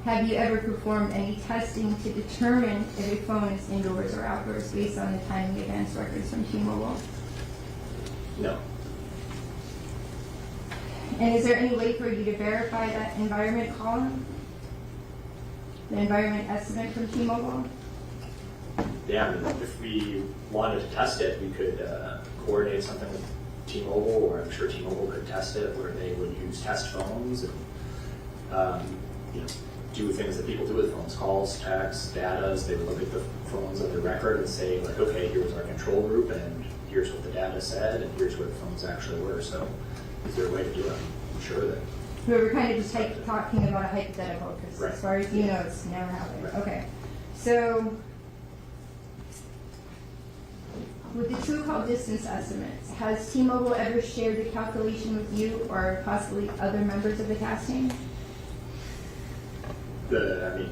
Have you ever performed any testing to determine if a phone is indoors or outdoors based on the timing advance records from T-Mobile? No. And is there any way for you to verify that environment column? The environment estimate from T-Mobile? Yeah, I mean, if we wanted to test it, we could coordinate something with T-Mobile, or I'm sure T-Mobile could test it, where they would use test phones and do things that people do with phones, calls, texts, data. They would look at the phones on their record and say, like, okay, here's our control group, and here's what the data said, and here's where the phones actually were. So, is there a way to do it? I'm sure that. We were kind of just talking about a hypothetical, because Right. as far as you know, it's never happened. Right. Okay. So, with the true call distance estimates, has T-Mobile ever shared the calculation with you or possibly other members of the cast team? The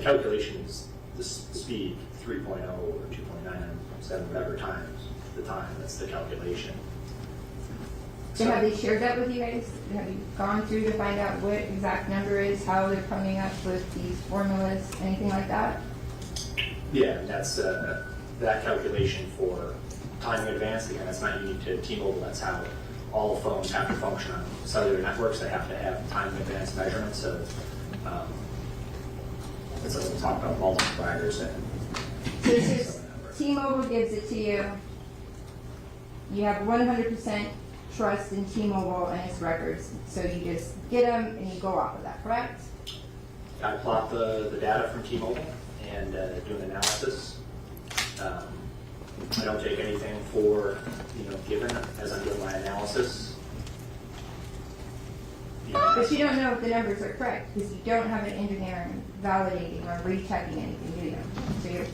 calculation is the speed 3.0 or 2.997, whatever times the time. That's the calculation. So have they shared that with you guys? Have you gone through to find out what exact number is, how they're coming up with these formulas, anything like that? Yeah, and that's that calculation for time in advance. Again, that's not unique to T-Mobile. That's how all phones have to function on cellular networks. They have to have time in advance measurements of. It's like we'll talk about multipliers and. So it's just T-Mobile gives it to you. You have 100% trust in T-Mobile and its records, so you just get them and you go off of that, correct? I plot the data from T-Mobile and do an analysis. I don't take anything for given as I'm doing my analysis. But you don't know if the numbers are correct because you don't have an engineer validating or rechecking anything, do you? So you're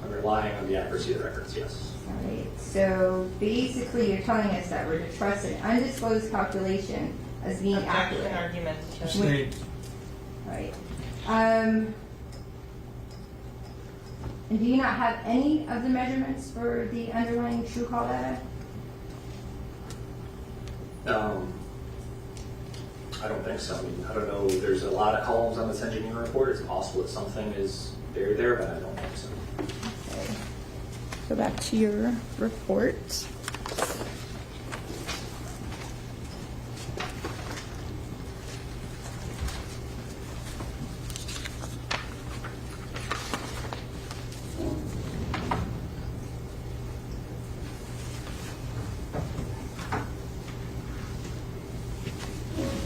I'm relying on the accuracy of the records, yes. all right. So basically, you're telling us that we're to trust an undisclosed calculation as being accurate. Argument. Right. And do you not have any of the measurements for the underlying true call data? I don't think so. I mean, I don't know. There's a lot of columns on this engineering report. It's possible that something is buried there, but I don't think so. Okay. Go back to your report.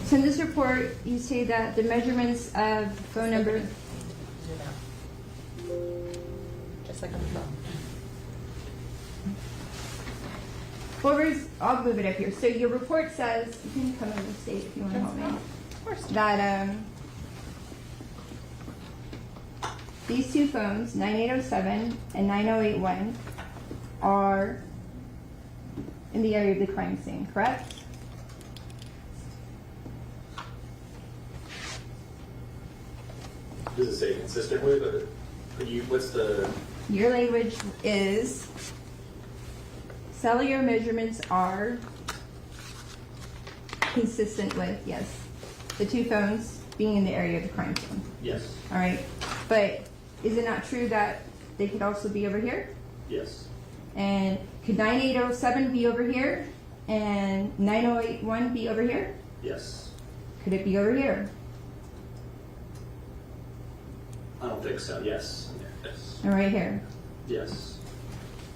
So in this report, you say that the measurements of phone number. Zoom out. Just like on the phone. I'll move it up here. So your report says, you can come in and state if you want to help me. Of course. That these two phones, 9807 and 9081, are in the area of the crime scene, correct? Does it say consistent with, or what's the? Your language is cellular measurements are consistent with, yes, the two phones being in the area of the crime scene. Yes. All right. But is it not true that they could also be over here? Yes. And could 9807 be over here and 9081 be over here? Yes. Could it be over here? I don't think so. Yes. Yes. And right here. Yes.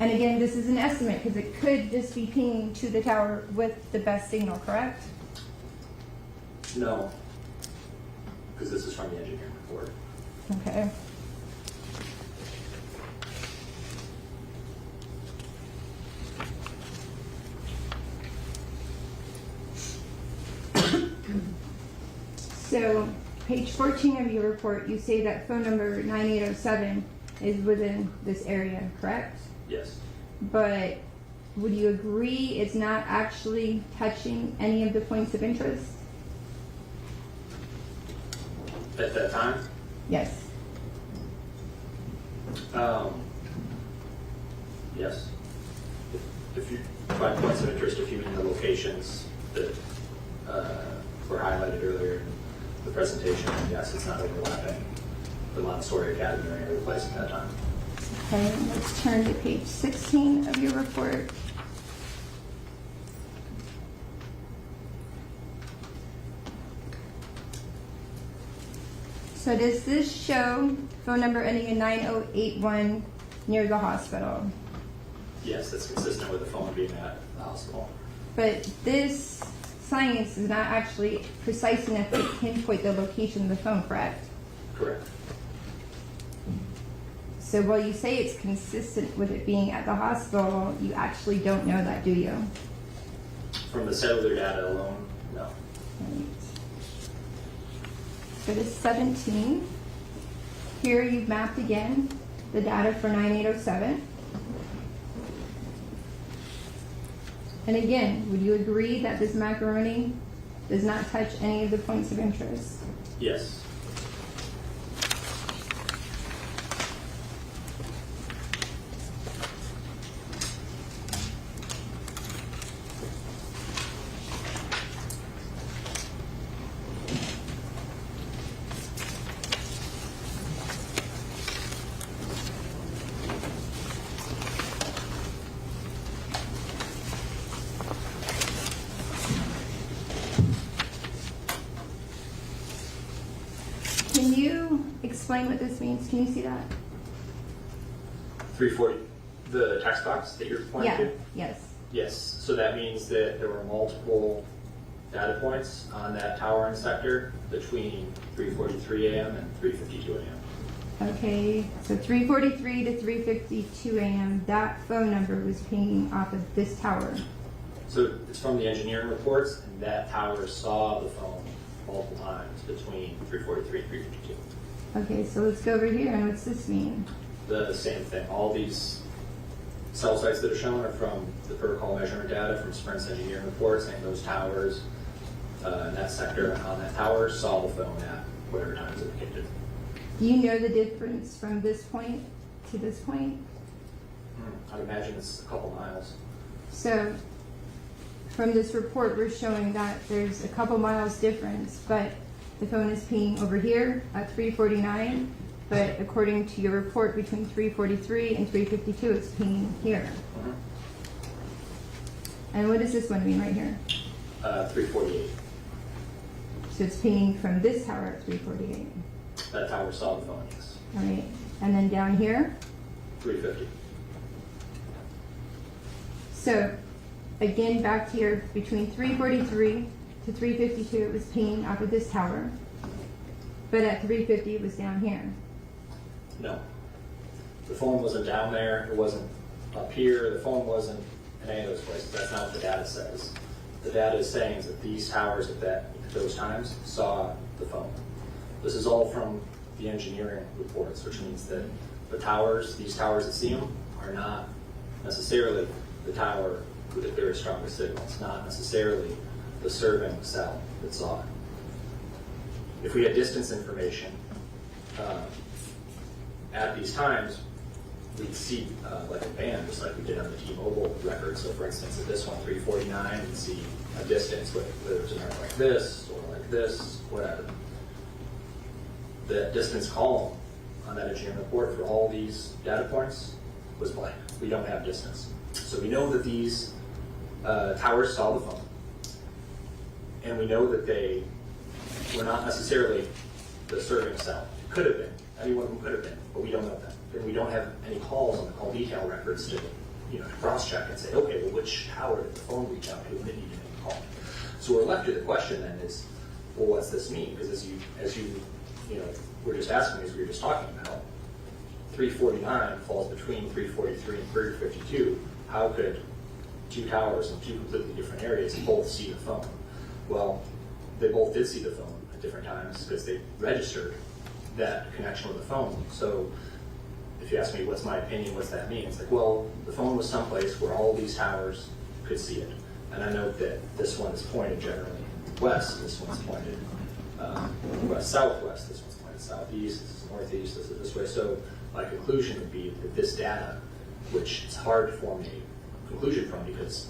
And again, this is an estimate because it could just be pinging to the tower with the best signal, correct? No. Because this is from the engineering report. Okay. So, page 14 of your report, you say that phone number 9807 is within this area, correct? Yes. But would you agree it's not actually touching any of the points of interest? At that time? Yes. Yes. If you find points of interest, if you mean the locations that were highlighted earlier in the presentation, yes, it's not overlapping the Montessori Academy or any other place at that time. Okay, let's turn to page 16 of your report. So does this show phone number ending in 9081 near the hospital? Yes, that's consistent with the phone being at the hospital. But this science is not actually precise enough to pinpoint the location of the phone, correct? Correct. So while you say it's consistent with it being at the hospital, you actually don't know that, do you? From the cellular data alone, no. Right. Go to 17. Here you've mapped again the data for 9807. And again, would you agree that this macaroni does not touch any of the points of interest? Yes. Can you explain what this means? Can you see that? 340, the text box that you're pointing to? Yes. Yes, so that means that there were multiple data points on that tower and sector between 3:43 a.m. and 3:52 a.m. Okay, so 3:43 to 3:52 a.m., that phone number was pinging off of this tower. So it's from the engineering reports, and that tower saw the phone multiple times between 3:43 and 3:52. Okay, so let's go over here, and what's this mean? The same thing. All these cell sites that are shown are from the protocol measurement data from Sprint's engineering reports, and those towers in that sector on that tower saw the phone at whatever time is indicated. Do you know the difference from this point to this point? I'd imagine it's a couple miles. So from this report, we're showing that there's a couple miles difference, but the phone is pinging over here at 3:49, but according to your report, between 3:43 and 3:52, it's pinging here. And what does this one mean right here? 3:48. So it's pinging from this tower at 3:48. That tower saw the phone, yes. All right, and then down here? 3:50. So again, back here, between 3:43 to to 352, it was pinging off of this tower, but at 350, it was down here. No. The phone wasn't down there. It wasn't up here. The phone wasn't in any of those places. That's not what the data says. The data is saying that these towers at those times saw the phone. This is all from the engineering reports, which means that the towers, these towers that see them, are not necessarily the tower with the very strongest signal. It's not necessarily the serving cell that saw it. If we had distance information at these times, we'd see like a band, just like we did on the T-Mobile record. So for instance, at this one, 349, we'd see a distance, whether it was an arc like this, or like this, whatever. The distance column on that engineering report for all these data points was blank. We don't have distance. So we know that these towers saw the phone. And we know that they were not necessarily the serving cell. It could have been. Any one of them could have been, but we don't know that. And we don't have any calls on the call detail records to, to cross-check and say, okay, well, which tower did the phone reach out to and did you make a call? So we're left with the question then is, well, what's this mean? Because as you were just asking, as we were just talking about, 349 falls between 343 and 352. How could two towers in two completely different areas both see the phone? Well, they both did see the phone at different times because they registered that connection with the phone. So if you ask me what's my opinion, what's that mean? It's like, well, the phone was someplace where all these towers could see it. And I note that this one is pointed generally west, this one's pointed west-southwest, this one's pointed southeast, this is northeast, this is this way. So my conclusion would be that this data, which it's hard to form a conclusion from because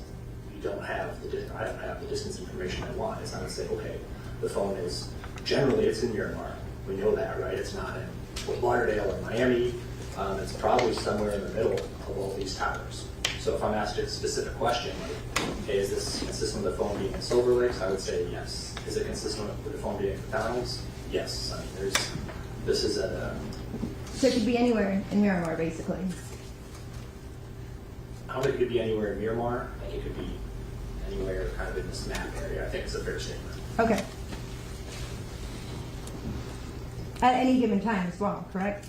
you don't have I don't have the distance information I want. It's not going to say, okay, the phone is, generally it's in Miramar. We know that, right? It's not in Fort Lauderdale or Miami. It's probably somewhere in the middle of all these towers. So if I'm asked a specific question, like, hey, is this consistent with the phone being in Silver Lakes? I would say yes. Is it consistent with the phone being in McDonald's? Yes. I mean, this is a... So it could be anywhere in Miramar, basically. I don't think it could be anywhere in Miramar. I think it could be anywhere kind of in this map area. I think it's a fair statement. Okay. At any given time as well, correct?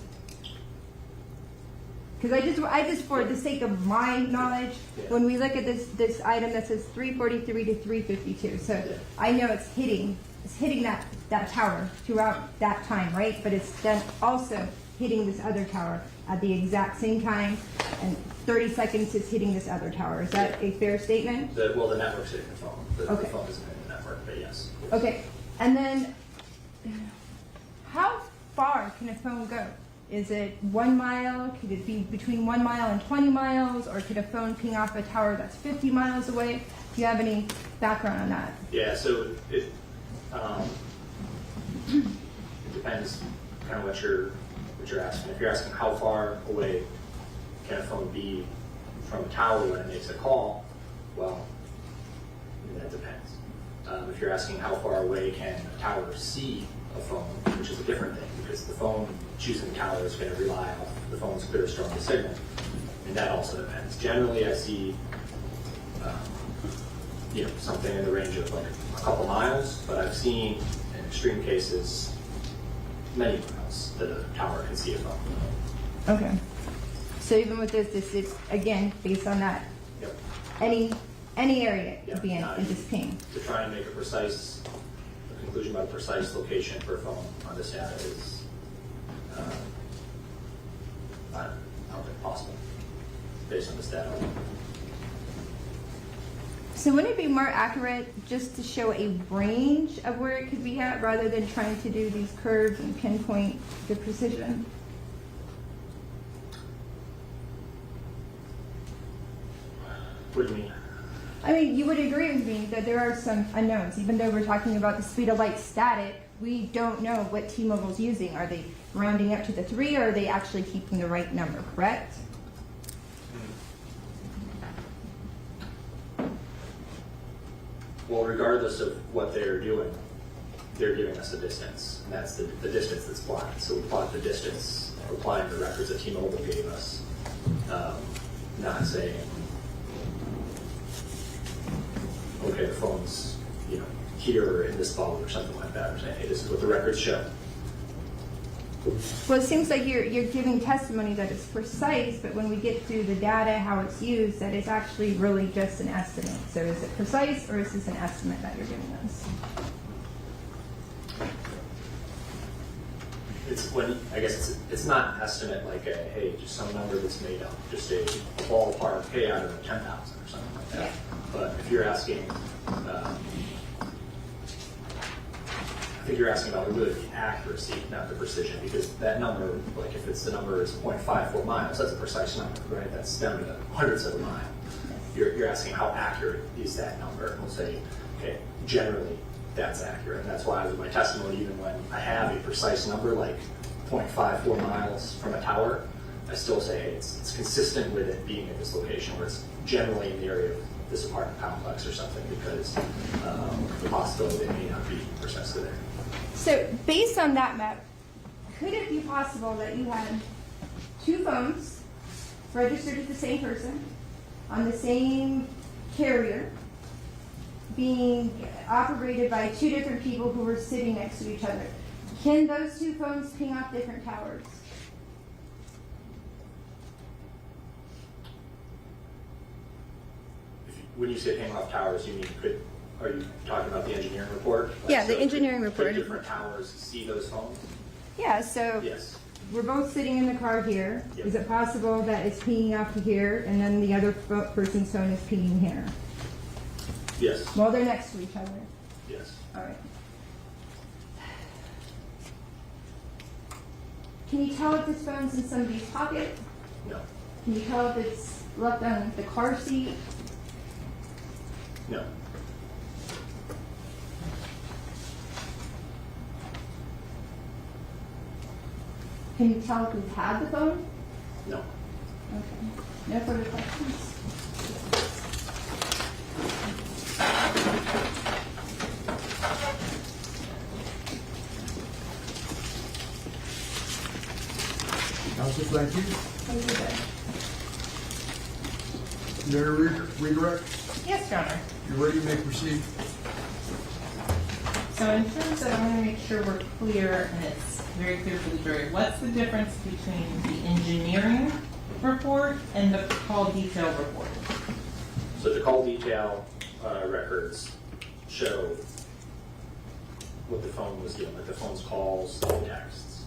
Because I just for the sake of my knowledge, when we look at this item that says 343 to 352, so I know it's hitting that tower throughout that time, right? But it's then also hitting this other tower at the exact same time, and 30 seconds is hitting this other tower. Is that a fair statement? The network's hitting the phone. The phone isn't hitting the network, but yes. Okay, and then how far can a phone go? Is it 1 mile? Could it be between 1 mile and 20 miles? Or could a phone ping off a tower that's 50 miles away? Do you have any background on that? Yeah, so it depends kind of what you're asking. If you're asking how far away can a phone be from a tower when it makes a call, well, that depends. If you're asking how far away can a tower see a phone, which is a different thing, because the phone choosing the tower is going to rely on the phone's clear, strong signal, and that also depends. Generally, I see something in the range of like a couple miles, but I've seen in extreme cases many miles that a tower can see a phone. Okay. So even with this is again based on that. Yep. Any area could be in this ping. To try and make a conclusion about a precise location for a phone on this data is I don't think possible based on this data. So wouldn't it be more accurate just to show a range of where it could be at rather than trying to do these curves and pinpoint the precision? What do you mean? I mean, you would agree with me that there are some unknowns. Even though we're talking about the speed of light static, we don't know what T-Mobile's using. Are they rounding up to the 3, or are they actually keeping the right number, correct? Well, regardless of what they're doing, they're giving us a distance, and that's the distance that's plotted. So we plot the distance, applying the records that T-Mobile gave us, not saying, okay, the phone's, here in this phone or something like that, or saying, hey, this is what the records show. Well, it seems like you're giving testimony that it's precise, but when we get to the data, how it's used, that it's actually really just an estimate. So is it precise, or is this an estimate that you're giving us? I guess it's not an estimate like a, hey, just some number that's made up, just a ballpark, hey, out of 10,000 or something like that. Yeah. But if you're asking, I think you're asking about really the accuracy, not the precision, because that number, like if it's the number is 0.54 miles, that's a precise number, right? That's down to the hundredths of a mile. You're asking how accurate is that number? And we'll say, okay, generally that's accurate. And that's why with my testimony, even when I have a precise number like 0.54 miles from a tower, I still say, hey, it's consistent with it being at this location, where it's generally in the area of this apartment complex or something, because the possibility it may not be precisely there. So based on that map, could it be possible that you had two phones registered to the same person on the same carrier being operated by two different people who were sitting next to each other? Can those two phones ping off different towers? When you say ping off towers, you mean are you talking about the engineering report? Like, Yeah, so the engineering report. Could different towers see those phones? Yeah, so Yes. we're both sitting in the car here. Yep. Is it possible that it's pinging off to here and then the other person's phone is pinging here? Yes. While they're next to each other? Yes. All right. Can you tell if this phone's in somebody's pocket? No. Can you tell if it's left on the car seat? No. Can you tell if we've had the phone? No. Okay. No further questions? Counsel, thank you. Thank you, Judge. You ready to redirect? Yes, Your Honor. You ready, you may proceed. So in terms of, I want to make sure we're clear and it's very clear for the jury. What's the difference between the engineering report and the call detail report? So the call detail records show what the phone was doing, like the phone's calls and texts.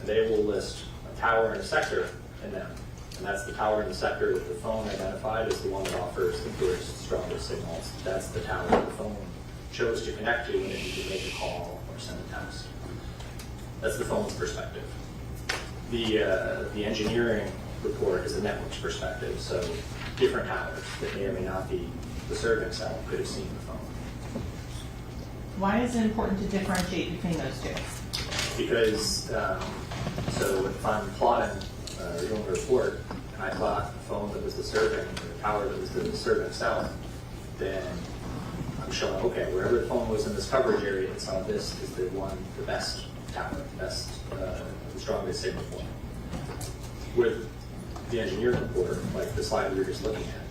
And they will list a tower and a sector in them. And that's the tower and the sector that the phone identified as the one that offers the clearest, strongest signals. That's the tower that the phone chose to connect to when it needed to make a call or send a text. That's the phone's perspective. The engineering report is the network's perspective, so different towers that may or may not be the serving cell could have seen the phone. Why is it important to differentiate between those two? Because, so if I'm plotting your own report, and I plot the phone that was the serving, or the tower that was the serving cell, then I'm showing, okay, wherever the phone was in this coverage area, it saw this is the one, the best tower, the best, the strongest signal point. With the engineering report, like the slide we were just looking at,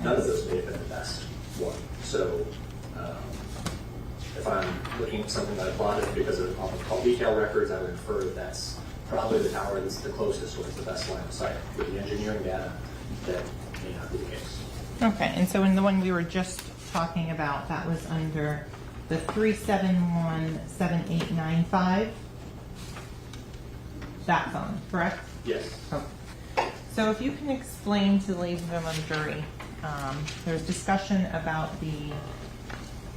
none of those may have been the best one. So if I'm looking at something that I plotted because of on the call detail records, I would infer that that's probably the tower that's the closest or the best line of sight. With the engineering data, that may not be the case. Okay, and so in the one we were just talking about, that was under the 3717895, that phone, correct? Yes. Okay. So if you can explain to the ladies and gentlemen of the jury, there's discussion about the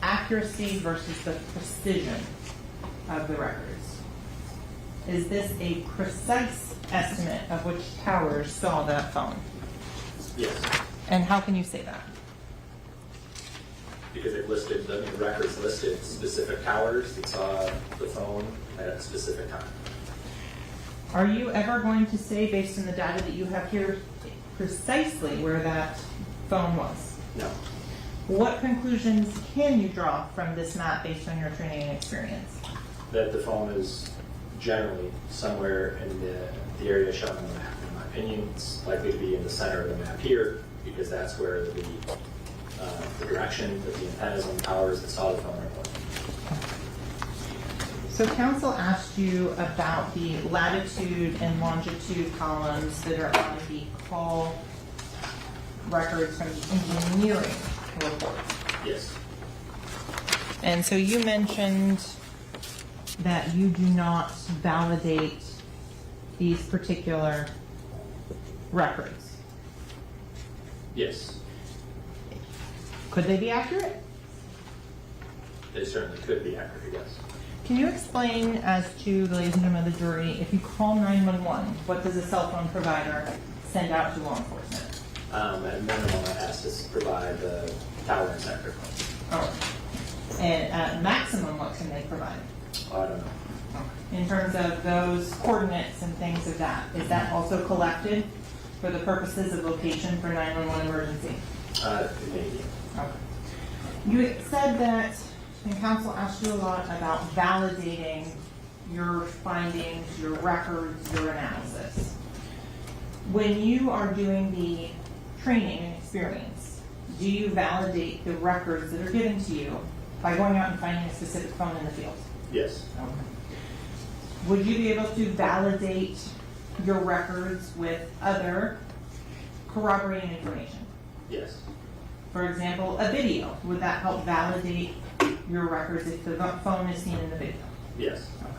accuracy versus the precision of the records. Is this a precise estimate of which towers saw that phone? Yes. And how can you say that? Because it listed, the records listed specific towers that saw the phone at a specific time. Are you ever going to say, based on the data that you have here, precisely where that phone was? No. What conclusions can you draw from this map based on your training and experience? That the phone is generally somewhere in the area shown on the map. In my opinion, it's likely to be in the center of the map here, because that's where the the direction, the antennas and towers that saw the phone report. So council asked you about the latitude and longitude columns that are on the call records from the engineering report. Yes. And so you mentioned that you do not validate these particular records. Yes. Could they be accurate? They certainly could be accurate, yes. Can you explain as to the ladies and gentlemen of the jury, if you call 911, what does a cell phone provider send out to law enforcement? At a minimum, it has to provide the tower and sector. All right. And at maximum, what can they provide? I don't know. In terms of those coordinates and things of that, is that also collected for the purposes of location for 911 emergency? Maybe. Okay. You said that, and counsel asked you a lot about validating your findings, your records, your analysis. When you are doing the training and experience, do you validate the records that are given to you by going out and finding a specific phone in the field? Yes. Okay. Would you be able to validate your records with other corroborating information? Yes. For example, a video, would that help validate your records if the phone is seen in the video? Yes. Okay.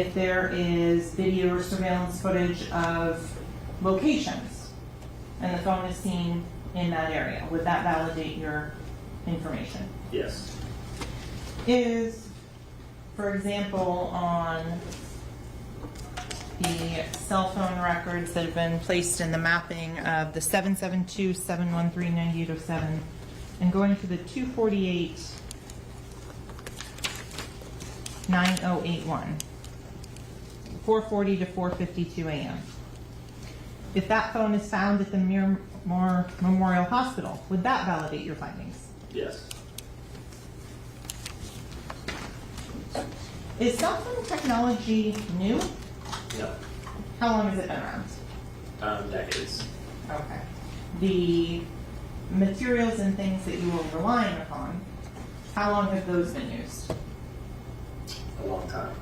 If there is video or surveillance footage of locations and the phone is seen in that area, would that validate your information? Yes. Is, for example, on the cell phone records that have been placed in the mapping of the 772-713-9807 and going to the 248-9081, 4:40 to 4:52 a.m. If that phone is found at the Miramar Memorial Hospital, would that validate your findings? Yes. Is cell phone technology new? No. How long has it been around? Decades. Okay. The materials and things that you were relying upon, how long have those been used? A long time.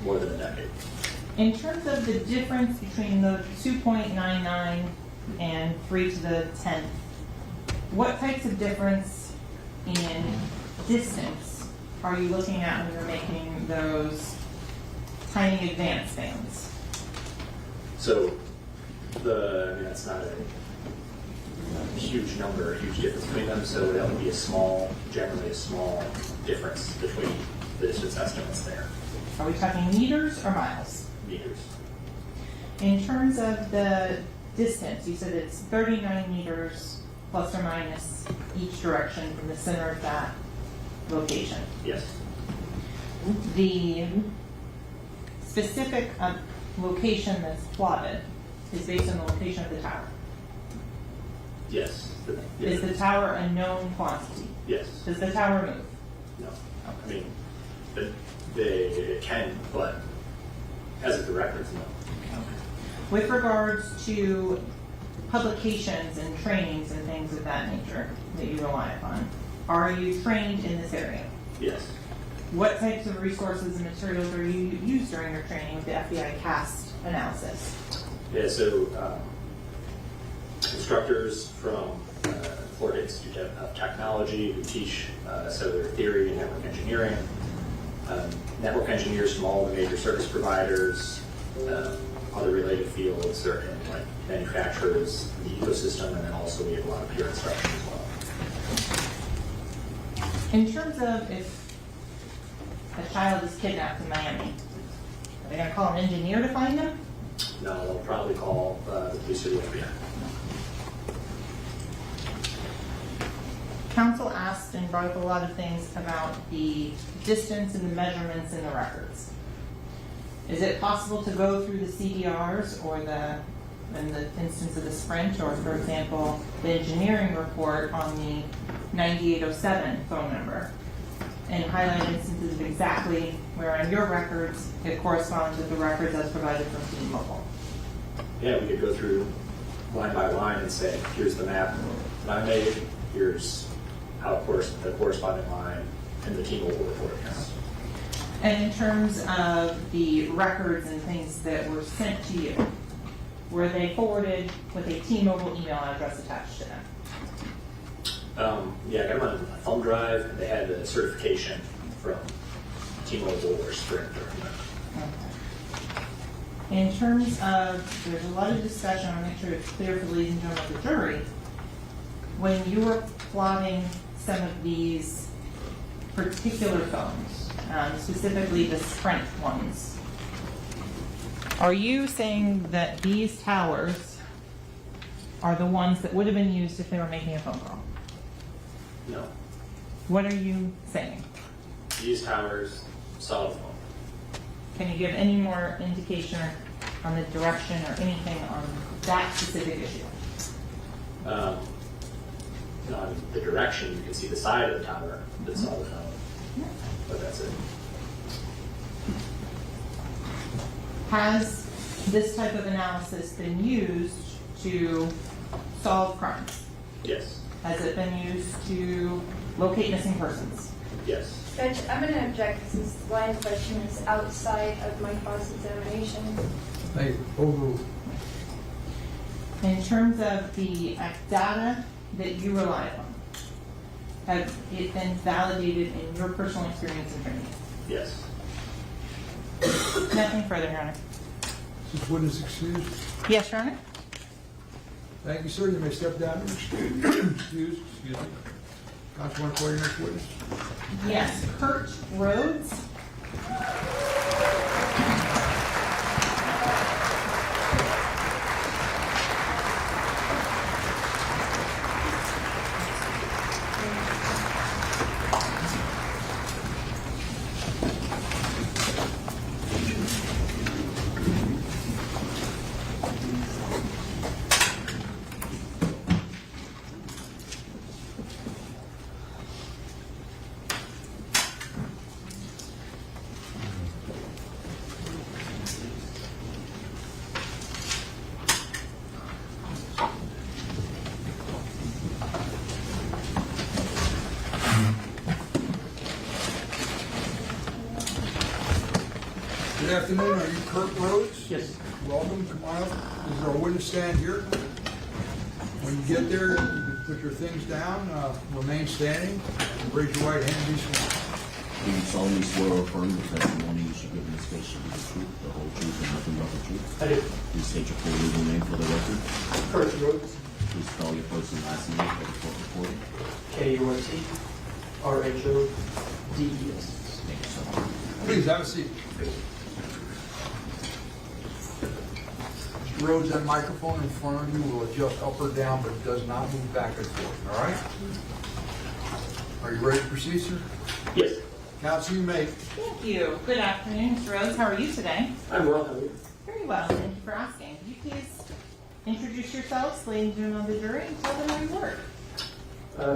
More than a decade. In terms of the difference between the 2.99 and 3 to the 10th, what types of difference in distance are you looking at when you're making those tiny advance bands? So, that's not a huge number, a huge difference between them, so that would be generally a small difference between the distance estimates there. Are we talking meters or miles? Meters. In terms of the distance, you said it's 39 meters plus or minus each direction from the center of that location. Yes. The specific location that's plotted is based on the location of the tower. Yes. Is the tower a known quantity? Yes. Does the tower move? No. I mean, it can, but as of the records, no. With regards to publications and trainings and things of that nature that you rely upon, are you trained in this area? Yes. What types of resources and materials are you used during your training with the FBI CAST analysis? Yeah, so instructors from Florida Institute of Technology who teach cellular theory and network engineering, network engineers from all the major service providers, other related fields, certain like manufacturers, the ecosystem, and then also we have a lot of peer instruction as well. In terms of if a child is kidnapped in Miami, are they going to call an engineer to find them? No, they'll probably call the police or the FBI. Council asked and brought up a lot of things about the distance and the measurements in the records. Is it possible to go through the CDRs or in the instance of the Sprint, or for example, the engineering report on the 9807 phone number, and highlight instances of exactly where on your records it corresponds with the records as provided from T-Mobile? Yeah, we could go through line by line and say, here's the map that I made, here's how the corresponding line and the T-Mobile report accounts. And in terms of the records and things that were sent to you, were they forwarded with a T-Mobile email address attached to them? Yeah, I got them on a thumb drive, and they had a certification from T-Mobile or Sprint or In terms of, there's a lot of discussion, I want to make sure it's clear for the ladies and gentlemen of the jury. When you were plotting some of these particular phones, specifically the Sprint ones, are you saying that these towers are the ones that would have been used if they were making a phone call? No. What are you saying? These towers saw the phone. Can you give any more indication on the direction or anything on that specific issue? On the direction, you can see the side of the tower that saw the phone, but that's it. Has this type of analysis been used to solve crimes? Yes. Has it been used to locate missing persons? Yes. Judge, I'm going to object since the line of question is outside of my cross-examination. Hey, overruled. In terms of the data that you rely on, has it been validated in your personal experience and training? Yes. Nothing further, Your Honor. This witness excused. Yes, Your Honor. Thank you, sir. You may step down. Excuse me. Counsel, want to call your next witness? Yes, Kurt Rhodes. Good afternoon. Are you Kurt Rhodes? Yes. Welcome. Come on up. This is our witness stand here. When you get there, you can put your things down, remain standing, and raise your right hand and be sworn. Do you solemnly swear or affirm the testimony you should give in this case should be the truth, the whole truth, and nothing but the truth? I do. Please state your full legal name for the record. Kurt Rhodes. Please spell your first and last name for the court recording. KURT-RHODES. Thank you, sir. Please have a seat. Mr. Rhodes, that microphone in front of you will adjust up or down, but it does not move back and forth, all right? Are you ready to proceed, sir? Yes. Counsel, you may. Thank you. Good afternoon, Mr. Rhodes. How are you today? I'm well, how are you? Very well. Thank you for asking. Could you please introduce yourselves, ladies and gentlemen of the jury, and tell them how you work?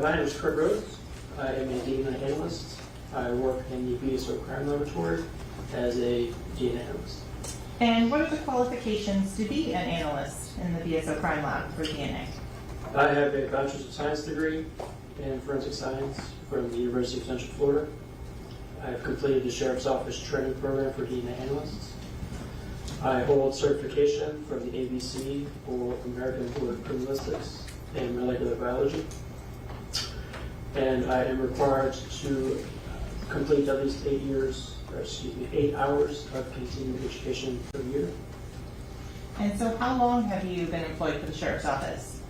My name is Kurt Rhodes. I am a DNA analyst. I work in the BSO Crime Laboratory as a DNA analyst. And what are the qualifications to be an analyst in the BSO Crime Lab for DNA? I have a Bachelor's of Science degree in Forensic Science from the University of Central Florida. I have completed the Sheriff's Office training program for DNA analysts. I hold certification from the ABC or American Board of Criminalistics in molecular biology. And I am required to complete at least 8 hours of continuing education per year. And so how long have you been employed for the Sheriff's Office?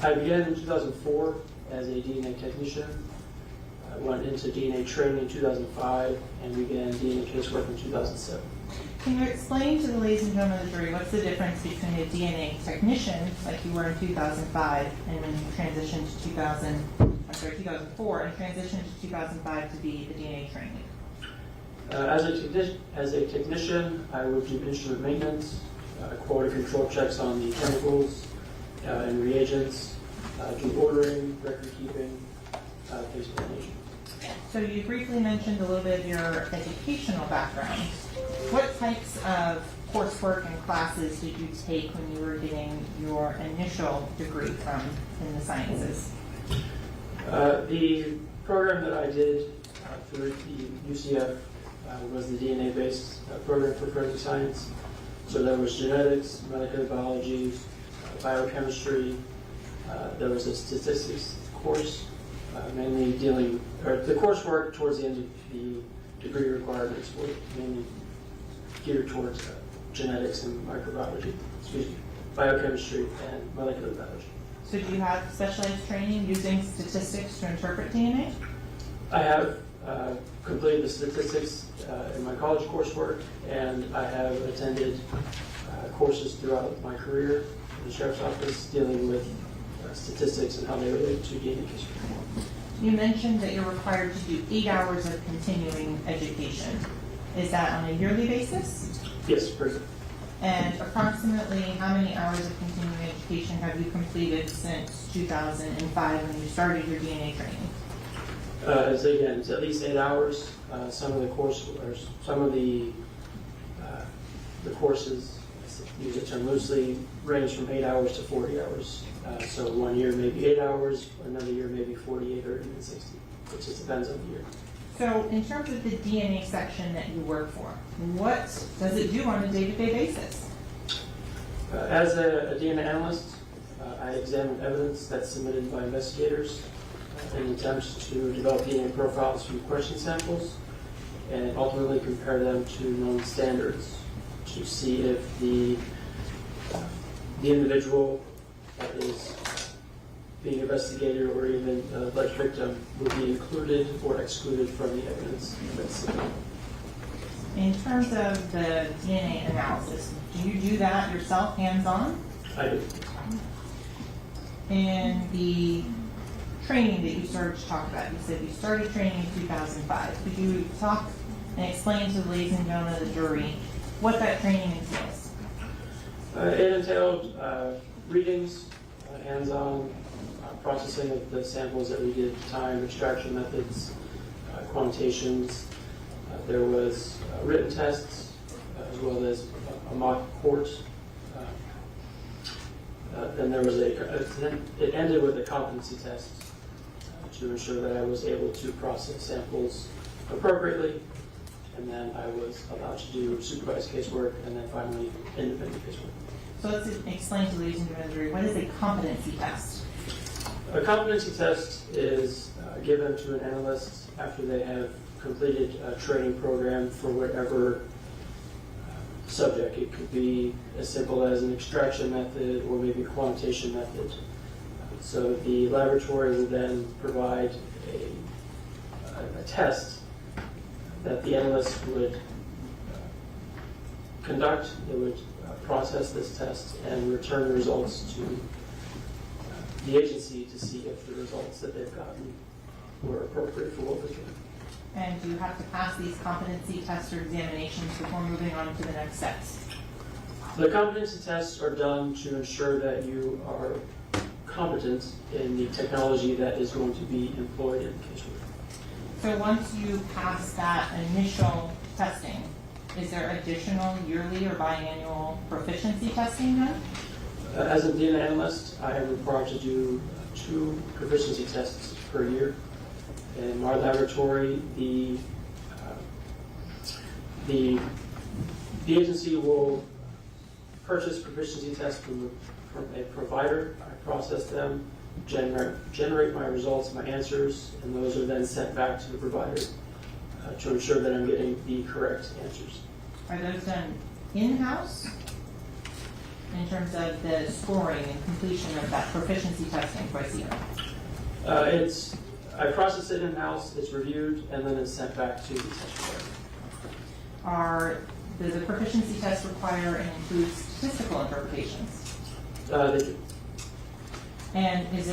I began in 2004 as a DNA technician. I went into DNA training in 2005 and began DNA casework in 2007. Can you explain to the ladies and gentlemen of the jury what's the difference between a DNA technician, like you were in 2005, and when you transitioned to 2004, and transitioned to 2005 to be the DNA training? As a technician, I would do instrument maintenance, quality control checks on the chemicals and reagents, do ordering, record keeping, things of that nature. So you briefly mentioned a little bit of your educational background. What types of coursework and classes did you take when you were getting your initial degree from in the sciences? The program that I did through the UCF was the DNA-based program for forensic science. So there was genetics, molecular biology, biochemistry. There was a statistics course, mainly dealing, or the coursework towards the end of the degree requirements were mainly geared towards genetics and microbiology, biochemistry and molecular biology. So do you have specialized training using statistics to interpret DNA? I have completed the statistics in my college coursework, and I have attended courses throughout my career in the Sheriff's Office dealing with statistics and how they relate to DNA case reform. You mentioned that you're required to do 8 hours of continuing education. Is that on a yearly basis? Yes, perfect. And approximately how many hours of continuing education have you completed since 2005 when you started your DNA training? Again, it's at least 8 hours. Some of the courses, use the term loosely, range from 8 hours to 40 hours. So 1 year maybe 8 hours, another year maybe 48 or even 60. It just depends on the year. So in terms of the DNA section that you work for, what does it do on a day-to-day basis? As a DNA analyst, I examine evidence that's submitted by investigators in an attempt to develop DNA profiles from question samples and ultimately compare them to known standards to see if the individual that is being investigated or even the alleged victim would be included or excluded from the evidence that's submitted. In terms of the DNA analysis, do you do that yourself, hands-on? I do. And the training that you started to talk about, you said you started training in 2005. Could you talk and explain to the ladies and gentlemen of the jury what that training entails? It entailed readings, hands-on processing of the samples that we did, time, extraction methods, quantitations. There was written tests as well as a mock court. Then there was it ended with a competency test to ensure that I was able to process samples appropriately, and then I was allowed to do supervised casework, and then finally independent casework. So let's explain to ladies and gentlemen, what is a competency test? A competency test is given to an analyst after they have completed a training program for whatever subject. It could be as simple as an extraction method or maybe a quantitation method. So the laboratory will then provide a test that the analyst would conduct. They would process this test and return the results to the agency to see if the results that they've gotten were appropriate for what was given. And do you have to pass these competency tests or examinations before moving on to the next steps? The competency tests are done to ensure that you are competent in the technology that is going to be employed in the casework. So once you pass that initial testing, is there additional yearly or biannual proficiency testing done? As a DNA analyst, I am required to do 2 proficiency tests per year. In our laboratory, the agency will purchase proficiency tests from a provider. I process them, generate my results, my answers, and those are then sent back to the provider to ensure that I'm getting the correct answers. Are those done in-house in terms of the scoring and completion of that proficiency testing twice a year? I process it in-house, it's reviewed, and then it's sent back to the test provider. Does the proficiency test require and include statistical interpretations? They do. And has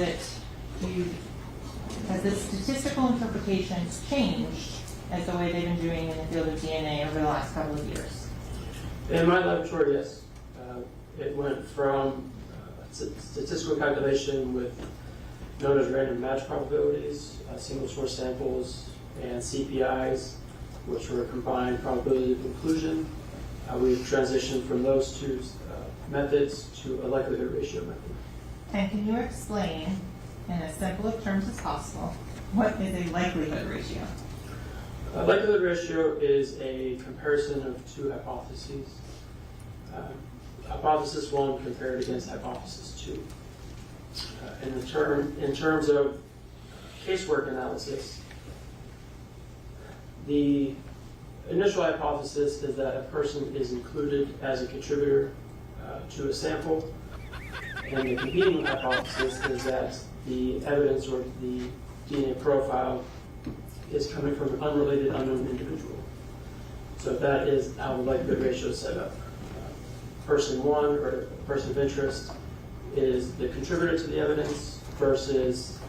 the statistical interpretations changed as the way they've been doing in the field of DNA over the last couple of years? In my laboratory, yes. It went from statistical calculation with known as random match probabilities, single source samples, and CPIs, which were combined probability of inclusion. We've transitioned from those 2 methods to a likelihood ratio method. And can you explain in as simple of terms as possible, what is a likelihood ratio? A likelihood ratio is a comparison of two hypotheses. Hypothesis 1 compared against hypothesis 2. In terms of casework analysis, the initial hypothesis is that a person is included as a contributor to a sample, and the competing hypothesis is that the evidence or the DNA profile is coming from an unrelated unknown individual. So that is how the likelihood ratio is set up. Person 1, or person of interest, is the contributor to the evidence versus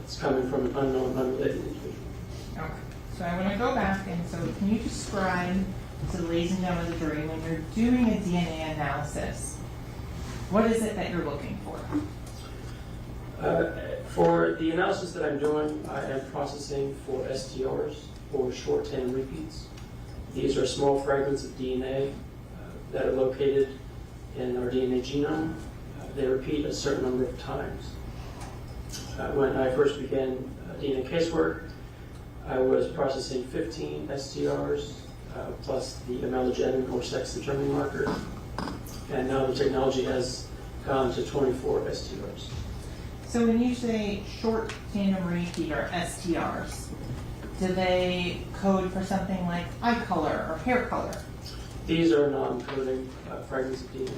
it's coming from an unknown, unrelated individual. Okay. So I want to go back, and so can you describe to the ladies and gentlemen of the jury, when you're doing a DNA analysis, what is it that you're looking for? For the analysis that I'm doing, I am processing for STRs, or short tandem repeats. These are small fragments of DNA that are located in our DNA genome. They repeat a certain number of times. When I first began DNA casework, I was processing 15 STRs plus the amelogenin or sex determining marker. And now the technology has gone to 24 STRs. So when you say short tandem repeat or STRs, do they code for something like eye color or hair color? These are non-coding fragments of DNA.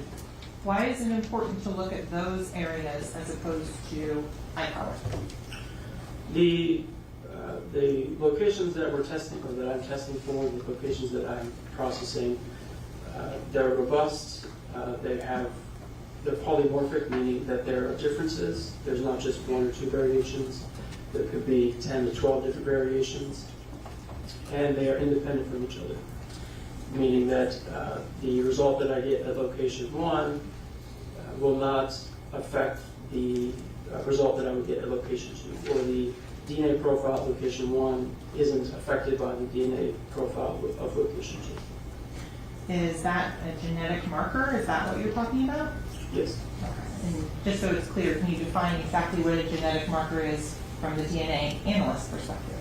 Why is it important to look at those areas as opposed to eye color? The locations that we're testing, or that I'm testing for, the locations that I'm processing, they're robust. They're polymorphic, meaning that there are differences. There's not just 1 or 2 variations. There could be 10 to 12 different variations, and they are independent from each other, meaning that the result that I get at location 1 will not affect the result that I would get at location 2, or the DNA profile at location 1 isn't affected by the DNA profile of location 2. Is that a genetic marker? Is that what you're talking about? Yes. Okay. And just so it's clear, can you define exactly what a genetic marker is from the DNA analyst perspective?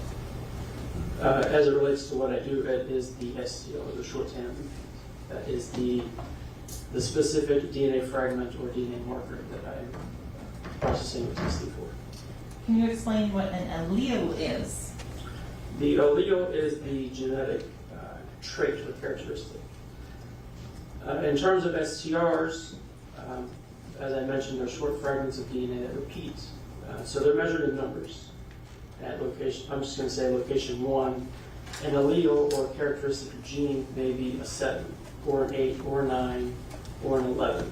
As it relates to what I do, it is the STO, the short tandem. That is the specific DNA fragment or DNA marker that I'm processing or testing for. Can you explain what an allele is? The allele is the genetic trait or characteristic. In terms of STRs, as I mentioned, they're short fragments of DNA that repeat. So they're measured in numbers. At location, I'm just going to say location 1, an allele or characteristic of gene may be a 7, or an 8, or a 9, or an 11.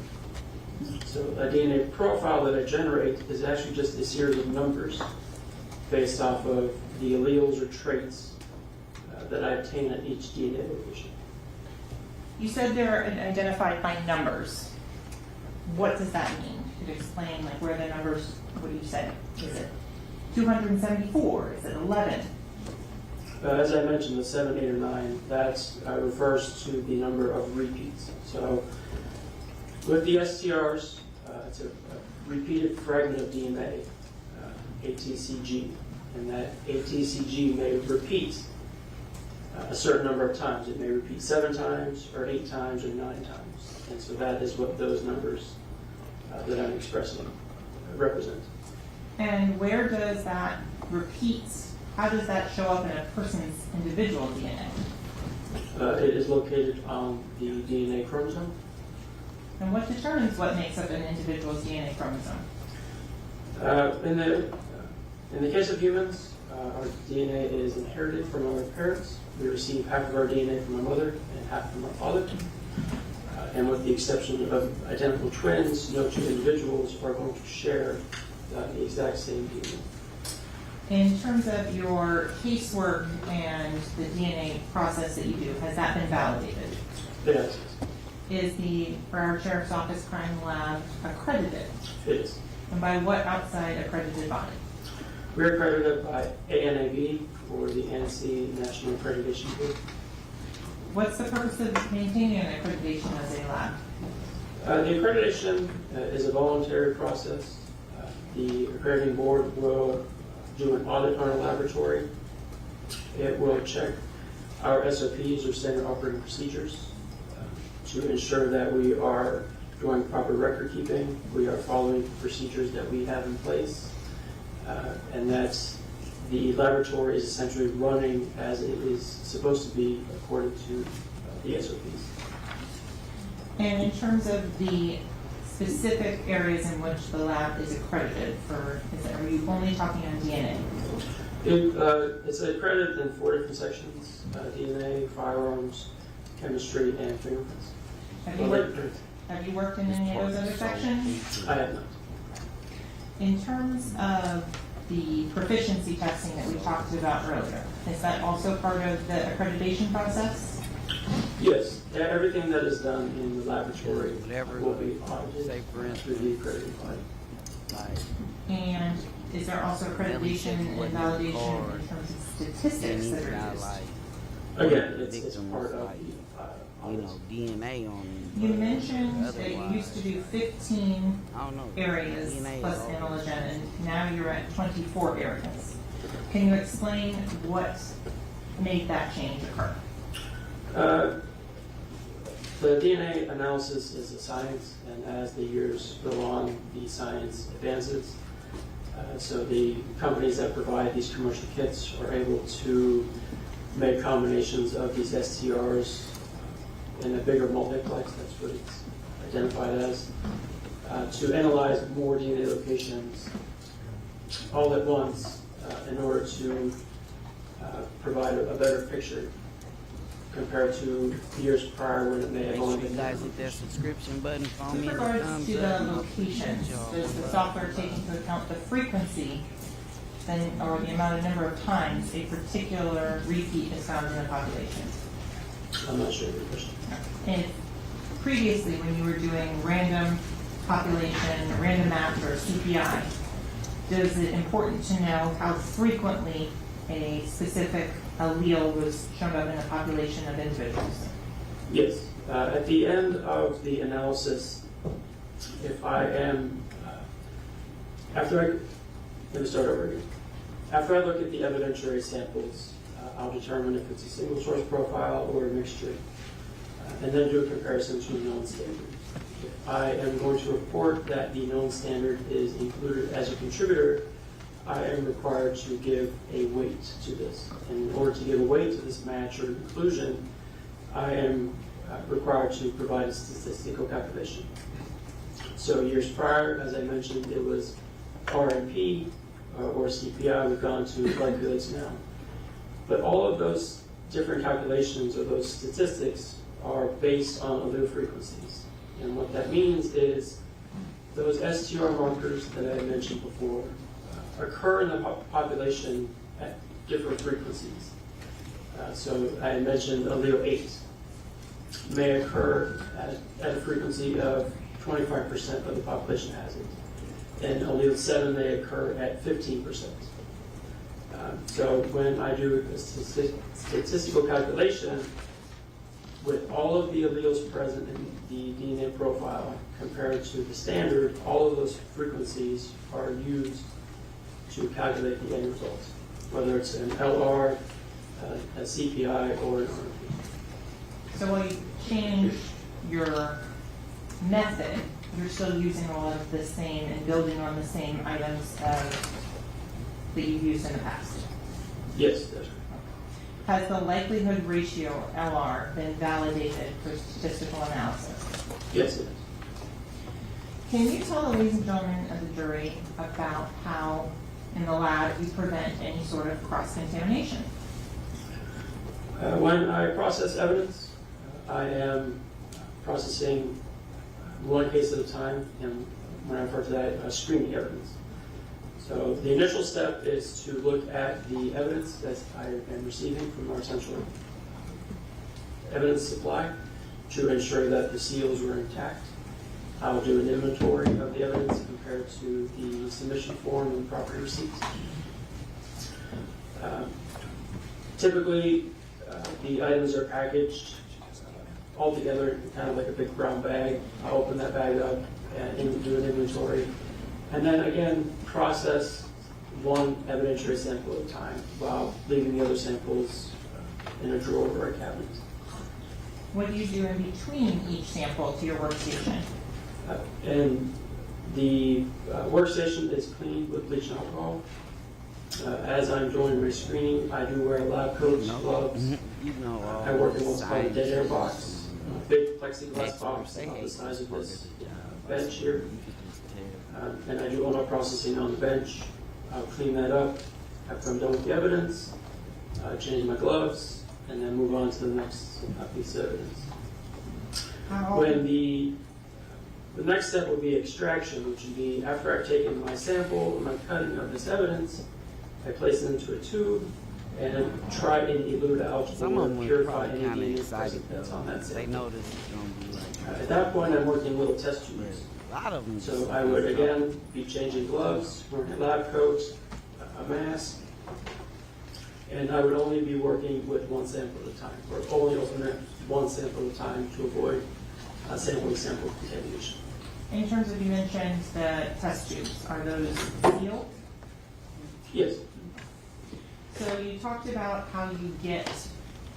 So a DNA profile that I generate is actually just a series of numbers based off of the alleles or traits that I obtain at each DNA location. You said they're identified by numbers. What does that mean? Could you explain like where the numbers, what do you say? Is it 274? Is it 11? As I mentioned, the 7, 8, or 9, that refers to the number of repeats. So with the STRs, it's a repeated fragment of DNA, ATCG, and that ATCG may repeat a certain number of times. It may repeat 7 times, or 8 times, or 9 times. And so that is what those numbers that I'm expressing represent. And where does that repeats, how does that show up in a person's individual DNA? It is located on the DNA chromosome. And what determines what makes up an individual's DNA chromosome? In the case of humans, our DNA is inherited from our parents. We receive half of our DNA from our mother and half from our father. And with the exception of identical twins, no two individuals are going to share the exact same DNA. In terms of your casework and the DNA process that you do, has that been validated? Yes. Is the Broward Sheriff's Office Crime Lab accredited? It is. And by what outside accredited body? We're accredited by ANAB, or the ANSI National Accreditation Board. What's the purpose of maintaining an accreditation as a lab? The accreditation is a voluntary process. the accrediting board will do an audit on our laboratory. It will check our SOPs, or standard operating procedures, to ensure that we are doing proper record keeping, we are following the procedures that we have in place, and that the laboratory is essentially running as it is supposed to be according to the SOPs. And in terms of the specific areas in which the lab is accredited for, are you only talking on DNA? It's accredited in 4 different sections: DNA, firearms, chemistry, and fingerprints. Have you worked in any of those other sections? I have not. In terms of the proficiency testing that we talked about earlier, is that also part of the accreditation process? Yes. Everything that is done in the laboratory will be audited through the accrediting body. And is there also accreditation and validation in terms of statistics that are used? Again, it's part of the DNA on. You mentioned that you used to do 15 areas plus antigen, and now you're at 24 areas. Can you explain what made that change occur? The DNA analysis is a science, and as the years go on, the science advances. So the companies that provide these commercial kits are able to make combinations of these STRs in a bigger multiplex, that's what it's identified as, to analyze more DNA locations all at once in order to provide a better picture compared to years prior when it may have only been. Guys, hit that subscription button for me. With regards to the locations, does the software take into account the frequency or the number of times a particular repeat is found in a population? I'm not sure of your question. And previously, when you were doing random population, random maps, or CPI, is it important to know how frequently a specific allele was shown up in a population of individuals? Yes. At the end of the analysis, if I am, let me start over again. After I look at the evidentiary samples, I'll determine if it's a single source profile or a mixture, and then do a comparison to a known standard. If I am going to report that the known standard is included as a contributor, I am required to give a weight to this. And in order to give a weight to this match or inclusion, I am required to provide a statistical calculation. So years prior, as I mentioned, it was RNP or CPI. We've gone to glycolates now. But all of those different calculations or those statistics are based on allele frequencies. And what that means is those STR markers that I mentioned before occur in the population at different frequencies. So I mentioned allele 8 may occur at a frequency of 25% of the population has it. And allele 7 may occur at 15%. So when I do a statistical calculation with all of the alleles present in the DNA profile compared to the standard, all of those frequencies are used to calculate the end results, whether it's an LR, a CPI, or an RNP. So while you change your method, you're still using a lot of the same and building on the same items that you've used in the past? Yes, that's right. Has the likelihood ratio, LR, been validated for statistical analysis? Yes, it is. Can you tell the ladies and gentlemen of the jury about how in the lab you prevent any sort of cross-contamination? When I process evidence, I am processing one case at a time, and when I refer to that, screening evidence. So the initial step is to look at the evidence that I am receiving from our central evidence supply to ensure that the seals were intact. I will do an inventory of the evidence compared to the submission form and property receipts. Typically, the items are packaged all together, kind of like a big brown bag. I'll open that bag up and do an inventory And then again, process one evidentiary sample at a time while leaving the other samples in a drawer or a cabinet. What do you do in between each sample to your workstation? And the workstation is cleaned with bleach and alcohol. As I'm doing my screening, I do wear lab coats, gloves. I work in what's called a dead air box, a big plexiglass box about the size of this bench here. And I do all my processing on the bench. I'll clean that up after I'm done with the evidence, change my gloves, and then move on to the next piece of evidence. When the next step would be extraction, which would be after I've taken my sample and my cutting of this evidence, I place it into a tube and try and elute out or purify any DNA present that's on that sample. They know this is going to be like. At that point, I'm working little test tubes. A lot of them. So I would again be changing gloves, wearing a lab coat, a mask, and I would only be working with one sample at a time, or only open it one sample at a time to avoid sampling sample contamination. In terms of, you mentioned the test tubes, are those sealed? Yes. So you talked about how you get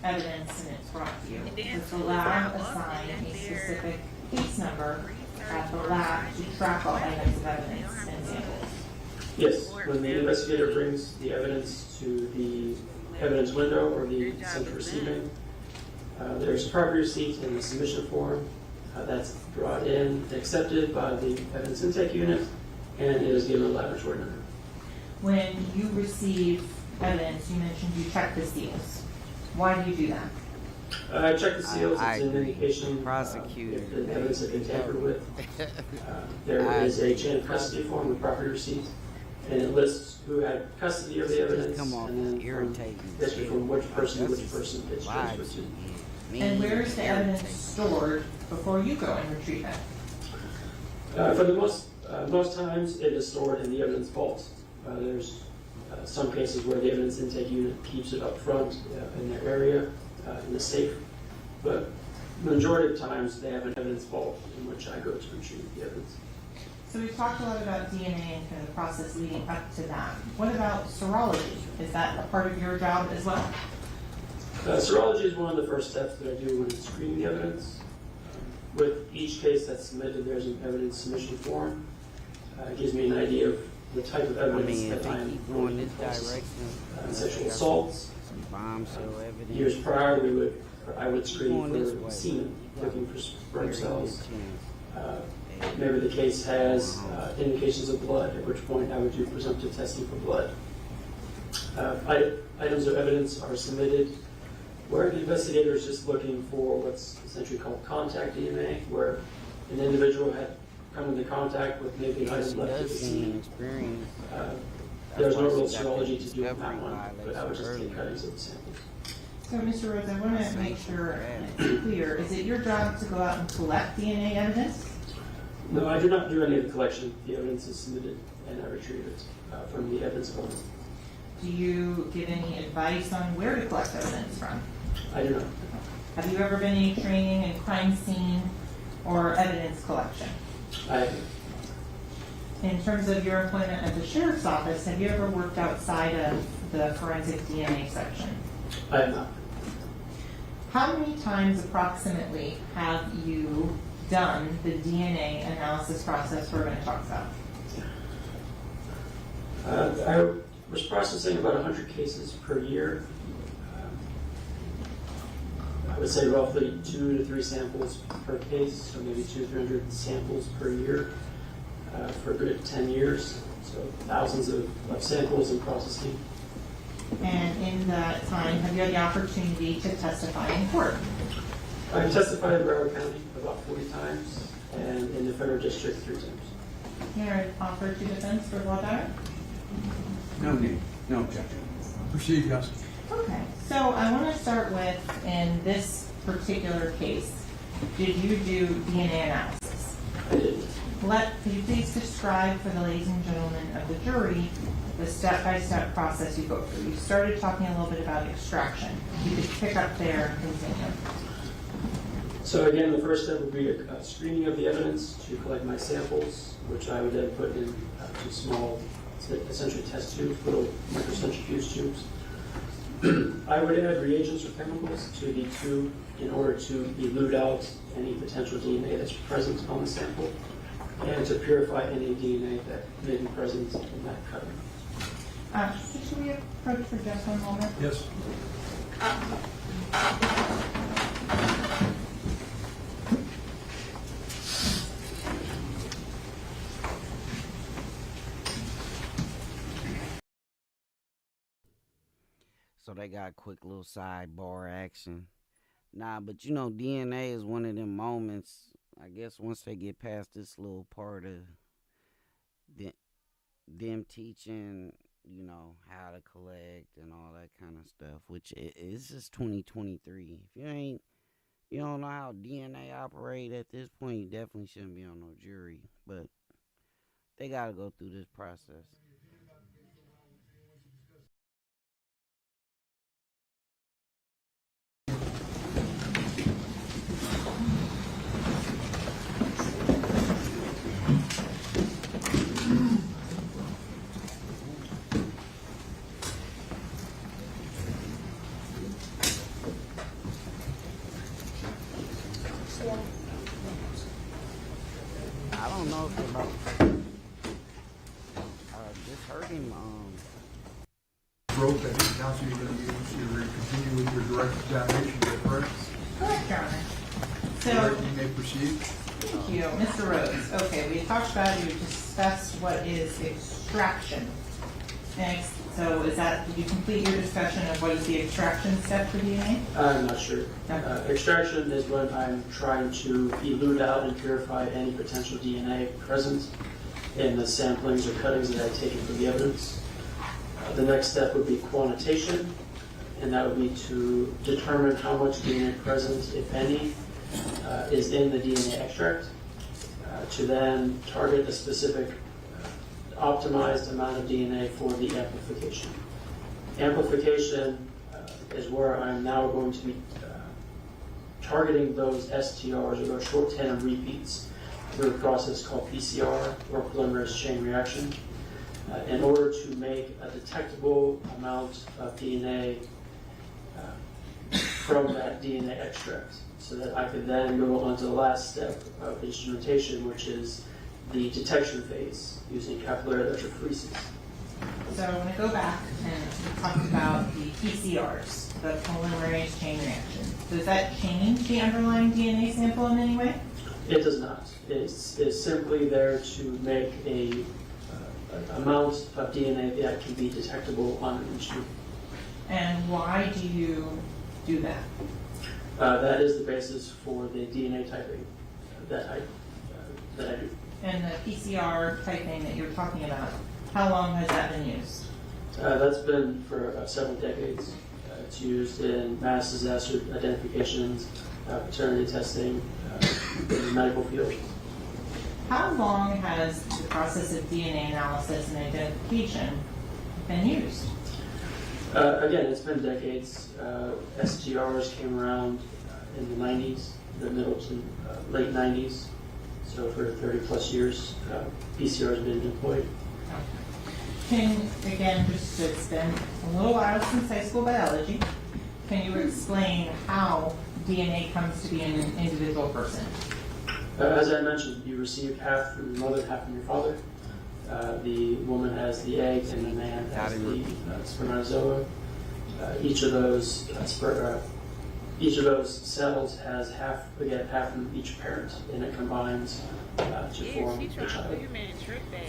evidence and it's brought to you. Does the lab assign a specific case number at the lab to track all items of evidence and samples? Yes. When the investigator brings the evidence to the evidence window or the central receiving, there's a property receipt and a submission form that's brought in, accepted by the evidence intake unit, and it is given a laboratory number. When you receive evidence, you mentioned you check the seals. Why do you do that? I check the seals. It's an indication if the evidence has been tampered with. There is a chain of custody form with property receipts, and it lists who had custody of the evidence, and then history from which person it's transferred to. And where is the evidence stored before you go and retrieve it? For the most times, it is stored in the evidence vault. There's some cases where the evidence intake unit keeps it up front in their area, in the safe. But the majority of times, they have an evidence vault in which I go to retrieve the evidence. So we've talked a lot about DNA and kind of the process leading up to that. What about serology? Is that a part of your job as well? Serology is one of the first steps that I do when screening the evidence. With each case that's submitted, there's an evidence submission form. It gives me an idea of the type of evidence that I'm going to process. Sexual assaults. Years prior, I would screen for semen, looking for sperm cells. Maybe the case has indications of blood, at which point I would do presumptive testing for blood. Items of evidence are submitted where the investigator is just looking for what's essentially called contact DNA, where an individual had come into contact with maybe an item left at the scene. There's no real serology to do on that one, but I would just take cuttings of the samples. So, Mr. Rhodes, I want to make sure it's clear. Is it your job to go out and collect DNA evidence? No, I do not do any of the collection. The evidence is submitted, and I retrieve it from the evidence vault. Do you give any advice on where to collect evidence from? I do not. Have you ever been any training in crime scene or evidence collection? I have. In terms of your employment at the sheriff's office, have you ever worked outside of the forensic DNA section? I have not. How many times approximately have you done the DNA analysis process we're going to talk about? I was processing about 100 cases per year. I would say roughly 2 to 3 samples per case, so maybe 200 to 300 samples per year for a good 10 years. So thousands of samples and processing. And in that time, have you had the opportunity to testify in court? I testified in Broward County about 40 times, and in the federal district 3 times. You're offered to defense for voir dire? No need, no objection. Proceed, yes. Okay, so I want to start with, in this particular case, did you do DNA analysis? I did. Could you please describe for the ladies and gentlemen of the jury the step-by-step process you go through? You started talking a little bit about extraction. You could pick up there and continue. So again, the first step would be a screening of the evidence to collect my samples, which I would then put in two small, essentially test tubes, little microcentrifuge tubes. I would add reagents or chemicals to the tube in order to elute out any potential DNA that's present on the sample and to purify any DNA that may be present in that cutting. Should we approach for just one moment? Yes. So they got a quick little sidebar action. Nah, but you know, DNA is one of them moments, I guess once they get past this little part of them teaching, you know, how to collect and all that kind of stuff, which is just 2023. If you don't know how DNA operate at this point, you definitely shouldn't be on no jury. But they got to go through this process. I don't know if about just heard him. Rope, I think counsel, you're going to be able to continue with your direct examination, is that correct? Correct, Your Honor. So, you may proceed. Thank you. Mr. Rhodes. Okay, we talked about, you discussed what is extraction. Next, so is that, did you complete your discussion of what is the extraction step for DNA? I'm not sure. Extraction is when I'm trying to elute out and purify any potential DNA present in the samplings or cuttings that I've taken from the evidence. The next step would be quantitation, and that would be to determine how much DNA present, if any, is in the DNA extract, to then target a specific optimized amount of DNA for the amplification. Amplification is where I'm now going to be targeting those STRs, or those short tandem repeats, through a process called PCR, or polymerase chain reaction, in order to make a detectable amount of DNA from that DNA extract, so that I could then go on to the last step of instrumentation, which is the detection phase using capillary electrophoresis. So I'm going to go back and talk about the PCRs, the polymerase chain reaction. Does that change the underlying DNA sample in any way? It does not. It's simply there to make a amount of DNA that can be detectable on an instrument. And why do you do that? That is the basis for the DNA typing that I do. And the PCR typing that you're talking about, how long has that been used? That's been for several decades. It's used in mass disaster identifications, paternity testing, in the medical field. How long has the process of DNA analysis and identification been used? Again, it's been decades. STRs came around in the 90s, the middle to late 90s. So for 30 plus years, PCR has been deployed. Again, it's been a little while since high school biology. Can you explain how DNA comes to be in an individual person? As I mentioned, you receive half from your mother, half from your father. The woman has the egg, and the man has the spermatozoa. Each of those cells has half from each parent, and it combines to form the child.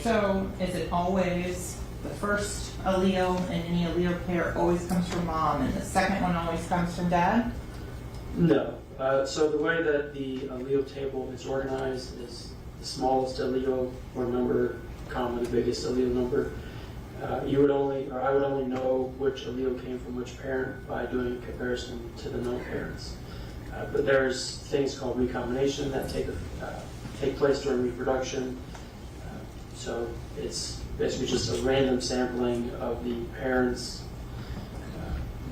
So, is it always the first allele in any allele pair always comes from mom, and the second one always comes from dad? No. So the way that the allele table is organized is the smallest allele or number, comma the biggest allele number. I would only know which allele came from which parent by doing a comparison to the known parents. But there's things called recombination that take place during reproduction. So it's basically just a random sampling of the parents'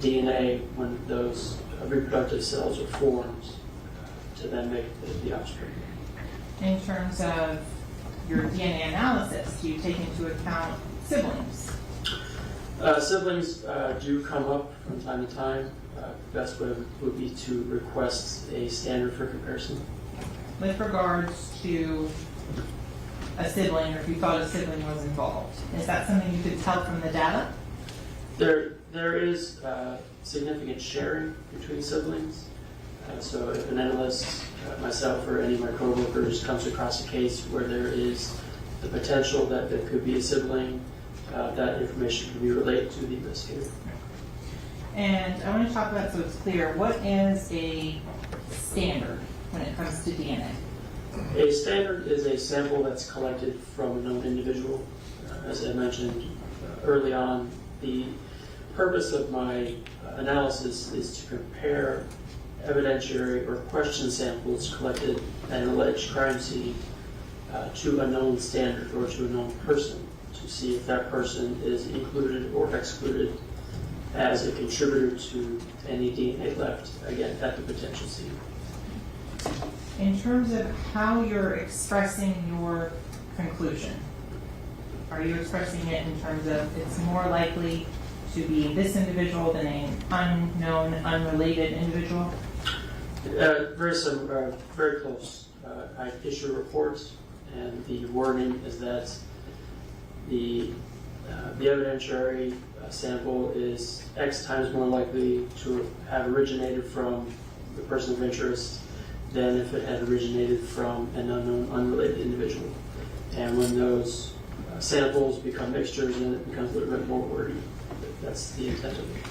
DNA when those reproductive cells are formed. to then make the offspring. In terms of your DNA analysis, do you take into account siblings? Siblings do come up from time to time. The best way would be to request a standard for comparison. With regards to a sibling, or if you thought a sibling was involved, is that something you could tell from the data? There is significant sharing between siblings. So if an analyst, myself, or any of my coworkers comes across a case where there is the potential that there could be a sibling, that information can be relayed to the investigator. And I want to talk about, so it's clear, what is a standard when it comes to DNA? A standard is a sample that's collected from a known individual. As I mentioned early on, the purpose of my analysis is to compare evidentiary or question samples collected at an alleged crime scene to a known standard or to a known person to see if that person is included or excluded as a contributor to any DNA left, again, at the potential scene. In terms of how you're expressing your conclusion, are you expressing it in terms of it's more likely to be this individual than an unknown, unrelated individual? Very close. I issue a report, and the wording is that the evidentiary sample is X times more likely to have originated from the person of interest than if it had originated from an unknown, unrelated individual. And when those samples become mixtures, then it becomes a little bit more wordy. That's the intent of it.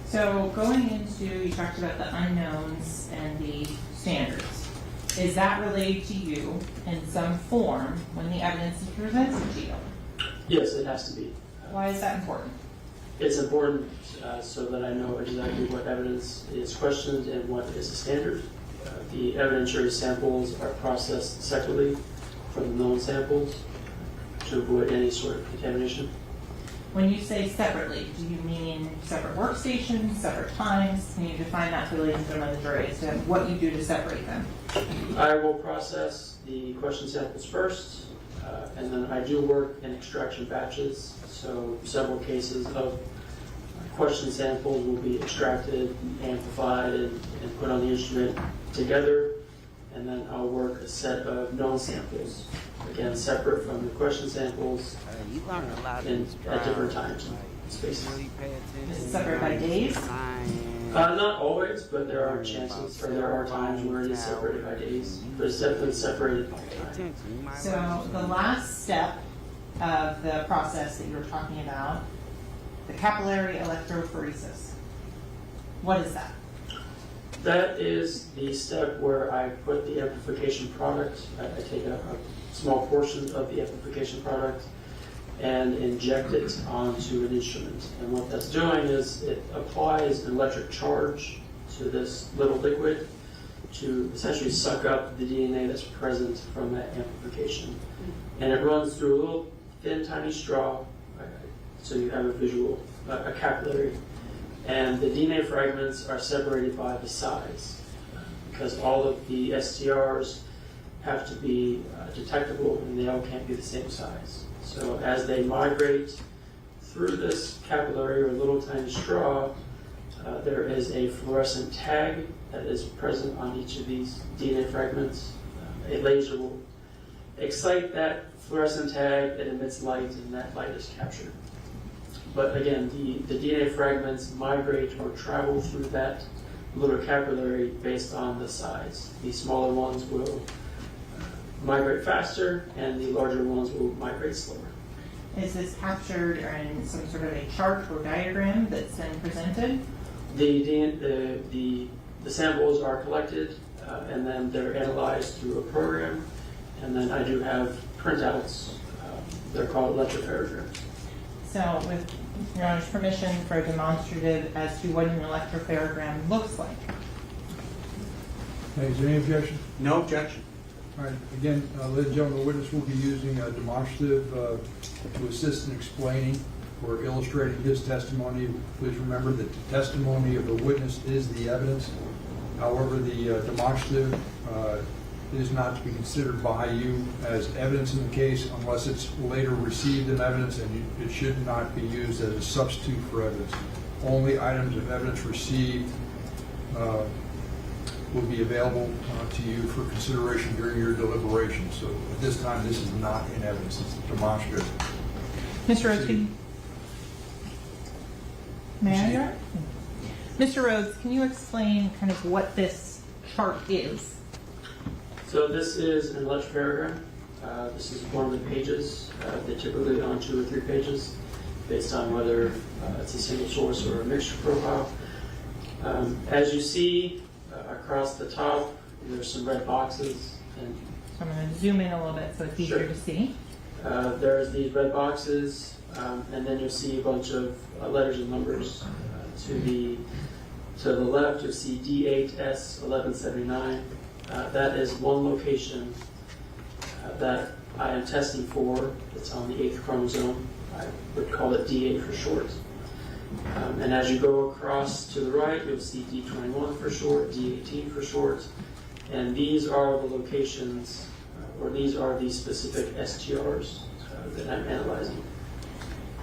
So going into, you talked about the unknowns and the standards. Is that related to you in some form when the evidence is presented to you? Yes, it has to be. Why is that important? It's important so that I know exactly what evidence is questioned and what is the standard. The evidentiary samples are processed separately from the known samples to avoid any sort of contamination. When you say separately, do you mean separate workstations, separate times? Can you define that for ladies and gentlemen of the jury as to what you do to separate them? I will process the question samples first, and then I do work in extraction batches. So several cases of question samples will be extracted, amplified, and put on the instrument together. And then I'll work a set of known samples, again, separate from the question samples you learn a lot at different times and spaces. Is it separate by days? Not always, but there are chances, or there are times where it is separated by days, but it's definitely separated by time. So the last step of the process that you were talking about, the capillary electrophoresis, what is that? That is the step where I put the amplification product. I take a small portion of the amplification product and inject it onto an instrument. And what that's doing is it applies an electric charge to this little liquid to essentially suck up the DNA that's present from that amplification. And it runs through a little thin, tiny straw, so you have a visual, a capillary. And the DNA fragments are separated by the size, because all of the STRs have to be detectable and they all can't be the same size. So as they migrate through this capillary or little tiny straw, there is a fluorescent tag that is present on each of these DNA fragments. A laser will excite that fluorescent tag, it emits light, and that light is captured. But again, the DNA fragments migrate or travel through that little capillary based on the size. The smaller ones will migrate faster, and the larger ones will migrate slower. Is this captured in some sort of a chart or diagram that's then presented? The samples are collected, and then they're analyzed through a program, and then I do have printouts. They're called electropherograms. So with Your Honor's permission for a demonstrative as to what an electropherogram looks like. Is there any objection? No objection. All right, again, ladies and gentlemen, the witness will be using a demonstrative to assist in explaining or illustrating his testimony. Please remember that the testimony of the witness is the evidence, However, the demonstrative is not to be considered by you as evidence in the case unless it's later received in evidence, and it should not be used as a substitute for evidence. Only items of evidence received will be available to you for consideration during your deliberations. So at this time, this is not in evidence, it's demonstrative. Mr. Rhodes, may I interrupt? Mr. Rhodes, can you explain kind of what this chart is? So this is an electrophoregram. This is one of the pages. They typically on 2 or 3 pages, based on whether it's a single source or a mixture profile. As you see across the top, there's some red boxes. And So I'm going to zoom in a little bit so it's easier to see. There's these red boxes, and then you'll see a bunch of letters and numbers. To the left, you'll see D8S1179. That is one location that I am testing for. It's on the 8th chromosome. I would call it D8 for short. And as you go across to the right, you'll see D21 for short, D18 for short. And these are the locations, or these are the specific STRs that I'm analyzing.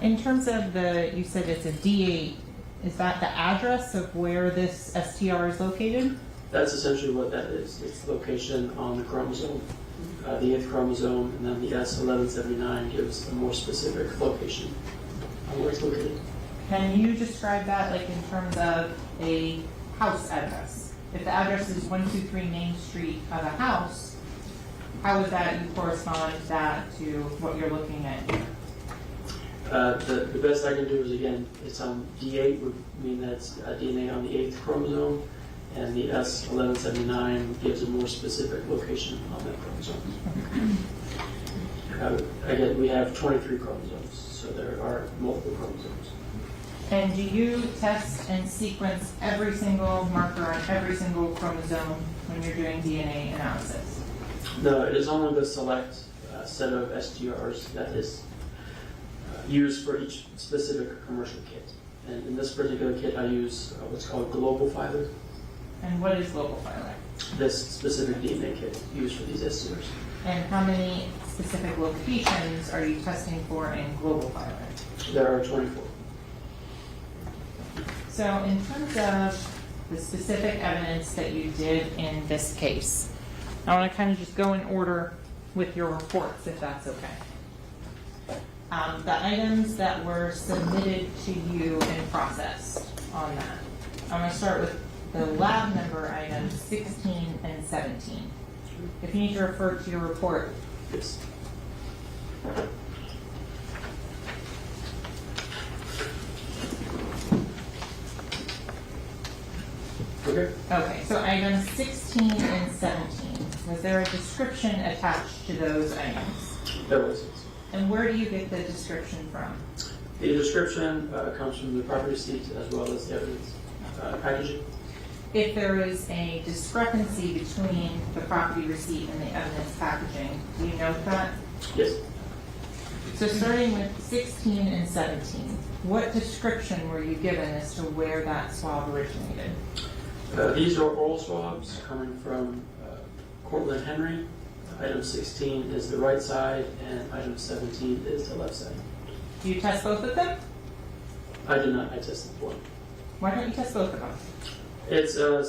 In terms of you said it's a D8, is that the address of where this STR is located? That's essentially what that is. It's the location on the chromosome, the 8th chromosome, and then the S1179 gives a more specific location on where it's located. Can you describe that like in terms of a house address? If the address is 123 Main Street of a house, how would that correspond that to what you're looking at here? The best I can do is, again, it's on D8, would mean that's DNA on the 8th chromosome, and the S1179 gives a more specific location on that chromosome. Again, we have 23 chromosomes, so there are multiple chromosomes. And do you test and sequence every single marker on every single chromosome when you're doing DNA analysis? No, it is only the select set of STRs that is used for each specific commercial kit. And in this particular kit, I use what's called global filer. And what is global filer? This specific DNA kit used for these STRs. And how many specific locations are you testing for in global filer? There are 24. So in terms of the specific evidence that you did in this case, I want to kind of just go in order with your reports, if that's okay. The items that were submitted to you and processed on that. I'm going to start with the lab number items 16 and 17. If you need to refer to your report. Yes. Okay. Okay, so items 16 and 17. Was there a description attached to those items? There was. And where do you get the description from? The description comes from the property receipt as well as the evidence packaging. If there is a discrepancy between the property receipt and the evidence packaging, do you note that? Yes. So starting with 16 and 17, what description were you given as to where that swab originated? These are oral swabs coming from Cortland Henry. Item 16 is the right side, and item 17 is the left side. Do you test both of them? I did not. I tested one. Why don't you test both of them? It's a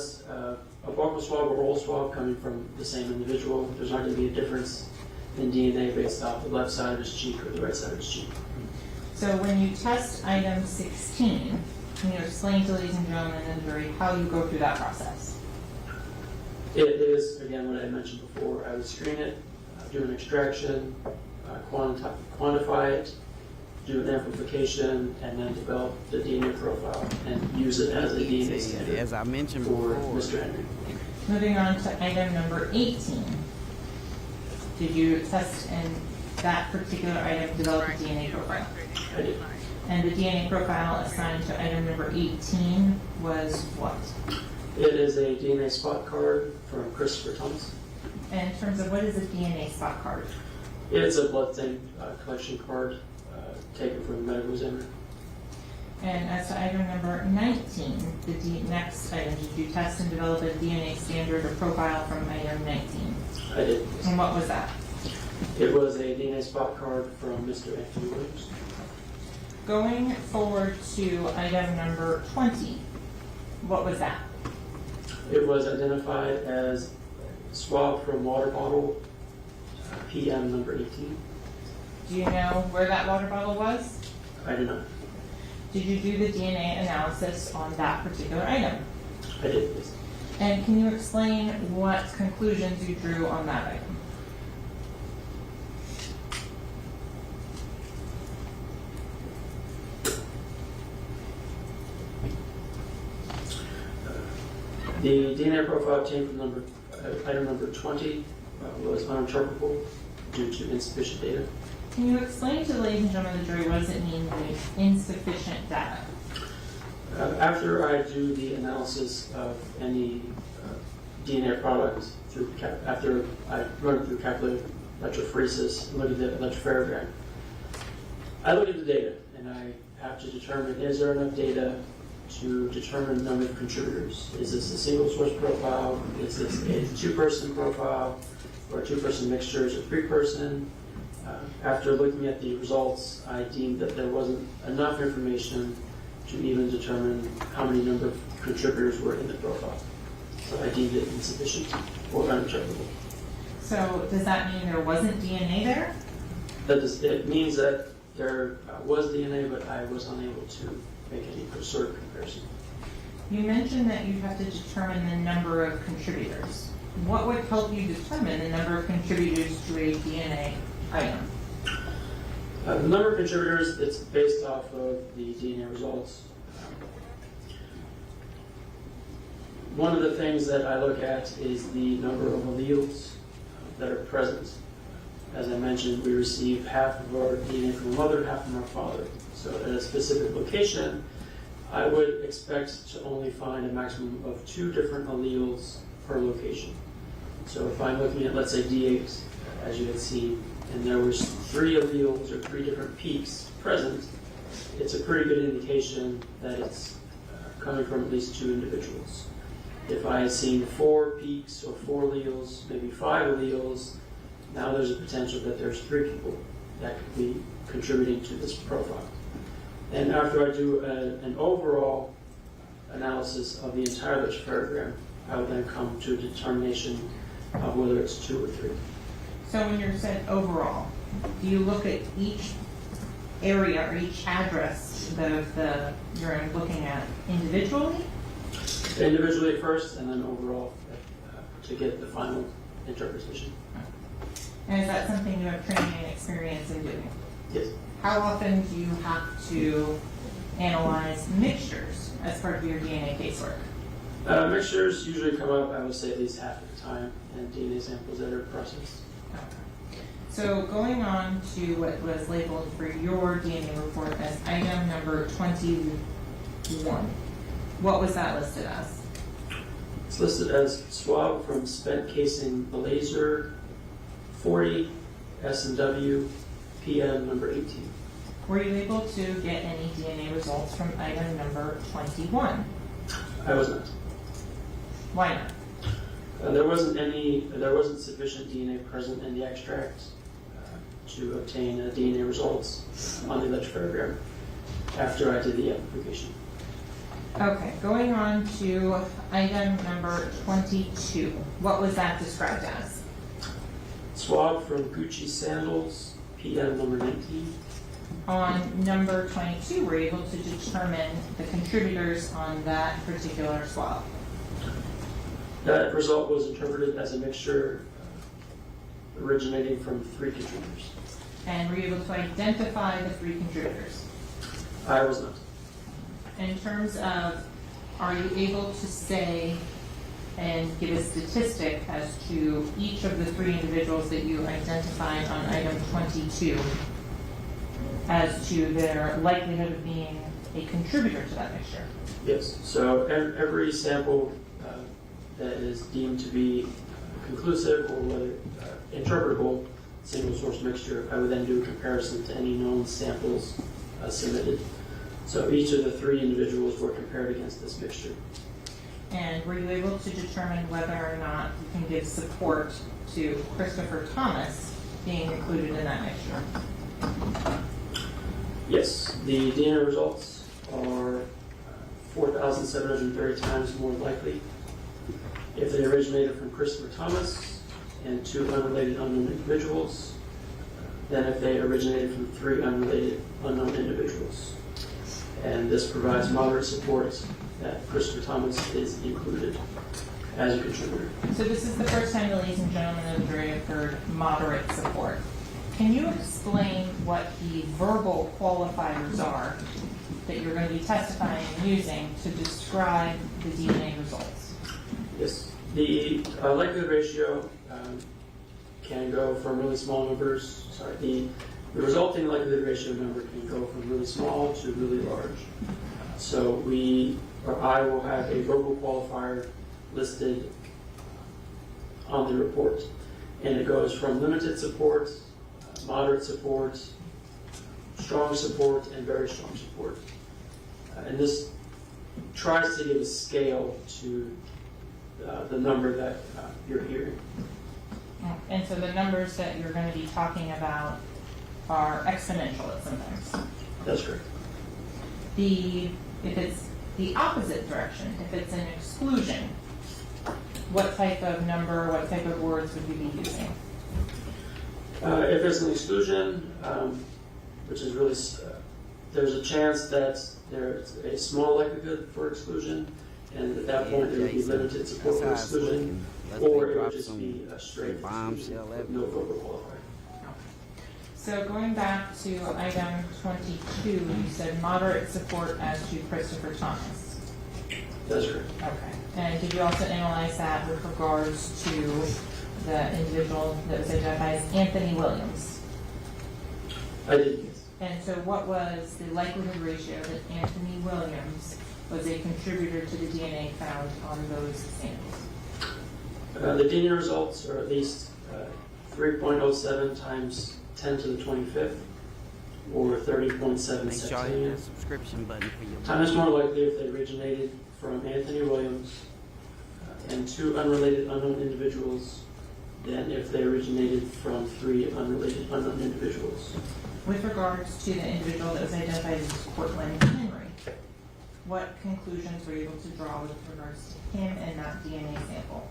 buccal swab or oral swab coming from the same individual. There's not going to be a difference in DNA based off the left side of his cheek or the right side of his cheek. So when you test item 16, can you explain to ladies and gentlemen in the jury how you go through that process? It is, again, what I mentioned before. I would screen it, do an extraction, quantify it, do an amplification, and then develop the DNA profile and use it as a DNA standard. As I mentioned for before, Mr. Henry. Moving on to item number 18. Did you test in that particular item develop a DNA profile? I did. And the DNA profile assigned to item number 18 was what? It is a DNA spot card from Christopher Thomas. And in terms of what is a DNA spot card? It's a blood stain collection card taken from the medical examiner. And as to item number 19, the next item, did you test and develop a DNA standard or profile from item 19? I did. And what was that? It was a DNA spot card from Mr. Anthony Williams. Going forward to item number 20, what was that? It was identified as swab from water bottle, PM number 18. Do you know where that water bottle was? I do not. Did you do the DNA analysis on that particular item? I did, yes. And can you explain what conclusions you drew on that item? The DNA profile obtained from item number 20 was uninterpretable due to insufficient data. Can you explain to the ladies and gentlemen of the jury what does it mean by insufficient data? After I do the analysis of any DNA product, after I run it through calculated electrophoresis and look at the electrophoregram, I look at the data and I have to determine, is there enough data to determine the number of contributors? Is this a single source profile? Is this a two-person profile? Or a two-person mixture? Is it three-person? After looking at the results, I deemed that there wasn't enough information to even determine how many number of contributors were in the profile. So I deemed it insufficient or uninterpretable. So does that mean there wasn't DNA there? It means that there was DNA, but I was unable to make any sort of comparison. You mentioned that you have to determine the number of contributors. What would help you determine the number of contributors to a DNA item? The number of contributors, it's based off of the DNA results. One of the things that I look at is the number of alleles that are present. As I mentioned, we receive half of our DNA from our mother, half from our father. So at a specific location, I would expect to only find a maximum of 2 different alleles per location. So if I'm looking at, let's say, D8, as you had seen, and there was 3 alleles or 3 different peaks present, it's a pretty good indication that it's coming from at least 2 individuals. If I had seen 4 peaks or 4 alleles, maybe 5 alleles, now there's a potential that there's 3 people that could be contributing to this profile. And after I do an overall analysis of the entire electrophoregram, I would then come to a determination of whether it's 2 or 3. So when you're said overall, do you look at each area or each address that you're looking at individually? Individually first, and then overall to get the final interpretation. And is that something you have training and experience in doing? Yes. How often do you have to analyze mixtures as part of your DNA casework? Mixtures usually come up, I would say, at least half of the time, and DNA samples that are processed. So going on to what was labeled for your DNA report as item number 21, what was that listed as? It's listed as swab from spent casing laser 40 S&W PM number 18. Were you able to get any DNA results from item number 21? I was not. Why not? There wasn't sufficient DNA present in the extract to obtain DNA results on the electrophoregram after I did the amplification. Okay, going on to item number 22. What was that described as? Swab from Gucci sandals, PM number 19. On number 22, were you able to determine the contributors on that particular swab? That result was interpreted as a mixture originating from 3 contributors. And were you able to identify the 3 contributors? I was not. In terms of, are you able to say and give a statistic as to each of the 3 individuals that you identified on item 22 as to their likelihood of being a contributor to that mixture? Yes. So every sample that is deemed to be conclusive or whether interpretable single source mixture, I would then do a comparison to any known samples submitted. So each of the 3 individuals were compared against this mixture. And were you able to determine whether or not you can give support to Christopher Thomas being included in that mixture? Yes, the DNA results are 4,730 times more likely if they originated from Christopher Thomas and 2 unrelated unknown individuals than if they originated from 3 unrelated unknown individuals. And this provides moderate support that Christopher Thomas is included as a contributor. So this is the first time, ladies and gentlemen of the jury, have heard moderate support. Can you explain what the verbal qualifiers are that you're going to be testifying and using to describe the DNA results? Yes. The likelihood ratio can go from really small numbers. The resulting likelihood ratio number can go from really small to really large. So I will have a verbal qualifier listed on the report, and it goes from limited support, moderate support, strong support, and very strong support. And this tries to give a scale to the number that you're hearing. And so the numbers that you're going to be talking about are exponential at sometimes. That's correct. If it's the opposite direction, if it's an exclusion, what type of number, what type of words would you be using? If it's an exclusion, which is really, there's a chance that there's a small likelihood for exclusion, and at that point there would be limited support for exclusion, or it would just be a straight exclusion with no verbal qualifier. So going back to item 22, you said moderate support as to Christopher Thomas. That's correct. Okay. And did you also analyze that with regards to the individual that was identified as Anthony Williams? I did, yes. And so what was the likelihood ratio that Anthony Williams was a contributor to the DNA found on those samples? The DNA results are at least 3.07 times 10 to the 25th, or 30.7 septillion. Subscription button for your times more likely if they originated from Anthony Williams and 2 unrelated unknown individuals than if they originated from 3 unrelated unknown individuals. With regards to the individual that was identified as Cortland Henry, what conclusions were you able to draw with regards to him and that DNA sample?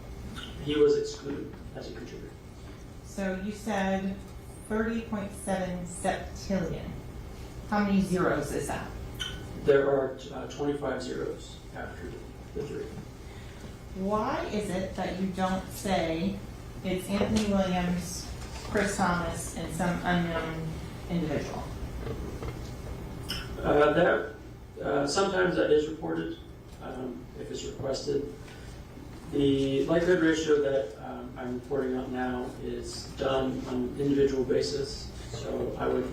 He was excluded as a contributor. So you said 30.7 septillion. How many zeros is that? There are 25 zeros after the 3. Why is it that you don't say it's Anthony Williams, Chris Thomas, and some unknown individual? Sometimes that is reported if it's requested. The likelihood ratio that I'm reporting on now is done on an individual basis. So I would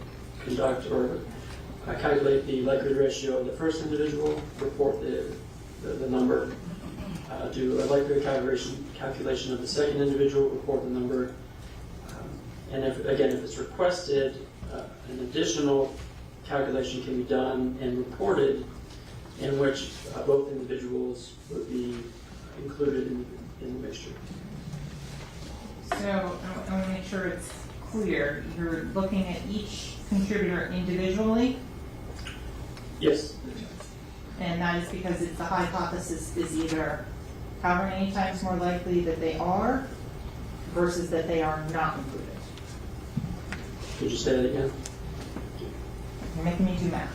conduct or calculate the likelihood ratio of the first individual, report the number, do a likelihood calculation of the second individual, report the number, and if it's requested, an additional calculation can be done and reported in which both individuals would be included in the mixture. So I want to make sure it's clear. You're looking at each contributor individually? Yes. And that is because it's the hypothesis is either how many times more likely that they are versus that they are not included. Could you say that again? You're making me do math.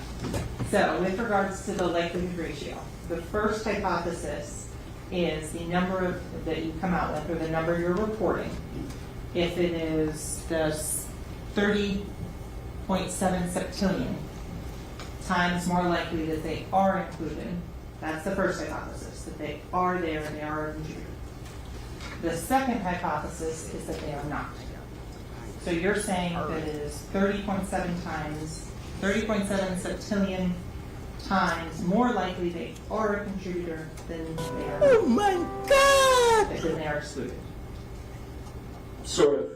So with regards to the likelihood ratio, the first hypothesis is the number that you come out with, or the number you're reporting. If it is the 30.7 septillion times more likely that they are included, that's the first hypothesis, that they are there and they are a contributor. The second hypothesis is that they are not. So you're saying that it is 30.7 septillion times more likely they are a contributor than they are. Oh my God! Than they are excluded. Sort of.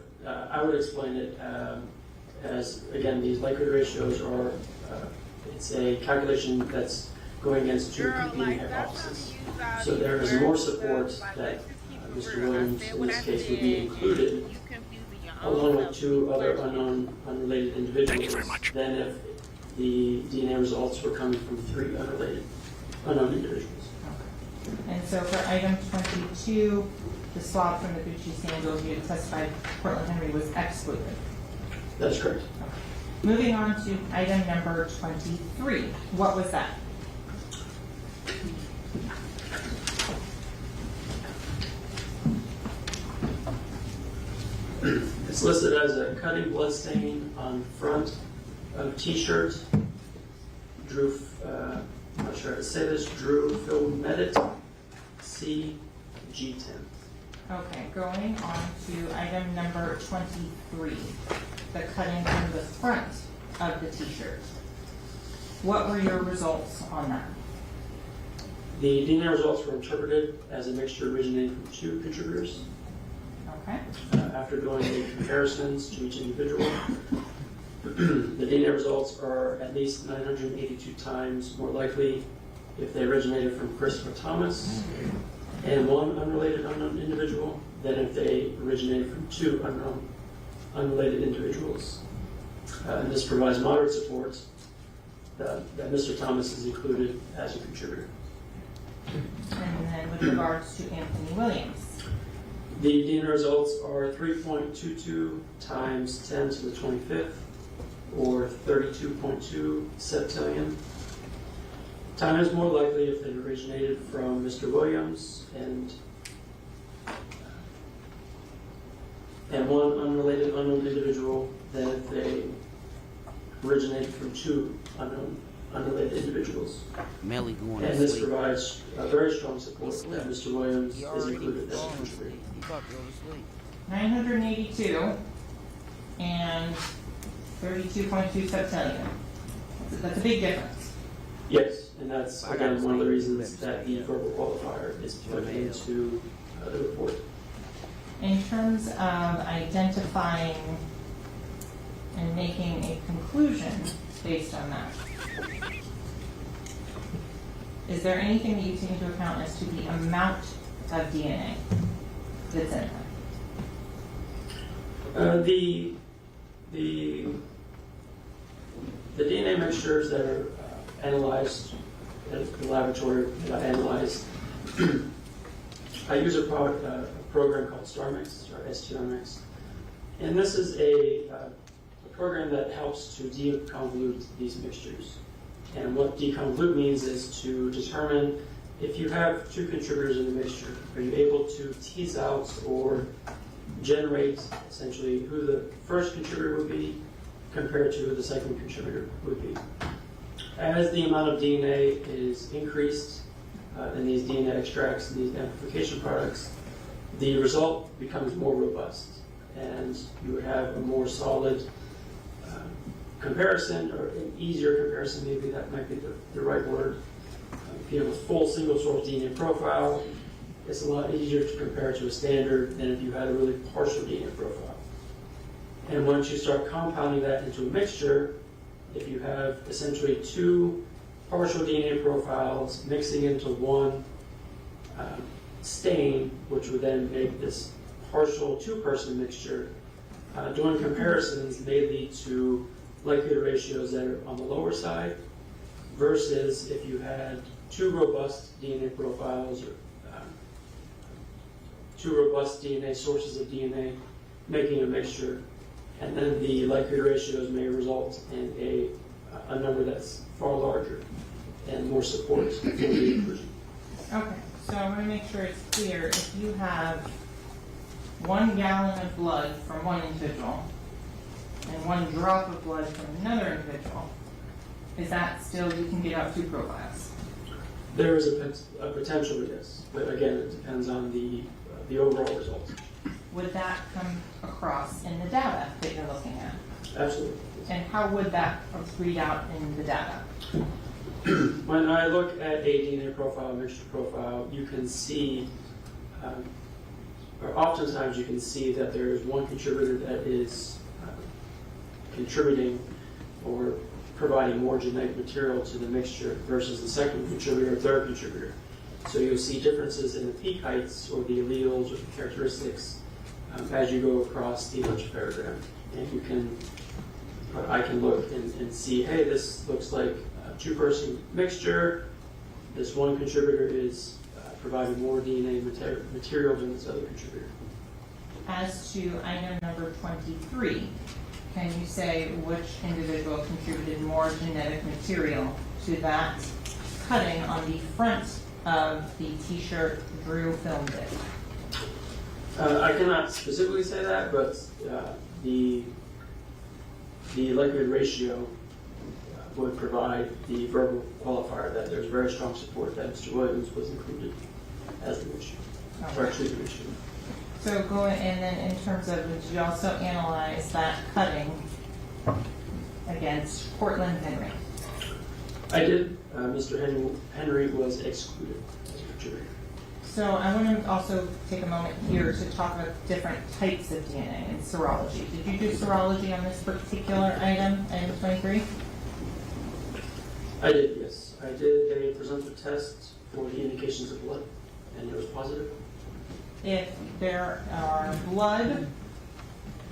I would explain it as, again, these likelihood ratios are It's a calculation that's going against two competing hypotheses. So there is more support that Mr. Williams, in this case, would be included, along with two other unknown, unrelated individuals, than if the DNA results were coming from three unknown individuals. And so for item 22, the swab from the Gucci sandals you testified Portland Henry was excluded. That's correct. Okay. Moving on to item number 23. What was that? It's listed as a cutting blood stain on front of T-shirt. Drew, I'm not sure how to say this, Drew Filmedit CG10. Okay, going on to item number 23, the cutting from the front of the T-shirt. What were your results on that? The DNA results were interpreted as a mixture originating from two contributors. Okay. After doing the comparisons to each individual, the DNA results are at least 982 times more likely if they originated from Christopher Thomas and one unrelated unknown individual than if they originated from two unrelated individuals. And this provides moderate support that Mr. Thomas is included as a contributor. And then with regards to Anthony Williams. The DNA results are 3.22 times 10 to the 25th, or 32.2 septillion. Times more likely if they originated from Mr. Williams and one unrelated unknown individual than if they originated from two unrelated individuals. Melly going and to this sleep. provides a very strong support that Mr. Williams is included as a contributor. 982 and 32.2 septillion. That's a big difference. Yes, and that's again one of the reasons that the verbal qualifier is put into the report. In terms of identifying and making a conclusion based on that, is there anything that you take into account as to the amount of DNA that's in it? The DNA mixtures that are analyzed at the laboratory that I analyzed, I use a program called StarMix or STRMix, and this is a program that helps to deconvolute these mixtures. And what deconvolute means is to determine if you have two contributors in the mixture, are you able to tease out or generate essentially who the first contributor would be compared to who the second contributor would be. As the amount of DNA is increased in these DNA extracts and these amplification products, the result becomes more robust, and you would have a more solid comparison, or an easier comparison, maybe that might be the right word. If you have a full single source DNA profile, it's a lot easier to compare to a standard than if you had a really partial DNA profile. And once you start compounding that into a mixture, if you have essentially two partial DNA profiles mixing into one stain, which would then make this partial two-person mixture, doing comparisons may lead to likelihood ratios that are on the lower side, versus if you had two robust DNA profiles or two robust DNA sources of DNA making a mixture, and then the likelihood ratios may result in a number that's far larger and more support for the inclusion. Okay, so I want to make sure it's clear. If you have 1 gallon of blood from one individual and 1 drop of blood from another individual, is that still, you can get out 2 profiles? There is a potential, yes, but again, it depends on the overall result. Would that come across in the data that you're looking at? Absolutely. And how would that read out in the data? When I look at a DNA profile, mixture profile, you can see, or oftentimes you can see that there is one contributor that is contributing or providing more genetic material to the mixture versus the second contributor or third contributor. So you'll see differences in the peak heights or the alleles or the characteristics as you go across the electrophotogram. And I can look and see, hey, this looks like a two-person mixture. This one contributor is providing more DNA material than this other contributor. As to item number 23, can you say which individual contributed more genetic material to that cutting on the front of the t-shirt Drew filmed it? I cannot specifically say that, but the likelihood ratio would provide the verbal qualifier that there's very strong support that Mr. Williams was included as the issue, or actually the issue. So going, and then in terms of, did you also analyze that cutting against Portland Henry? I did. Mr. Henry was excluded as a contributor. So I want to also take a moment here to talk about different types of DNA and serology. Did you do serology on this particular item 23? I did, yes. I did a presumptive test for the indications of blood, and it was positive. If there are blood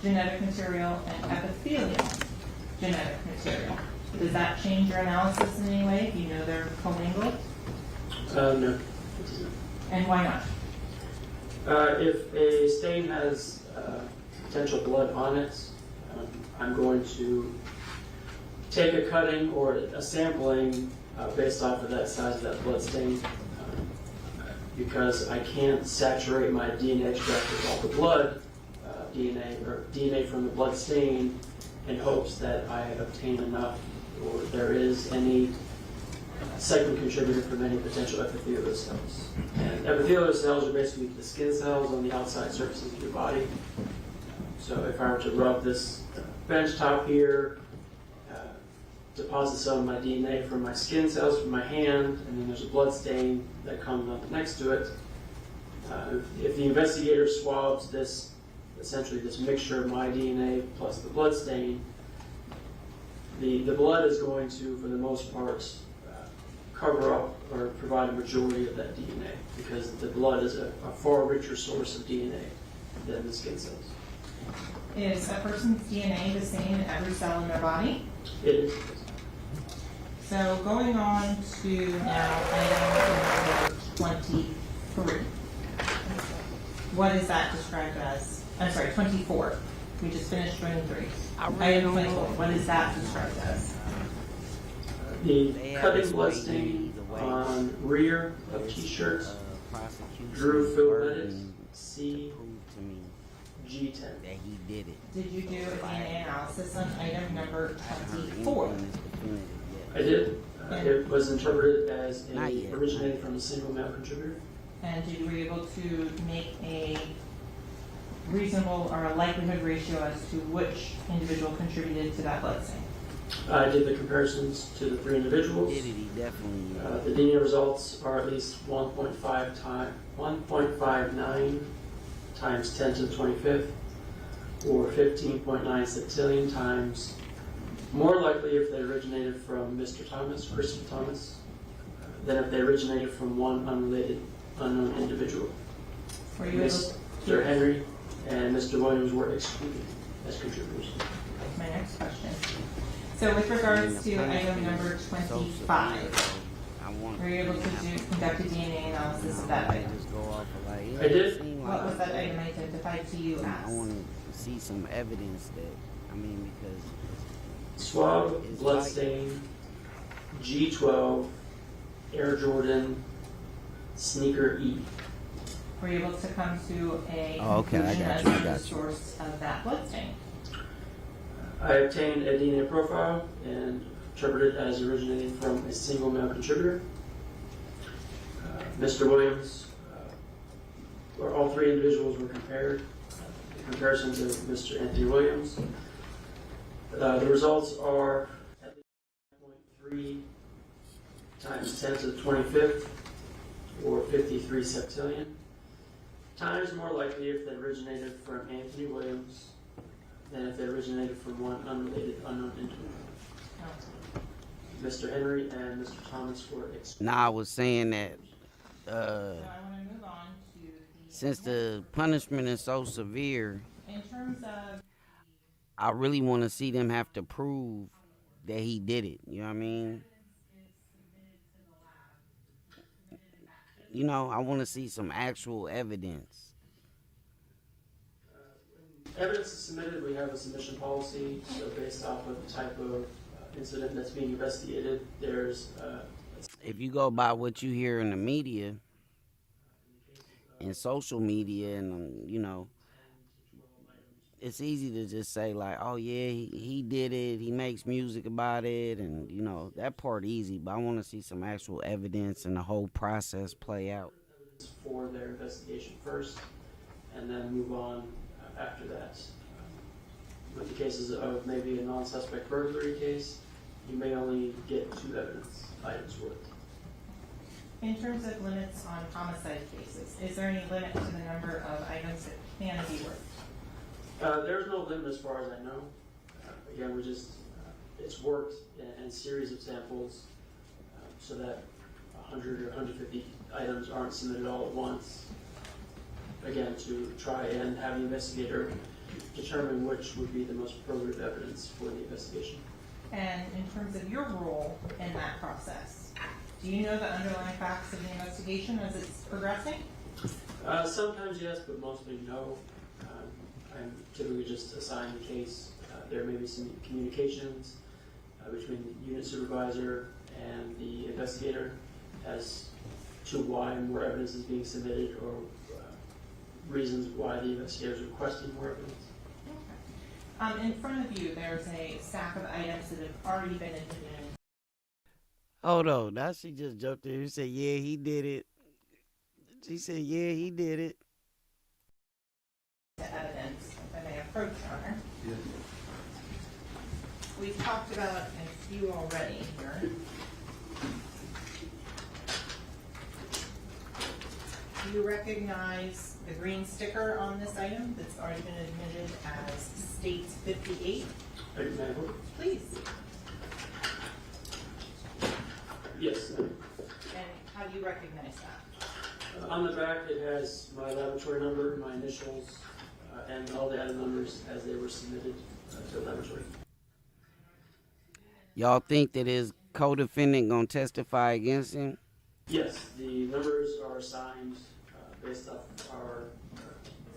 genetic material and epithelial genetic material, does that change your analysis in any way if you know they're commingled? No. And why not? If a stain has potential blood on it, I'm going to take a cutting or a sampling based off of that size of that blood stain, because I can't saturate my DNA extract with all the blood DNA or DNA from the blood stain in hopes that I obtain enough or there is any second contributor from any potential epithelial cells. And epithelial cells are basically the skin cells on the outside surfaces of your body. So if I were to rub this bench top here, deposit some of my DNA from my skin cells from my hand, and then there's a blood stain that comes up next to it. If the investigator swabs this, essentially this mixture of my DNA plus the blood stain, the blood is going to, for the most part, cover up or provide a majority of that DNA, because the blood is a far richer source of DNA than the skin cells. Is a person's DNA the same in every cell in their body? It is. So going on to now item number 23. What is that described as? I'm sorry, 24. We just finished 23. Item 24. What is that described as? The cutting blood stain on rear of t-shirt, Drew filmed C G10. That he did it. Did you do a DNA analysis on item number 24? I did. It was interpreted as originating from a single male contributor. And were you able to make a reasonable or a likelihood ratio as to which individual contributed to that blood stain? I did the comparisons to the three individuals. Did it? He definitely. The DNA results are at least 1.59 times 10 to the 25th, or 15.9 septillion times. More likely if they originated from Mr. Thomas, Christopher Thomas, than if they originated from one unrelated, unknown individual. Were you able Mr. Henry and Mr. Williams were excluded as contributors. That's my next question. So with regards to item number 25, were you able to conduct a DNA analysis of that item? I did. What was that item identified to you I as? want to see some evidence that, because swab, blood stain, G12, Air Jordan, sneaker E. Were you able to come to a conclusion as to the source of that blood stain? I obtained a DNA profile and interpreted as originating from a single male contributor. Mr. Williams, or all three individuals were compared. In comparison to Mr. Anthony Williams, the results are at least 9.3 times 10 to the 25th, or 53 septillion, times more likely if they originated from Anthony Williams than if they originated from one unrelated, unknown individual. Mr. Henry and Mr. Thomas were Now I was saying that So I want to move on to since the punishment is so severe, in terms of I really want to see them have to prove that he did it. You know what I mean? You know, I want to see some actual evidence. Evidence is submitted. We have a submission policy. So based off of the type of incident that's being investigated, there's If you go by what you hear in the media and social media, and you know, it's easy to just say like, oh yeah, he did it, he makes music about it, and you know, that part easy, but I want to see some actual evidence and the whole process play out. for their investigation first, and then move on after that. With the cases of maybe a non-suspect burglary case, you may only get 2 evidence items worth. in terms of limits on homicide cases, is there any limit to the number of items that can be worked? There's no limit as far as I know. Again, it's worked in series of samples so that 100 or 150 items aren't submitted all at once. Again, to try and have the investigator determine which would be the most appropriate evidence for the investigation. And in terms of your role in that process, do you know the underlying facts of the investigation as it's progressing? Sometimes yes, but mostly no. I'm typically just assigned the case. There may be some communications between the unit supervisor and the investigator as to why more evidence is being submitted or reasons why the investigator is requesting more evidence. In front of you, there's a stack of items that have already been admitted. Hold on, now she just jumped in and said, yeah, he did it. She said, yeah, he did it. The evidence, if I may approach on her. Yeah. We've talked about a few already here. Do you recognize the green sticker on this item that's already been admitted as State 58? Please. Yes. And how do you recognize that? On the back, it has my laboratory number, my initials, and all the other numbers as they were submitted to the laboratory. Y'all think that his co-defendant gonna testify against him? Yes, the numbers are assigned based off our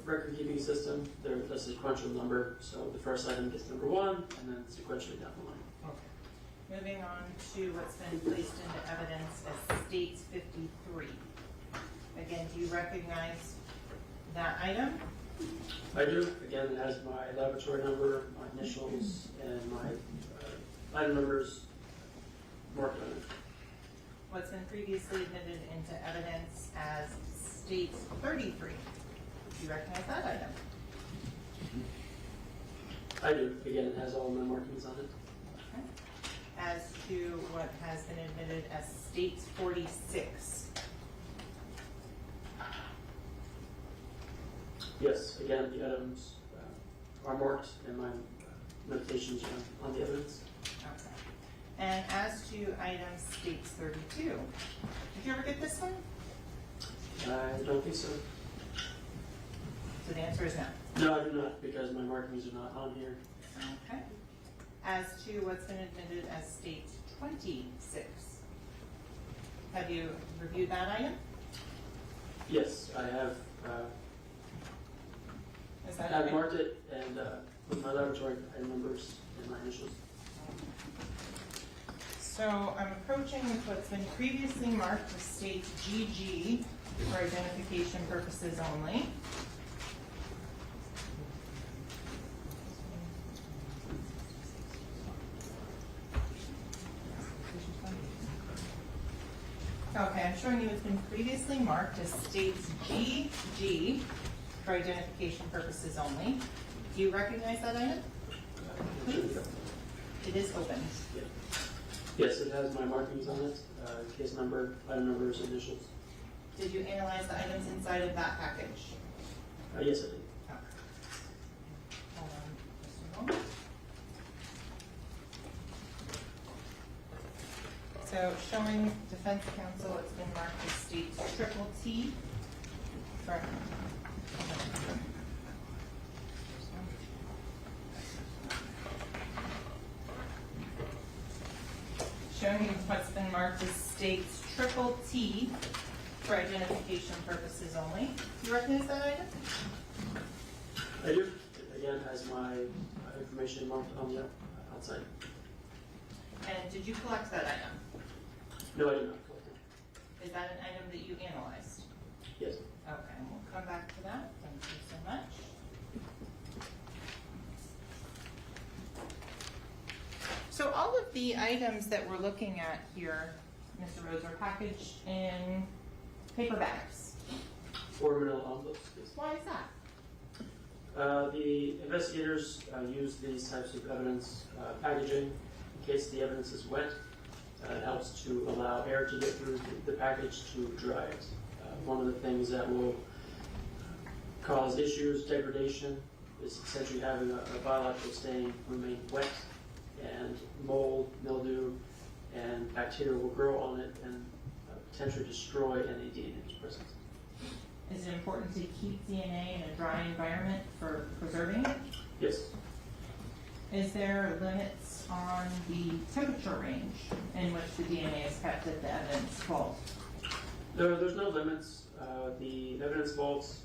record-keeping system. They're a sequential number, so the first item gets number 1, and then sequentially down the line. Okay. Moving on to what's been placed into evidence as State 53. Again, do you recognize that item? I do. Again, it has my laboratory number, my initials, and my item numbers marked on it. What's been previously admitted into evidence as State 33. Do you recognize that item? I do. Again, it has all my markings on it. Okay. As to what has been admitted as State 46. Yes, again, the items are marked and my notations are on the evidence. Okay. And as to item State 32, did you ever get this one? I don't think so. So the answer is no. No, I do not, because my markings are not on here. Okay. As to what's been admitted as State 26, have you reviewed that item? Yes, I have. Is that I've okay? marked it and with my laboratory item numbers and my initials. So I'm approaching with what's been previously marked as State GG for identification purposes only. Okay, I'm showing you what's been previously marked as State GG for identification purposes only. Do you recognize that item? Please. It is open. Yes, it has my markings on it, case number, item numbers, initials. Did you analyze the items inside of that package? Yes, I did. Hold on just a moment. So showing defense counsel, it's been marked as states triple T. Correct. Showing you what's been marked as states triple T for identification purposes only. Do you recognize that item? I do. It again has my information marked on the outside. And did you collect that item? No, I did not collect it. Is that an item that you analyzed? Yes. Okay, and we'll come back to that. Thank you so much. So all of the items that we're looking at here, Mr. Rose, are packaged in paper bags. Or manila envelopes, yes. Why is that? The investigators use these types of evidence packaging in case the evidence is wet. It helps to allow air to get through the package to dry it. One of the things that will cause issues, degradation, is essentially having a biological stain remain wet, and mold, mildew, and bacteria will grow on it and potentially destroy any DNA that's present. Is it important to keep DNA in a dry environment for preserving it? Yes. Is there limits on the temperature range in which the DNA is kept at the evidence vault? There's no limits. The evidence vaults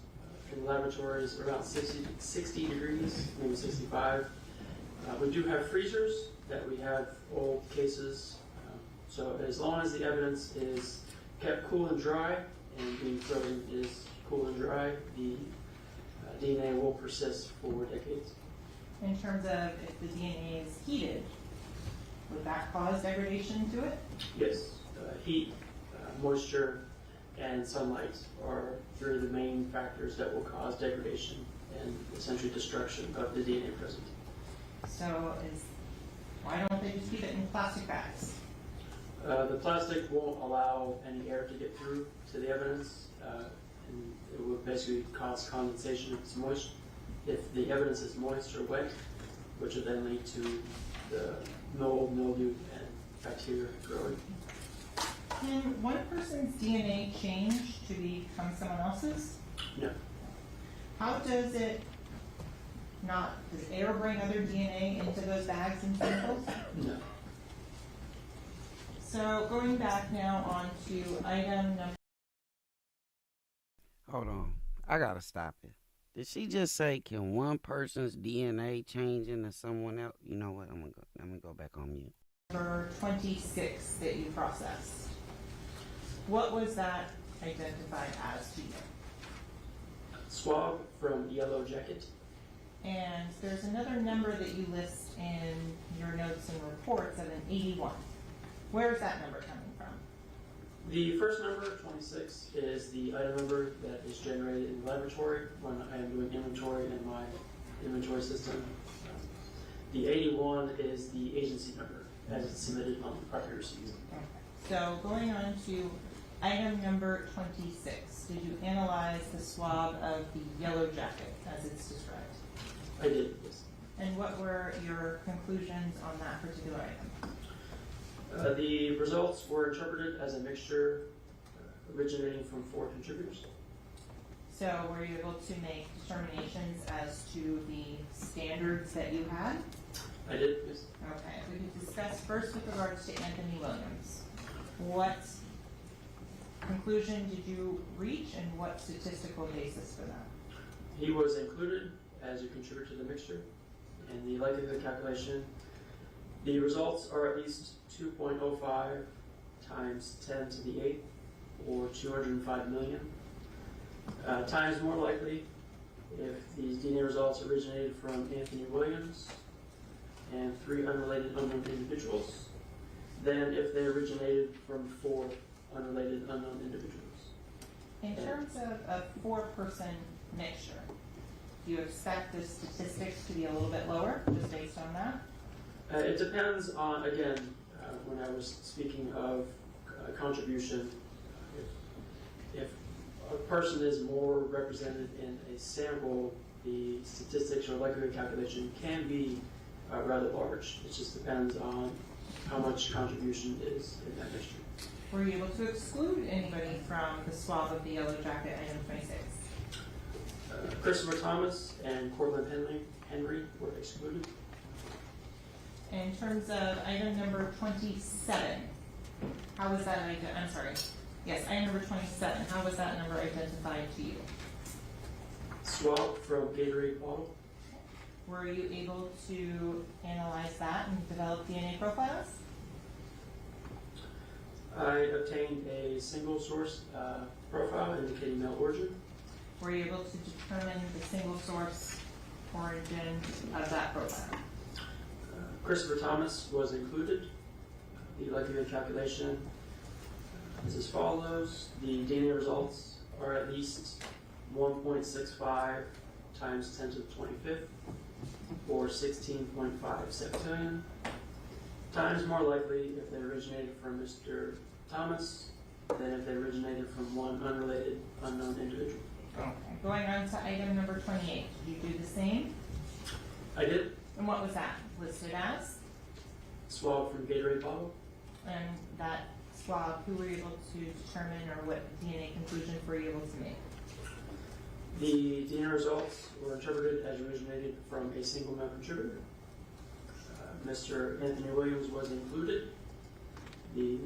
in the laboratories are around 60 degrees, maybe 65. We do have freezers that we have old cases. So as long as the evidence is kept cool and dry, and being frozen is cool and dry, the DNA will persist for decades. In terms of if the DNA is heated, would that cause degradation to it? Yes. Heat, moisture, and sunlight are three of the main factors that will cause degradation and essentially destruction of the DNA present. So why don't they just keep it in plastic bags? The plastic won't allow any air to get through to the evidence, and it will basically cause condensation if it's moist. If the evidence is moist or wet, which will then lead to the mold, mildew, and bacteria growing. Can one person's DNA change to become someone else's? No. How does it not? Does air bring other DNA into those bags and samples? No. So going back now on to item number. Hold on. I gotta stop it. Did she just say, can one person's DNA change into someone else? You know what? I'm gonna go back on mute. Number 26 that you processed. What was that identified as to you? Swab from Yellow Jacket. And there's another number that you list in your notes and reports of an 81. Where is that number coming from? The first number, 26, is the item number that is generated in the laboratory when I am doing inventory in my inventory system. The 81 is the agency number as it's submitted on the prior receipt. Okay. So going on to item number 26, did you analyze the swab of the Yellow Jacket as it's described? I did, yes. And what were your conclusions on that particular item? The results were interpreted as a mixture originating from 4 contributors. So were you able to make determinations as to the standards that you had? I did, yes. Okay, we could discuss first with regards to Anthony Williams. What conclusion did you reach and what statistical basis for that? He was included as a contributor to the mixture and the likelihood calculation. The results are at least 2.05 times 10 to the 8th, or 205 million. Times more likely if these DNA results originated from Anthony Williams and 3 unrelated unknown individuals than if they originated from 4 unrelated unknown individuals. In terms of a 4-person mixture, do you expect the statistics to be a little bit lower, just based on that? It depends on, again, when I was speaking of contribution, if a person is more represented in a sample, the statistics or likelihood calculation can be rather large. It just depends on how much contribution is in that mixture. Were you able to exclude anybody from the swab of the yellow jacket, item 26? Christopher Thomas and Cortland Henry were excluded. In terms of item number 27, how was that, I'm sorry, yes, item number 27, how was that number identified to you? Swab from Gatorade bottle. Were you able to analyze that and develop DNA profiles? I obtained a single source profile indicating male origin. Were you able to determine the single source origin of that profile? Christopher Thomas was included. The likelihood calculation is as follows. The DNA results are at least 1.65 times 10 to the 25th, or 16.5 septillion, times more likely if they originated from Mr. Thomas than if they originated from one unrelated unknown individual. Okay. Going on to item number 28, did you do the same? I did. And what was that listed as? Swab from Gatorade bottle. And that swab, who were you able to determine, or what DNA conclusions were you able to make? The DNA results were interpreted as originated from a single male contributor. Mr. Anthony Williams was included. The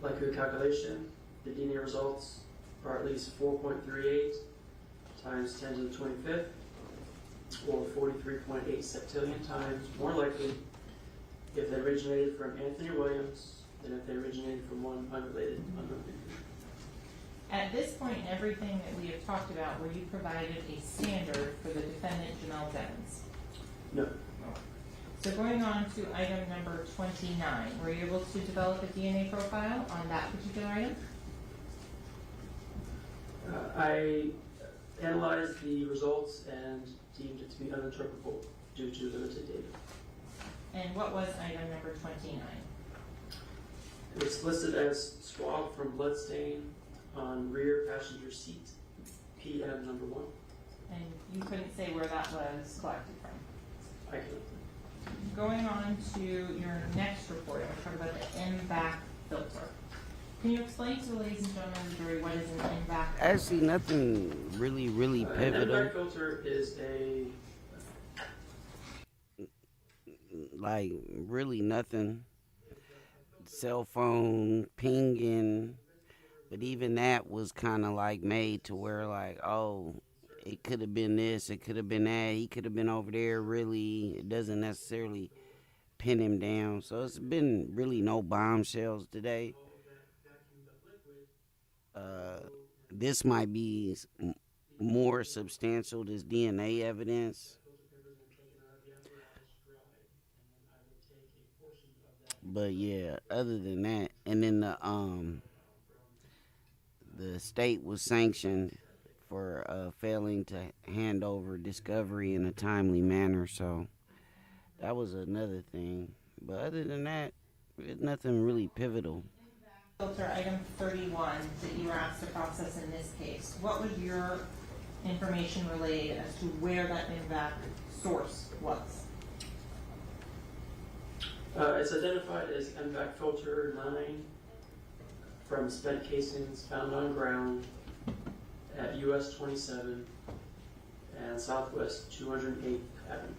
likelihood calculation, the DNA results are at least 4.38 times 10 to the 25th, or 43.8 septillion times more likely if they originated from Anthony Williams than if they originated from one unrelated unknown individual. At this point in everything that we have talked about, were you provided a standard for the defendant, Jamell Devins? No. So going on to item number 29, were you able to develop a DNA profile on that particular item? I analyzed the results and deemed it to be uninterpretable due to limited data. And what was item number 29? It's listed as swab from bloodstain on rear passenger seat, PM number 1. And you couldn't say where that was collected from? I can. Going on to your next report, I'm talking about the MVAC filter. Can you explain to the ladies and gentlemen of the jury what is an MVAC filter? Actually, nothing really pivotal. An MVAC filter is really nothing. Cell phone pinging, but even that was kind of made to where it could have been this, it could have been that, he could have been over there. Really, it doesn't necessarily pin him down. So it's been really no bombshells today. This might be more substantial, this DNA evidence. But yeah, other than that, and then the state was sanctioned for failing to hand over discovery in a timely manner, so that was another thing. But other than that, there's nothing really pivotal. Filter item 31 that you were asked to process in this case, what was your information relayed as to where that MVAC source was? It's identified as MVAC filter 9 from spent casings found on ground at US 27 and Southwest 208th Avenue.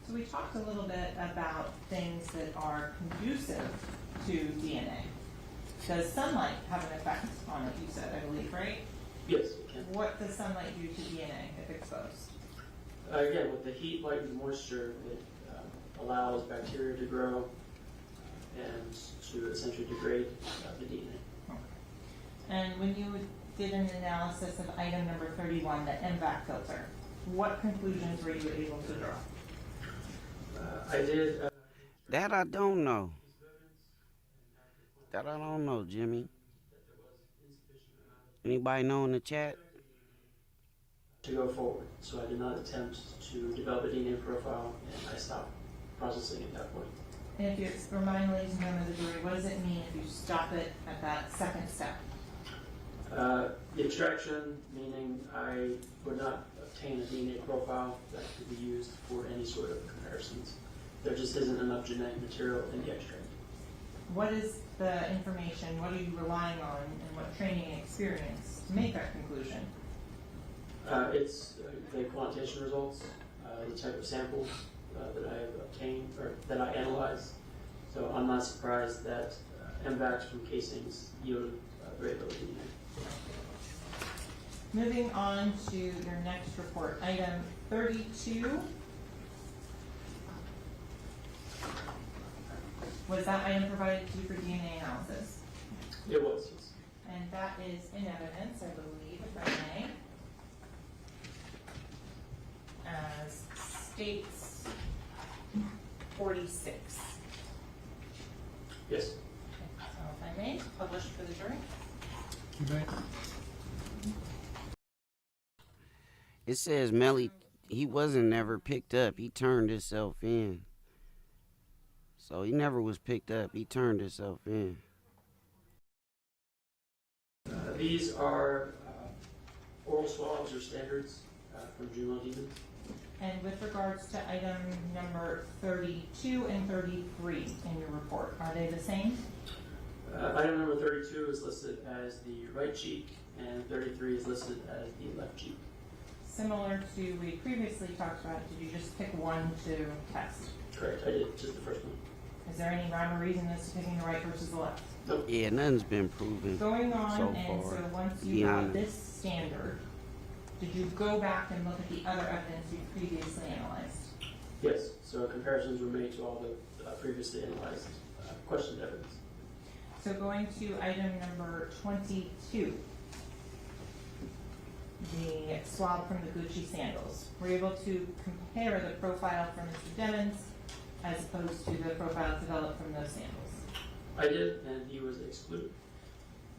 So we talked a little bit about things that are conducive to DNA. Does sunlight have an effect on it, you said, I believe, right? Yes, it can. What does sunlight do to DNA if exposed? Again, with the heat, light, and moisture, it allows bacteria to grow and to essentially degrade the DNA. Okay. And when you did an analysis of item number 31, the MVAC filter, what conclusions were you able to draw? I did. That I don't know. That I don't know, Jimmy. Anybody know in the chat? To go forward, so I did not attempt to develop a DNA profile, and I stopped processing at that point. And if you remind ladies and gentlemen of the jury, what does it mean if you stop it at that second step? The extraction, meaning I would not obtain a DNA profile that could be used for any sort of comparisons there just isn't enough genetic material in the extract. What is the information, what are you relying on, and what training and experience to make that conclusion? It's the quantitation results, the type of sample that I have obtained, or that I analyzed. So I'm not surprised that MVACs from casings yield very little DNA. Moving on to your next report, item 32. Was that item provided to you for DNA analysis? It was, yes. And that is in evidence, I believe, if I may, as states 46. Yes. Okay, so if I may, publish for the jury. It says Melly, he wasn't never picked up. He turned himself in. So he never was picked up. He turned himself in. These are oral swabs or standards from Jamell Demons. And with regards to item number 32 and 33 in your report, are they the same? Item number 32 is listed as the right cheek, and 33 is listed as the left cheek. Similar to we previously talked about, did you just pick one to test? Correct, I did, just the first one. Is there any rhyme or reason as to picking the right versus the left? Nope. Yeah, nothing's been proven Going on, so and far. so once you got this standard, did you go back and look at the other evidence you previously analyzed? Yes, so comparisons were made to all the previously analyzed questioned evidence. So going to item number 22, the swab from the Gucci sandals. Were you able to compare the profile from Mr. Demons as opposed to the profile developed from those sandals? I did, and he was excluded.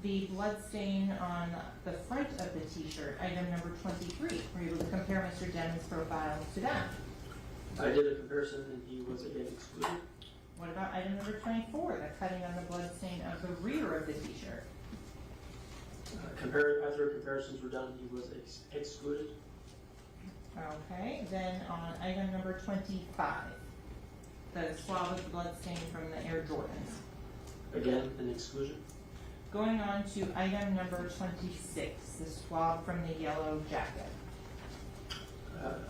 The blood stain on the front of the t-shirt, item number 23, were you able to compare Mr. Demons' profile to that? I did a comparison, and he was again excluded. What about item number 24, the cutting on the blood stain of the rear of the t-shirt? After comparisons were done, he was excluded. Okay, then on item number 25, the swab of the blood stain from the Air Jordans. Again, an exclusion. Going on to item number 26, the swab from the yellow jacket.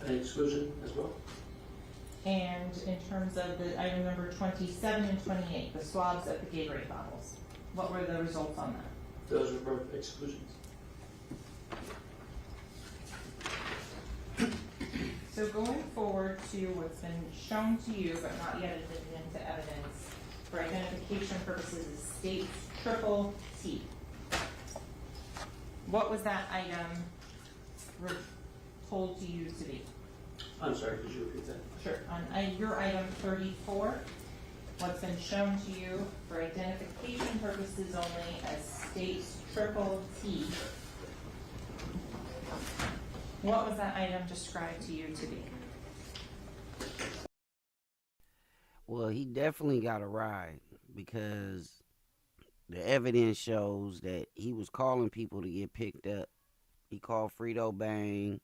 An exclusion as well. And in terms of the item number 27 and 28, the swabs of the Gatorade bottles. What were the results on that? Those were both exclusions. So going forward to what's been shown to you but not yet admitted into evidence for identification purposes is states triple T. What was that item told to you to be? I'm sorry, could you repeat that? Sure. On your item 34, what's been shown to you for identification purposes only as states triple T. What was that item described to you to be? Well, he definitely got a ride because the evidence shows that he was calling people to get picked up. He called Frito Bang.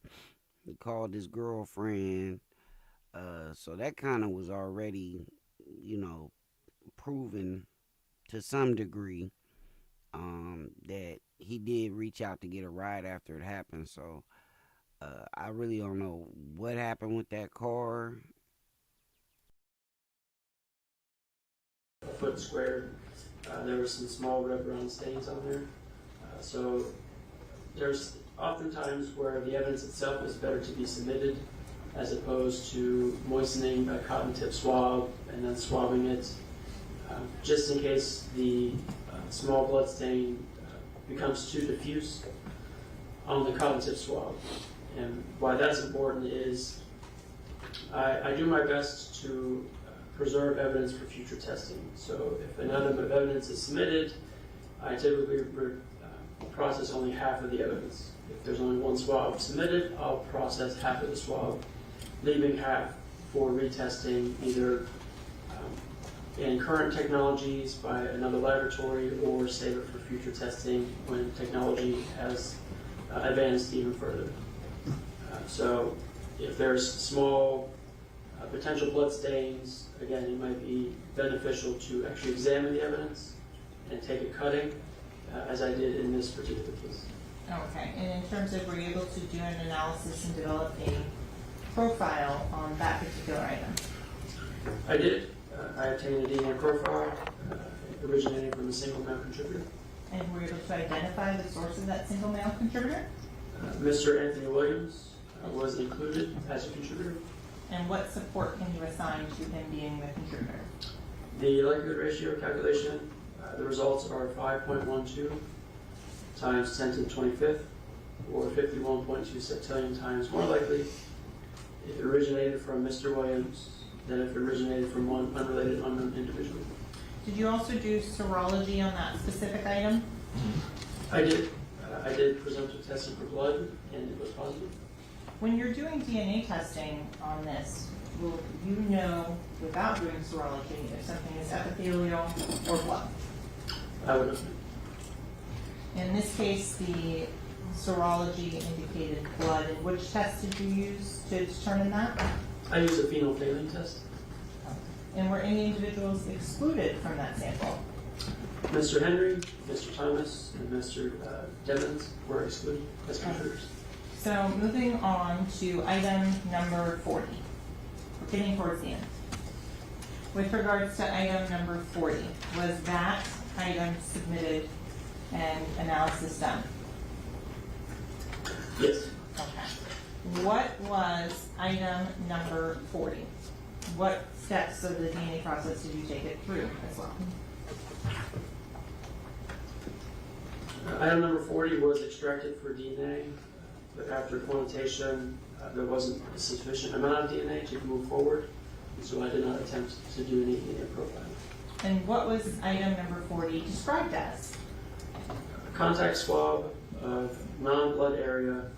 He called his girlfriend. So that kind of was already, proven to some degree that he did reach out to get a ride after it happened. So I really don't know what happened with that car. A foot squared. There were some small red brown stains on there. So there's oftentimes where the evidence itself is better to be submitted as opposed to moistening a cotton tip swab and then swabbing it, just in case the small blood stain becomes too diffuse on the cotton tip swab. And why that's important is I do my best to preserve evidence for future testing. So if an item of evidence is submitted, I typically process only half of the evidence. If there's only one swab submitted, I'll process half of the swab, leaving half for retesting either in current technologies by another laboratory or save it for future testing when technology has advanced even further. So if there's small Potential blood stains, again, it might be beneficial to actually examine the evidence and take a cutting, as I did in this particular case. Okay, and in terms of were you able to do an analysis and develop a profile on that particular item? I did. I obtained a DNA profile originating from a single male contributor. And were you able to identify the source of that single male contributor? Mr. Anthony Williams was included as a contributor. And what support can you assign to him being the contributor? The likelihood ratio calculation, the results are 5.12 times 10 to the 25th, or 51.2 septillion times more likely if it originated from Mr. Williams than if it originated from one unrelated unknown individual. Did you also do serology on that specific item? I did. I did presumptive testing for blood, and it was positive. When you're doing DNA testing on this, will you know without doing serology if something is epithelial or blood? I would have. In this case, the serology indicated blood. And which test did you use to determine that? I used a phenolphthalein test. And were any individuals excluded from that sample? Mr. Henry, Mr. Thomas, and Mr. Devins were excluded as contributors. So moving on to item number 40. We're getting towards the end. With regards to item number 40, was that item submitted and analysis done? Yes. Okay. What was item number 40? What steps of the DNA process did you take it through as well? Item number 40 was extracted for DNA, but after quantitation, there wasn't a sufficient amount of DNA to move forward, and so I did not attempt to do any DNA profiling. And what was item number 40 described as? A contact swab of non-blood area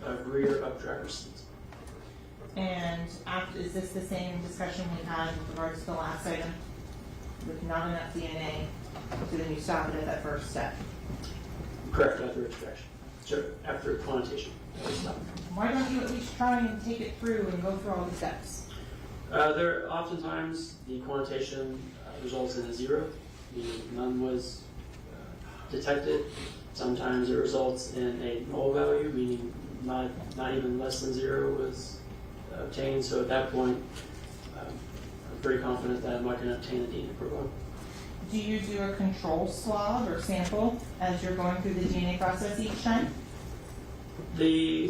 of rear of driver's seat. And is this the same discussion we had with regards to the last item? With not enough DNA, so then you stop it at that first step? Correct, after extraction. So after quantitation. Why don't you at least try and take it through and go through all the steps? There oftentimes the quantitation results in a 0, meaning none was detected. Sometimes it results in a null value, meaning not even less than 0 was obtained. So at that point, I'm pretty confident that I'm not going to obtain a DNA profile. Do you do a control swab or sample as you're going through the DNA process each time? The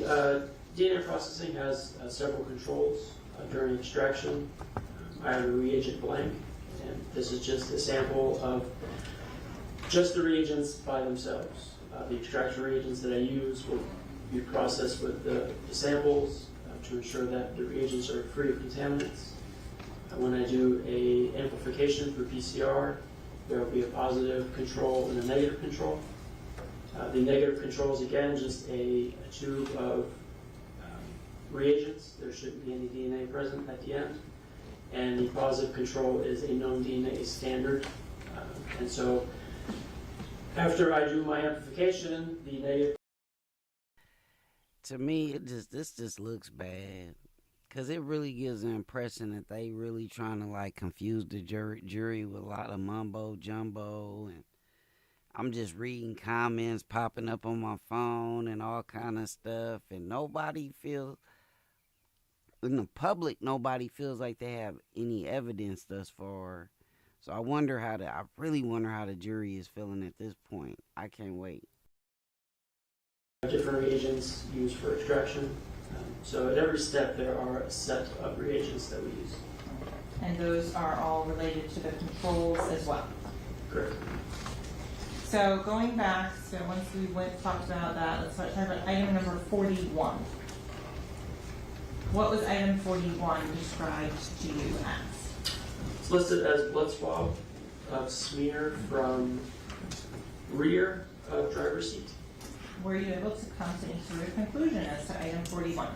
DNA processing has several controls during extraction. I have a reagent blank, and this is just a sample of just the reagents by themselves. The extraction reagents that I use will be processed with the samples to ensure that the reagents are free of contaminants. When I do a amplification for PCR, there will be a positive control and a negative control. The negative control is again just a tube of reagents. There shouldn't be any DNA present at the end. And the positive control is a known DNA standard. And so after I do my amplification, the negative. To me, this just looks bad. Because it really gives the impression that they really trying to like confuse the jury with a lot of mumbo jumbo, and I'm just reading comments popping up on my phone and all kind of stuff, and nobody feels, in the public, nobody feels like they have any evidence thus far. So I really wonder how the jury is feeling at this point. I can't wait. Different reagents used for extraction. So at every step there are a set of reagents that we use. And those are all related to the controls as well? Correct. So going back, so once we talked about that, let's talk about item number 41. What was item 41 described to you as? It's listed as blood swab of smear from rear of driver's seat. Were you able to come to any sort of conclusion as to item 41?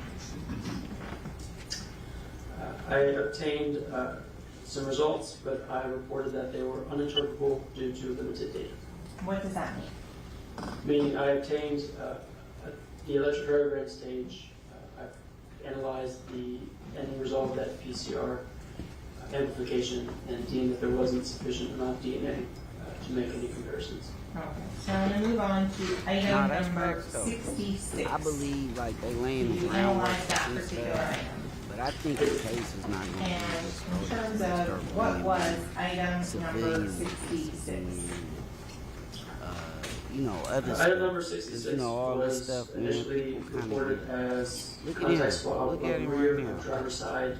I obtained some results, but I reported that they were uninterpretable due to limited data. What does that mean? Meaning I obtained the electrocardiogram stage. I analyzed the ending result of that PCR amplification and deemed that there wasn't sufficient amount of DNA to make any comparisons. Okay, so I'm going to move on to item number facts, though. 66. I believe like they laying the You groundwork analyze that for this particular stuff, item. but I think the case is not going to And in terms of what was item number 66? You know, other stuff. Item number 66 you know, all this was stuff, man, initially people kinda reported get- as Look at contact him. swab Look of at him rear right now. of driver's side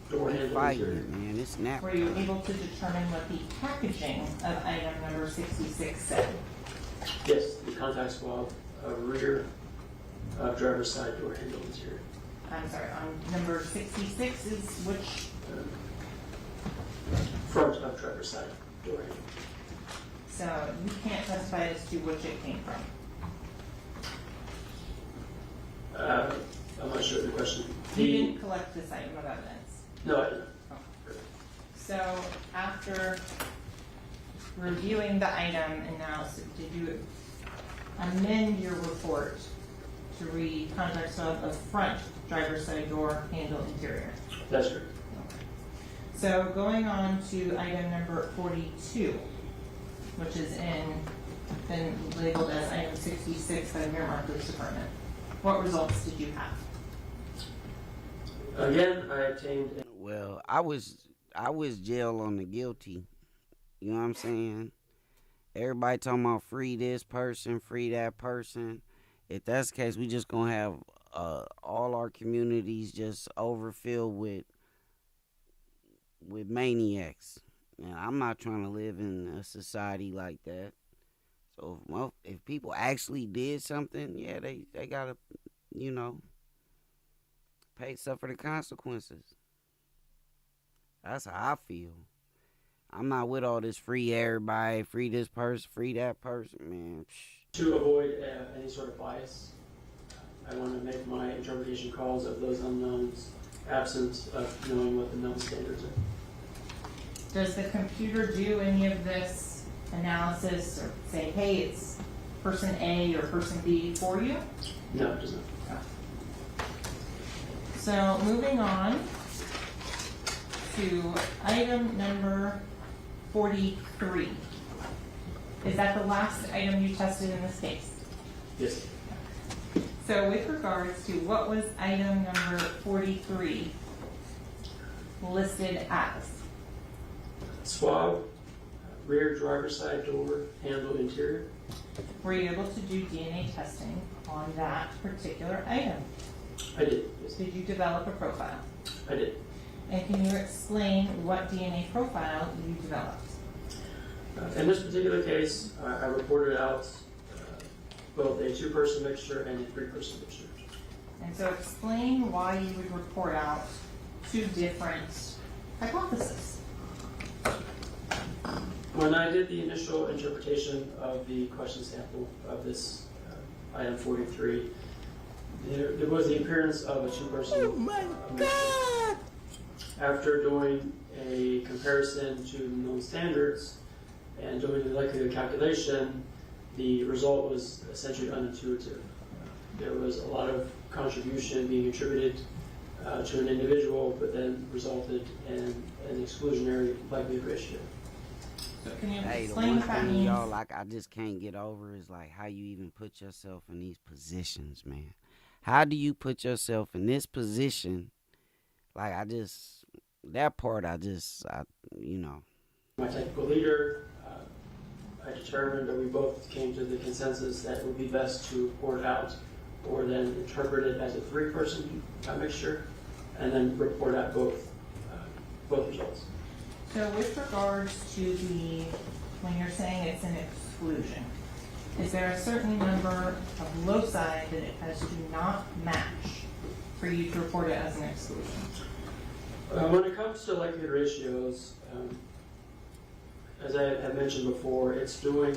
door They handle fighting interior. it, man. It's snap. Were you able to determine what the packaging of item number 66 said? Yes, the contact swab of rear of driver's side door handle interior. I'm sorry, on number 66 is which? Front of driver's side door handle. So you can't testify as to which it came from. I'm not sure of the question. You didn't collect this item of evidence. No, I didn't. So after reviewing the item analysis, did you amend your report to read contact swab of front driver's side door handle interior? That's correct. So going on to item number 42, which is been labeled as item 66 by the Miramar Police Department. What results did you have? Again, I obtained. Well, I was jail on the guilty. You know what I'm saying? Everybody talking about free this person, free that person. If that's the case, we just gonna have all our communities just overfilled with maniacs. And I'm not trying to live in a society like that. So if people actually did something, yeah, they gotta, you know, suffer the consequences. That's how I feel. I'm not with all this free everybody, free this person, free that person, man. To avoid any sort of bias, I want to make my interpretation calls of those unknowns absent of knowing what the known standards are. Does the computer do any of this analysis or say, hey, it's person A or person B for you? No, it does not. So moving on to item number 43. Is that the last item you tested in this case? Yes. So with regards to what was item number 43 listed as? Swab, rear driver's side door handle interior. Were you able to do DNA testing on that particular item? I did. Yes. Did you develop a profile? I did. And can you explain what DNA profile you developed? In this particular case, I reported out both a 2-person mixture and a 3-person mixture. And so explain why you would report out 2 different hypotheses. When I did the initial interpretation of the question sample of this item 43, there was the appearance of a 2-person mixture. Oh my God! After doing a comparison to the known standards and doing the likelihood calculation, the result was essentially unintuitive. There was a lot of contribution being attributed to an individual, but then resulted in an exclusionary likelihood ratio. So can you Hey, the explain one what that thing, means? y'all, like, I just can't get over is like how you even put yourself in these positions, man. How do you put yourself in this position? Like, that part, you know. My technical leader, I determined that we both came to the consensus that it would be best to report out or then interpret it as a 3-person mixture and then report out both results. So with regards to when you're saying it's an exclusion, is there a certain number of loci that it has to not match for you to report it as an exclusion? When it comes to likelihood ratios, as I have mentioned before, it's doing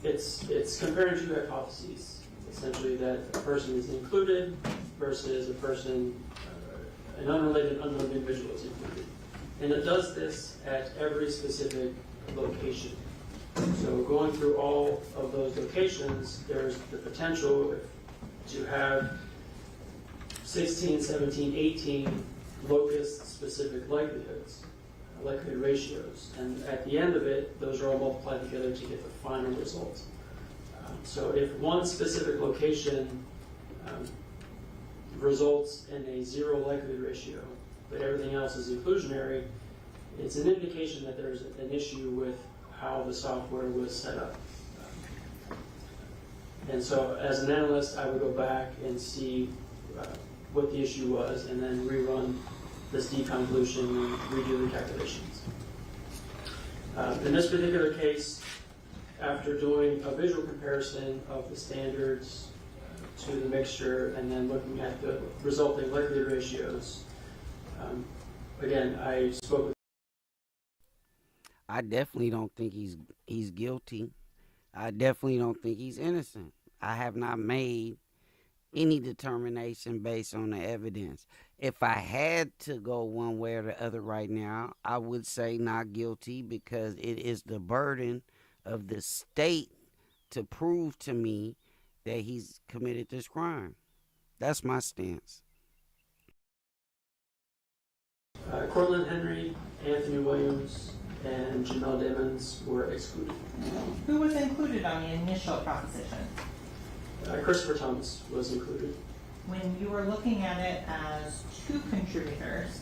it's comparing 2 hypotheses, essentially that a person is included versus a person, an unrelated unknown individual is included. And it does this at every specific location. So going through all of those locations, there's the potential, if have 16, 17, 18 locus-specific likelihoods, likelihood ratios, and at the end of it, those are all multiplied together to get the final result. So if one specific location results in a 0 likelihood ratio, but everything else is inclusionary, it's an indication that there's an issue with how the software was set up. And so as an analyst, I would go back and see what the issue was and then rerun this deconvolution and redo the calculations. In this particular case, after doing a visual comparison of the standards to the mixture and then looking at the resulting likelihood ratios, again, I spoke with. I definitely don't think he's guilty. I definitely don't think he's innocent. I have not made any determination based on the evidence. If I had to go one way or the other right now, I would say not guilty, because it is the burden of the state to prove to me that he's committed this crime. That's my stance. Cortland Henry, Anthony Williams, and Jamell Demons were excluded. Who was included on the initial proposition? Christopher Thomas was included. When you were looking at it as 2 contributors,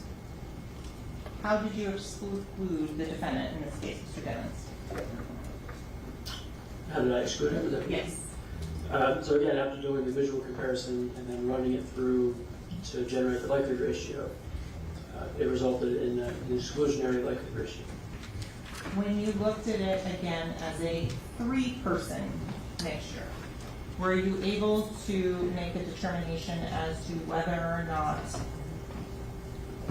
how did you exclude the defendant in this case, Mr. Demons? How did I exclude him? Yes. So again, after doing the visual comparison and then running it through to generate the likelihood ratio, it resulted in an exclusionary likelihood ratio. When you looked at it again as a 3-person mixture, were you able to make a determination as to whether or not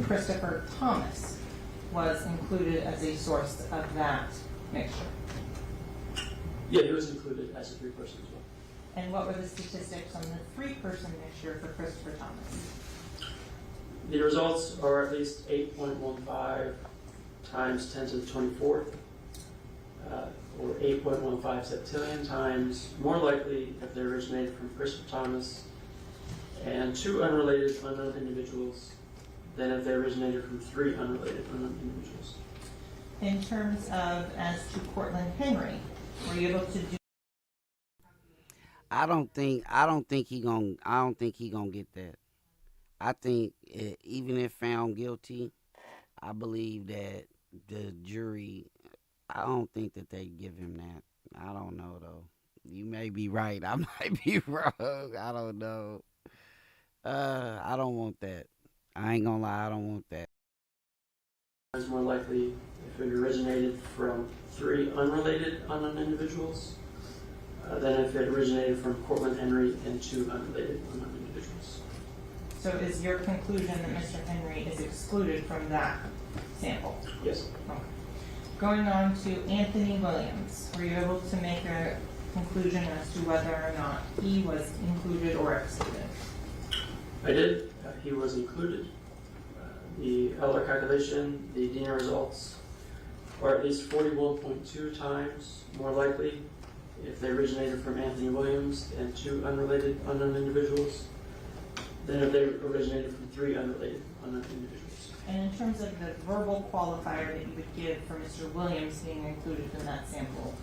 Christopher Thomas was included as a source of that mixture? Yeah, he was included as a 3-person as well. And what were the statistics on the 3-person mixture for Christopher Thomas? The results are at least 8.15 times 10 to the 24th, or 8.15 septillion times more likely if they originated from Christopher Thomas and 2 unrelated unknown individuals than if they originated from 3 unrelated unknown individuals. In terms of as to Cortland Henry, were you able to do? I don't think he gonna get that. I think even if found guilty, I believe that the jury, I don't think that they give him that. I don't know though. You may be right. I might be wrong. I don't know. I don't want that. I ain't gonna lie. I don't want that. It's more likely if it originated from 3 unrelated unknown individuals than if it originated from Cortland Henry and 2 unrelated unknown individuals. So is your conclusion that Mr. Henry is excluded from that sample? Yes. Okay. Going on to Anthony Williams, were you able to make a conclusion as to whether or not he was included or excluded? I did. He was included. The Eller calculation, the DNA results are at least 41.2 times more likely if they originated from Anthony Williams and 2 unrelated unknown individuals than if they originated from 3 unrelated unknown individuals. And in terms of the verbal qualifier that you would give for Mr. Williams being included in that sample,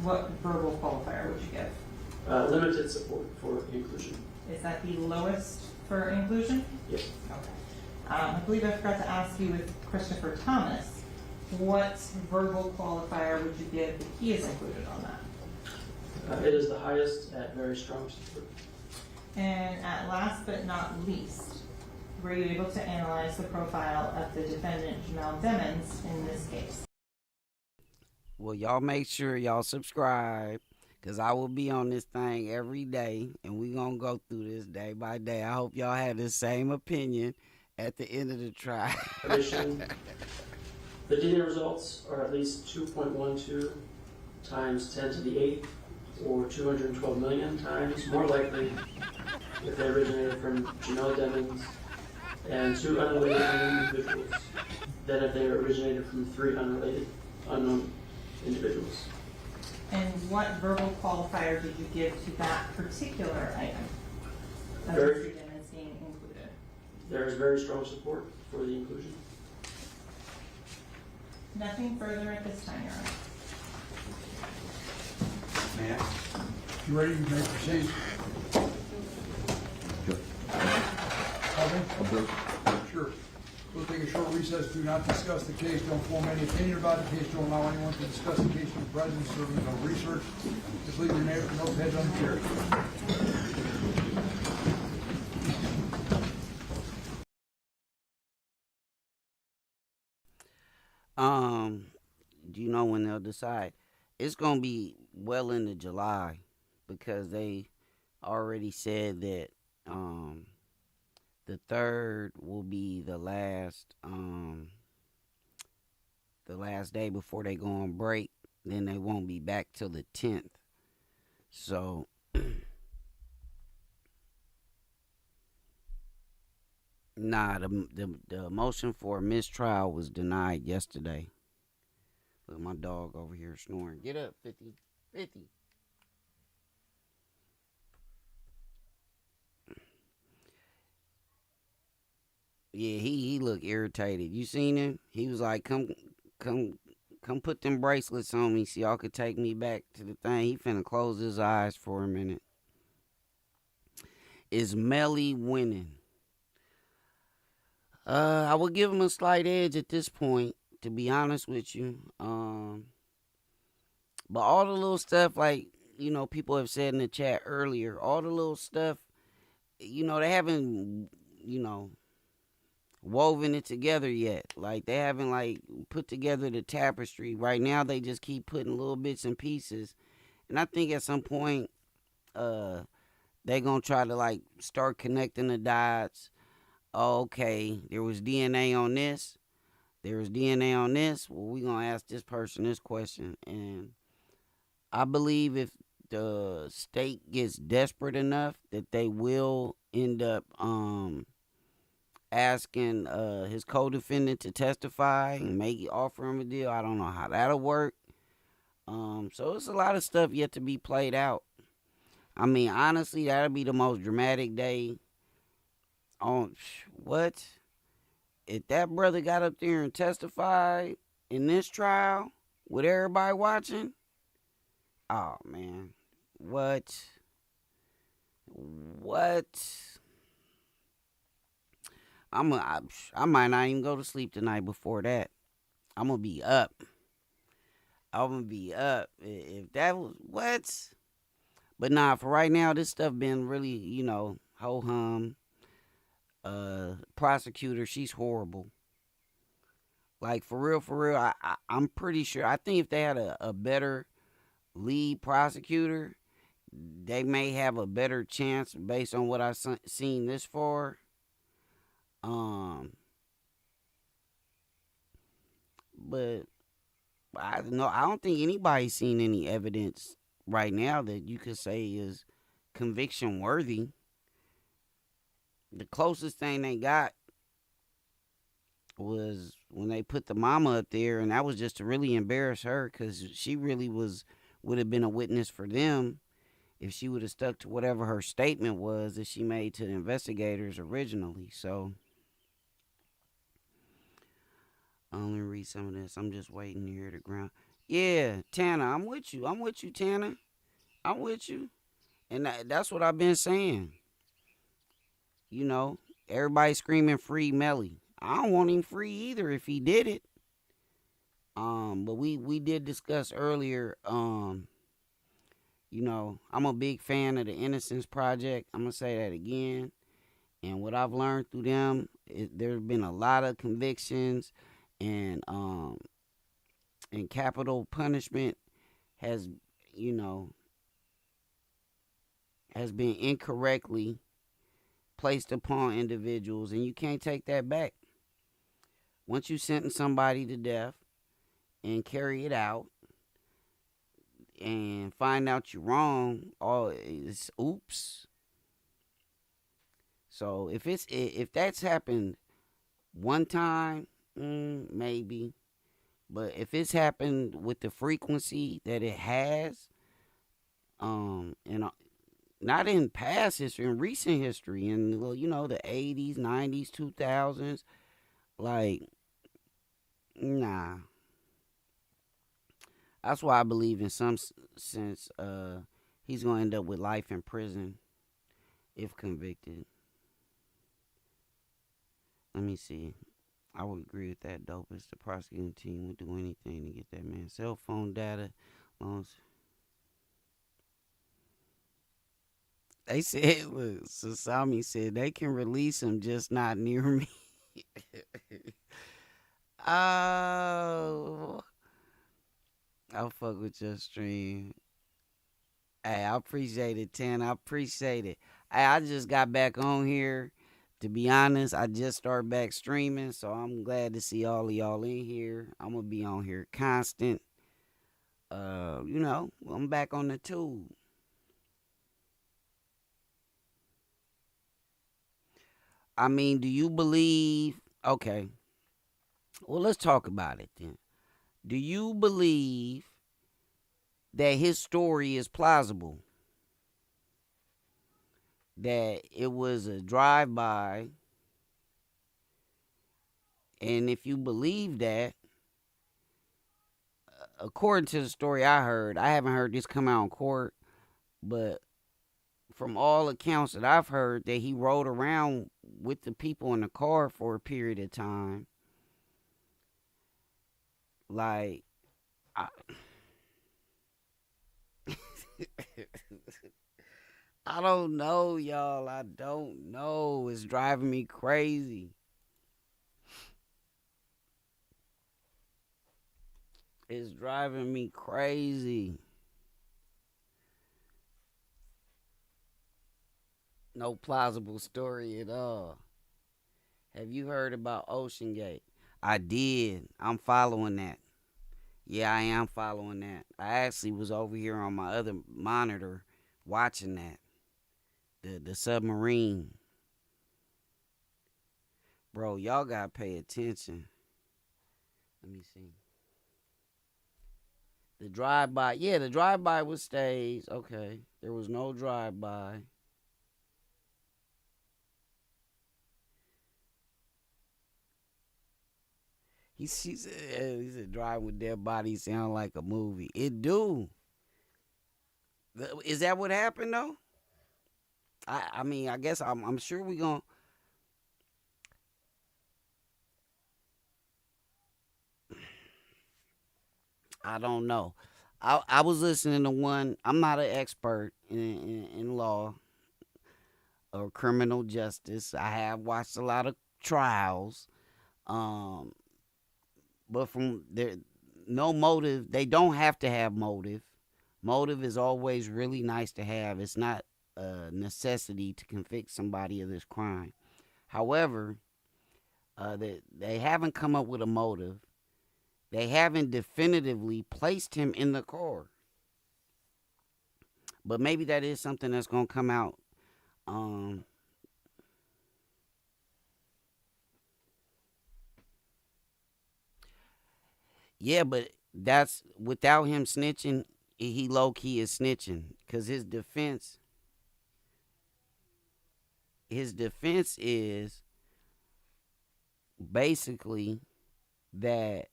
what verbal qualifier would you give? Limited support for inclusion. Is that the lowest for inclusion? Yes. Okay. I believe I forgot to ask you with Christopher Thomas, what verbal qualifier would you give if he is included on that? It is the highest at very strong support. And at last but not least, were you able to analyze the profile of the defendant, Jamell Demons, in this case? Well, y'all make sure y'all subscribe, because I will be on this thing every day, and we're going to go through this day by day. I hope y'all have the same opinion at the end of the trial. The DNA results are at least 2.12 times 10 to the 8th, or 212 million times more likely if they originated from Jamell Demons and 2 unrelated unknown individuals than if they originated from 3 unrelated unknown individuals. And what verbal qualifier did you give to that particular item? of Very- Mr. Dimmons being included? There is very strong support for the inclusion. Nothing further at this time, Your Honor. Matt? You ready? You may proceed. Sure. We'll take a short recess. Do not discuss the case. Don't form any opinion about the case. Don't allow anyone to discuss the case in the presence. Serving no research. Just leave your notepads on the chair. Do you know when they'll decide? It's gonna be well into July because they already said that the 3rd will be the last day before they go on break. Then they won't be back till the 10th. So nah, the motion for mistrial was denied yesterday. Look, my dog over here snoring. Get up, 50. 50. Yeah, he looked irritated. You seen him? He was like, come put them bracelets on me so y'all could take me back to the thing. He finna close his eyes for a minute. Is Melly winning? I would give him a slight edge at this point, to be honest with you. But all the little stuff, like, people have said in the chat earlier, all the little stuff, they haven't, woven it together yet. Like, they haven't, put together the tapestry. Right now, they just keep putting little bits and pieces. And I think at some point, they're going to try to, start connecting the dots. Oh, okay, there was DNA on this. There was DNA on this. Well, we're going to ask this person this question. And I believe if the state gets desperate enough that they will end up asking his co-defendant to testify and maybe offer him a deal. I don't know how that'll work. So it's a lot of stuff yet to be played out. I mean, honestly, that'll be the most dramatic day on what? If that brother got up there and testified in this trial with everybody watching, oh man, what? I might not even go to sleep tonight before that. I'm gonna be up. If that was what? But nah, for right now, this stuff been really, ho-hum. Prosecutor, she's horrible. Like, for real, I'm pretty sure. I think if they had a better lead prosecutor, they may have a better chance based on what I've seen this far. But I don't think anybody's seen any evidence right now that you could say is conviction worthy. The closest thing they got was when they put the mama up there, and that was just to really embarrass her because she really would have been a witness for them if she would have stuck to whatever her statement was that she made to the investigators originally. So I'll only read some of this. I'm just waiting to hear the ground. Yeah, Tanner, I'm with you. Tanner. I'm with you. And that's what I've been saying. Everybody screaming free Melly. I don't want him free either if he did it. But we did discuss earlier, I'm a big fan of the Innocence Project. I'm going to say that again. And what I've learned through them, there's been a lot of convictions and capital punishment has been incorrectly placed upon individuals, and you can't take that back. Once you sentence somebody to death and carry it out and find out you're wrong, it's oops. So if that's happened one time, maybe, but if it's happened with the frequency that it has, and not in past history, in recent history, in, well, you know, the 80s, 90s, 2000s. Like, nah. That's why I believe in some sense he's going to end up with life in prison if convicted. Let me see. I would agree with that, Dopest. The prosecuting team would do anything to get that man's cell phone data. They said, look, Sasami said they can release him, just not near me. Oh, I'll fuck with your stream. Hey, I appreciate it, 10. I appreciate it. Hey, I just got back on here. To be honest, I just started back streaming, so I'm glad to see all of y'all in here. I'm going to be on here constant. You know, I'm back on the tube. I mean, do you believe... Okay. Well, let's talk about it then. Do you believe that his story is plausible? That it was a drive-by, and if you believe that, according to the story I heard, I haven't heard this come out in court, but from all accounts that I've heard, that he rode around with the people in the car for a period of time. Like, I don't know, y'all. I don't know. It's driving me crazy. It's driving me crazy. No plausible story at all. Have you heard about Ocean Gate? I did. I'm following that. Yeah, I am following that. I actually was over here on my other monitor watching that. The submarine. Bro, y'all gotta pay attention. Let me see. The drive-by. Yeah, the drive-by was staged. Okay. There was no drive-by. He said driving with dead bodies sound like a movie. It do. Is that what happened though? I mean, I guess I'm sure we gonna. I don't know. I was listening to one. I'm not an expert in law or criminal justice. I have watched a lot of trials. But from there, no motive. They don't have to have motive. Motive is always really nice to have. It's not a necessity to convict somebody of this crime. However, they haven't come up with a motive. They haven't definitively placed him in the car. But maybe that is something that's going to come out. Yeah, but that's without him snitching, he low-key is snitching. Because his defense is basically that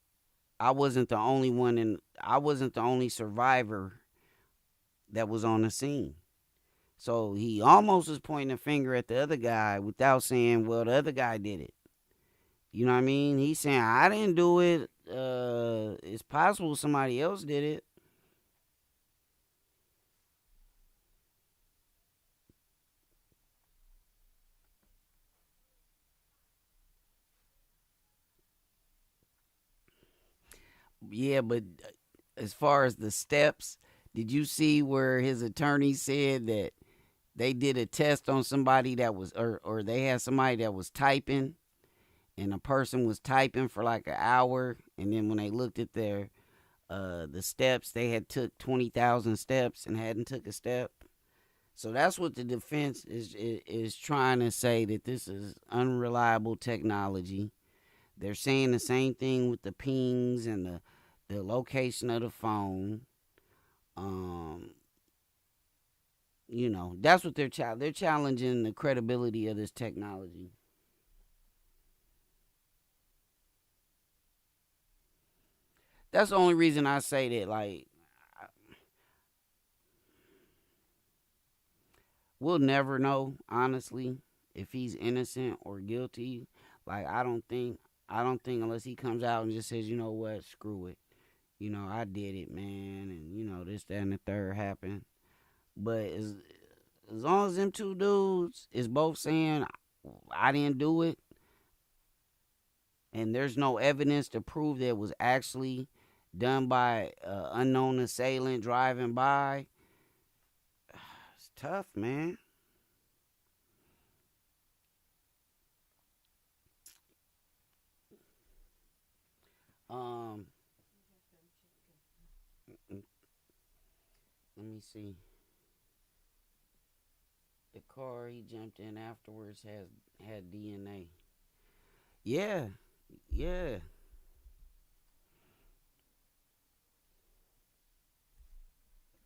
I wasn't the only survivor that was on the scene. So he almost was pointing a finger at the other guy without saying, well, the other guy did it. You know what I mean? He's saying, I didn't do it. It's possible somebody else did it. Yeah, but as far as the steps, did you see where his attorney said that they did a test on somebody that was, or they had somebody that was typing, and a person was typing for like an hour, and then when they looked at their the steps, they had took 20,000 steps and hadn't took a step. So that's what the defense is trying to say, that this is unreliable technology. They're saying the same thing with the pings and the location of the phone. you know, that's what they're challenging the credibility of this technology. That's the only reason I say that, like, we'll never know, honestly, if he's innocent or guilty. Like, I don't think unless he comes out and just says, you know what, screw it. You know, I did it, man, and, you know, this, that, and the third happened. But as long as them two dudes is both saying, I didn't do it, and there's no evidence to prove that it was actually done by an unknown assailant driving by, it's tough, man. Let me see. The car he jumped in afterwards had DNA. Yeah.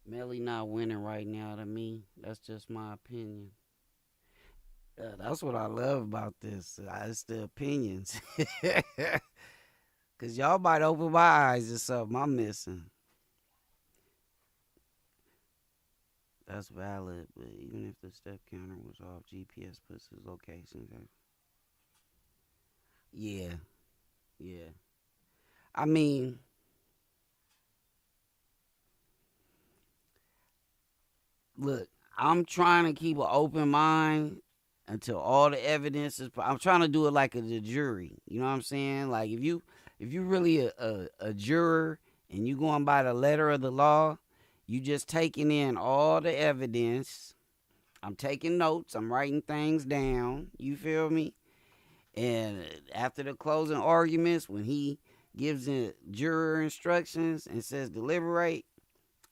Melly not winning right now to me. That's just my opinion. That's what I love about this. It's the opinions. Because y'all might open my eyes to something I'm missing. That's valid, but even if the step counter was off, GPS puts his location. Yeah. I mean, look, I'm trying to keep an open mind until all the evidence is. I'm trying to do it like the jury. You know what I'm saying? Like if you really a juror and you going by the letter of the law, you just taking in all the evidence. I'm taking notes. I'm writing things down. You feel me? And after the closing arguments, when he gives the juror instructions and says deliberate,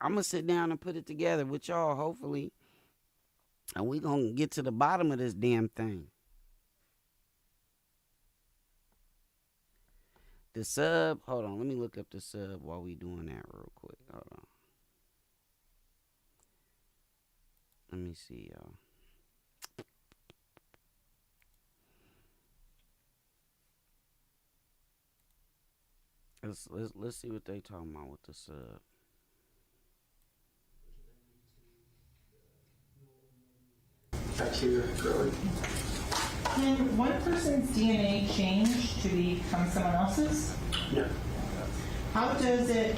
I'm going to sit down and put it together with y'all, hopefully. And we going to get to the bottom of this damn thing. The sub, hold on. Let me look up the sub while we doing that real quick. Hold on. Let me see, y'all. Let's see what they talking about with the sub. Bacteria growing. Can one person's DNA change to become someone else's? No. How does it?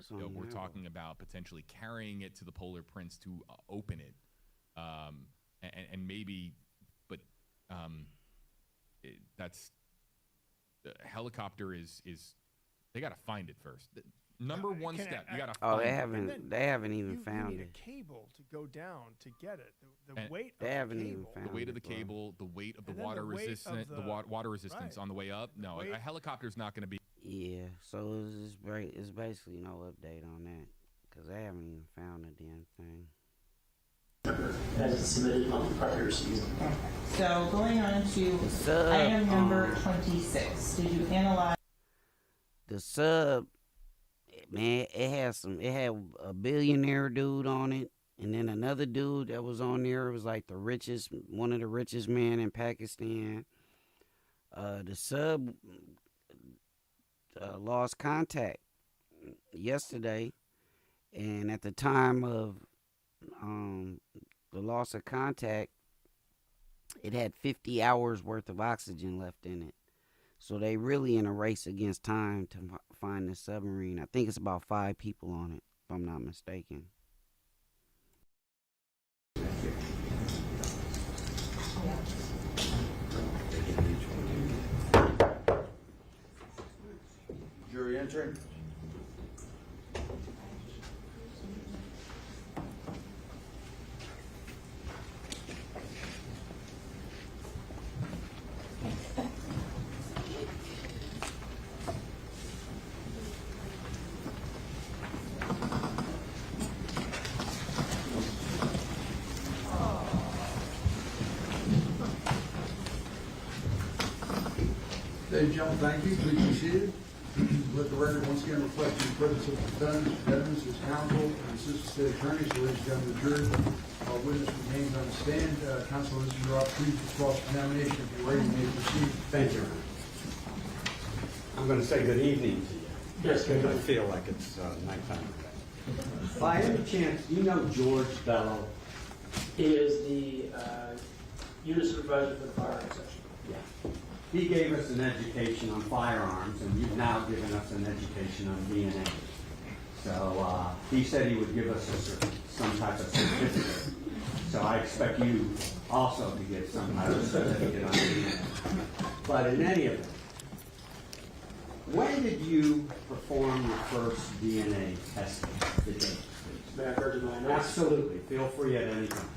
We're talking about potentially carrying it to the Polar Prince to open it, and maybe, but that's the helicopter is they got to find it first. Number one step, you got to find it. They haven't even found you need it. a cable to go down to get it. The weight they of haven't the even cable. found the weight of the it, bro. cable, the weight of the And then water the weight resistance, of the the- water resistance right. on the way up. No, Weight- a helicopter's not going to be. Yeah, so it's basically no update on that because they haven't even found the damn thing. As it's submitted on the prior season. So going on to item number 26. Did you analyze? The sub, man, it had a billionaire dude on it, and then another dude that was on there was like one of the richest men in Pakistan. The sub lost contact yesterday, and at the time of the loss of contact, it had 50 hours worth of oxygen left in it. So they really in a race against time to find the submarine. I think it's about 5 people on it, if I'm not mistaken. Jury entering. Ladies and gentlemen, thank you. Please be seated. Let the record once again reflect the presence of the defendants, evidence, his counsel, and assistant state attorney. So, ladies and gentlemen, the jury, witness remains on the stand. Counsel, this is your opportunity for cross-examination. If you're ready, you may proceed. Thank you. I'm going to say good evening to you. Yes, good I feel like it's nighttime. By any chance, do you know George Bellow? He is the unit supervisor for the firearms section. Yeah. He gave us an education on firearms, and you've now given us an education on DNA. So he said he would give us some type of certificate. So I expect you also to get some type of certificate on DNA. But in any event, when did you perform your first DNA testing? The date, please. May I heard in my notes? Absolutely. Feel free at any time.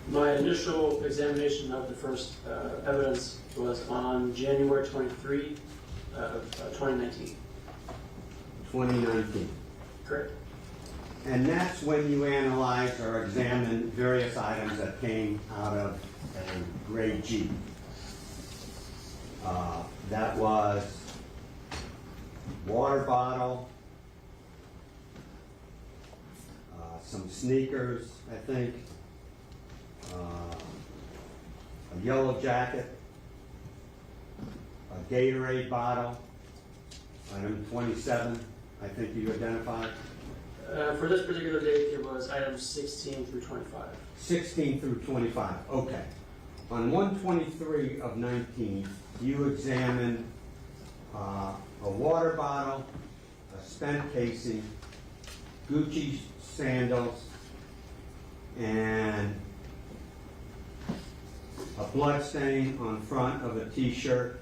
My initial examination of the first evidence was on January 23 of 2019. 2019. Correct. And that's when you analyzed or examined various items that came out of a grade G. That was water bottle, some sneakers, I think, a yellow jacket, a Gatorade bottle, item 27, I think you identified. For this particular date, it was items 16 through 25. 16 through 25, okay. On 123 of 19, you examined a water bottle, a spent casing, Gucci sandals, and a blood stain on front of a t-shirt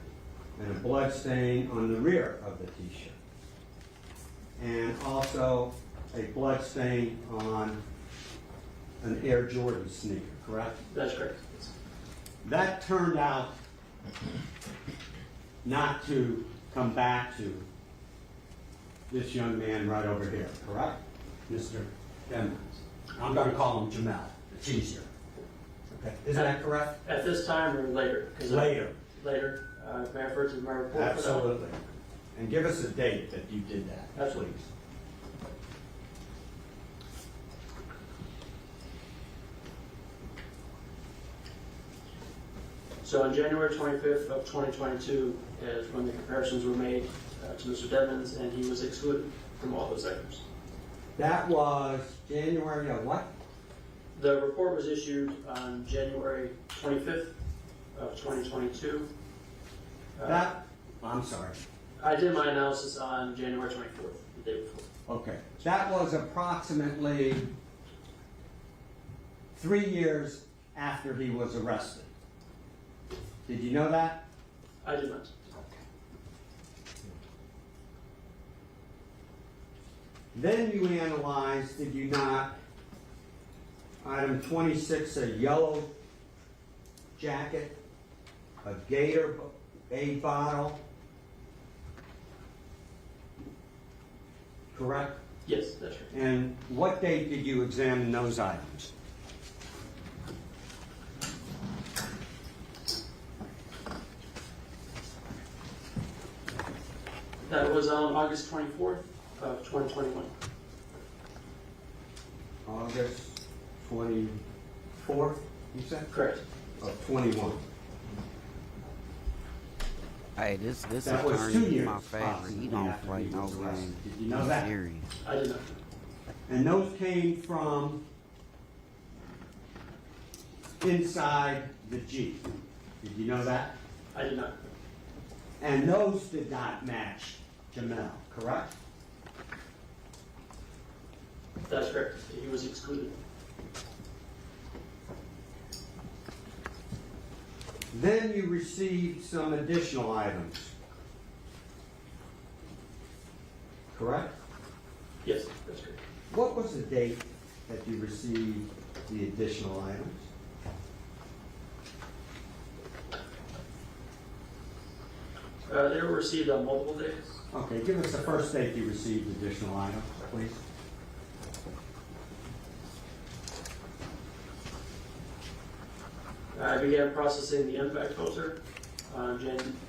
and a blood stain on the rear of the t-shirt. And also a blood stain on an Air Jordan sneaker, correct? That's correct. That turned out not to come back to this young man right over here, correct? Mr. Demonstrative. I'm going to call him Jamell. It's easier. Okay. Isn't that correct? At this time or later? Later. Later. May I refer to my report? Absolutely. And give us a date that you did that. Absolutely. Please. So on January 25th of 2022 is when the comparisons were made to Mr. Devins, and he was excluded from all those items. That was January of what? The report was issued on January 25th of 2022. I'm sorry. I did my analysis on January 24th, the day before. Okay. That was approximately 3 years after he was arrested. Did you know that? I did not. Then you analyzed, did you not, item 26, a yellow jacket, a Gatorade bottle, correct? Yes, that's right. And what date did you examine those items? That was on August 24th of 2021. August 24th, you said? Correct. Of 21. Hey, this That was attorney 2 is years, my favorite. possibly, He don't after play he no was arrested. game. Did you know that? Serious. I did not. And those came from inside the Jeep. Did you know that? I did not. And those did not match Jamell, correct? That's correct. He was excluded. Then you received some additional items, correct? What was the date that you received the additional items? They were received on multiple days. Okay, give us the first date you received additional items, please. I began processing the impact filter on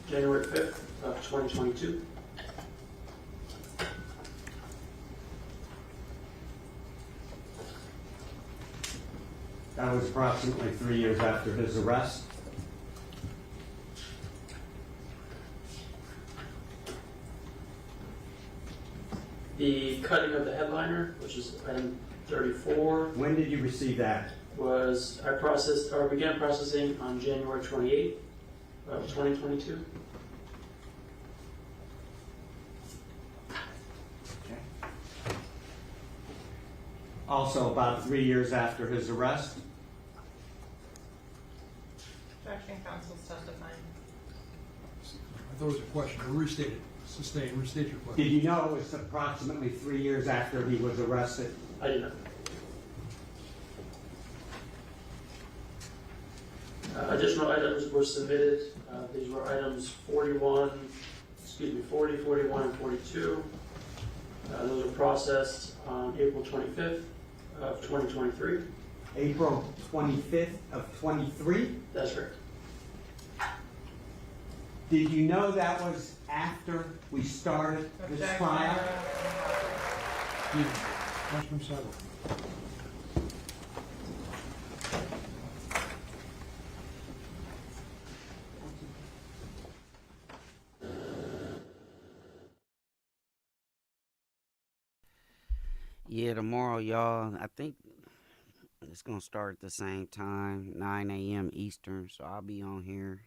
January 5th of 2022. That was approximately 3 years after his arrest. The cutting of the headliner, which is item 34. When did you receive that? I began processing on January 28th of 2022. Okay. Also about 3 years after his arrest. Objection, counsel's testifying. I thought it was a question. Restate it. Sustain. Restate your question. Did you know it was approximately 3 years after he was arrested? I did not. Additional items were submitted. These were items 40, 41, and 42. Those were processed on April 25th of 2023. April 25th of 23? That's correct. Did you know that was after we started this trial? Question from sidebar. Yeah, tomorrow, y'all, I think it's going to start at the same time, 9 a.m. Eastern, so I'll be on here.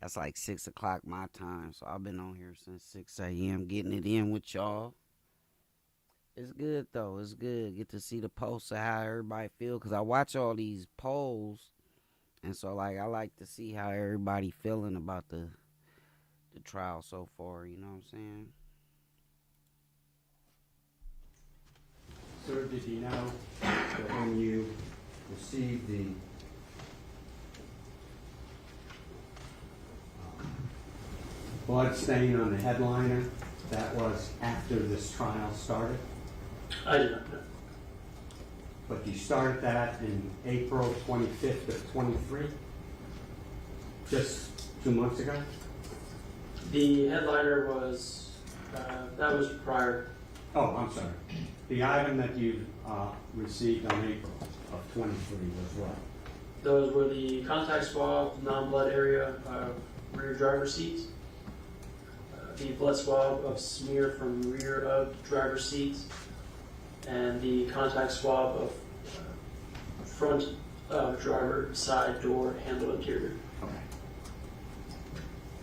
That's like 6 o'clock my time, so I've been on here since 6 a.m. getting it in with y'all. It's good, though. It's good. Get to see the posts of how everybody feel, because I watch all these polls, and so, like, I like to see how everybody feeling about the trial so far, you know what I'm saying? Sir, did you know that when you received the blood stain on the headliner, that was after this trial started? I did not know. But you started that in April 25th of 23? Just 2 months ago? The headliner was, that was prior. Oh, I'm sorry. The item that you received on April of 23 was what? Those were the contact swab, non-blood area, rear driver's seat, the blood swab of smear from rear of driver's seat, and the contact swab of front of driver side door handle interior. Okay.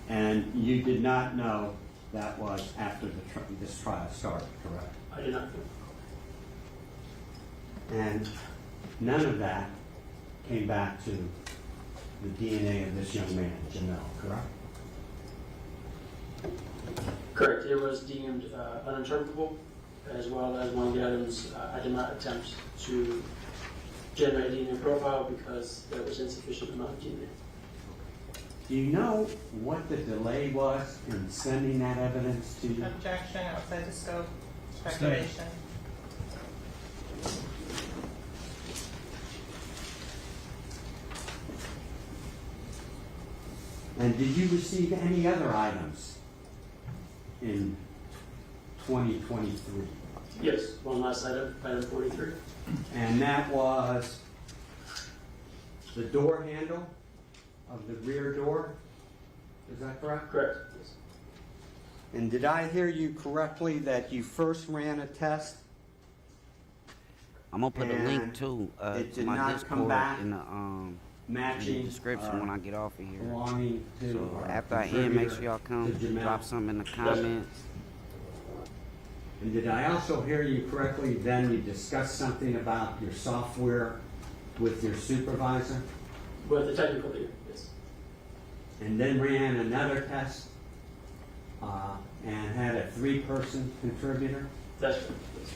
And you did not know that was after this trial started, correct? I did not know. And none of that came back to the DNA of this young man, Jamell, correct? Correct. It was deemed uninterpretable, as well as one of the items I did not attempt to generate a DNA profile because there was insufficient amount of DNA. Do you know what the delay was in sending that evidence to you? Objection, outside the scope, speculation. And did you receive any other items in 2023? Yes, one last item, item 43. And that was the door handle of the rear door? Is that correct? Correct. Yes. And did I hear you correctly that you first ran a test? I'm gonna put a link to my not Discord come back in the matching in the description when I get off of here. belonging to So our after I end, make sure y'all come contributor to Jamell. drop something in the comments. And did I also hear you correctly, then you discussed something about your software with your supervisor? With the technical leader, yes. And then ran another test and had a 3-person contributor? That's correct. Yes.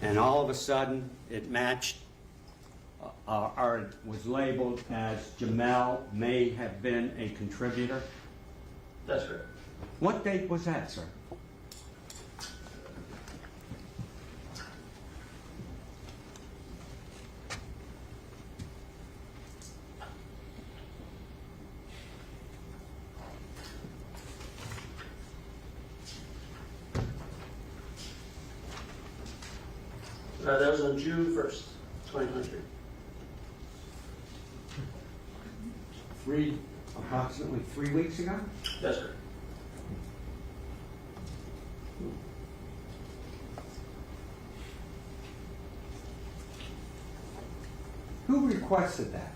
and all of a sudden it matched, or it was labeled as Jamell may have been a contributor? That's correct. What date was that, sir? That was on June 1st, 2023. Approximately 3 weeks ago? That's correct. Who requested that,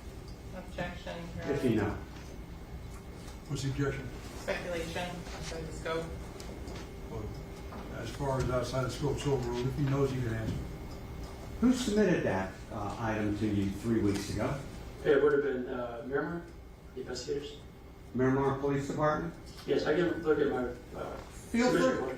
Objection, if you know? What's the objection? Speculation, outside the scope. Well, as far as outside the scope, so rule, if he knows, he can answer. Who submitted that item to you 3 weeks ago? It would have been Miramar, the investigators. Miramar Police Department? Yes, I can look at my Feel free. submission one.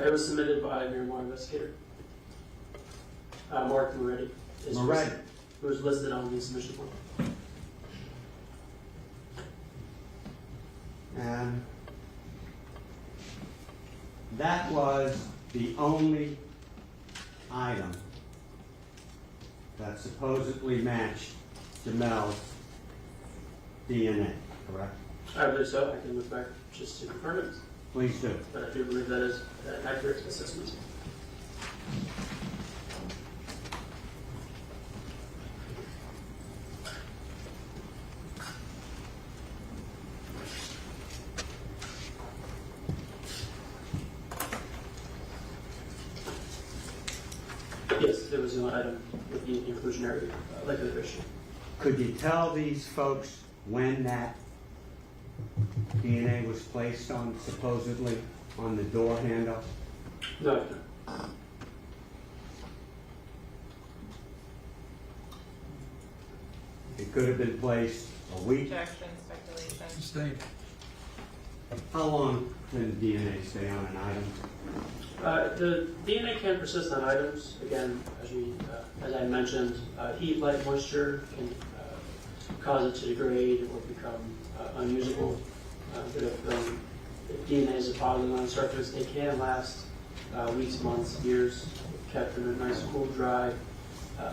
It was submitted by a Miramar investigator. Mark Moretti. Moretti. Who was listed on the submission form. And that was the only item that supposedly matched Jamell's DNA, correct? I believe so. I can look back just to confirm it. Please do. But I do believe that is an accurate assessment. Yes, there was an item with the inclusionary likelihood issue. Could you tell these folks when that DNA was placed on, supposedly, on the door handle? No. It could have been placed a week. Objection, speculation. Sustained. How long can DNA stay on an item? The DNA can persist on items. Again, as I mentioned, heat, light, moisture can cause it to degrade or become unusable. If DNA is deposited on the surface, it can last weeks, months, years, kept in a nice, cool, dry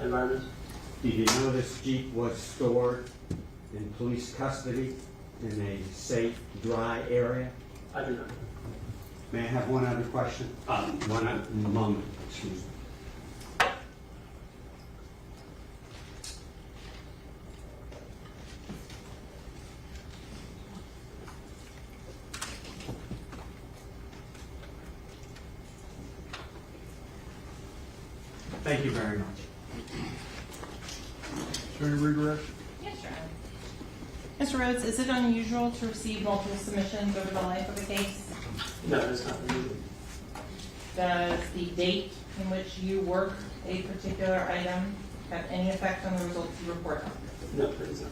environment. Did you know this Jeep was stored in police custody in a safe, dry area? I do not. May I have one other question? One other moment, excuse me. Thank you very much. Is there any redirection? Yes, Your Honor. Mr. Rhodes, is it unusual to receive multiple submissions over the life of a case? No, it's not unusual. Does the date in which you work a particular item have any effect on the results you report on? No, it does not.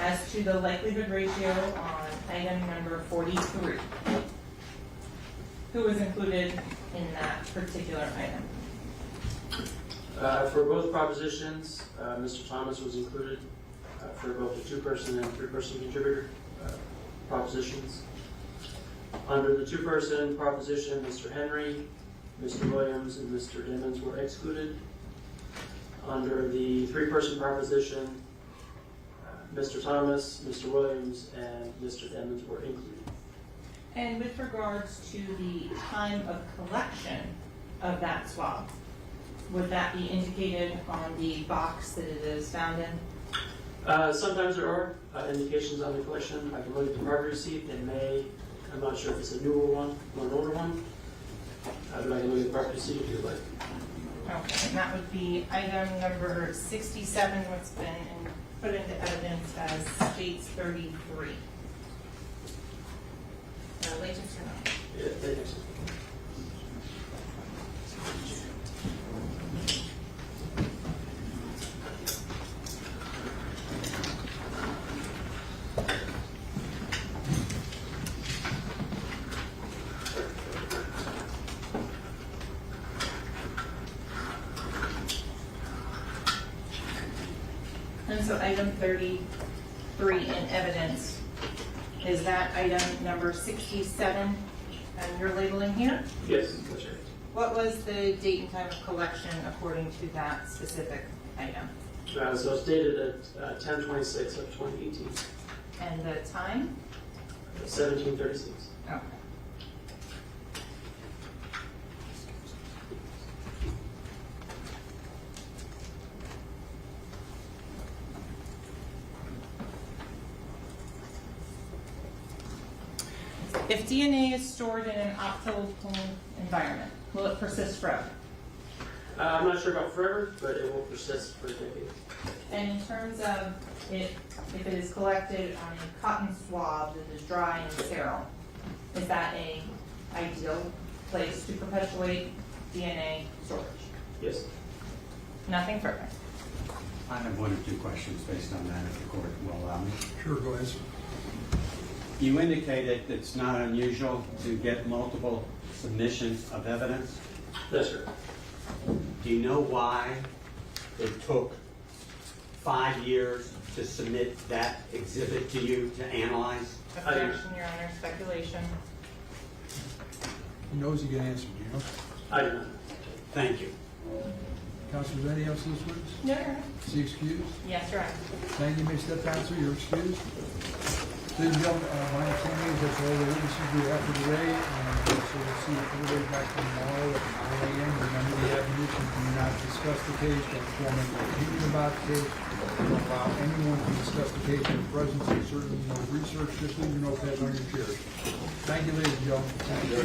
As to the likelihood ratio on item number 43, who was included in that particular item? For both propositions, Mr. Thomas was included for both the two-person and three-person contributor propositions. Under the two-person proposition, Mr. Henry, Mr. Williams, and Mr. Dimmons were excluded. Under the three-person proposition, Mr. Thomas, Mr. Williams, and Mr. Dimmons were included. And with regards to the time of collection of that swab, would that be indicated on the box that it is found in? Sometimes there are indications on the collection. I can look at the property receipt. They may, I'm not sure if it's a newer one or an older one, but I can look at the property receipt if you'd like. Okay, and that would be item number 67, what's been put into evidence as states 33. Latest or not? Yeah, thanks. And so item 33 in evidence, is that item number 67 and you're labeling here? Yes, that's right. What was the date and time of collection according to that specific item? So it's dated at 10/26 of 2018, And the time? 1736. Okay. If DNA is stored in an optical environment, will it persist forever? I'm not sure about forever, but it will persist for decades. And in terms of it, if it is collected on a cotton swab that is dry and sterile, is that a ideal place to perpetuate DNA storage? Yes. Nothing further. I have one or two questions based on that, if the court will allow me. Sure, go ahead, sir. You indicated it's not unusual to get multiple submissions of evidence. That's right. Do you know why it took 5 years to submit that exhibit to you to analyze? Objection, Your Honor, speculation. He knows he can answer, do you know? I do not. Thank you. Counsel, is there anything else in this witness? No, Your Honor. Is he excused? Yes, Your Honor. Thank you, Ms. Step Counsel, you're excused. Ladies and gentlemen, my understanding is that's all the witnesses we have for today, so we'll see everybody back tomorrow at 9 a.m. Remember the admonition, do not discuss the case, don't form any opinion about the case, don't allow anyone to discuss the case in the presence, and certainly no research, just leave your notepads on your chairs. Thank you, ladies and gentlemen. Thank you.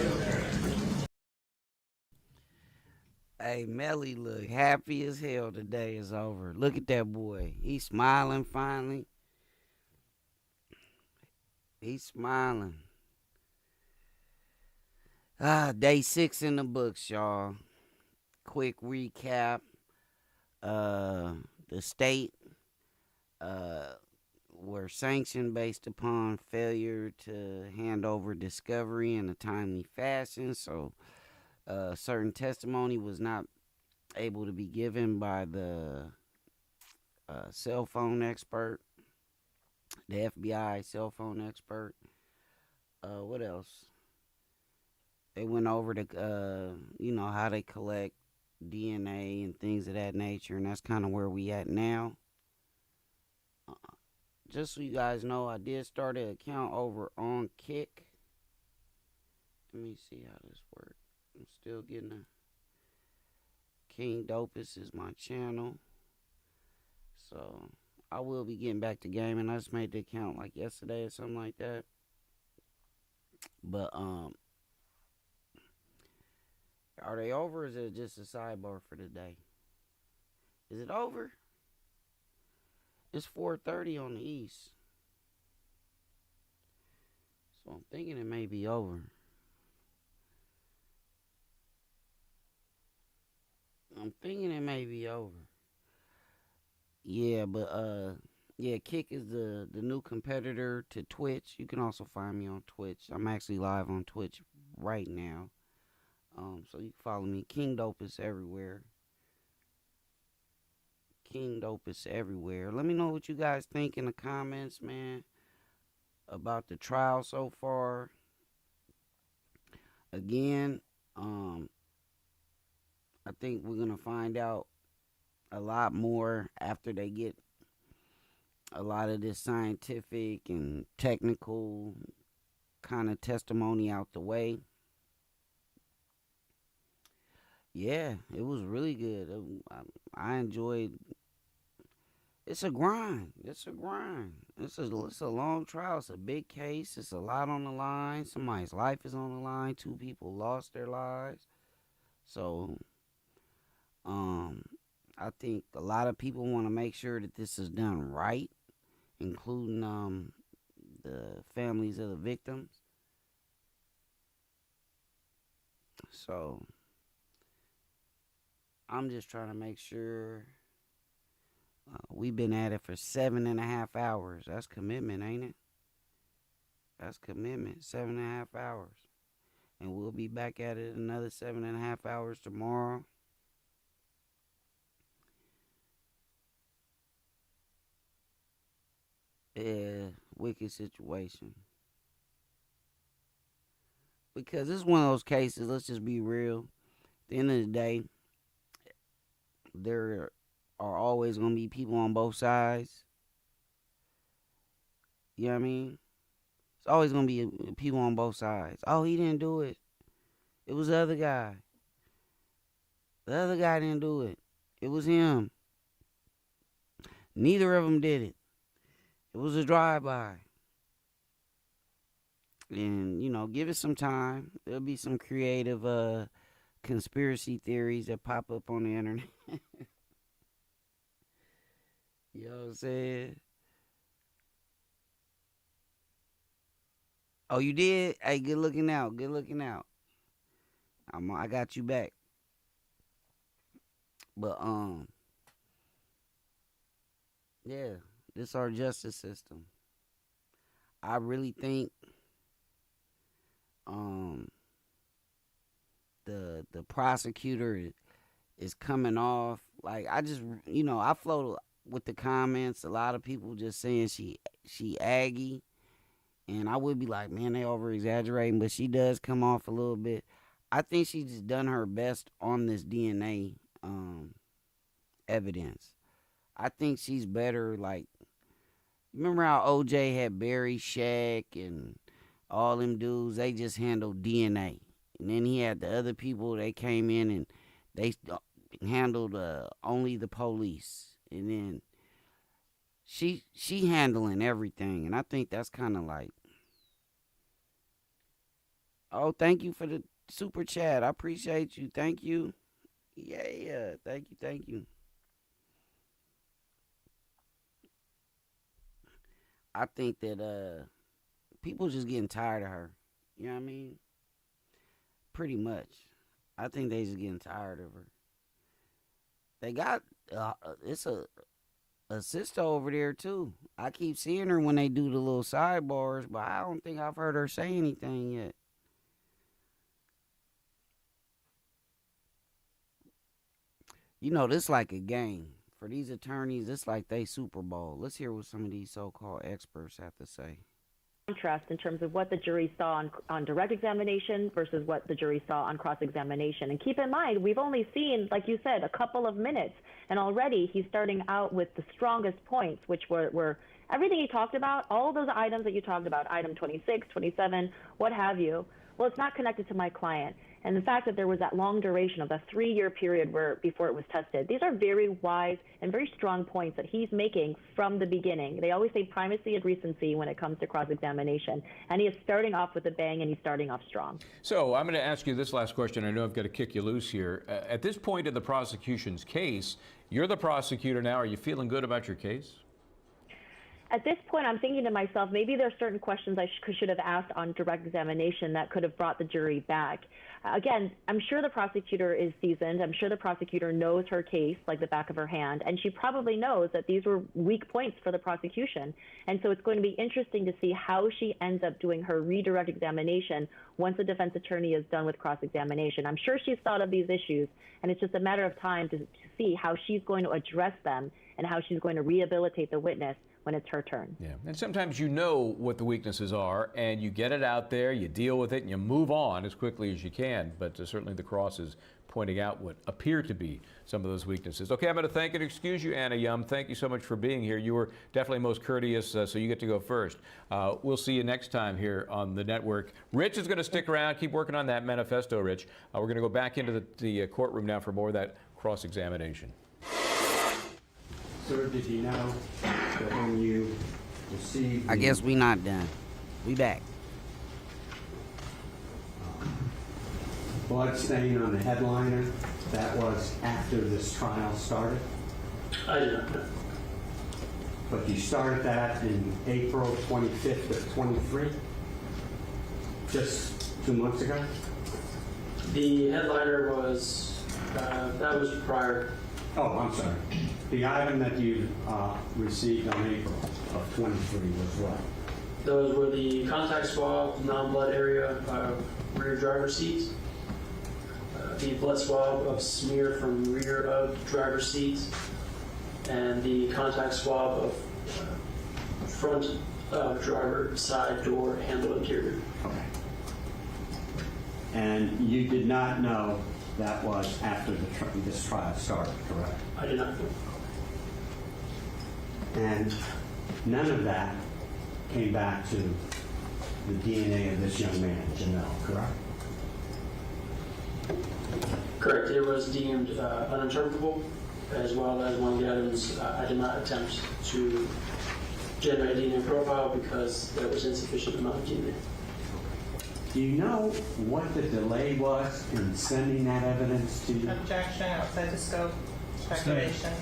Hey, Melly look happy as hell today is over. Look at that boy. He's smiling finally. He's smiling. Day 6 in the books, y'all. Quick recap. The state were sanctioned based upon failure to hand over discovery in a timely fashion. So certain testimony was not able to be given by the cell phone expert, the FBI cell phone expert. What else? They went over the, how they collect DNA and things of that nature, and that's kind of where we at now. Just so you guys know, I did start an account over on Kick. Let me see how this works. I'm still getting a King Dopus is my channel. So I will be getting back to gaming. I just made the account like yesterday or something like that. But are they over or is it just a sidebar for today? Is it over? It's 4:30 on the east. So I'm thinking it may be over. Yeah, but Kick is the new competitor to Twitch. You can also find me on Twitch. I'm actually live on Twitch right now. So you can follow me. King Dopus everywhere. King Dopus everywhere. Let me know what you guys think in the comments, man, about the trial so far. Again, I think we're gonna find out a lot more after they get a lot of this scientific and technical kind of testimony out the way. Yeah, it was really good. I enjoyed. It's a grind. It's a long trial. It's a big case. It's a lot on the line. Somebody's life is on the line. 2 people lost their lives. So, I think a lot of people want to make sure that this is done right, including the families of the victims. So I'm just trying to make sure. We've been at it for 7.5 hours. That's commitment, ain't it? That's commitment. 7.5 hours. And we'll be back at it another 7.5 hours tomorrow. Yeah, wicked situation. Because it's one of those cases, let's just be real. At the end of the day, there are always going to be people on both sides. You know what I mean? It's always going to be people on both sides. Oh, he didn't do it. It was the other guy. The other guy didn't do it. It was him. Neither of them did it. It was a drive-by. And, you know, give it some time. There'll be some creative conspiracy theories that pop up on the internet. You know what I'm saying? Oh, you did? Hey, good looking out. Good looking out. I got you back. But, yeah, this our justice system. I really think the prosecutor is coming off. Like, I just, you know, I float with the comments. A lot of people just saying she Aggie. And I would be like, man, they over exaggerating, but she does come off a little bit. I think she's just done her best on this DNA evidence. I think she's better. Like, remember how OJ had Barry, Shaq, and all them dudes? They just handled DNA. And then he had the other people, they came in and they handled only the police. And then she handling everything. And I think that's kind of like, oh, thank you for the super chat. I appreciate you. Thank you. Yeah. Thank you. I think that people just getting tired of her. You know what I mean? Pretty much. I think they just getting tired of her. They got it's a sister over there too. I keep seeing her when they do the little sidebars, but I don't think I've heard her say anything yet. You know, this like a game. For these attorneys, it's like they Super Bowl. Let's hear what some of these so-called experts have to say. Contrast in terms of what the jury saw on direct examination versus what the jury saw on cross-examination. And keep in mind, we've only seen, like you said, a couple of minutes, and already he's starting out with the strongest points, which were everything he talked about, all those items that you talked about, item 26, 27, what have you. Well, it's not connected to my client. And the fact that there was that long duration of that 3-year period before it was tested, these are very wise and very strong points that he's making from the beginning. They always say primacy and recency when it comes to cross-examination. And he is starting off with a bang, and he's starting off strong. So I'm going to ask you this last question. I know I've got to kick you loose here. At this point in the prosecution's case, you're the prosecutor now. Are you feeling good about your case? At this point, I'm thinking to myself, maybe there are certain questions I should have asked on direct examination that could have brought the jury back. Again, I'm sure the prosecutor is seasoned. I'm sure the prosecutor knows her case like the back of her hand, and she probably knows that these were weak points for the prosecution. And so it's going to be interesting to see how she ends up doing her redirect examination once the defense attorney is done with cross-examination. I'm sure she's thought of these issues, and it's just a matter of time to see how she's going to address them and how she's going to rehabilitate the witness when it's her turn. Yeah, and sometimes you know what the weaknesses are, and you get it out there, you deal with it, and you move on as quickly as you can. But certainly the cross is pointing out what appear to be some of those weaknesses. Okay, I'm going to thank and excuse you, Anna Yum. Thank you so much for being here. You were definitely most courteous, so you get to go first. We'll see you next time here on the network. Rich is going to stick around, keep working on that manifesto, Rich. We're going to go back into the courtroom now for more of that cross-examination. Sir, did you know that when you received... I guess we not done. We back. Blood stain on the headliner, that was after this trial started? I did not know. But you started that in April 25th of 23? Just 2 months ago? The headliner was, that was prior. Oh, I'm sorry. The item that you received on April of 23 was what? Those were the contact swab, non-blood area, rear driver seat, the blood swab of smear from rear of driver seat, and the contact swab of front of driver side door handle interior. Okay. And you did not know that was after this trial started, correct? I did not know. And none of that came back to the DNA of this young man, Jamell, correct? Correct. It was deemed uninterpretable, as well as one of the items I did not attempt to generate a DNA profile because there was insufficient amount of DNA. Do you know what the delay was in sending that evidence to you? Objection, outside the scope, speculation.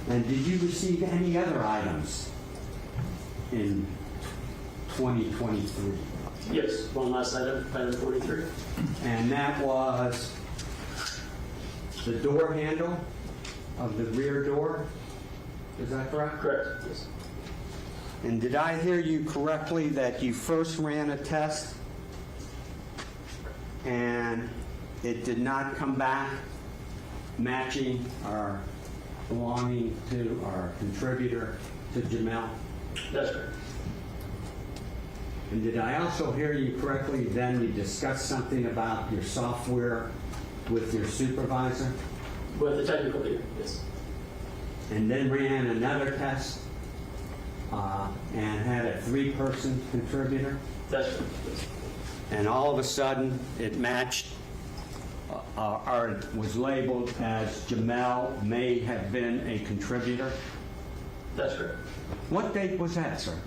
And did you receive any other items in 2023? Yes, one last item, item 43. And that was the door handle of the rear door? Is that correct? Correct, yes. And did I hear you correctly that you first ran a test and it did not come back matching or belonging to or contributor to Jamell? That's correct. And did I also hear you correctly then you discussed something about your software with your supervisor? With the technical leader, yes. And then ran another test and had a 3-person contributor? That's correct, yes. And all of a sudden it matched or was labeled as Jamell may have been a contributor? That's correct. What date was that, sir?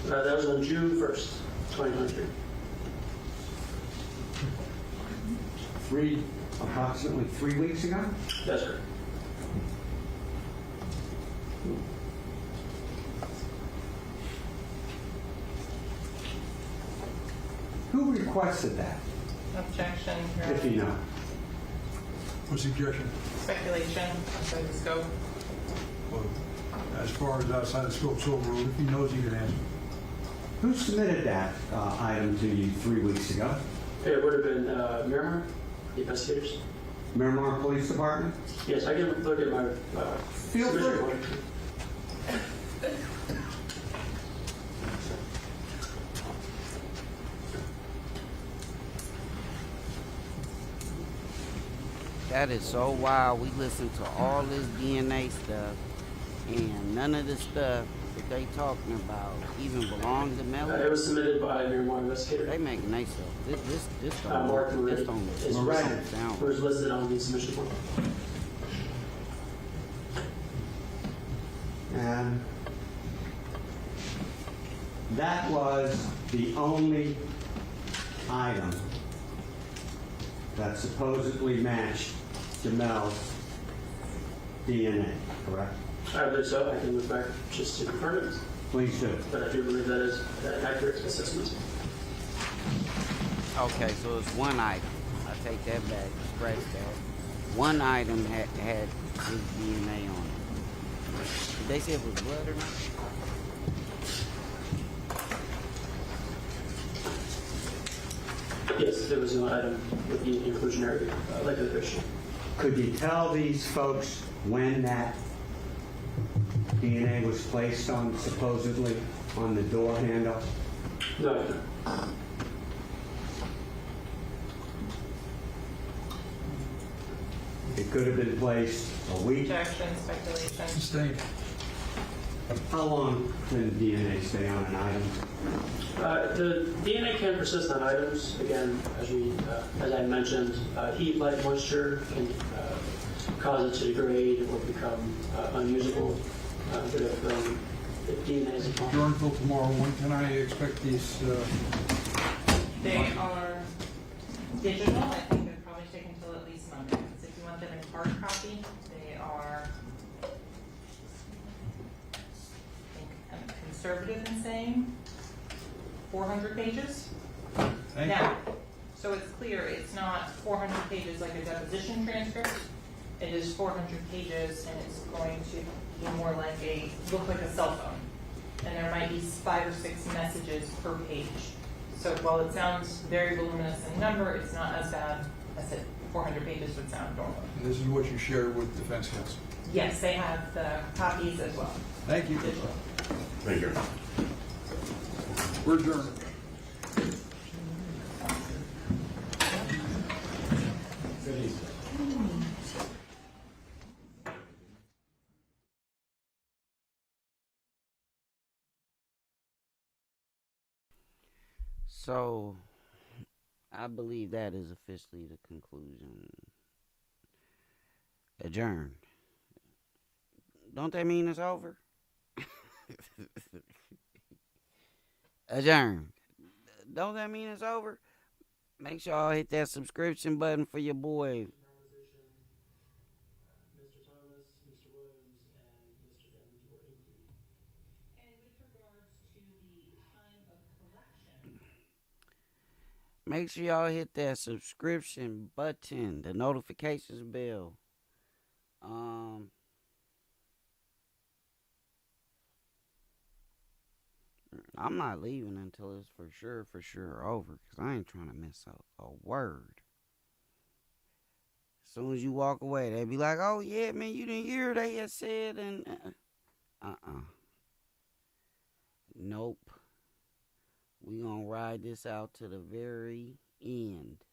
That was on June 1st, 2023. Approximately 3 weeks ago? That's correct. Who requested that, Objection, Your if you know? What's the objection? speculation, outside the scope. Well, as far as outside the scope, so rule, if he knows, he can answer. Who submitted that item to you 3 weeks ago? It would have been Miramar, the investigators. Miramar Police Department? Yes, I can look at my Feel free. That is so wild. We listen to all this DNA stuff, and none of the stuff that they talking about even belongs to Melly. It was submitted by Miramar investigator. They making they stuff. This don't Mark this don't sound. was listed on the submission form. And that was the only item that supposedly matched Jamell's DNA, correct? I believe so. I can look back just to confirm it. Please do. But I do believe that is an accurate assessment. Okay, so it's one item. I take that back. Scratch that. One item had his DNA on it. Did they say it was blood or not? Yes, there was an item with the inclusionary likelihood issue. Could you tell these folks when that DNA was placed on, supposedly, on the door handle? No. It could have been placed a week. Objection, speculation. Sustained. How long can DNA stay on an item? The DNA can persist on items. Again, as I mentioned, heat, light, moisture can cause it to degrade or become unusable. The DNA is Adjourned till tomorrow. When can I expect these? They are digital. I think they'll probably take until at least Monday. Because if you want them in hard copy, they are, I think I'm conservative in saying 400 pages. Thank Now, so it's clear, it's not 400 pages like a deposition transcript. It is 400 pages, and it's going to be more like look like a cell phone. And there might be 5 or 6 messages per page. So while it sounds very voluminous in number, it's not as bad as 400 pages would sound normally. And this is what you shared with defense counsel. Yes, they have the copies as well. Thank you. Digital. Thank you. We're adjourned. So, I believe that is officially the conclusion. Adjourned. Don't that mean it's over? Adjourned. Don't that mean it's over? Make sure y'all hit that subscription button for your boy. Mr. Thomas, Mr. Williams, and Mr. Evans were included. And with regards to the time of collection, Make sure y'all hit that subscription button, the notifications bell. I'm not leaving until it's for sure over, because I ain't trying to miss a word. As soon as you walk away, they be like, oh yeah, man, you didn't hear what they had said, and nope. We gonna ride this out to the very end.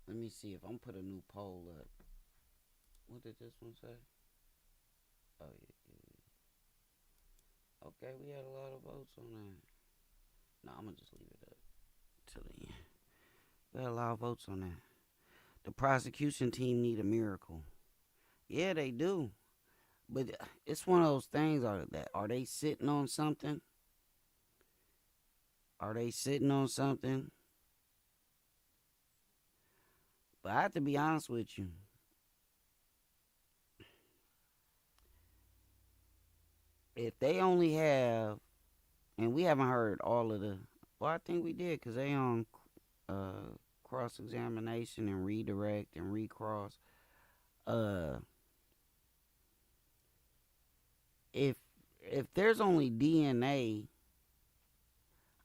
Let me see if I'm put a new poll up. What did this one say? Oh yeah. Okay, we had a lot of votes on that. No, I'm gonna just leave it up till the end. We had a lot of votes on that. The prosecution team need a miracle. Yeah, they do. But it's one of those things. Are they sitting on something? Are they sitting on something? But I have to be honest with you. If they only have, and we haven't heard all of the, well, I think we did, because they on cross-examination and redirect and recross. If there's only DNA,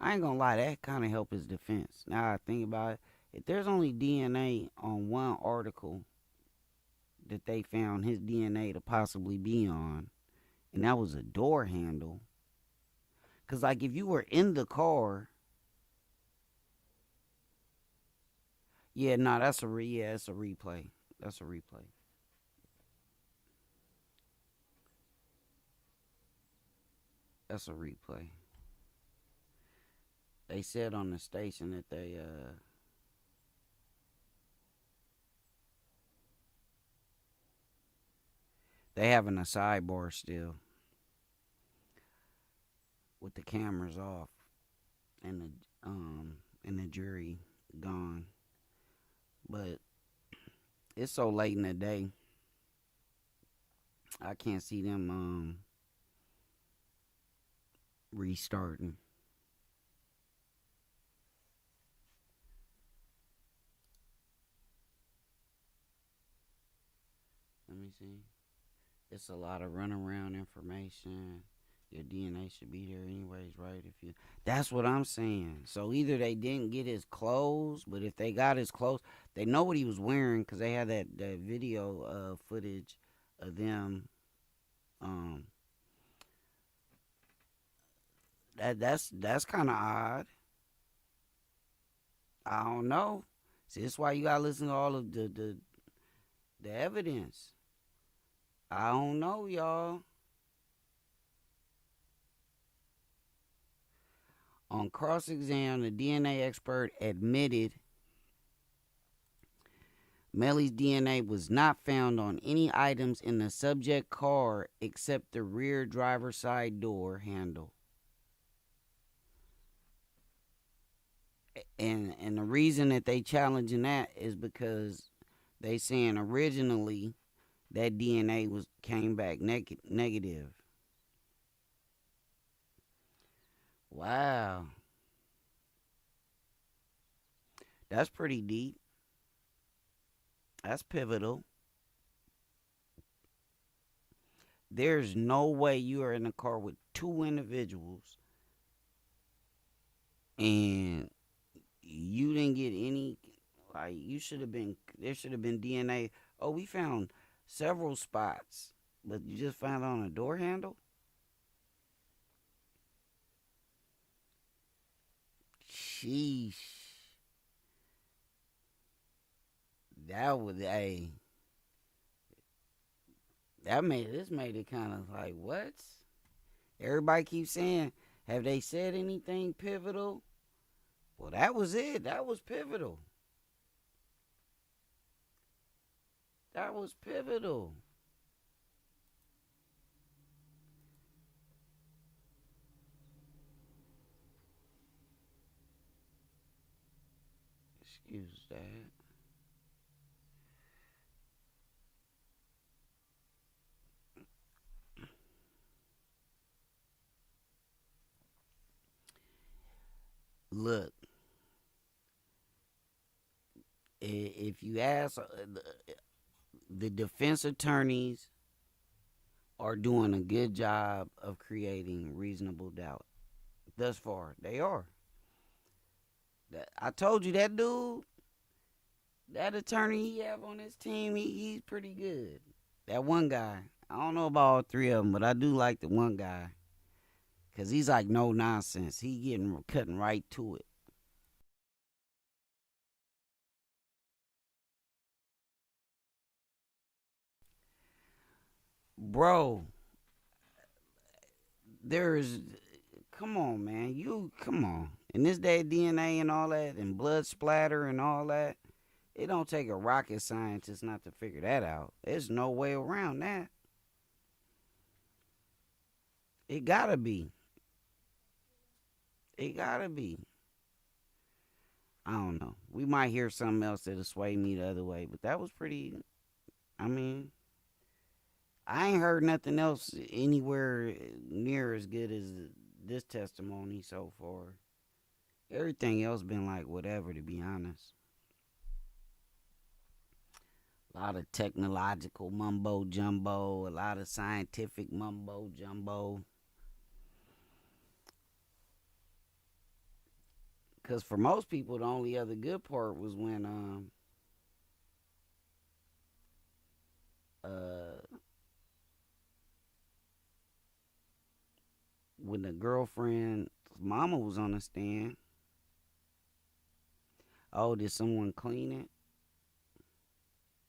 I ain't gonna lie, that kind of help his defense. Now I think about it, if there's only DNA on one article that they found his DNA to possibly be on, and that was a door handle, because like if you were in the car, that's a replay. That's a replay. That's a replay. They said on the station that they having a sidebar still with the cameras off and the jury gone. But it's so late in the day, I can't see them restarting. Let me see. It's a lot of runaround information. Your DNA should be there anyways, right? That's what I'm saying. So either they didn't get his clothes, but if they got his clothes, they know what he was wearing, because they had that video footage of them. That's kind of odd. I don't know. See, that's why you gotta listen to all of the evidence. I don't know, y'all. On cross-exam, the DNA expert admitted Melly's DNA was not found on any items in the subject car except the rear driver's side door handle. And the reason that they challenging that is because they saying originally that DNA came back negative. Wow. That's pretty deep. That's pivotal. There's no way you are in a car with two individuals and you didn't get any, like, there should have been DNA. Oh, we found several spots, but you just found it on a door handle? Sheesh. That was made it kind of like, what? Everybody keeps saying, have they said anything pivotal? Well, that was it. That was pivotal. That was pivotal. Excuse that. Look, if you ask, the defense attorneys are doing a good job of creating reasonable doubt. Thus far, they are. I told you that dude, that attorney he have on his team, he's pretty good. That one guy, I don't know about all three of them, but I do like the one guy. Because he's like no nonsense. He cutting right to it. Bro, come on, man. Come on. In this day of DNA and all that, and blood splatter and all that, it don't take a rocket scientist not to figure that out. There's no way around that. It gotta be. It gotta be. I don't know. We might hear something else that'll sway me the other way, but that was pretty. I mean, I ain't heard nothing else anywhere near as good as this testimony so far. Everything else been like whatever, to be honest. A lot of technological mumbo jumbo, a lot of scientific mumbo jumbo. Because for most people, the only other good part was when the girlfriend's mama was on the stand. Oh, did someone clean it?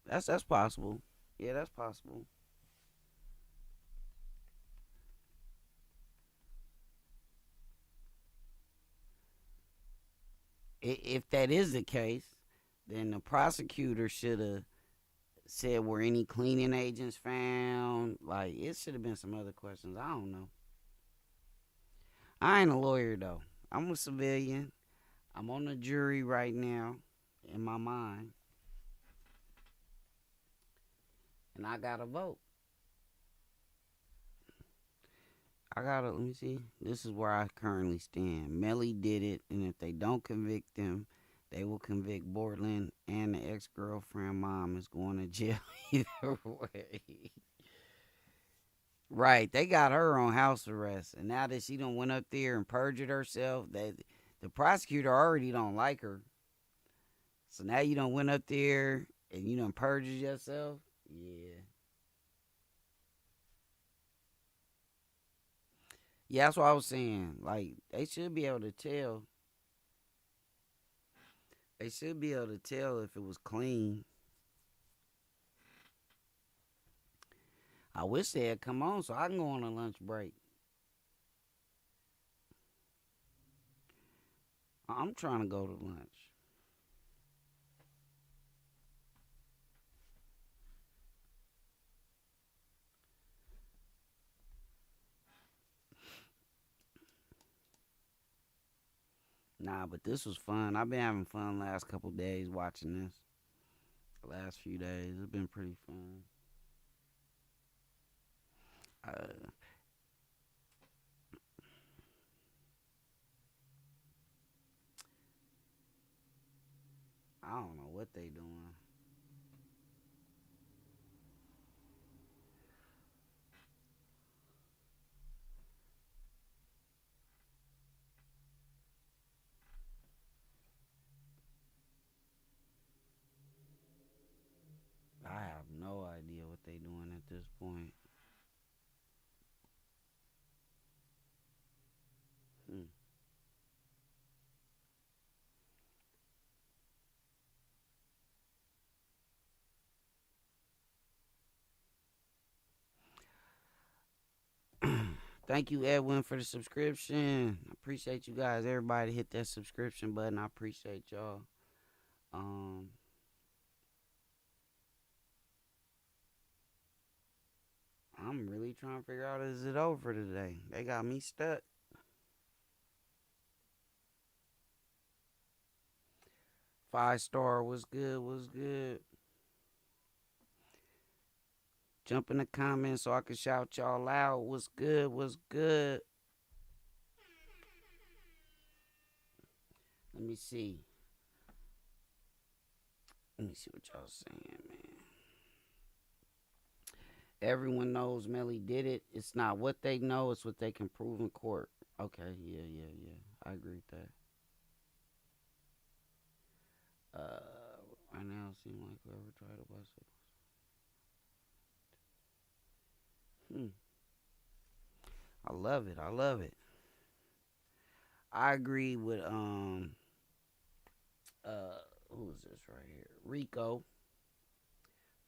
That's possible. Yeah, that's possible. If that is the case, then the prosecutor should have said, were any cleaning agents found? Like, it should have been some other questions. I don't know. I ain't a lawyer, though. I'm a civilian. I'm on the jury right now in my mind. And I got to vote. let me see. This is where I currently stand. Melly did it, and if they don't convict them, they will convict Bortland, and the ex-girlfriend mom is going to jail either way. Right, they got her on house arrest, and now that she done went up there and perjured herself, the prosecutor already don't like her. So now you done went up there and you done perjured yourself? Yeah. Yeah, that's what I was saying. Like, they should be able to tell. They should be able to tell if it was clean. I wish they had come on so I can go on a lunch break. I'm trying to go to lunch. Nah, but this was fun. I've been having fun last couple days watching this. The last few days, it's been pretty fun. I don't know what they doing. I have no idea what they doing at this point. Thank you, Edwin, for the subscription. I appreciate you guys. Everybody hit that subscription button. I appreciate y'all. I'm really trying to figure out, is it over today? They got me stuck. Five-star was good. Jump in the comments so I can shout y'all out. What's good? Let me see what y'all saying, man. Everyone knows Melly did it. It's not what they know, it's what they can prove in court. Okay, yeah. I agree with that. Right now it seems like whoever tried to bust it. I love it. I agree with who is this right here? Rico.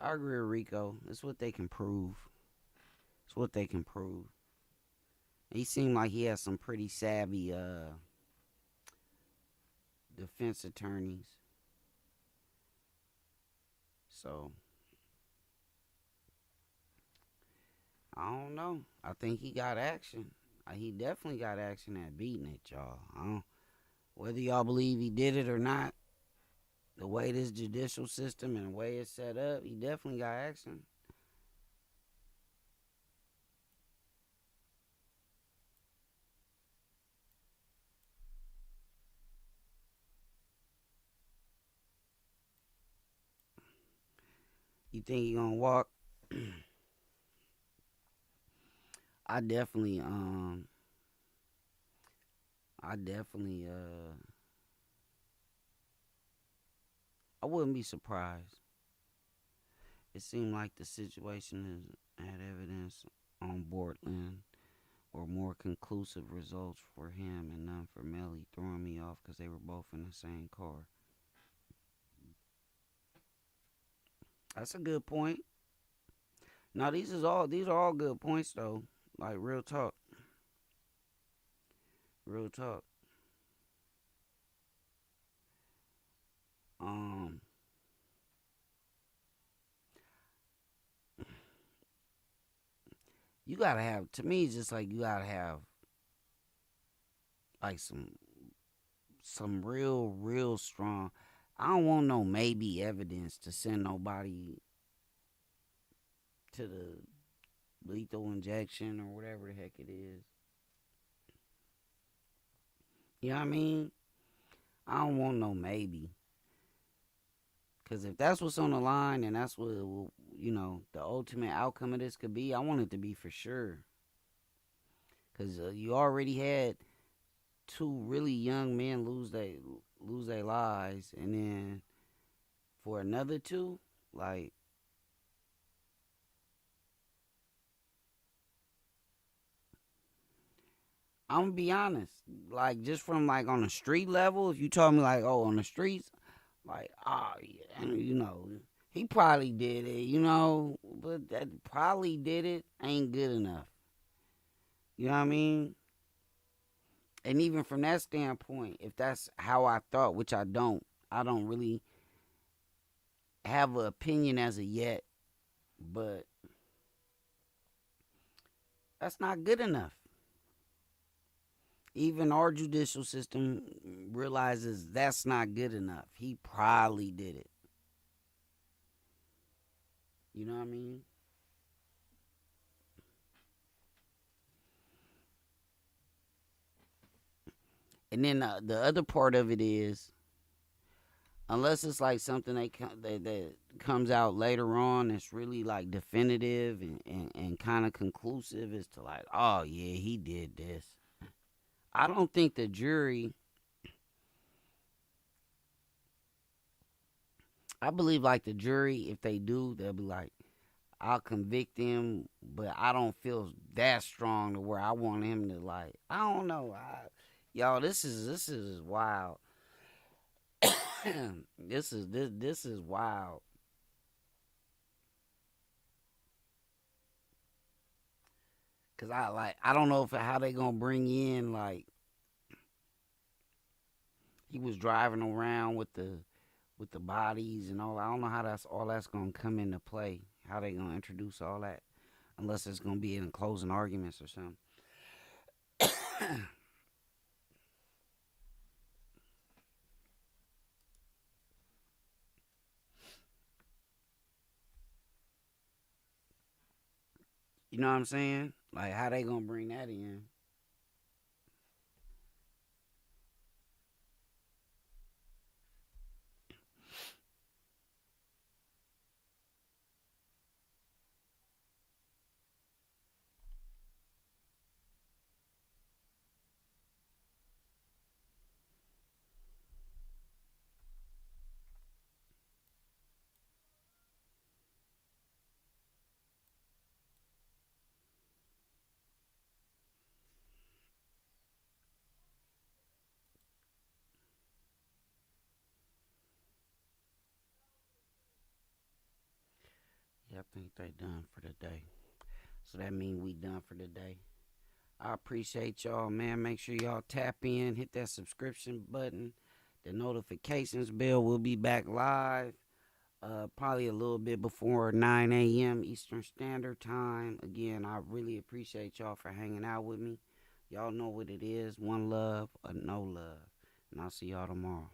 I agree with Rico. It's what they can prove. He seemed like he has some pretty savvy defense attorneys. So I don't know. I think he got action. He definitely got action at beating it, y'all. Whether y'all believe he did it or not, the way this judicial system and the way it's set up, he definitely got action. You think he gonna walk? I definitely I wouldn't be surprised. It seemed like the situation had evidence on Bortland or more conclusive results for him and none for Melly, throwing me off because they were both in the same car. That's a good point. Now these are all good points though. Like real talk. You gotta have, to me, it's just like you gotta have like some real strong. I don't want no maybe evidence to send nobody to the lethal injection or whatever the heck it is. You know what I mean? I don't want no maybe. Because if that's what's on the line and that's what, the ultimate outcome of this could be, I want it to be for sure. Because you already had two really young men lose their lives. And then for another two, like, I'm going to be honest. Like, just from, like, on the street level, if you told me, like, on the streets, like, yeah, he probably did it, but that probably did it ain't good enough. You know what I mean? And even from that standpoint, if that's how I thought, which I don't really have an opinion as of yet, but that's not good enough. even our judicial system realizes that's not good enough. He probably did it. You know what I mean? And then the other part of it is, unless it's like something that comes out later on that's really like definitive and kind of conclusive as to like, oh yeah, he did this. I don't think the jury, I believe like the jury, if they do, they'll be like, I'll convict him, but I don't feel that strong to where I want him to like, I don't know. Y'all, this is wild. This is wild. Cause I don't know how they gonna bring in like he was driving around with the bodies and all. I don't know how that's gonna come into play. How they gonna introduce all that, unless it's gonna be in closing arguments or something. You know what I'm saying? Like, how they gonna bring that in? Yeah, I think they done for the day. So that means we done for the day. I appreciate y'all, man. Make sure y'all tap in, hit that subscription button, the notifications bell. We'll be back live probably a little bit before 9 a.m. Eastern Standard Time. Again, I really appreciate y'all for hanging out with me. Y'all know what it is. One love or no love. And I'll see y'all tomorrow.